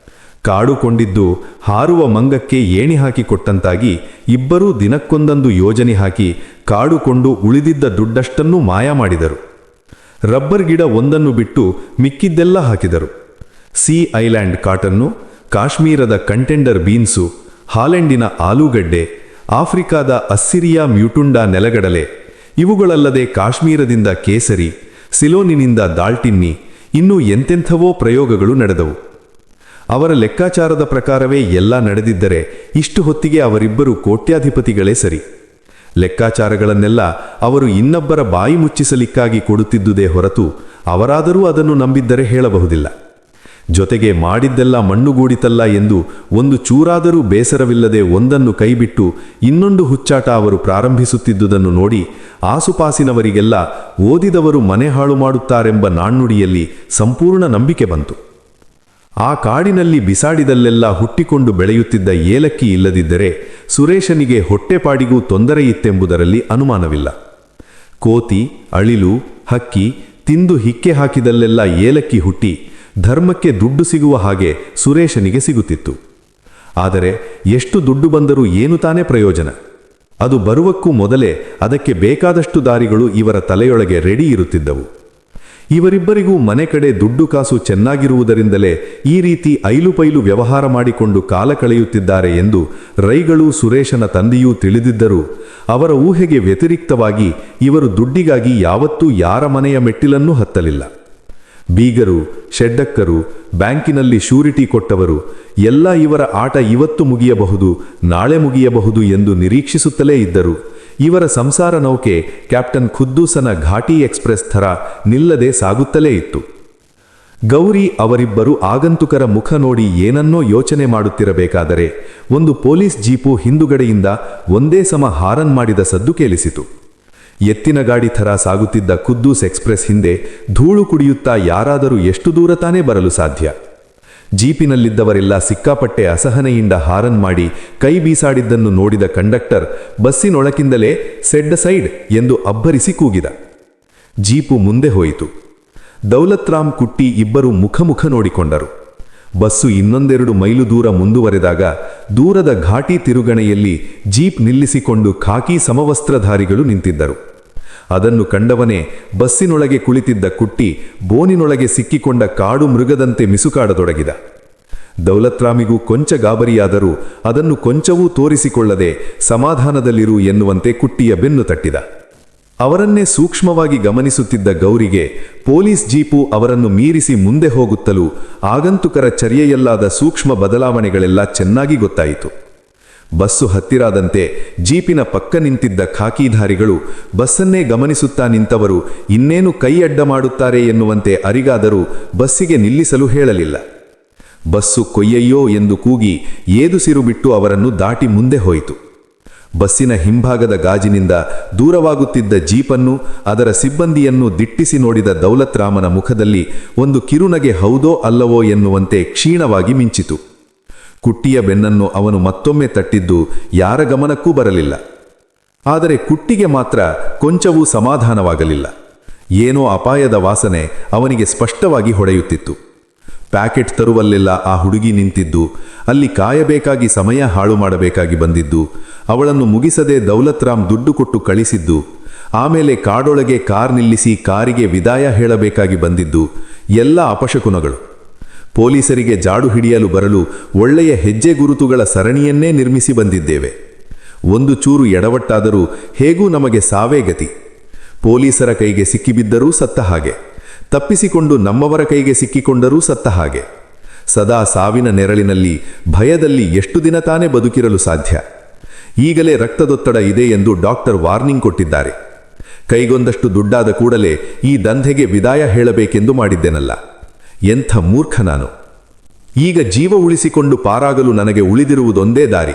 ಕಾಡುಕೊಂಡಿದ್ದು ಹಾರುವ ಮಂಗಕ್ಕೆ ಏಣಿ ಹಾಕಿಕೊಟ್ಟಂತಾಗಿ ಇಬ್ಬರೂ ದಿನಕ್ಕೊಂದೊಂದು ಯೋಜನೆ ಹಾಕಿ ಕಾಡುಕೊಂಡು ಉಳಿದಿದ್ದ ದುಡ್ಡಷ್ಟನ್ನೂ ಮಾಯ ಮಾಡಿದರು. ರಬ್ಬರ್ ಗಿಡ ಒಂದನ್ನು ಬಿಟ್ಟು ಮಿಕ್ಕಿದ್ದೆಲ್ಲ ಹಾಕಿದರು. ಸಿ ಐಲ್ಯಾಂಡ್ ಕಾಟನ್ನು, ಕಾಶ್ಮೀರದ ಕಂಟೆಂಡರ್ ಬೀನ್ಸು, ಹಾಲೆಂಡಿನ ಆಲೂಗಡ್ಡೆ, ಆಫ್ರಿಕಾದ ಅಸ್ಸಿರಿಯಾ ಮ್ಯೂಟುಂಡಾ ನೆಲಗಡಲೆ, ಇವುಗಳಲ್ಲದೆ ಕಾಶ್ಮೀರದಿಂದ ಕೇಸರಿ, ಸಿಲೋನಿನಿಂದ ದಾಲ್ಟಿನ್ನಿ, ಇನ್ನೂ ಎಂತೆಂಥವೋ ಪ್ರಯೋಗಗಳು ನಡೆದವು. ಅವರ ಲೆಕ್ಕಾಚಾರದ ಪ್ರಕಾರವೇ ಎಲ್ಲ ನಡೆದಿದ್ದರೆ ಇಷ್ಟು ಹೊತ್ತಿಗೆ ಅವರಿಬ್ಬರು ಕೋಟ್ಯಾಧಿಪತಿಗಳೇ ಸರಿ. ಲೆಕ್ಕಾಚಾರಗಳನ್ನೆಲ್ಲ ಅವರು ಇನ್ನೊಬ್ಬರ ಬಾಯಿ ಮುಚ್ಚಿಸಲಿಕ್ಕಾಗಿ ಕೊಡುತ್ತಿದ್ದುದೇ ಹೊರತು ಅವರಾದರೂ ಅದನ್ನು ನಂಬಿದ್ದರೆ ಹೇಳಬಹುದಿಲ್ಲ. ಜೊತೆಗೆ ಮಾಡಿದ್ದೆಲ್ಲ ಮಣ್ಣುಗೂಡಿತಲ್ಲ ಎಂದು ಒಂದು ಚೂರಾದರೂ ಬೇಸರವಿಲ್ಲದೆ ಒಂದನ್ನು ಕೈಬಿಟ್ಟು ಇನ್ನೊಂದು ಹುಚ್ಚಾಟ ಅವರು ಪ್ರಾರಂಭಿಸುತ್ತಿದ್ದುದನ್ನು ನೋಡಿ ಆಸುಪಾಸಿನವರಿಗೆಲ್ಲ ಓದಿದವರು ಮನೆ ಹಾಳು ಮಾಡುತ್ತಾರೆಂಬ ನಾಣ್ಣುಡಿಯಲ್ಲಿ ಸಂಪೂರ್ಣ ನಂಬಿಕೆ ಬಂತು. ಆ ಕಾಡಿನಲ್ಲಿ ಬಿಸಾಡಿದಲ್ಲೆಲ್ಲ ಹುಟ್ಟಿಕೊಂಡು ಬೆಳೆಯುತ್ತಿದ್ದ ಏಲಕ್ಕಿ ಇಲ್ಲದಿದ್ದರೆ ಸುರೇಶನಿಗೆ ಹೊಟ್ಟೆಪಾಡಿಗೂ ತೊಂದರೆಯಿತ್ತೆಂಬುದರಲ್ಲಿ ಅನುಮಾನವಿಲ್ಲ. ಕೋತಿ, ಅಳಿಲು, ಹಕ್ಕಿ ತಿಂದು ಹಿಕ್ಕೆ ಹಾಕಿದಲ್ಲೆಲ್ಲ ಏಲಕ್ಕಿ ಹುಟ್ಟಿ ಧರ್ಮಕ್ಕೆ ದುಡ್ಡು ಸಿಗುವ ಹಾಗೆ ಸುರೇಶನಿಗೆ ಸಿಗುತ್ತಿತ್ತು. ಆದರೆ ಎಷ್ಟು ದುಡ್ಡು ಬಂದರೂ ಏನು ತಾನೇ ಪ್ರಯೋಜನ? ಅದು ಬರುವಕ್ಕೂ ಮೊದಲೇ ಅದಕ್ಕೆ ಬೇಕಾದಷ್ಟು ದಾರಿಗಳು ಇವರ ತಲೆಯೊಳಗೆ ರೆಡಿ ಇರುತ್ತಿದ್ದವು. ಇವರಿಬ್ಬರಿಗೂ ಮನೆ ಕಡೆ ದುಡ್ಡು ಕಾಸು ಚೆನ್ನಾಗಿರುವುದರಿಂದಲೇ ಈ ರೀತಿ ಐಲುಪೈಲು ವ್ಯವಹಾರ ಮಾಡಿಕೊಂಡು ಕಾಲ ಕಳೆಯುತ್ತಿದ್ದಾರೆ ಎಂದು ರೈಗಳು ಸುರೇಶನ ತಂದೆಯೂ ತಿಳಿದಿದ್ದರೂ ಅವರ ಊಹೆಗೆ ವ್ಯತಿರಿಕ್ತವಾಗಿ ಇವರು ದುಡ್ಡಿಗಾಗಿ ಯಾವತ್ತೂ ಯಾರ ಮನೆಯ ಮೆಟ್ಟಿಲನ್ನೂ ಹತ್ತಲಿಲ್ಲ. ಬೀಗರು, ಶೆಡ್ಡಕ್ಕರು, ಬ್ಯಾಂಕಿನಲ್ಲಿ ಶ್ಯೂರಿಟಿ ಕೊಟ್ಟವರು ಎಲ್ಲ ಇವರ ಆಟ ಇವತ್ತು ಮುಗಿಯಬಹುದು, ನಾಳೆ ಮುಗಿಯಬಹುದು ಎಂದು ನಿರೀಕ್ಷಿಸುತ್ತಲೇ ಇದ್ದರು. ಇವರ ಸಂಸಾರ ನೌಕೆ ಕ್ಯಾಪ್ಟನ್ ಖುದ್ದೂಸನ ಘಾಟಿ ಎಕ್ಸ್‌ಪ್ರೆಸ್ ಥರ ನಿಲ್ಲದೆ ಸಾಗುತ್ತಲೇ ಇತ್ತು. ಗೌರಿ ಅವರಿಬ್ಬರು ಆಗಂತುಕರ ಮುಖ ನೋಡಿ ಏನನ್ನೋ ಯೋಚನೆ ಮಾಡುತ್ತಿರಬೇಕಾದರೆ ಒಂದು ಪೊಲೀಸ್ ಜೀಪು ಹಿಂದುಗಡೆಯಿಂದ ಒಂದೇ ಸಮ ಹಾರನ್ ಮಾಡಿದ ಸದ್ದು ಕೇಳಿಸಿತು. ಎತ್ತಿನ ಗಾಡಿ ಥರ ಸಾಗುತ್ತಿದ್ದ ಖುದ್ದೂಸ್ ಎಕ್ಸ್‌ಪ್ರೆಸ್ ಹಿಂದೆ ಧೂಳು ಕುಡಿಯುತ್ತಾ ಯಾರಾದರೂ ಎಷ್ಟು ದೂರ ತಾನೇ ಬರಲು ಸಾಧ್ಯ? ಜೀಪಿನಲ್ಲಿದ್ದವರೆಲ್ಲ ಸಿಕ್ಕಾಪಟ್ಟೆ ಅಸಹನೆಯಿಂದ ಹಾರನ್ ಮಾಡಿ ಕೈ ಬೀಸಾಡಿದ್ದನ್ನು ನೋಡಿದ ಕಂಡಕ್ಟರ್ ಬಸ್ಸಿನೊಳಕಿಂದಲೇ ಸೆಡ್ ಸೈಡ್ ಎಂದು ಅಬ್ಬರಿಸಿ ಕೂಗಿದ. ಜೀಪು ಮುಂದೆ ಹೋಯಿತು. ದೌಲತ್ರಾಮ್, ಕುಟ್ಟಿ ಇಬ್ಬರು ಮುಖ ನೋಡಿಕೊಂಡರು. ಬಸ್ಸು ಇನ್ನೊಂದೆರಡು ಮೈಲು ದೂರ ಮುಂದುವರೆದಾಗ ದೂರದ ಘಾಟಿ ತಿರುಗಣೆಯಲ್ಲಿ ಜೀಪ್ ನಿಲ್ಲಿಸಿಕೊಂಡು ಖಾಕಿ ಸಮವಸ್ತ್ರಧಾರಿಗಳು ನಿಂತಿದ್ದರು. ಅದನ್ನು ಕಂಡವನೇ ಬಸ್ಸಿನೊಳಗೆ ಕುಳಿತಿದ್ದ ಕುಟ್ಟಿ ಬೋನಿನೊಳಗೆ ಸಿಕ್ಕಿಕೊಂಡ ಕಾಡು ಮೃಗದಂತೆ ಮಿಸುಕಾಡತೊಡಗಿದ. ದೌಲತ್ರಾಮಿಗೂ ಕೊಂಚ ಗಾಬರಿಯಾದರೂ ಅದನ್ನು ಕೊಂಚವೂ ತೋರಿಸಿಕೊಳ್ಳದೆ ಸಮಾಧಾನದಲ್ಲಿರು ಎನ್ನುವಂತೆ ಕುಟ್ಟಿಯ ಬೆನ್ನು ತಟ್ಟಿದ. ಅವರನ್ನೇ ಸೂಕ್ಷ್ಮವಾಗಿ ಗಮನಿಸುತ್ತಿದ್ದ ಗೌರಿಗೆ ಪೊಲೀಸ್ ಜೀಪು ಅವರನ್ನು ಮೀರಿಸಿ ಮುಂದೆ ಹೋಗುತ್ತಲೂ ಆಗಂತುಕರ ಚರ್ಯೆಯಲ್ಲಾದ ಸೂಕ್ಷ್ಮ ಬದಲಾವಣೆಗಳೆಲ್ಲ ಚೆನ್ನಾಗಿ ಗೊತ್ತಾಯಿತು. ಬಸ್ಸು ಹತ್ತಿರಾದಂತೆ ಜೀಪಿನ ಪಕ್ಕ ನಿಂತಿದ್ದ ಖಾಕಿಧಾರಿಗಳು ಬಸ್ಸನ್ನೇ ಗಮನಿಸುತ್ತಾ ನಿಂತವರು ಇನ್ನೇನು ಕೈ ಅಡ್ಡ ಮಾಡುತ್ತಾರೆ ಎನ್ನುವಂತೆ ಅರಿಗಾದರೂ ಬಸ್ಸಿಗೆ ನಿಲ್ಲಿಸಲು ಹೇಳಲಿಲ್ಲ. ಬಸ್ಸು ಕೊಯ್ಯಯ್ಯೋ ಎಂದು ಕೂಗಿ ಏದುಸಿರು ಬಿಟ್ಟು ಅವರನ್ನು ದಾಟಿ ಮುಂದೆ ಹೋಯಿತು. ಬಸ್ಸಿನ ಹಿಂಭಾಗದ ಗಾಜಿನಿಂದ ದೂರವಾಗುತ್ತಿದ್ದ ಜೀಪನ್ನು, ಅದರ ಸಿಬ್ಬಂದಿಯನ್ನು ದಿಟ್ಟಿಸಿ ನೋಡಿದ ದೌಲತ್ರಾಮನ ಮುಖದಲ್ಲಿ ಒಂದು ಕಿರುನಗೆ ಹೌದೋ ಅಲ್ಲವೋ ಎನ್ನುವಂತೆ ಕ್ಷೀಣವಾಗಿ ಮಿಂಚಿತು. ಕುಟ್ಟಿಯ ಬೆನ್ನನ್ನು ಅವನು ಮತ್ತೊಮ್ಮೆ ತಟ್ಟಿದ್ದು ಯಾರ ಗಮನಕ್ಕೂ ಬರಲಿಲ್ಲ. ಆದರೆ ಕುಟ್ಟಿಗೆ ಮಾತ್ರ ಕೊಂಚವೂ ಸಮಾಧಾನವಾಗಲಿಲ್ಲ. ಏನೋ ಅಪಾಯದ ವಾಸನೆ ಅವನಿಗೆ ಸ್ಪಷ್ಟವಾಗಿ ಹೊಡೆಯುತ್ತಿತ್ತು. ಪ್ಯಾಕೆಟ್ ತರುವಲ್ಲೆಲ್ಲ ಆ ಹುಡುಗಿ ನಿಂತಿದ್ದು, ಅಲ್ಲಿ ಕಾಯಬೇಕಾಗಿ ಸಮಯ ಹಾಳು ಮಾಡಬೇಕಾಗಿ ಬಂದಿದ್ದು, ಅವಳನ್ನು ಮುಗಿಸದೆ ದೌಲತ್ರಾಮ್ ದುಡ್ಡು ಕೊಟ್ಟು ಕಳಿಸಿದ್ದು, ಆಮೇಲೆ ಕಾಡೊಳಗೆ ಕಾರ್ ನಿಲ್ಲಿಸಿ ಕಾರಿಗೆ ವಿದಾಯ ಹೇಳಬೇಕಾಗಿ ಬಂದಿದ್ದು ಎಲ್ಲ ಅಪಶಕುನಗಳು. ಪೊಲೀಸರಿಗೆ ಜಾಡು ಹಿಡಿಯಲು ಬರಲು ಒಳ್ಳೆಯ ಹೆಜ್ಜೆ ಗುರುತುಗಳ ಸರಣಿಯನ್ನೇ ನಿರ್ಮಿಸಿ ಬಂದಿದ್ದೇವೆ. ಒಂದು ಚೂರು ಎಡವಟ್ಟಾದರೂ ಹೇಗೂ ನಮಗೆ ಸಾವೇ ಗತಿ. ಪೊಲೀಸರ ಕೈಗೆ ಸಿಕ್ಕಿಬಿದ್ದರೂ ಸತ್ತ ಹಾಗೆ, ತಪ್ಪಿಸಿಕೊಂಡು ನಮ್ಮವರ ಕೈಗೆ ಸಿಕ್ಕಿಕೊಂಡರೂ ಸತ್ತ ಹಾಗೆ. ಸದಾ ಸಾವಿನ ನೆರಳಿನಲ್ಲಿ ಭಯದಲ್ಲಿ ಎಷ್ಟು ದಿನ ತಾನೇ ಬದುಕಿರಲು ಸಾಧ್ಯ? ಈಗಲೇ ರಕ್ತದೊತ್ತಡ ಇದೆ ಎಂದು ಡಾಕ್ಟರ್ ವಾರ್ನಿಂಗ್ ಕೊಟ್ಟಿದ್ದಾರೆ. ಕೈಗೊಂದಷ್ಟು ದುಡ್ಡಾದ ಕೂಡಲೇ ಈ ದಂಧೆಗೆ ವಿದಾಯ ಹೇಳಬೇಕೆಂದು ಮಾಡಿದ್ದೆನಲ್ಲ. ಎಂಥ ಮೂರ್ಖ ನಾನು! ಈಗ ಜೀವ ಉಳಿಸಿಕೊಂಡು ಪಾರಾಗಲು ನನಗೆ ಉಳಿದಿರುವುದೊಂದೇ ದಾರಿ.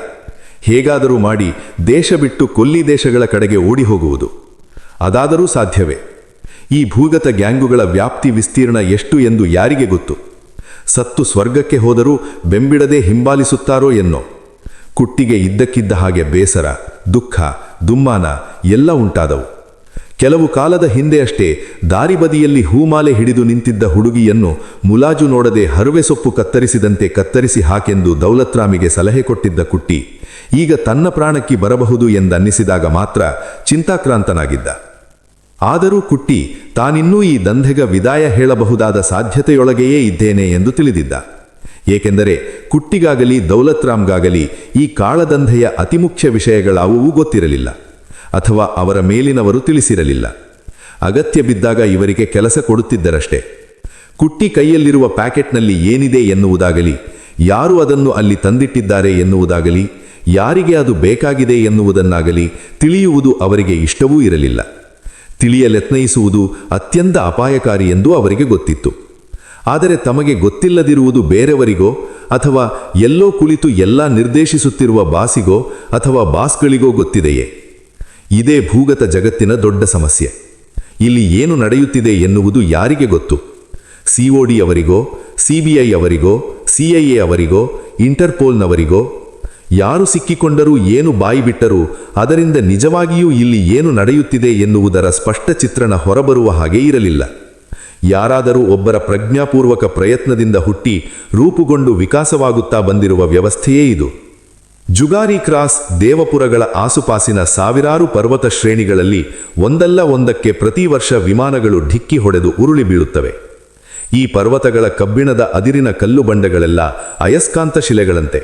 ಹೇಗಾದರೂ ಮಾಡಿ ದೇಶ ಬಿಟ್ಟು ಕೊಲ್ಲಿ ದೇಶಗಳ ಕಡೆಗೆ ಓಡಿ ಹೋಗುವುದು. ಅದಾದರೂ ಸಾಧ್ಯವೇ? ಈ ಭೂಗತ ಗ್ಯಾಂಗುಗಳ ವ್ಯಾಪ್ತಿ ವಿಸ್ತೀರ್ಣ ಎಷ್ಟು ಎಂದು ಯಾರಿಗೆ ಗೊತ್ತು? ಸತ್ತು ಸ್ವರ್ಗಕ್ಕೆ ಹೋದರೂ ಬೆಂಬಿಡದೆ ಹಿಂಬಾಲಿಸುತ್ತಾರೋ ಎನ್ನೋ. ಕುಟ್ಟಿಗೆ ಇದ್ದಕ್ಕಿದ್ದ ಹಾಗೆ ಬೇಸರ, ದುಃಖ, ದುಮ್ಮಾನ ಎಲ್ಲ ಉಂಟಾದವು. ಕೆಲವು ಕಾಲದ ಹಿಂದೆಯಷ್ಟೇ ದಾರಿಬದಿಯಲ್ಲಿ ಹೂಮಾಲೆ ಹಿಡಿದು ನಿಂತಿದ್ದ ಹುಡುಗಿಯನ್ನು ಮುಲಾಜು ನೋಡದೆ ಹರುವೆ ಸೊಪ್ಪು ಕತ್ತರಿಸಿದಂತೆ ಕತ್ತರಿಸಿ ಹಾಕೆಂದು ದೌಲತ್ರಾಮಿಗೆ ಸಲಹೆ ಕೊಟ್ಟಿದ್ದ ಕುಟ್ಟಿ ಈಗ ತನ್ನ ಪ್ರಾಣಕ್ಕೆ ಬರಬಹುದು ಎಂದನ್ನಿಸಿದಾಗ ಮಾತ್ರ ಚಿಂತಾಕ್ರಾಂತನಾಗಿದ್ದ. ಆದರೂ ಕುಟ್ಟಿ ತಾನಿನ್ನೂ ಈ ದಂಧೆಗ ವಿದಾಯ ಹೇಳಬಹುದಾದ ಸಾಧ್ಯತೆಯೊಳಗೆಯೇ ಇದ್ದೇನೆ ಎಂದು ತಿಳಿದಿದ್ದ. ಏಕೆಂದರೆ ಕುಟ್ಟಿಗಾಗಲಿ ದೌಲತ್ರಾಮ್ಗಾಗಲಿ ಈ ಕಾಳದಂಧೆಯ ಅತಿಮುಖ್ಯ ವಿಷಯಗಳಾವುವೂ ಗೊತ್ತಿರಲಿಲ್ಲ, ಅಥವಾ ಅವರ ಮೇಲಿನವರು ತಿಳಿಸಿರಲಿಲ್ಲ. ಅಗತ್ಯ ಬಿದ್ದಾಗ ಇವರಿಗೆ ಕೆಲಸ ಕೊಡುತ್ತಿದ್ದರಷ್ಟೇ. ಕುಟ್ಟಿ ಕೈಯಲ್ಲಿರುವ ಪ್ಯಾಕೆಟ್ನಲ್ಲಿ ಏನಿದೆ ಎನ್ನುವುದಾಗಲಿ, ಯಾರು ಅದನ್ನು ಅಲ್ಲಿ ತಂದಿಟ್ಟಿದ್ದಾರೆ ಎನ್ನುವುದಾಗಲಿ, ಯಾರಿಗೆ ಅದು ಬೇಕಾಗಿದೆ ಎನ್ನುವುದನ್ನಾಗಲಿ ತಿಳಿಯುವುದು ಅವರಿಗೆ ಇಷ್ಟವೂ ಇರಲಿಲ್ಲ. ತಿಳಿಯಲೆತ್ನಯಿಸುವುದು ಅತ್ಯಂತ ಅಪಾಯಕಾರಿ ಎಂದು ಅವರಿಗೆ ಗೊತ್ತಿತ್ತು. ಆದರೆ ತಮಗೆ ಗೊತ್ತಿಲ್ಲದಿರುವುದು ಬೇರೆಯವರಿಗೋ ಅಥವಾ ಎಲ್ಲೋ ಕುಳಿತು ಎಲ್ಲ ನಿರ್ದೇಶಿಸುತ್ತಿರುವ ಬಾಸಿಗೋ ಅಥವಾ ಬಾಸ್ಗಳಿಗೋ ಗೊತ್ತಿದೆಯೇ? ಇದೇ ಭೂಗತ ಜಗತ್ತಿನ ದೊಡ್ಡ ಸಮಸ್ಯೆ. ಇಲ್ಲಿ ಏನು ನಡೆಯುತ್ತಿದೆ ಎನ್ನುವುದು ಯಾರಿಗೆ ಗೊತ್ತು? COD ಅವರಿಗೋ, ಸಿಬಿಐ ಅವರಿಗೋ, ಸಿಐಎ ಅವರಿಗೋ, ಇಂಟರ್ಪೋಲ್ನವರಿಗೋ? ಯಾರು ಸಿಕ್ಕಿಕೊಂಡರೂ ಏನು ಬಾಯಿ ಬಿಟ್ಟರೂ ಅದರಿಂದ ನಿಜವಾಗಿಯೂ ಇಲ್ಲಿ ಏನು ನಡೆಯುತ್ತಿದೆ ಎನ್ನುವುದರ ಸ್ಪಷ್ಟ ಚಿತ್ರಣ ಹೊರಬರುವ ಹಾಗೆ ಇರಲಿಲ್ಲ. ಯಾರಾದರೂ ಒಬ್ಬರ ಪ್ರಜ್ಞಾಪೂರ್ವಕ ಪ್ರಯತ್ನದಿಂದ ಹುಟ್ಟಿ ರೂಪುಗೊಂಡು ವಿಕಾಸವಾಗುತ್ತಾ ಬಂದಿರುವ ವ್ಯವಸ್ಥೆಯೇ ಇದು. ಜುಗಾರಿ ಕ್ರಾಸ್ ದೇವಪುರಗಳ ಆಸುಪಾಸಿನ ಸಾವಿರಾರು ಪರ್ವತ ಶ್ರೇಣಿಗಳಲ್ಲಿ ಒಂದಲ್ಲ ಒಂದಕ್ಕೆ ಪ್ರತಿ ವರ್ಷ ವಿಮಾನಗಳು ಢಿಕ್ಕಿ ಹೊಡೆದು ಉರುಳಿ ಬೀಳುತ್ತವೆ. ಈ ಪರ್ವತಗಳ ಕಬ್ಬಿಣದ ಅದಿರಿನ ಕಲ್ಲು ಬಂಡೆಗಳೆಲ್ಲ ಅಯಸ್ಕಾಂತ ಶಿಲೆಗಳಂತೆ.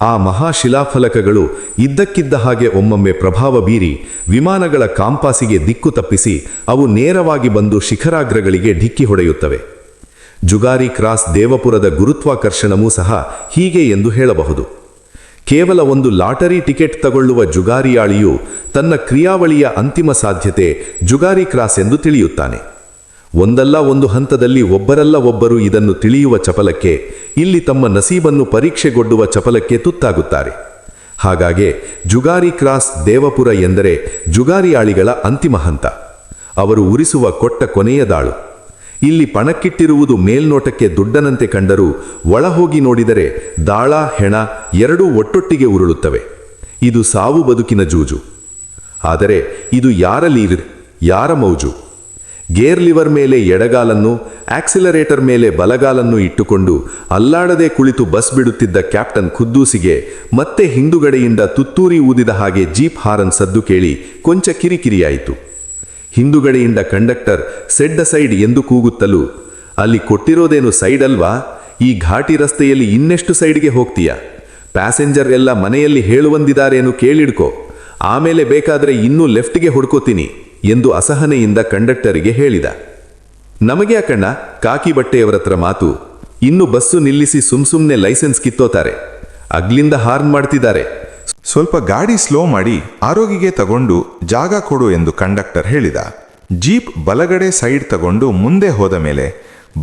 ಆ ಮಹಾಶಿಲಾಫಲಕಗಳು ಇದ್ದಕ್ಕಿದ್ದ ಹಾಗೆ ಒಮ್ಮೊಮ್ಮೆ ಪ್ರಭಾವ ಬೀರಿ ವಿಮಾನಗಳ ಕಾಂಪಾಸಿಗೆ ದಿಕ್ಕು ತಪ್ಪಿಸಿ ಅವು ನೇರವಾಗಿ ಬಂದು ಶಿಖರಾಗ್ರಗಳಿಗೆ ಢಿಕ್ಕಿ ಹೊಡೆಯುತ್ತವೆ. ಜುಗಾರಿ ಕ್ರಾಸ್ ದೇವಪುರದ ಗುರುತ್ವಾಕರ್ಷಣವೂ ಸಹ ಹೀಗೆ ಎಂದು ಹೇಳಬಹುದು. ಕೇವಲ ಒಂದು ಲಾಟರಿ ಟಿಕೆಟ್ ತಗೊಳ್ಳುವ ಜುಗಾರಿಯಾಳಿಯು ತನ್ನ ಕ್ರಿಯಾವಳಿಯ ಅಂತಿಮ ಸಾಧ್ಯತೆ ಜುಗಾರಿ ಕ್ರಾಸ್ ಎಂದು ತಿಳಿಯುತ್ತಾನೆ. ಒಂದಲ್ಲ ಒಂದು ಹಂತದಲ್ಲಿ ಒಬ್ಬರಲ್ಲ ಒಬ್ಬರು ಇದನ್ನು ತಿಳಿಯುವ ಚಪಲಕ್ಕೆ, ಇಲ್ಲಿ ತಮ್ಮ ನಸೀಬನ್ನು ಪರೀಕ್ಷೆಗೊಡ್ಡುವ ಚಪಲಕ್ಕೆ ತುತ್ತಾಗುತ್ತಾರೆ. ಹಾಗಾಗಿ ಜುಗಾರಿ ಕ್ರಾಸ್ ದೇವಪುರ ಎಂದರೆ ಜುಗಾರಿಯಾಳಿಗಳ ಅಂತಿಮ ಹಂತ. ಅವರು ಉರಿಸುವ ಕೊಟ್ಟ ಕೊನೆಯ ದಾಳು. ಇಲ್ಲಿ ಪಣಕ್ಕಿಟ್ಟಿರುವುದು ಮೇಲ್ನೋಟಕ್ಕೆ ದುಡ್ಡನಂತೆ ಕಂಡರೂ ಒಳಹೋಗಿ ನೋಡಿದರೆ ದಾಳ ಹೆಣ ಎರಡೂ ಒಟ್ಟೊಟ್ಟಿಗೆ ಉರುಳುತ್ತವೆ. ಇದು ಸಾವು ಬದುಕಿನ ಜೂಜು. ಆದರೆ ಇದು ಯಾರ ಲೀರ್, ಯಾರ ಮೌಜು? ಗೇರ್ ಲಿವರ್ ಮೇಲೆ ಎಡಗಾಲನ್ನು, ಆಕ್ಸಿಲರೇಟರ್ ಮೇಲೆ ಬಲಗಾಲನ್ನು ಇಟ್ಟುಕೊಂಡು ಅಲ್ಲಾಡದೆ ಕುಳಿತು ಬಸ್ ಬಿಡುತ್ತಿದ್ದ ಕ್ಯಾಪ್ಟನ್ ಖುದ್ದೂಸಿಗೆ ಮತ್ತೆ ಹಿಂದುಗಡೆಯಿಂದ ತುತ್ತೂರಿ ಊದಿದ ಹಾಗೆ ಜೀಪ್ ಹಾರನ್ ಸದ್ದು ಕೇಳಿ ಕೊಂಚ ಕಿರಿಕಿರಿಯಾಯಿತು. ಹಿಂದುಗಡೆಯಿಂದ ಕಂಡಕ್ಟರ್ ಸೆಡ್ ಸೈಡ್ ಎಂದು ಕೂಗುತ್ತಲೂ, ಅಲ್ಲಿ ಕೊಟ್ಟಿರೋದೇನು ಸೈಡ್ ಅಲ್ವಾ? ಈ ಘಾಟಿ ರಸ್ತೆಯಲ್ಲಿ ಇನ್ನೆಷ್ಟು ಸೈಡ್ಗೆ ಹೋಗ್ತೀಯಾ? ಪ್ಯಾಸೆಂಜರ್ ಎಲ್ಲ ಮನೆಯಲ್ಲಿ ಹೇಳುವಂದಿದಾರೇನು ಕೇಳಿಡ್ಕೋ, ಆಮೇಲೆ ಬೇಕಾದರೆ ಇನ್ನೂ ಲೆಫ್ಟ್ಗೆ ಹುಡ್ಕೋತೀನಿ ಎಂದು ಅಸಹನೆಯಿಂದ ಕಂಡಕ್ಟರಿಗೆ ಹೇಳಿದ. ನಮಗೆ ಯಾಕಣ್ಣ ಕಾಕಿ ಬಟ್ಟೆಯವರತ್ರ ಮಾತು? ಇನ್ನು ಬಸ್ಸು ನಿಲ್ಲಿಸಿ ಸುಮ್ಸುಮ್ನೆ ಲೈಸೆನ್ಸ್ ಕಿತ್ತೋತಾರೆ, ಅಗ್ಲಿಂದ ಹಾರ್ನ್ ಮಾಡ್ತಿದ್ದಾರೆ. ಸ್ವಲ್ಪ ಗಾಡಿ ಸ್ಲೋ ಮಾಡಿ ಆರೋಗಿಗೆ ತಗೊಂಡು ಜಾಗ ಕೊಡು ಎಂದು ಕಂಡಕ್ಟರ್ ಹೇಳಿದ. ಜೀಪ್ ಬಲಗಡೆ ಸೈಡ್ ತಗೊಂಡು ಮುಂದೆ ಹೋದ ಮೇಲೆ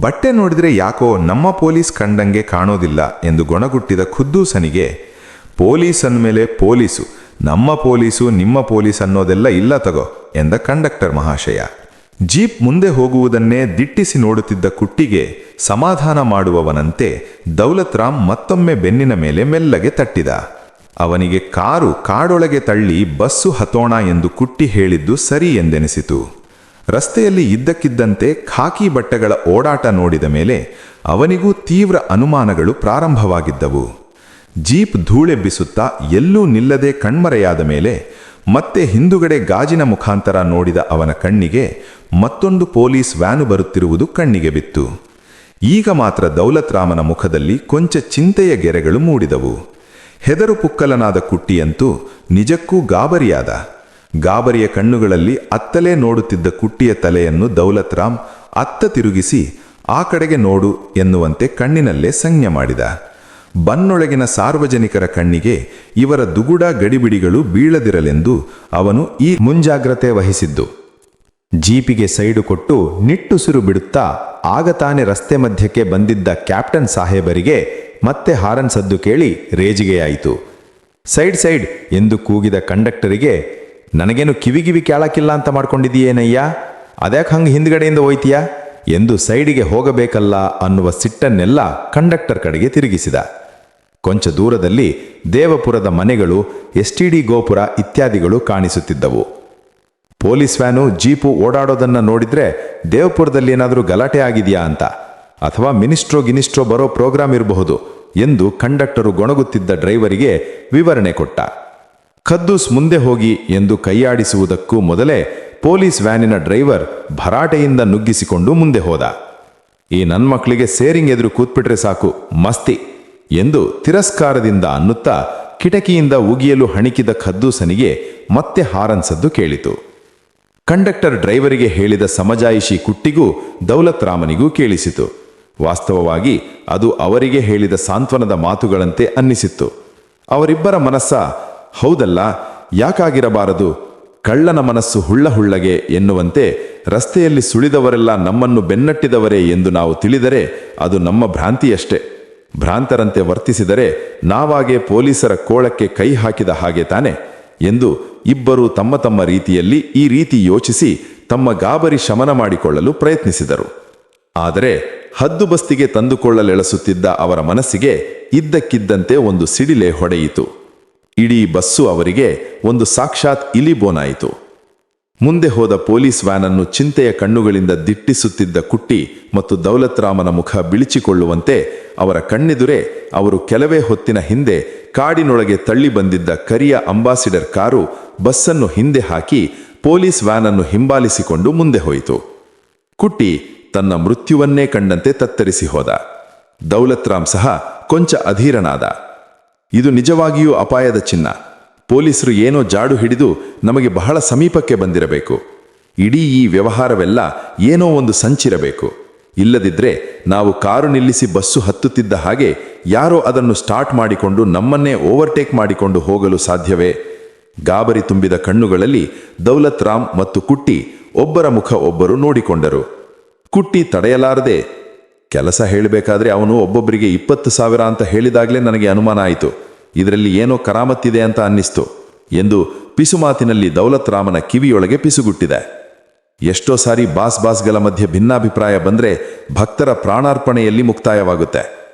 ಬಟ್ಟೆ ನೋಡಿದ್ರೆ ಯಾಕೋ ನಮ್ಮ ಪೊಲೀಸ್ ಕಂಡಂಗೆ ಕಾಣೋದಿಲ್ಲ ಎಂದು ಗೊಣಗುಟ್ಟಿದ ಖುದ್ದೂಸನಿಗೆ, ಪೊಲೀಸ್ ಅಂದಮೇಲೆ ಪೊಲೀಸು, ನಮ್ಮ ಪೊಲೀಸು ನಿಮ್ಮ ಪೊಲೀಸ್ ಅನ್ನೋದೆಲ್ಲ ಇಲ್ಲ ತಗೋ ಎಂದ ಕಂಡಕ್ಟರ್ ಮಹಾಶಯ. ಜೀಪ್ ಮುಂದೆ ಹೋಗುವುದನ್ನೇ ದಿಟ್ಟಿಸಿ ನೋಡುತ್ತಿದ್ದ ಕುಟ್ಟಿಗೆ ಸಮಾಧಾನ ಮಾಡುವವನಂತೆ ದೌಲತ್ ರಾಮ್ ಮತ್ತೊಮ್ಮೆ ಬೆನ್ನಿನ ಮೇಲೆ ಮೆಲ್ಲಗೆ ತಟ್ಟಿದ. ಅವನಿಗೆ ಕಾರು ಕಾಡೊಳಗೆ ತಳ್ಳಿ ಬಸ್ಸು ಹತೋಣ ಎಂದು ಕುಟ್ಟಿ ಹೇಳಿದ್ದು ಸರಿ ಎಂದೆನಿಸಿತು. ರಸ್ತೆಯಲ್ಲಿ ಇದ್ದಕ್ಕಿದ್ದಂತೆ ಖಾಕಿ ಬಟ್ಟೆಗಳ ಓಡಾಟ ನೋಡಿದ ಮೇಲೆ ಅವನಿಗೂ ತೀವ್ರ ಅನುಮಾನಗಳು ಪ್ರಾರಂಭವಾಗಿದ್ದವು. ಜೀಪ್ ಧೂಳೆಬ್ಬಿಸುತ್ತಾ ಎಲ್ಲೂ ನಿಲ್ಲದೆ ಕಣ್ಮರೆಯಾದ ಮೇಲೆ ಮತ್ತೆ ಹಿಂದುಗಡೆ ಗಾಜಿನ ಮುಖಾಂತರ ನೋಡಿದ ಅವನ ಕಣ್ಣಿಗೆ ಮತ್ತೊಂದು ಪೊಲೀಸ್ ವ್ಯಾನು ಬರುತ್ತಿರುವುದು ಕಣ್ಣಿಗೆ ಬಿತ್ತು. ಈಗ ಮಾತ್ರ ದೌಲತ್ ರಾಮನ ಮುಖದಲ್ಲಿ ಕೊಂಚ ಚಿಂತೆಯ ಗೆರೆಗಳು ಮೂಡಿದವು. ಹೆದರು ಪುಕ್ಕಲನಾದ ಕುಟ್ಟಿಯಂತೂ ನಿಜಕ್ಕೂ ಗಾಬರಿಯಾದ. ಗಾಬರಿಯ ಕಣ್ಣುಗಳಲ್ಲಿ ಅತ್ತಲೇ ನೋಡುತ್ತಿದ್ದ ಕುಟ್ಟಿಯ ತಲೆಯನ್ನು ದೌಲತ್ ರಾಮ್ ಅತ್ತ ತಿರುಗಿಸಿ ಆ ಕಡೆಗೆ ನೋಡು ಎನ್ನುವಂತೆ ಕಣ್ಣಿನಲ್ಲೇ ಸಂಜ್ಞೆ ಮಾಡಿದ. ಬನ್ನೊಳಗಿನ ಸಾರ್ವಜನಿಕರ ಕಣ್ಣಿಗೆ ಇವರ ದುಗುಡ ಗಡಿಬಿಡಿಗಳು ಬೀಳದಿರಲೆಂದು ಅವನು ಈ ಮುಂಜಾಗ್ರತೆ ವಹಿಸಿದ್ದು. ಜೀಪಿಗೆ ಸೈಡು ಕೊಟ್ಟು ನಿಟ್ಟುಸಿರು ಬಿಡುತ್ತಾ ಆಗ ತಾನೇ ರಸ್ತೆ ಮಧ್ಯಕ್ಕೆ ಬಂದಿದ್ದ ಕ್ಯಾಪ್ಟನ್ ಸಾಹೇಬರಿಗೆ ಮತ್ತೆ ಹಾರನ್ ಸದ್ದು ಕೇಳಿ ರೇಜಿಗೆಯಾಯಿತು. ಸೈಡ್ ಸೈಡ್ ಎಂದು ಕೂಗಿದ ಕಂಡಕ್ಟರಿಗೆ, ನನಗೇನು ಕಿವಿಗಿವಿ ಕೇಳಕ್ಕಿಲ್ಲ ಅಂತ ಮಾಡ್ಕೊಂಡಿದ್ದೀಯೇನಯ್ಯ, ಅದ್ಯಾಕೆ ಹಂಗೆ ಹಿಂದ್ಗಡೆಯಿಂದ ಹೋಯ್ತೀಯಾ ಎಂದು ಸೈಡಿಗೆ ಹೋಗಬೇಕಲ್ಲ ಅನ್ನುವ ಸಿಟ್ಟನ್ನೆಲ್ಲ ಕಂಡಕ್ಟರ್ ಕಡೆಗೆ ತಿರುಗಿಸಿದ. ಕೊಂಚ ದೂರದಲ್ಲಿ ದೇವಪುರದ ಮನೆಗಳು, STD ಗೋಪುರ ಇತ್ಯಾದಿಗಳು ಕಾಣಿಸುತ್ತಿದ್ದವು. ಪೊಲೀಸ್ ವ್ಯಾನು ಜೀಪು ಓಡಾಡೋದನ್ನ ನೋಡಿದ್ರೆ ದೇವಪುರದಲ್ಲಿ ಏನಾದರೂ ಗಲಾಟೆ ಆಗಿದೆಯಾ ಅಂತ, ಅಥವಾ ಮಿನಿಸ್ಟ್ರೋ ಬರೋ ಪ್ರೋಗ್ರಾಮ್ ಇರಬಹುದು ಎಂದು ಕಂಡಕ್ಟರು ಗೊಣಗುತ್ತಿದ್ದ ಡ್ರೈವರಿಗೆ ವಿವರಣೆ ಕೊಟ್ಟ. ಖದ್ದೂಸ್ ಮುಂದೆ ಹೋಗಿ ಎಂದು ಕೈಯಾಡಿಸುವುದಕ್ಕೂ ಮೊದಲೇ ಪೊಲೀಸ್ ವ್ಯಾನಿನ ಡ್ರೈವರ್ ಭರಾಟೆಯಿಂದ ನುಗ್ಗಿಸಿಕೊಂಡು ಮುಂದೆ ಹೋದ. ಈ ನನ್ನ ಮಕ್ಕಳಿಗೆ ಸೇರಿಂಗ್ ಎದುರು ಕೂತ್ಬಿಟ್ರೆ ಸಾಕು, ಮಸ್ತಿ ಎಂದು ತಿರಸ್ಕಾರದಿಂದ ಅನ್ನುತ್ತಾ ಕಿಟಕಿಯಿಂದ ಉಗಿಯಲು ಹಣಿಕಿದ ಖದ್ದೂಸನಿಗೆ ಮತ್ತೆ ಹಾರನ್ ಸದ್ದು ಕೇಳಿತು. ಕಂಡಕ್ಟರ್ ಡ್ರೈವರಿಗೆ ಹೇಳಿದ ಸಮಜಾಯಿಷಿ ಕುಟ್ಟಿಗೂ ದೌಲತ್ ರಾಮನಿಗೂ ಕೇಳಿಸಿತು. ವಾಸ್ತವವಾಗಿ ಅದು ಅವರಿಗೆ ಹೇಳಿದ ಸಾಂತ್ವನದ ಮಾತುಗಳಂತೆ ಅನ್ನಿಸಿತ್ತು. ಅವರಿಬ್ಬರ ಮನಸ್ಸ ಹೌದಲ್ಲ, ಯಾಕಾಗಿರಬಾರದು, ಕಳ್ಳನ ಮನಸ್ಸು ಹುಳ್ಳಗೆ ಎನ್ನುವಂತೆ ರಸ್ತೆಯಲ್ಲಿ ಸುಳಿದವರೆಲ್ಲ ನಮ್ಮನ್ನು ಬೆನ್ನಟ್ಟಿದವರೇ ಎಂದು ನಾವು ತಿಳಿದರೆ ಅದು ನಮ್ಮ ಭ್ರಾಂತಿಯಷ್ಟೇ. ಭ್ರಾಂತರಂತೆ ವರ್ತಿಸಿದರೆ ನಾವಾಗೆ ಪೊಲೀಸರ ಕೋಳಕ್ಕೆ ಕೈ ಹಾಕಿದ ಹಾಗೆ ತಾನೆ ಎಂದು ಇಬ್ಬರೂ ತಮ್ಮ ತಮ್ಮ ರೀತಿಯಲ್ಲಿ ಈ ರೀತಿ ಯೋಚಿಸಿ ತಮ್ಮ ಗಾಬರಿ ಶಮನ ಮಾಡಿಕೊಳ್ಳಲು ಪ್ರಯತ್ನಿಸಿದರು. ಆದರೆ ಹದ್ದುಬಸ್ತಿಗೆ ತಂದುಕೊಳ್ಳಲೆಳಸುತ್ತಿದ್ದ ಅವರ ಮನಸ್ಸಿಗೆ ಇದ್ದಕ್ಕಿದ್ದಂತೆ ಒಂದು ಸಿಡಿಲೆ ಹೊಡೆಯಿತು. ಇಡೀ ಬಸ್ಸು ಅವರಿಗೆ ಒಂದು ಸಾಕ್ಷಾತ್ ಇಲಿಬೋನಾಯಿತು. ಮುಂದೆ ಹೋದ ಪೊಲೀಸ್ ವ್ಯಾನನ್ನು ಚಿಂತೆಯ ಕಣ್ಣುಗಳಿಂದ ದಿಟ್ಟಿಸುತ್ತಿದ್ದ ಕುಟ್ಟಿ ಮತ್ತು ದೌಲತ್ರಾಮನ ಮುಖ ಬಿಳಿಚಿಕೊಳ್ಳುವಂತೆ ಅವರ ಕಣ್ಣೆದುರೇ ಅವರು ಕೆಲವೇ ಹೊತ್ತಿನ ಹಿಂದೆ ಕಾಡಿನೊಳಗೆ ತಳ್ಳಿ ಬಂದಿದ್ದ ಕರಿಯ ಅಂಬಾಸಿಡರ್ ಕಾರು ಬಸ್ಸನ್ನು ಹಿಂದೆ ಹಾಕಿ ಪೊಲೀಸ್ ವ್ಯಾನನ್ನು ಹಿಂಬಾಲಿಸಿಕೊಂಡು ಮುಂದೆ ಹೋಯಿತು. ಕುಟ್ಟಿ ತನ್ನ ಮೃತ್ಯುವನ್ನೇ ಕಂಡಂತೆ ತತ್ತರಿಸಿ ಹೋದ. ದೌಲತ್ರಾಮ್ ಸಹ ಕೊಂಚ ಅಧೀರನಾದ. ಇದು ನಿಜವಾಗಿಯೂ ಅಪಾಯದ ಚಿನ್ನ. ಪೊಲೀಸರು ಏನೋ ಜಾಡು ಹಿಡಿದು ನಮಗೆ ಬಹಳ ಸಮೀಪಕ್ಕೆ ಬಂದಿರಬೇಕು. ಇಡೀ ಈ ವ್ಯವಹಾರವೆಲ್ಲ ಏನೋ ಒಂದು ಸಂಚಿರಬೇಕು. ಇಲ್ಲದಿದ್ದರೆ ನಾವು ಕಾರು ನಿಲ್ಲಿಸಿ ಬಸ್ಸು ಹತ್ತುತ್ತಿದ್ದ ಹಾಗೆ ಯಾರೋ ಅದನ್ನು ಸ್ಟಾರ್ಟ್ ಮಾಡಿಕೊಂಡು ನಮ್ಮನ್ನೇ ಓವರ್ಟೇಕ್ ಮಾಡಿಕೊಂಡು ಹೋಗಲು ಸಾಧ್ಯವೇ? ಗಾಬರಿ ತುಂಬಿದ ಕಣ್ಣುಗಳಲ್ಲಿ ದೌಲತ್ ರಾಮ್ ಮತ್ತು ಕುಟ್ಟಿ ಒಬ್ಬರ ಮುಖ ಒಬ್ಬರು ನೋಡಿಕೊಂಡರು. ಕುಟ್ಟಿ ತಡೆಯಲಾರದೆ, ಕೆಲಸ ಹೇಳಬೇಕಾದ್ರೆ ಅವನು ಒಬ್ಬೊಬ್ಬರಿಗೆ 20,000 ಅಂತ ಹೇಳಿದಾಗಲೇ ನನಗೆ ಅನುಮಾನ ಆಯಿತು. ಇದರಲ್ಲಿ ಏನೋ ಕರಾಮತ್ತಿದೆ ಅಂತ ಅನ್ನಿಸ್ತು ಎಂದು ಪಿಸುಮಾತಿನಲ್ಲಿ ದೌಲತ್ ರಾಮನ ಕಿವಿಯೊಳಗೆ ಪಿಸುಗುಟ್ಟಿದೆ. ಎಷ್ಟೋ ಸಾರಿ ಬಾಸ್ಗಳ ಮಧ್ಯೆ ಭಿನ್ನಾಭಿಪ್ರಾಯ ಬಂದ್ರೆ ಭಕ್ತರ ಪ್ರಾಣಾರ್ಪಣೆಯಲ್ಲಿ ಮುಕ್ತಾಯವಾಗುತ್ತೆ.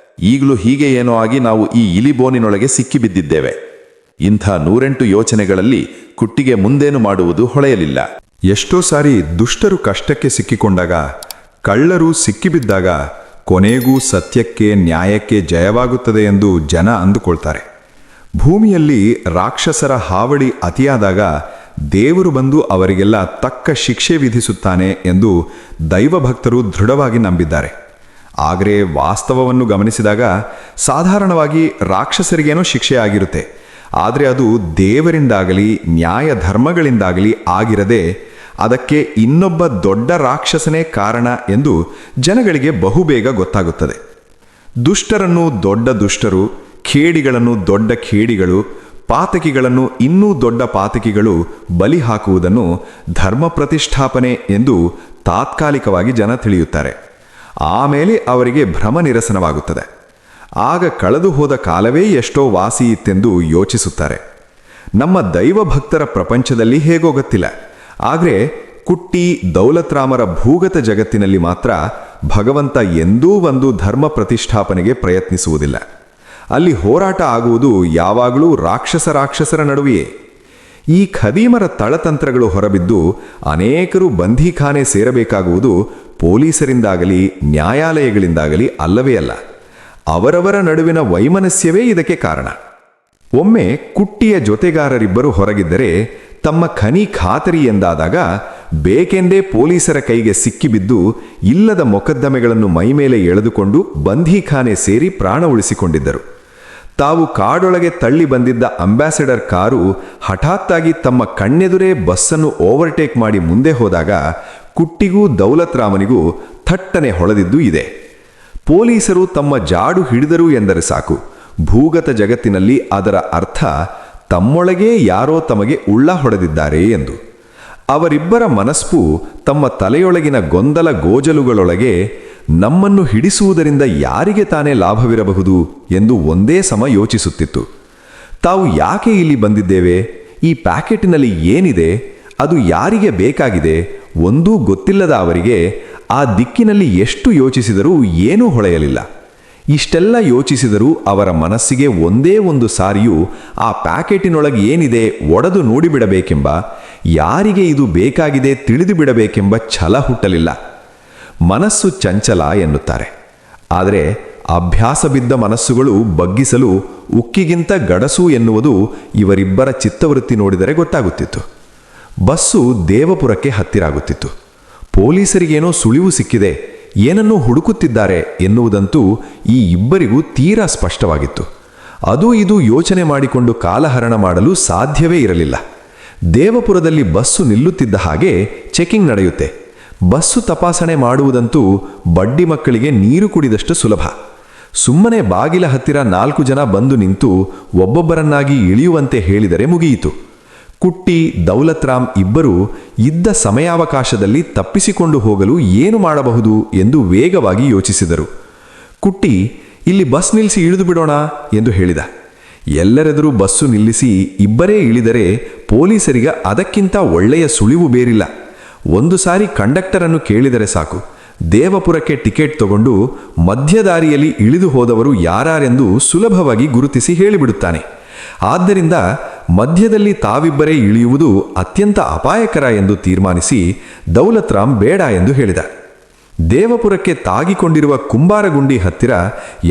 ಈಗಲೂ ಹೀಗೆ ಏನೋ ಆಗಿ ನಾವು ಈ ಇಲಿಬೋನಿನೊಳಗೆ ಸಿಕ್ಕಿಬಿದ್ದಿದ್ದೇವೆ. ಇಂಥ 108 ಯೋಚನೆಗಳಲ್ಲಿ ಕುಟ್ಟಿಗೆ ಮುಂದೇನು ಮಾಡುವುದು ಹೊಳೆಯಲಿಲ್ಲ. ಎಷ್ಟೋ ಸಾರಿ ದುಷ್ಟರು ಕಷ್ಟಕ್ಕೆ ಸಿಕ್ಕಿಕೊಂಡಾಗ, ಕಳ್ಳರು ಸಿಕ್ಕಿಬಿದ್ದಾಗ ಕೊನೆಗೂ ಸತ್ಯಕ್ಕೆ ನ್ಯಾಯಕ್ಕೆ ಜಯವಾಗುತ್ತದೆ ಎಂದು ಜನ ಅಂದುಕೊಳ್ತಾರೆ. ಭೂಮಿಯಲ್ಲಿ ರಾಕ್ಷಸರ ಹಾವಳಿ ಅತಿಯಾದಾಗ ದೇವರು ಬಂದು ಅವರಿಗೆಲ್ಲ ತಕ್ಕ ಶಿಕ್ಷೆ ವಿಧಿಸುತ್ತಾನೆ ಎಂದು ದೈವಭಕ್ತರು ದೃಢವಾಗಿ ನಂಬಿದ್ದಾರೆ. ಆದರೆ ವಾಸ್ತವವನ್ನು ಗಮನಿಸಿದಾಗ ಸಾಧಾರಣವಾಗಿ ರಾಕ್ಷಸರಿಗೇನೋ ಶಿಕ್ಷೆ ಆಗಿರುತ್ತೆ. ಆದರೆ ಅದು ದೇವರಿಂದಾಗಲಿ ನ್ಯಾಯ ಧರ್ಮಗಳಿಂದಾಗಲಿ ಆಗಿರದೆ ಅದಕ್ಕೆ ಇನ್ನೊಬ್ಬ ದೊಡ್ಡ ರಾಕ್ಷಸನೇ ಕಾರಣ ಎಂದು ಜನಗಳಿಗೆ ಬಹುಬೇಗ ಗೊತ್ತಾಗುತ್ತದೆ. ದುಷ್ಟರನ್ನು ದೊಡ್ಡ ದುಷ್ಟರು, ಖೇಡಿಗಳನ್ನು ದೊಡ್ಡ ಖೇಡಿಗಳು, ಪಾತಕಿಗಳನ್ನು ಇನ್ನೂ ದೊಡ್ಡ ಪಾತಕಿಗಳು ಬಲಿ ಹಾಕುವುದನ್ನು ಧರ್ಮ ಪ್ರತಿಷ್ಠಾಪನೆ ಎಂದು ತಾತ್ಕಾಲಿಕವಾಗಿ ಜನ ತಿಳಿಯುತ್ತಾರೆ. ಆಮೇಲೆ ಅವರಿಗೆ ಭ್ರಮ ನಿರಸನವಾಗುತ್ತದೆ. ಆಗ ಕಳೆದು ಹೋದ ಕಾಲವೇ ಎಷ್ಟೋ ವಾಸಿ ಇತ್ತೆಂದು ಯೋಚಿಸುತ್ತಾರೆ. ನಮ್ಮ ದೈವಭಕ್ತರ ಪ್ರಪಂಚದಲ್ಲಿ ಹೇಗೋ ಗೊತ್ತಿಲ್ಲ. ಆದರೆ ಕುಟ್ಟಿ ದೌಲತ್ರಾಮರ ಭೂಗತ ಜಗತ್ತಿನಲ್ಲಿ ಮಾತ್ರ ಭಗವಂತ ಎಂದೂ ಒಂದು ಧರ್ಮ ಪ್ರತಿಷ್ಠಾಪನೆಗೆ ಪ್ರಯತ್ನಿಸುವುದಿಲ್ಲ. ಅಲ್ಲಿ ಹೋರಾಟ ಆಗುವುದು ಯಾವಾಗಲೂ ರಾಕ್ಷಸರ ನಡುವೆಯೇ. ಈ ಖದೀಮರ ತಳತಂತ್ರಗಳು ಹೊರಬಿದ್ದು ಅನೇಕರು ಬಂಧೀಖಾನೆ ಸೇರಬೇಕಾಗುವುದು ಪೊಲೀಸರಿಂದಾಗಲಿ ನ್ಯಾಯಾಲಯಗಳಿಂದಾಗಲಿ ಅಲ್ಲವೇ ಅಲ್ಲ. ಅವರವರ ನಡುವಿನ ವೈಮನಸ್ಯವೇ ಇದಕ್ಕೆ ಕಾರಣ. ಒಮ್ಮೆ ಕುಟ್ಟಿಯ ಜೊತೆಗಾರರಿಬ್ಬರು ಹೊರಗಿದ್ದರೆ ತಮ್ಮ ಖನಿ ಖಾತರಿ ಎಂದಾದಾಗ ಬೇಕೆಂದೇ ಪೊಲೀಸರ ಕೈಗೆ ಸಿಕ್ಕಿಬಿದ್ದು ಇಲ್ಲದ ಮೊಕದ್ದಮೆಗಳನ್ನು ಮೈಮೇಲೆ ಎಳೆದುಕೊಂಡು ಬಂಧೀಖಾನೆ ಸೇರಿ ಪ್ರಾಣ ಉಳಿಸಿಕೊಂಡಿದ್ದರು. ತಾವು ಕಾಡೊಳಗೆ ತಳ್ಳಿ ಬಂದಿದ್ದ ಅಂಬಾಸಿಡರ್ ಕಾರು ಹಠಾತ್ತಾಗಿ ತಮ್ಮ ಕಣ್ಣೆದುರೇ ಬಸ್ಸನ್ನು ಓವರ್ಟೇಕ್ ಮಾಡಿ ಮುಂದೆ ಹೋದಾಗ ಕುಟ್ಟಿಗೂ ದೌಲತ್ ರಾಮನಿಗೂ ಥಟ್ಟನೆ ಹೊಳೆದಿದ್ದು ಇದೆ. ಪೊಲೀಸರು ತಮ್ಮ ಜಾಡು ಹಿಡಿದರು ಎಂದರೆ ಸಾಕು, ಭೂಗತ ಜಗತ್ತಿನಲ್ಲಿ ಅದರ ಅರ್ಥ ತಮ್ಮೊಳಗೇ ಯಾರೋ ತಮಗೆ ಉಳ್ಳ ಹೊಡೆದಿದ್ದಾರೆ ಎಂದು. ಅವರಿಬ್ಬರ ಮನಸ್ಪು ತಮ್ಮ ತಲೆಯೊಳಗಿನ ಗೊಂದಲ ಗೋಜಲುಗಳೊಳಗೆ ನಮ್ಮನ್ನು ಹಿಡಿಸುವುದರಿಂದ ಯಾರಿಗೆ ತಾನೇ ಲಾಭವಿರಬಹುದು ಎಂದು ಒಂದೇ ಸಮ ಯೋಚಿಸುತ್ತಿತ್ತು. ತಾವು ಯಾಕೆ ಇಲ್ಲಿ ಬಂದಿದ್ದೇವೆ, ಈ ಪ್ಯಾಕೆಟಿನಲ್ಲಿ ಏನಿದೆ, ಅದು ಯಾರಿಗೆ ಬೇಕಾಗಿದೆ ಒಂದೂ ಗೊತ್ತಿಲ್ಲದ ಅವರಿಗೆ ಆ ದಿಕ್ಕಿನಲ್ಲಿ ಎಷ್ಟು ಯೋಚಿಸಿದರೂ ಏನೂ ಹೊಳೆಯಲಿಲ್ಲ. ಇಷ್ಟೆಲ್ಲ ಯೋಚಿಸಿದರೂ ಅವರ ಮನಸ್ಸಿಗೆ ಒಂದೇ ಒಂದು ಸಾರಿಯೂ ಆ ಪ್ಯಾಕೆಟಿನೊಳಗೆ ಏನಿದೆ ಒಡೆದು ನೋಡಿಬಿಡಬೇಕೆಂಬ, ಯಾರಿಗೆ ಇದು ಬೇಕಾಗಿದೆ ತಿಳಿದು ಬಿಡಬೇಕೆಂಬ ಛಲ ಹುಟ್ಟಲಿಲ್ಲ. ಮನಸ್ಸು ಚಂಚಲ ಎನ್ನುತ್ತಾರೆ. ಆದರೆ ಅಭ್ಯಾಸ ಬಿದ್ದ ಮನಸ್ಸುಗಳು ಬಗ್ಗಿಸಲು ಉಕ್ಕಿಗಿಂತ ಗಡಸು ಎನ್ನುವುದು ಇವರಿಬ್ಬರ ಚಿತ್ತವೃತ್ತಿ ನೋಡಿದರೆ ಗೊತ್ತಾಗುತ್ತಿತ್ತು. ಬಸ್ಸು ದೇವಪುರಕ್ಕೆ ಹತ್ತಿರಾಗುತ್ತಿತ್ತು. ಪೊಲೀಸರಿಗೇನೋ ಸುಳಿವು ಸಿಕ್ಕಿದೆ, ಏನನ್ನೂ ಹುಡುಕುತ್ತಿದ್ದಾರೆ ಎನ್ನುವುದಂತೂ ಈ ಇಬ್ಬರಿಗೂ ತೀರಾ ಸ್ಪಷ್ಟವಾಗಿತ್ತು. ಅದು ಇದು ಯೋಚನೆ ಮಾಡಿಕೊಂಡು ಕಾಲಹರಣ ಮಾಡಲು ಸಾಧ್ಯವೇ ಇರಲಿಲ್ಲ. ದೇವಪುರದಲ್ಲಿ ಬಸ್ಸು ನಿಲ್ಲುತ್ತಿದ್ದ ಹಾಗೆ ಚೆಕಿಂಗ್ ನಡೆಯುತ್ತೆ. ಬಸ್ಸು ತಪಾಸಣೆ ಮಾಡುವುದಂತೂ ಬಡ್ಡಿ ಮಕ್ಕಳಿಗೆ ನೀರು ಕುಡಿದಷ್ಟು ಸುಲಭ. ಸುಮ್ಮನೆ ಬಾಗಿಲ ಹತ್ತಿರ 4 ಜನ ಬಂದು ನಿಂತು ಒಬ್ಬೊಬ್ಬರನ್ನಾಗಿ ಇಳಿಯುವಂತೆ ಹೇಳಿದರೆ ಮುಗಿಯಿತು. ಕುಟ್ಟಿ ದೌಲತ್ ರಾಮ್ ಇಬ್ಬರೂ ಇದ್ದ ಸಮಯಾವಕಾಶದಲ್ಲಿ ತಪ್ಪಿಸಿಕೊಂಡು ಹೋಗಲು ಏನು ಮಾಡಬಹುದು ಎಂದು ವೇಗವಾಗಿ ಯೋಚಿಸಿದರು. ಕುಟ್ಟಿ, ಇಲ್ಲಿ ಬಸ್ ನಿಲ್ಲಿಸಿ ಇಳಿದು ಬಿಡೋಣ ಎಂದು ಹೇಳಿದ. ಎಲ್ಲರೆದುರು ಬಸ್ಸು ನಿಲ್ಲಿಸಿ ಇಬ್ಬರೇ ಇಳಿದರೆ ಪೊಲೀಸರಿಗೆ ಅದಕ್ಕಿಂತ ಒಳ್ಳೆಯ ಸುಳಿವು ಬೇರಿಲ್ಲ. ಒಂದು ಸಾರಿ ಕಂಡಕ್ಟರನ್ನು ಕೇಳಿದರೆ ಸಾಕು, ದೇವಪುರಕ್ಕೆ ಟಿಕೆಟ್ ತಗೊಂಡು ಮಧ್ಯದಾರಿಯಲ್ಲಿ ಇಳಿದು ಹೋದವರು ಯಾರೆಂದು ಸುಲಭವಾಗಿ ಗುರುತಿಸಿ ಹೇಳಿಬಿಡುತ್ತಾನೆ. ಆದ್ದರಿಂದ ಮಧ್ಯದಲ್ಲಿ ತಾವಿಬ್ಬರೇ ಇಳಿಯುವುದು ಅತ್ಯಂತ ಅಪಾಯಕರ ಎಂದು ತೀರ್ಮಾನಿಸಿ ದೌಲತ್ ರಾಮ್ ಬೇಡ ಎಂದು ಹೇಳಿದ. ದೇವಪುರಕ್ಕೆ ತಾಗಿಕೊಂಡಿರುವ ಕುಂಬಾರಗುಂಡಿ ಹತ್ತಿರ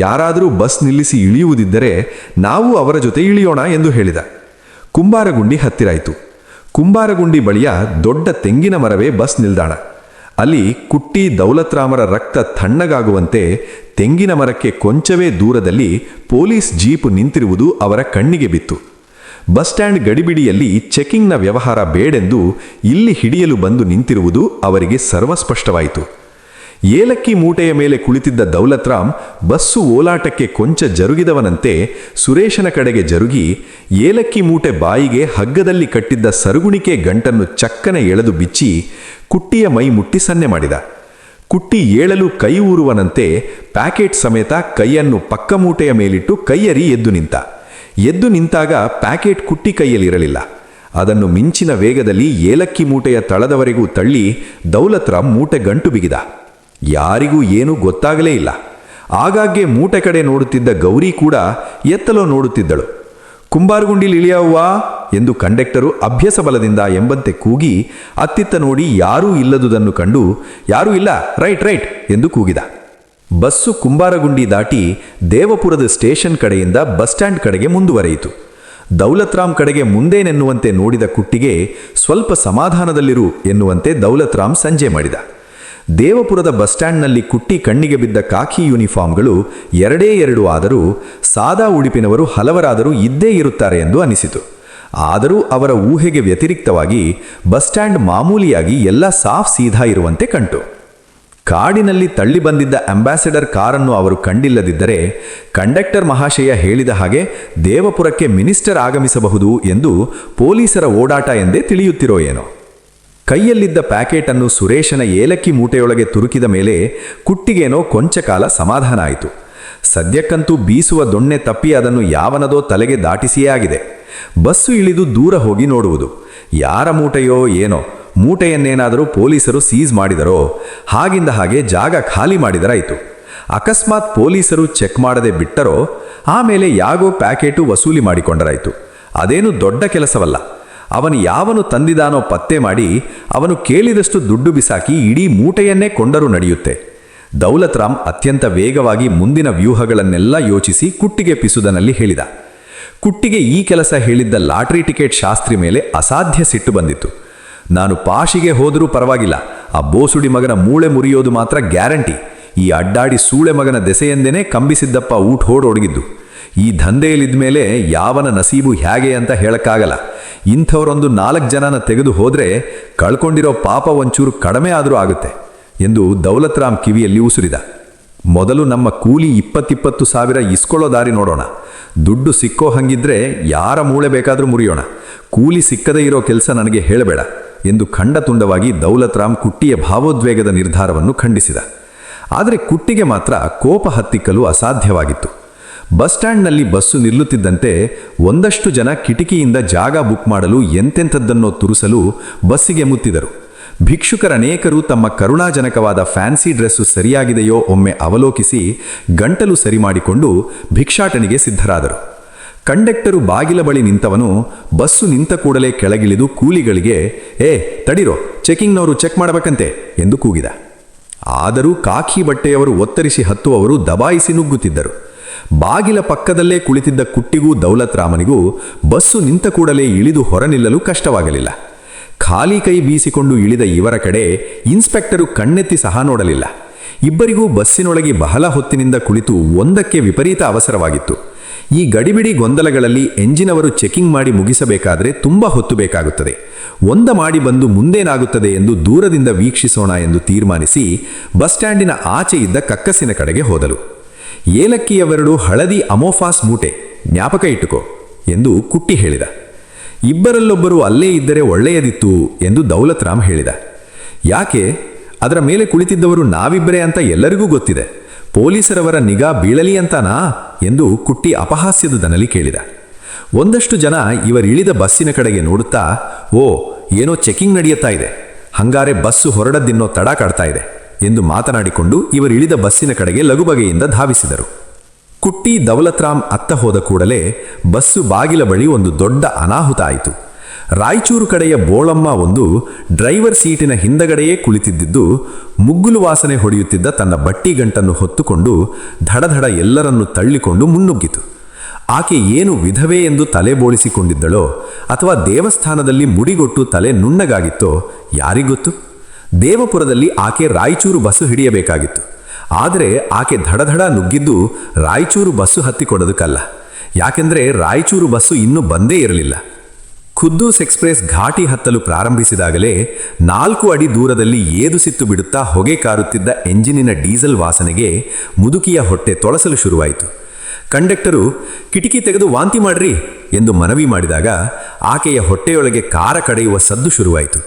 ಯಾರಾದರೂ ಬಸ್ ನಿಲ್ಲಿಸಿ ಇಳಿಯುವುದಿದ್ದರೆ ನಾವು ಅವರ ಜೊತೆ ಇಳಿಯೋಣ ಎಂದು ಹೇಳಿದ. ಕುಂಬಾರಗುಂಡಿ ಹತ್ತಿರಾಯಿತು. ಕುಂಬಾರಗುಂಡಿ ಬಳಿಯ ದೊಡ್ಡ ತೆಂಗಿನ ಮರವೇ ಬಸ್ ನಿಲ್ದಾಣ. ಅಲ್ಲಿ ಕುಟ್ಟಿ ದೌಲತ್ ರಾಮರ ರಕ್ತ ತಣ್ಣಗಾಗುವಂತೆ ತೆಂಗಿನ ಮರಕ್ಕೆ ಕೊಂಚವೇ ದೂರದಲ್ಲಿ ಪೊಲೀಸ್ ಜೀಪ್ ನಿಂತಿರುವುದು ಅವರ ಕಣ್ಣಿಗೆ ಬಿತ್ತು. ಬಸ್ ಸ್ಟ್ಯಾಂಡ್ ಗಡಿಬಿಡಿಯಲ್ಲಿ ಚೆಕಿಂಗ್ನ ವ್ಯವಹಾರ ಬೇಡೆಂದು ಇಲ್ಲಿ ಹಿಡಿಯಲು ಬಂದು ನಿಂತಿರುವುದು ಅವರಿಗೆ ಸರ್ವಸ್ಪಷ್ಟವಾಯಿತು. ಏಲಕ್ಕಿ ಮೂಟೆಯ ಮೇಲೆ ಕುಳಿತಿದ್ದ ದೌಲತ್ ರಾಮ್ ಬಸ್ಸು ಓಲಾಟಕ್ಕೆ ಕೊಂಚ ಜರುಗಿದವನಂತೆ ಸುರೇಶನ ಕಡೆಗೆ ಜರುಗಿ ಏಲಕ್ಕಿ ಮೂಟೆ ಬಾಯಿಗೆ ಹಗ್ಗದಲ್ಲಿ ಕಟ್ಟಿದ್ದ ಸರುಗುಣಿಕೆ ಗಂಟನ್ನು ಚಕ್ಕನೆ ಎಳೆದು ಬಿಚ್ಚಿ ಕುಟ್ಟಿಯ ಮೈ ಮುಟ್ಟಿ ಸನ್ನೆ ಮಾಡಿದ. ಕುಟ್ಟಿ ಏಳಲು ಕೈ ಊರುವನಂತೆ ಪ್ಯಾಕೆಟ್ ಸಮೇತ ಕೈಯನ್ನು ಪಕ್ಕ ಮೂಟೆಯ ಮೇಲಿಟ್ಟು ಕೈಯರಿ ಎದ್ದು ನಿಂತಾಗ ಪ್ಯಾಕೆಟ್ ಕುಟ್ಟಿ ಕೈಯಲ್ಲಿರಲಿಲ್ಲ. ಅದನ್ನು ಮಿಂಚಿನ ವೇಗದಲ್ಲಿ ಏಲಕ್ಕಿ ಮೂಟೆಯ ತಳದವರೆಗೂ ತಳ್ಳಿ ದೌಲತ್ ರಾಮ್ ಮೂಟೆ ಗಂಟು ಬಿಗಿದ. ಯಾರಿಗೂ ಏನೂ ಗೊತ್ತಾಗಲೇ ಇಲ್ಲ. ಆಗಾಗ್ಗೆ ಮೂಟೆ ಕಡೆ ನೋಡುತ್ತಿದ್ದ ಗೌರಿ ಕೂಡ ಎತ್ತಲೋ ನೋಡುತ್ತಿದ್ದಳು. ಕುಂಬಾರಗುಂಡಿಲಿ ಇಳಿಯವ್ವಾ ಎಂದು ಕಂಡಕ್ಟರು ಅಭ್ಯಾಸ ಬಲದಿಂದ ಎಂಬಂತೆ ಕೂಗಿ ಅತ್ತಿತ್ತ ನೋಡಿ ಯಾರೂ ಇಲ್ಲದುದನ್ನು ಕಂಡು ಯಾರೂ ಇಲ್ಲ, ರೈಟ್ ಎಂದು ಕೂಗಿದ. ಬಸ್ಸು ಕುಂಬಾರಗುಂಡಿ ದಾಟಿ ದೇವಪುರದ ಸ್ಟೇಷನ್ ಕಡೆಯಿಂದ ಬಸ್ ಸ್ಟ್ಯಾಂಡ್ ಕಡೆಗೆ ಮುಂದುವರೆಯಿತು. ದೌಲತ್ ರಾಮ್ ಕಡೆಗೆ ಮುಂದೇನೆನ್ನುವಂತೆ ನೋಡಿದ ಕುಟ್ಟಿಗೆ ಸ್ವಲ್ಪ ಸಮಾಧಾನದಲ್ಲಿರು ಎನ್ನುವಂತೆ ದೌಲತ್ ರಾಮ್ ಸಂಜೆ ಮಾಡಿದ. ದೇವಪುರದ ಬಸ್ ಸ್ಟ್ಯಾಂಡ್ನಲ್ಲಿ ಕುಟ್ಟಿ ಕಣ್ಣಿಗೆ ಬಿದ್ದ ಕಾಕಿ ಯೂನಿಫಾರ್ಮ್ಗಳು ಎರಡೇ ಆದರೂ ಸಾದಾ ಉಡುಪಿನವರು ಹಲವರಾದರೂ ಇದ್ದೇ ಇರುತ್ತಾರೆ ಎಂದು ಅನಿಸಿತು. ಆದರೂ ಅವರ ಊಹೆಗೆ ವ್ಯತಿರಿಕ್ತವಾಗಿ ಬಸ್ ಸ್ಟ್ಯಾಂಡ್ ಮಾಮೂಲಿಯಾಗಿ ಎಲ್ಲ ಸಾಫ್ ಸೀದಾ ಇರುವಂತೆ ಕಂಡು. ಕಾಡಿನಲ್ಲಿ ತಳ್ಳಿ ಬಂದಿದ್ದ ಅಂಬಾಸಿಡರ್ ಕಾರನ್ನು ಅವರು ಕಂಡಿಲ್ಲದಿದ್ದರೆ ಕಂಡಕ್ಟರ್ ಮಹಾಶಯ ಹೇಳಿದ ಹಾಗೆ ದೇವಪುರಕ್ಕೆ ಮಿನಿಸ್ಟರ್ ಆಗಮಿಸಬಹುದು ಎಂದು ಪೊಲೀಸರ ಓಡಾಟ ಎಂದೇ ತಿಳಿಯುತ್ತಿರೋ ಏನೋ. ಕೈಯಲ್ಲಿದ್ದ ಪ್ಯಾಕೆಟನ್ನು ಸುರೇಶನ ಏಲಕ್ಕಿ ಮೂಟೆಯೊಳಗೆ ತುರುಕಿದ ಮೇಲೆ ಕುಟ್ಟಿಗೇನೋ ಕೊಂಚ ಕಾಲ ಸಮಾಧಾನ ಆಯಿತು. ಸದ್ಯಕ್ಕಂತೂ ಬೀಸುವ ದೊಣ್ಣೆ ತಪ್ಪಿ ಅದನ್ನು ಯಾವನದೋ ತಲೆಗೆ ದಾಟಿಸಿಯೇ ಆಗಿದೆ. ಬಸ್ಸು ಇಳಿದು ದೂರ ಹೋಗಿ ನೋಡುವುದು. ಯಾರ ಮೂಟೆಯೋ ಏನೋ, ಮೂಟೆಯನ್ನೇನಾದರೂ ಪೊಲೀಸರು ಸೀಸ್ ಮಾಡಿದರೋ, ಹಾಗಿಂದ ಹಾಗೆ ಜಾಗ ಖಾಲಿ ಮಾಡಿದರಾಯಿತು. ಅಕಸ್ಮಾತ್ ಪೊಲೀಸರು ಚೆಕ್ ಮಾಡದೆ ಬಿಟ್ಟರೋ ಆಮೇಲೆ ಯಾಗೋ ಪ್ಯಾಕೆಟು ವಸೂಲಿ ಮಾಡಿಕೊಂಡರಾಯಿತು. ಅದೇನು ದೊಡ್ಡ ಕೆಲಸವಲ್ಲ. ಅವನು ಯಾವನು ತಂದಿದಾನೋ ಪತ್ತೆ ಮಾಡಿ ಅವನು ಕೇಳಿದಷ್ಟು ದುಡ್ಡು ಬಿಸಾಕಿ ಇಡೀ ಮೂಟೆಯನ್ನೇ ಕೊಂಡರೂ ನಡೆಯುತ್ತೆ. ದೌಲತ್ ರಾಮ್ ಅತ್ಯಂತ ವೇಗವಾಗಿ ಮುಂದಿನ ವ್ಯೂಹಗಳನ್ನೆಲ್ಲ ಯೋಚಿಸಿ ಕುಟ್ಟಿಗೆ ಪಿಸುದನಲ್ಲಿ ಹೇಳಿದ. ಕುಟ್ಟಿಗೆ ಈ ಕೆಲಸ ಹೇಳಿದ್ದ ಲಾಟ್ರಿ ಟಿಕೆಟ್ ಶಾಸ್ತ್ರಿ ಮೇಲೆ ಅಸಾಧ್ಯ ಸಿಟ್ಟು ಬಂದಿತ್ತು. ನಾನು ಪಾಶಿಗೆ ಹೋದರೂ ಪರವಾಗಿಲ್ಲ, ಆ ಬೋಸುಡಿ ಮಗನ ಮೂಳೆ ಮುರಿಯೋದು ಮಾತ್ರ ಗ್ಯಾರಂಟಿ. ಈ ಅಡ್ಡಾಡಿ ಸೂಳೆ ಮಗನ ದೆಸೆಯೆಂದೇನೆ ಕಂಬಿಸಿದ್ದಪ್ಪ ಊಟ ಹೊಡಗಿದ್ದು. ಈ ದಂಧೆಯಲ್ಲಿದ್ದ ಮೇಲೆ ಯಾವನ ನಸೀಬು ಹೇಗೆ ಅಂತ ಹೇಳಕ್ಕಾಗಲ್ಲ. ಇಂಥವರೊಂದು 4 ಜನನ ತೆಗೆದು ಹೋದರೆ ಕಳ್ಕೊಂಡಿರೋ ಪಾಪ ಒಂಚೂರು ಕಡಿಮೆ ಆದರೂ ಆಗುತ್ತೆ ಎಂದು ದೌಲತ್ ರಾಮ್ ಕಿವಿಯಲ್ಲಿ ಉಸುರಿದ. ಮೊದಲು ನಮ್ಮ ಕೂಲಿ 20-20 ಸಾವಿರ ಇಸ್ಕೊಳ್ಳೋ ದಾರಿ ನೋಡೋಣ. ದುಡ್ಡು ಸಿಕ್ಕೋ ಹಂಗಿದ್ರೆ ಯಾರ ಮೂಳೆ ಬೇಕಾದರೂ ಮುರಿಯೋಣ. ಕೂಲಿ ಸಿಕ್ಕದೇ ಇರೋ ಕೆಲಸ ನನಗೆ ಹೇಳಬೇಡ ಎಂದು ಖಂಡತುಂಡವಾಗಿ ದೌಲತ್ ರಾಮ್ ಕುಟ್ಟಿಯ ಭಾವೋದ್ವೇಗದ ನಿರ್ಧಾರವನ್ನು ಖಂಡಿಸಿದ. ಆದರೆ ಕುಟ್ಟಿಗೆ ಮಾತ್ರ ಕೋಪ ಹತ್ತಿಕ್ಕಲು ಅಸಾಧ್ಯವಾಗಿತ್ತು. ಬಸ್ ಸ್ಟ್ಯಾಂಡ್ನಲ್ಲಿ ಬಸ್ಸು ನಿಲ್ಲುತ್ತಿದ್ದಂತೆ ಒಂದಷ್ಟು ಜನ ಕಿಟಕಿಯಿಂದ ಜಾಗ ಬುಕ್ ಮಾಡಲು ಎಂತೆಂಥದ್ದನ್ನೋ ತುರುಸಲು ಬಸ್ಸಿಗೆ ಮುತ್ತಿದರು. ಭಿಕ್ಷುಕರನೇಕರು ತಮ್ಮ ಕರುಣಾಜನಕವಾದ ಫ್ಯಾನ್ಸಿ ಡ್ರೆಸ್ಸು ಸರಿಯಾಗಿದೆಯೋ ಒಮ್ಮೆ ಅವಲೋಕಿಸಿ ಗಂಟಲು ಸರಿ ಮಾಡಿಕೊಂಡು ಭಿಕ್ಷಾಟನೆಗೆ ಸಿದ್ಧರಾದರು. ಕಂಡಕ್ಟರು ಬಾಗಿಲ ಬಳಿ ನಿಂತವನು ಬಸ್ಸು ನಿಂತ ಕೂಡಲೇ ಕೆಳಗಿಳಿದು ಕೂಲಿಗಳಿಗೆ ತಡಿರೋ, ಚೆಕಿಂಗ್ನವರು ಚೆಕ್ ಮಾಡಬೇಕಂತೆ ಎಂದು ಕೂಗಿದ. ಆದರೂ ಕಾಕಿ ಬಟ್ಟೆಯವರು ಒತ್ತರಿಸಿ ಹತ್ತುವವರು ದಬಾಯಿಸಿ ನುಗ್ಗುತ್ತಿದ್ದರು. ಬಾಗಿಲ ಪಕ್ಕದಲ್ಲೇ ಕುಳಿತಿದ್ದ ಕುಟ್ಟಿಗೂ ದೌಲತ್ ರಾಮನಿಗೂ ಬಸ್ಸು ನಿಂತ ಕೂಡಲೇ ಇಳಿದು ಹೊರನಿಲ್ಲಲು ಕಷ್ಟವಾಗಲಿಲ್ಲ. ಖಾಲಿ ಕೈ ಬೀಸಿಕೊಂಡು ಇಳಿದ ಇವರ ಕಡೆ ಇನ್ಸ್ಪೆಕ್ಟರು ಕಣ್ಣೆತ್ತಿ ಸಹ ನೋಡಲಿಲ್ಲ. ಇಬ್ಬರಿಗೂ ಬಸ್ಸಿನೊಳಗೆ ಬಹಳ ಹೊತ್ತಿನಿಂದ ಕುಳಿತು ಒಂದಕ್ಕೆ ವಿಪರೀತ ಅವಸರವಾಗಿತ್ತು. ಈ ಗಡಿಬಿಡಿ ಗೊಂದಲಗಳಲ್ಲಿ ಎಂಜಿನವರು ಚೆಕಿಂಗ್ ಮಾಡಿ ಮುಗಿಸಬೇಕಾದರೆ ತುಂಬ ಹೊತ್ತು ಬೇಕಾಗುತ್ತದೆ. ಒಂದ ಮಾಡಿ ಬಂದು ಮುಂದೇನಾಗುತ್ತದೆ ಎಂದು ದೂರದಿಂದ ವೀಕ್ಷಿಸೋಣ ಎಂದು ತೀರ್ಮಾನಿಸಿ ಬಸ್ ಸ್ಟ್ಯಾಂಡಿನ ಆಚೆ ಇದ್ದ ಕಕ್ಕಸಿನ ಕಡೆಗೆ ಹೋದಲು. ಏಲಕ್ಕಿಯವೆರಡು ಹಳದಿ ಅಮೋಫಾಸ್ ಮೂಟೆ, ಜ್ಞಾಪಕ ಇಟ್ಟುಕೋ ಎಂದು ಕುಟ್ಟಿ ಹೇಳಿದ. ಇಬ್ಬರಲ್ಲೊಬ್ಬರು ಅಲ್ಲೇ ಇದ್ದರೆ ಒಳ್ಳೆಯದಿತ್ತು ಎಂದು ದೌಲತ್ ರಾಮ್ ಹೇಳಿದ. ಯಾಕೆ? ಅದರ ಮೇಲೆ ಕುಳಿತಿದ್ದವರು ನಾವಿಬ್ಬರೇ ಅಂತ ಎಲ್ಲರಿಗೂ ಗೊತ್ತಿದೆ. ಪೊಲೀಸರವರ ನಿಗಾ ಬೀಳಲಿ ಅಂತಾನಾ ಎಂದು ಕುಟ್ಟಿ ಅಪಹಾಸ್ಯದ ದನಲ್ಲಿ ಕೇಳಿದ. ಒಂದಷ್ಟು ಜನ ಇವರಿಳಿದ ಬಸ್ಸಿನ ಕಡೆಗೆ ನೋಡುತ್ತಾ, ಓ ಏನೋ ಚೆಕಿಂಗ್ ನಡೆಯುತ್ತಾ ಇದೆ, ಹಂಗಾರೆ ಬಸ್ಸು ಹೊರಡದ್ದಿನ್ನೋ ತಡ ಕಾಡ್ತಾ ಇದೆ ಎಂದು ಮಾತನಾಡಿಕೊಂಡು ಇವರಿಳಿದ ಬಸ್ಸಿನ ಕಡೆಗೆ ಲಗುಬಗೆಯಿಂದ ಧಾವಿಸಿದರು. ಕುಟ್ಟಿ ದೌಲತ್ರಾಮ್ ಅತ್ತ ಹೋದ ಕೂಡಲೇ ಬಸ್ಸು ಬಾಗಿಲ ಬಳಿ ಒಂದು ದೊಡ್ಡ ಅನಾಹುತ ಆಯಿತು. ರಾಯಚೂರು ಕಡೆಯ ಬೋಳಮ್ಮ ಒಂದು ಡ್ರೈವರ್ ಸೀಟಿನ ಹಿಂದಗಡೆಯೇ ಕುಳಿತಿದ್ದಿದ್ದು ಮುಗ್ಗುಲು ವಾಸನೆ ಹೊಡೆಯುತ್ತಿದ್ದ ತನ್ನ ಬಟ್ಟಿ ಗಂಟನ್ನು ಹೊತ್ತುಕೊಂಡು ಧಡಧಡ ಎಲ್ಲರನ್ನೂ ತಳ್ಳಿಕೊಂಡು ಮುನ್ನುಗ್ಗಿತು. ಆಕೆ ಏನು ವಿಧವೆ ಎಂದು ತಲೆ ಬೋಳಿಸಿಕೊಂಡಿದ್ದಳೋ ಅಥವಾ ದೇವಸ್ಥಾನದಲ್ಲಿ ಮುಡಿಗೊಟ್ಟು ತಲೆ ನುಣ್ಣಗಾಗಿತ್ತೋ ಯಾರಿಗೊತ್ತು. ದೇವಪುರದಲ್ಲಿ ಆಕೆ ರಾಯಚೂರು ಬಸ್ಸು ಹಿಡಿಯಬೇಕಾಗಿತ್ತು. ಆದರೆ ಆಕೆ ಧಡಧಡ ನುಗ್ಗಿದ್ದು ರಾಯಚೂರು ಬಸ್ಸು ಹತ್ತಿಕೊಡೋದಕ್ಕಲ್ಲ. ಯಾಕೆಂದರೆ ರಾಯಚೂರು ಬಸ್ಸು ಇನ್ನೂ ಬಂದೇ ಇರಲಿಲ್ಲ. ಖುದ್ದೂಸ್ ಎಕ್ಸ್ಪ್ರೆಸ್ ಘಾಟಿ ಹತ್ತಲು ಪ್ರಾರಂಭಿಸಿದಾಗಲೇ 4 ಅಡಿ ದೂರದಲ್ಲಿ ಏದುಸಿತ್ತು ಬಿಡುತ್ತಾ ಹೊಗೆ ಕಾರುತ್ತಿದ್ದ ಎಂಜಿನಿನ ಡೀಸೆಲ್ ವಾಸನೆಗೆ ಮುದುಕಿಯ ಹೊಟ್ಟೆ ತೊಳಸಲು ಶುರುವಾಯಿತು. ಕಂಡಕ್ಟರು ಕಿಟಕಿ ತೆಗೆದು ವಾಂತಿ ಮಾಡ್ರಿ ಎಂದು ಮನವಿ ಮಾಡಿದಾಗ ಆಕೆಯ ಹೊಟ್ಟೆಯೊಳಗೆ ಕಾರ ಕಡೆಯುವ ಸದ್ದು ಶುರುವಾಯಿತು.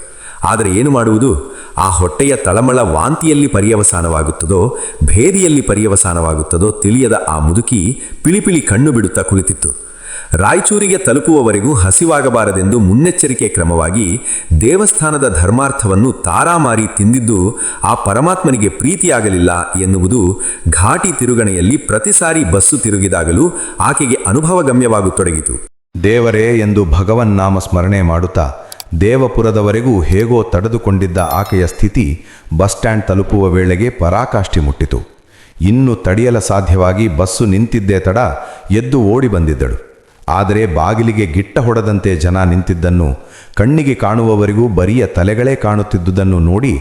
ಆದರೆ ಏನು ಮಾಡುವುದು? ಆ ಹೊಟ್ಟೆಯ ತಳಮಳ ವಾಂತಿಯಲ್ಲಿ ಪರ್ಯವಸಾನವಾಗುತ್ತದೋ ಭೇದಿಯಲ್ಲಿ ಪರ್ಯವಸಾನವಾಗುತ್ತದೋ ತಿಳಿಯದ ಆ ಮುದುಕಿ ಪಿಳಿಪಿಳಿ ಕಣ್ಣು ಬಿಡುತ್ತಾ ಕುಳಿತಿತ್ತು. ರಾಯಚೂರಿಗೆ ತಲುಪುವವರೆಗೂ ಹಸಿವಾಗಬಾರದೆಂದು ಮುನ್ನೆಚ್ಚರಿಕೆ ಕ್ರಮವಾಗಿ ದೇವಸ್ಥಾನದ ಧರ್ಮಾರ್ಥವನ್ನು ತಾರಾಮಾರಿ ತಿಂದಿದ್ದು ಆ ಪರಮಾತ್ಮನಿಗೆ ಪ್ರೀತಿಯಾಗಲಿಲ್ಲ ಎನ್ನುವುದು ಘಾಟಿ ತಿರುಗಣೆಯಲ್ಲಿ ಪ್ರತಿ ಸಾರಿ ಬಸ್ಸು ತಿರುಗಿದಾಗಲೂ ಆಕೆಗೆ ಅನುಭವಗಮ್ಯವಾಗುತ್ತೊಡಗಿತು. ದೇವರೇ ಎಂದು ಭಗವನ್ನಾಮ ಸ್ಮರಣೆ ಮಾಡುತ್ತಾ ದೇವಪುರದವರೆಗೂ ಹೇಗೋ ತಡೆದುಕೊಂಡಿದ್ದ ಆಕೆಯ ಸ್ಥಿತಿ ಬಸ್ ಸ್ಟ್ಯಾಂಡ್ ತಲುಪುವ ವೇಳೆಗೆ ಪರಾಕಾಷ್ಠೆ ಮುಟ್ಟಿತು. ಇನ್ನು ತಡೆಯಲ ಸಾಧ್ಯವಾಗಿ ಬಸ್ಸು ನಿಂತಿದ್ದೇ ತಡ ಎದ್ದು ಓಡಿ ಬಂದಿದ್ದಳು. ಆದರೆ ಬಾಗಿಲಿಗೆ ಗಿಟ್ಟ ಹೊಡೆದಂತೆ ಜನ ನಿಂತಿದ್ದನ್ನು, ಕಣ್ಣಿಗೆ ಕಾಣುವವರೆಗೂ ಬರಿಯ ತಲೆಗಳೇ ಕಾಣುತ್ತಿದ್ದುದನ್ನು ನೋಡಿ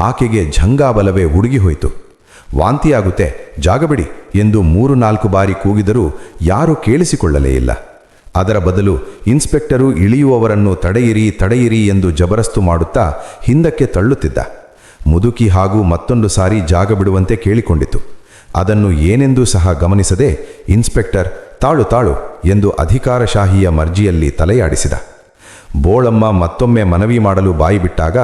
ಆಕೆಗೆ ಝಂಗಾಬಲವೇ ಹುಡುಗಿ ಹೋಯಿತು. ವಾಂತಿಯಾಗುತ್ತೆ, ಜಾಗ ಬಿಡಿ ಎಂದು 3-4 ಬಾರಿ ಕೂಗಿದರೂ ಯಾರೂ ಕೇಳಿಸಿಕೊಳ್ಳಲೇ ಇಲ್ಲ. ಅದರ ಬದಲು ಇನ್ಸ್ಪೆಕ್ಟರು ಇಳಿಯುವವರನ್ನು ತಡೆಯಿರಿ ಎಂದು ಜಬರಸ್ತು ಮಾಡುತ್ತಾ ಹಿಂದಕ್ಕೆ ತಳ್ಳುತ್ತಿದ್ದ. ಮುದುಕಿ ಹಾಗೂ ಮತ್ತೊಂದು ಸಾರಿ ಜಾಗ ಬಿಡುವಂತೆ ಕೇಳಿಕೊಂಡಿತು. ಅದನ್ನು ಏನೆಂದೂ ಸಹ ಗಮನಿಸದೆ ಇನ್ಸ್ಪೆಕ್ಟರ್ ತಾಳು ಎಂದು ಅಧಿಕಾರಶಾಹಿಯ ಮರ್ಜಿಯಲ್ಲಿ ತಲೆಯಾಡಿಸಿದ. ಬೋಳಮ್ಮ ಮತ್ತೊಮ್ಮೆ ಮನವಿ ಮಾಡಲು ಬಾಯಿ ಬಿಟ್ಟಾಗ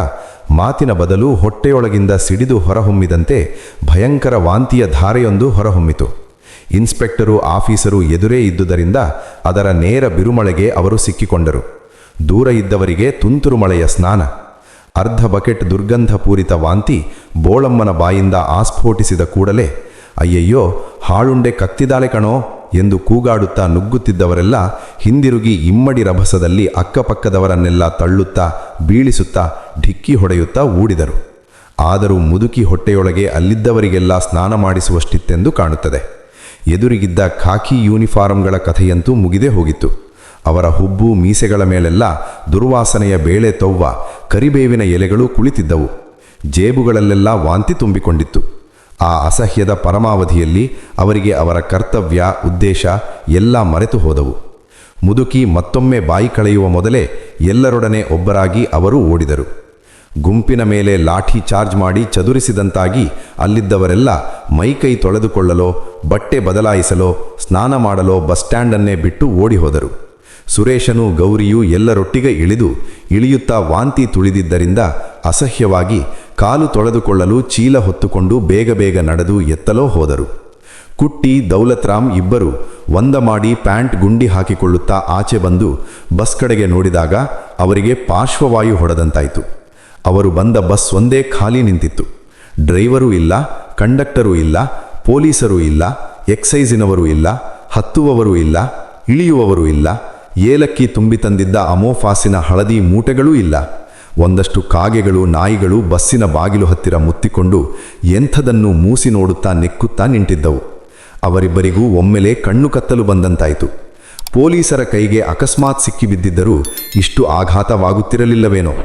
ಮಾತಿನ ಬದಲು ಹೊಟ್ಟೆಯೊಳಗಿಂದ ಸಿಡಿದು ಹೊರಹೊಮ್ಮಿದಂತೆ ಭಯಂಕರ ವಾಂತಿಯ ಧಾರೆಯೊಂದು ಹೊರಹೊಮ್ಮಿತು. ಇನ್ಸ್ಪೆಕ್ಟರು ಆಫೀಸರು ಎದುರೇ ಇದ್ದುದರಿಂದ ಅದರ ನೇರ ಬಿರುಮಳೆಗೆ ಅವರು ಸಿಕ್ಕಿಕೊಂಡರು. ದೂರ ಇದ್ದವರಿಗೆ ತುಂತುರು ಮಳೆಯ ಸ್ನಾನ. ಅರ್ಧ ಬಕೆಟ್ ದುರ್ಗಂಧಪೂರಿತ ವಾಂತಿ ಬೋಳಮ್ಮನ ಬಾಯಿಂದ ಆಸ್ಫೋಟಿಸಿದ ಕೂಡಲೇ ಅಯ್ಯಯ್ಯೋ ಹಾಳುಂಡೆ ಕತ್ತಿದಾಳೆ ಕಣೋ ಎಂದು ಕೂಗಾಡುತ್ತಾ ನುಗ್ಗುತ್ತಿದ್ದವರೆಲ್ಲ ಹಿಂದಿರುಗಿ ಇಮ್ಮಡಿ ರಭಸದಲ್ಲಿ ಅಕ್ಕಪಕ್ಕದವರನ್ನೆಲ್ಲ ತಳ್ಳುತ್ತಾ ಬೀಳಿಸುತ್ತಾ ಢಿಕ್ಕಿ ಹೊಡೆಯುತ್ತಾ ಊಡಿದರು. ಆದರೂ ಮುದುಕಿ ಹೊಟ್ಟೆಯೊಳಗೆ ಅಲ್ಲಿದ್ದವರಿಗೆಲ್ಲ ಸ್ನಾನ ಮಾಡಿಸುವಷ್ಟಿತ್ತೆಂದು ಕಾಣುತ್ತದೆ. ಎದುರಿಗಿದ್ದ ಖಾಕಿ ಯೂನಿಫಾರ್ಮ್ಗಳ ಕಥೆಯಂತೂ ಮುಗಿದೇ ಹೋಗಿತ್ತು. ಅವರ ಹುಬ್ಬು ಮೀಸೆಗಳ ಮೇಲೆಲ್ಲ ದುರ್ವಾಸನೆಯ ಬೇಳೆ ತವ್ವ ಕರಿಬೇವಿನ ಎಲೆಗಳು ಕುಳಿತಿದ್ದವು. ಜೇಬುಗಳಲ್ಲೆಲ್ಲ ವಾಂತಿ ತುಂಬಿಕೊಂಡಿತ್ತು. ಆ ಅಸಹ್ಯದ ಪರಮಾವಧಿಯಲ್ಲಿ ಅವರಿಗೆ ಅವರ ಕರ್ತವ್ಯ ಉದ್ದೇಶ ಎಲ್ಲ ಮರೆತು ಹೋದವು. ಮುದುಕಿ ಮತ್ತೊಮ್ಮೆ ಬಾಯಿ ಕಳೆಯುವ ಮೊದಲೇ ಎಲ್ಲರೊಡನೆ ಒಬ್ಬರಾಗಿ ಅವರು ಓಡಿದರು. ಗುಂಪಿನ ಮೇಲೆ ಲಾಠಿ ಚಾರ್ಜ್ ಮಾಡಿ ಚದುರಿಸಿದಂತಾಗಿ ಅಲ್ಲಿದ್ದವರೆಲ್ಲ ಮೈಕೈ ತೊಳೆದುಕೊಳ್ಳಲೋ ಬಟ್ಟೆ ಬದಲಾಯಿಸಲೋ ಸ್ನಾನ ಮಾಡಲೋ ಬಸ್ ಸ್ಟ್ಯಾಂಡನ್ನೇ ಬಿಟ್ಟು ಓಡಿ ಹೋದರು. ಸುರೇಶನೂ ಗೌರಿಯೂ ಎಲ್ಲರೊಟ್ಟಿಗೆ ಇಳಿಯುತ್ತಾ ವಾಂತಿ ತುಳಿದಿದ್ದರಿಂದ ಅಸಹ್ಯವಾಗಿ ಕಾಲು ತೊಳೆದುಕೊಳ್ಳಲು ಚೀಲ ಹೊತ್ತುಕೊಂಡು ಬೇಗ ನಡೆದು ಎತ್ತಲೋ ಹೋದರು. ಕುಟ್ಟಿ ದೌಲತ್ರಾಮ್ ಇಬ್ಬರು ಒಂದ ಮಾಡಿ ಪ್ಯಾಂಟ್ ಗುಂಡಿ ಹಾಕಿಕೊಳ್ಳುತ್ತಾ ಆಚೆ ಬಂದು ಬಸ್ ಕಡೆಗೆ ನೋಡಿದಾಗ ಅವರಿಗೆ ಪಾರ್ಶ್ವವಾಯು ಹೊಡೆದಂತಾಯಿತು. ಅವರು ಬಂದ ಬಸ್ ಒಂದೇ ಖಾಲಿ ನಿಂತಿತ್ತು. ಡ್ರೈವರೂ ಇಲ್ಲ, ಕಂಡಕ್ಟರೂ ಇಲ್ಲ, ಪೊಲೀಸರೂ ಇಲ್ಲ, ಎಕ್ಸೈಸಿನವರೂ ಇಲ್ಲ, ಹತ್ತುವವರೂ ಇಲ್ಲ, ಇಳಿಯುವವರೂ ಇಲ್ಲ. ಏಲಕ್ಕಿ ತುಂಬಿ ತಂದಿದ್ದ ಅಮೋಫಾಸಿನ ಹಳದಿ ಮೂಟೆಗಳೂ ಇಲ್ಲ. ಒಂದಷ್ಟು ಕಾಗೆಗಳು ನಾಯಿಗಳು ಬಸ್ಸಿನ ಬಾಗಿಲು ಹತ್ತಿರ ಮುತ್ತಿಕೊಂಡು ಎಂಥದನ್ನು ಮೂಸಿ ನೋಡುತ್ತಾ ನೆಕ್ಕುತ್ತಾ ನಿಂತಿದ್ದವು. ಅವರಿಬ್ಬರಿಗೂ ಒಮ್ಮೆಲೆ ಕಣ್ಣು ಕತ್ತಲು ಬಂದಂತಾಯಿತು. ಪೊಲೀಸರ ಕೈಗೆ ಅಕಸ್ಮಾತ್ ಸಿಕ್ಕಿಬಿದ್ದಿದ್ದರೂ ಇಷ್ಟು ಆಘಾತವಾಗುತ್ತಿರಲಿಲ್ಲವೇನೋ.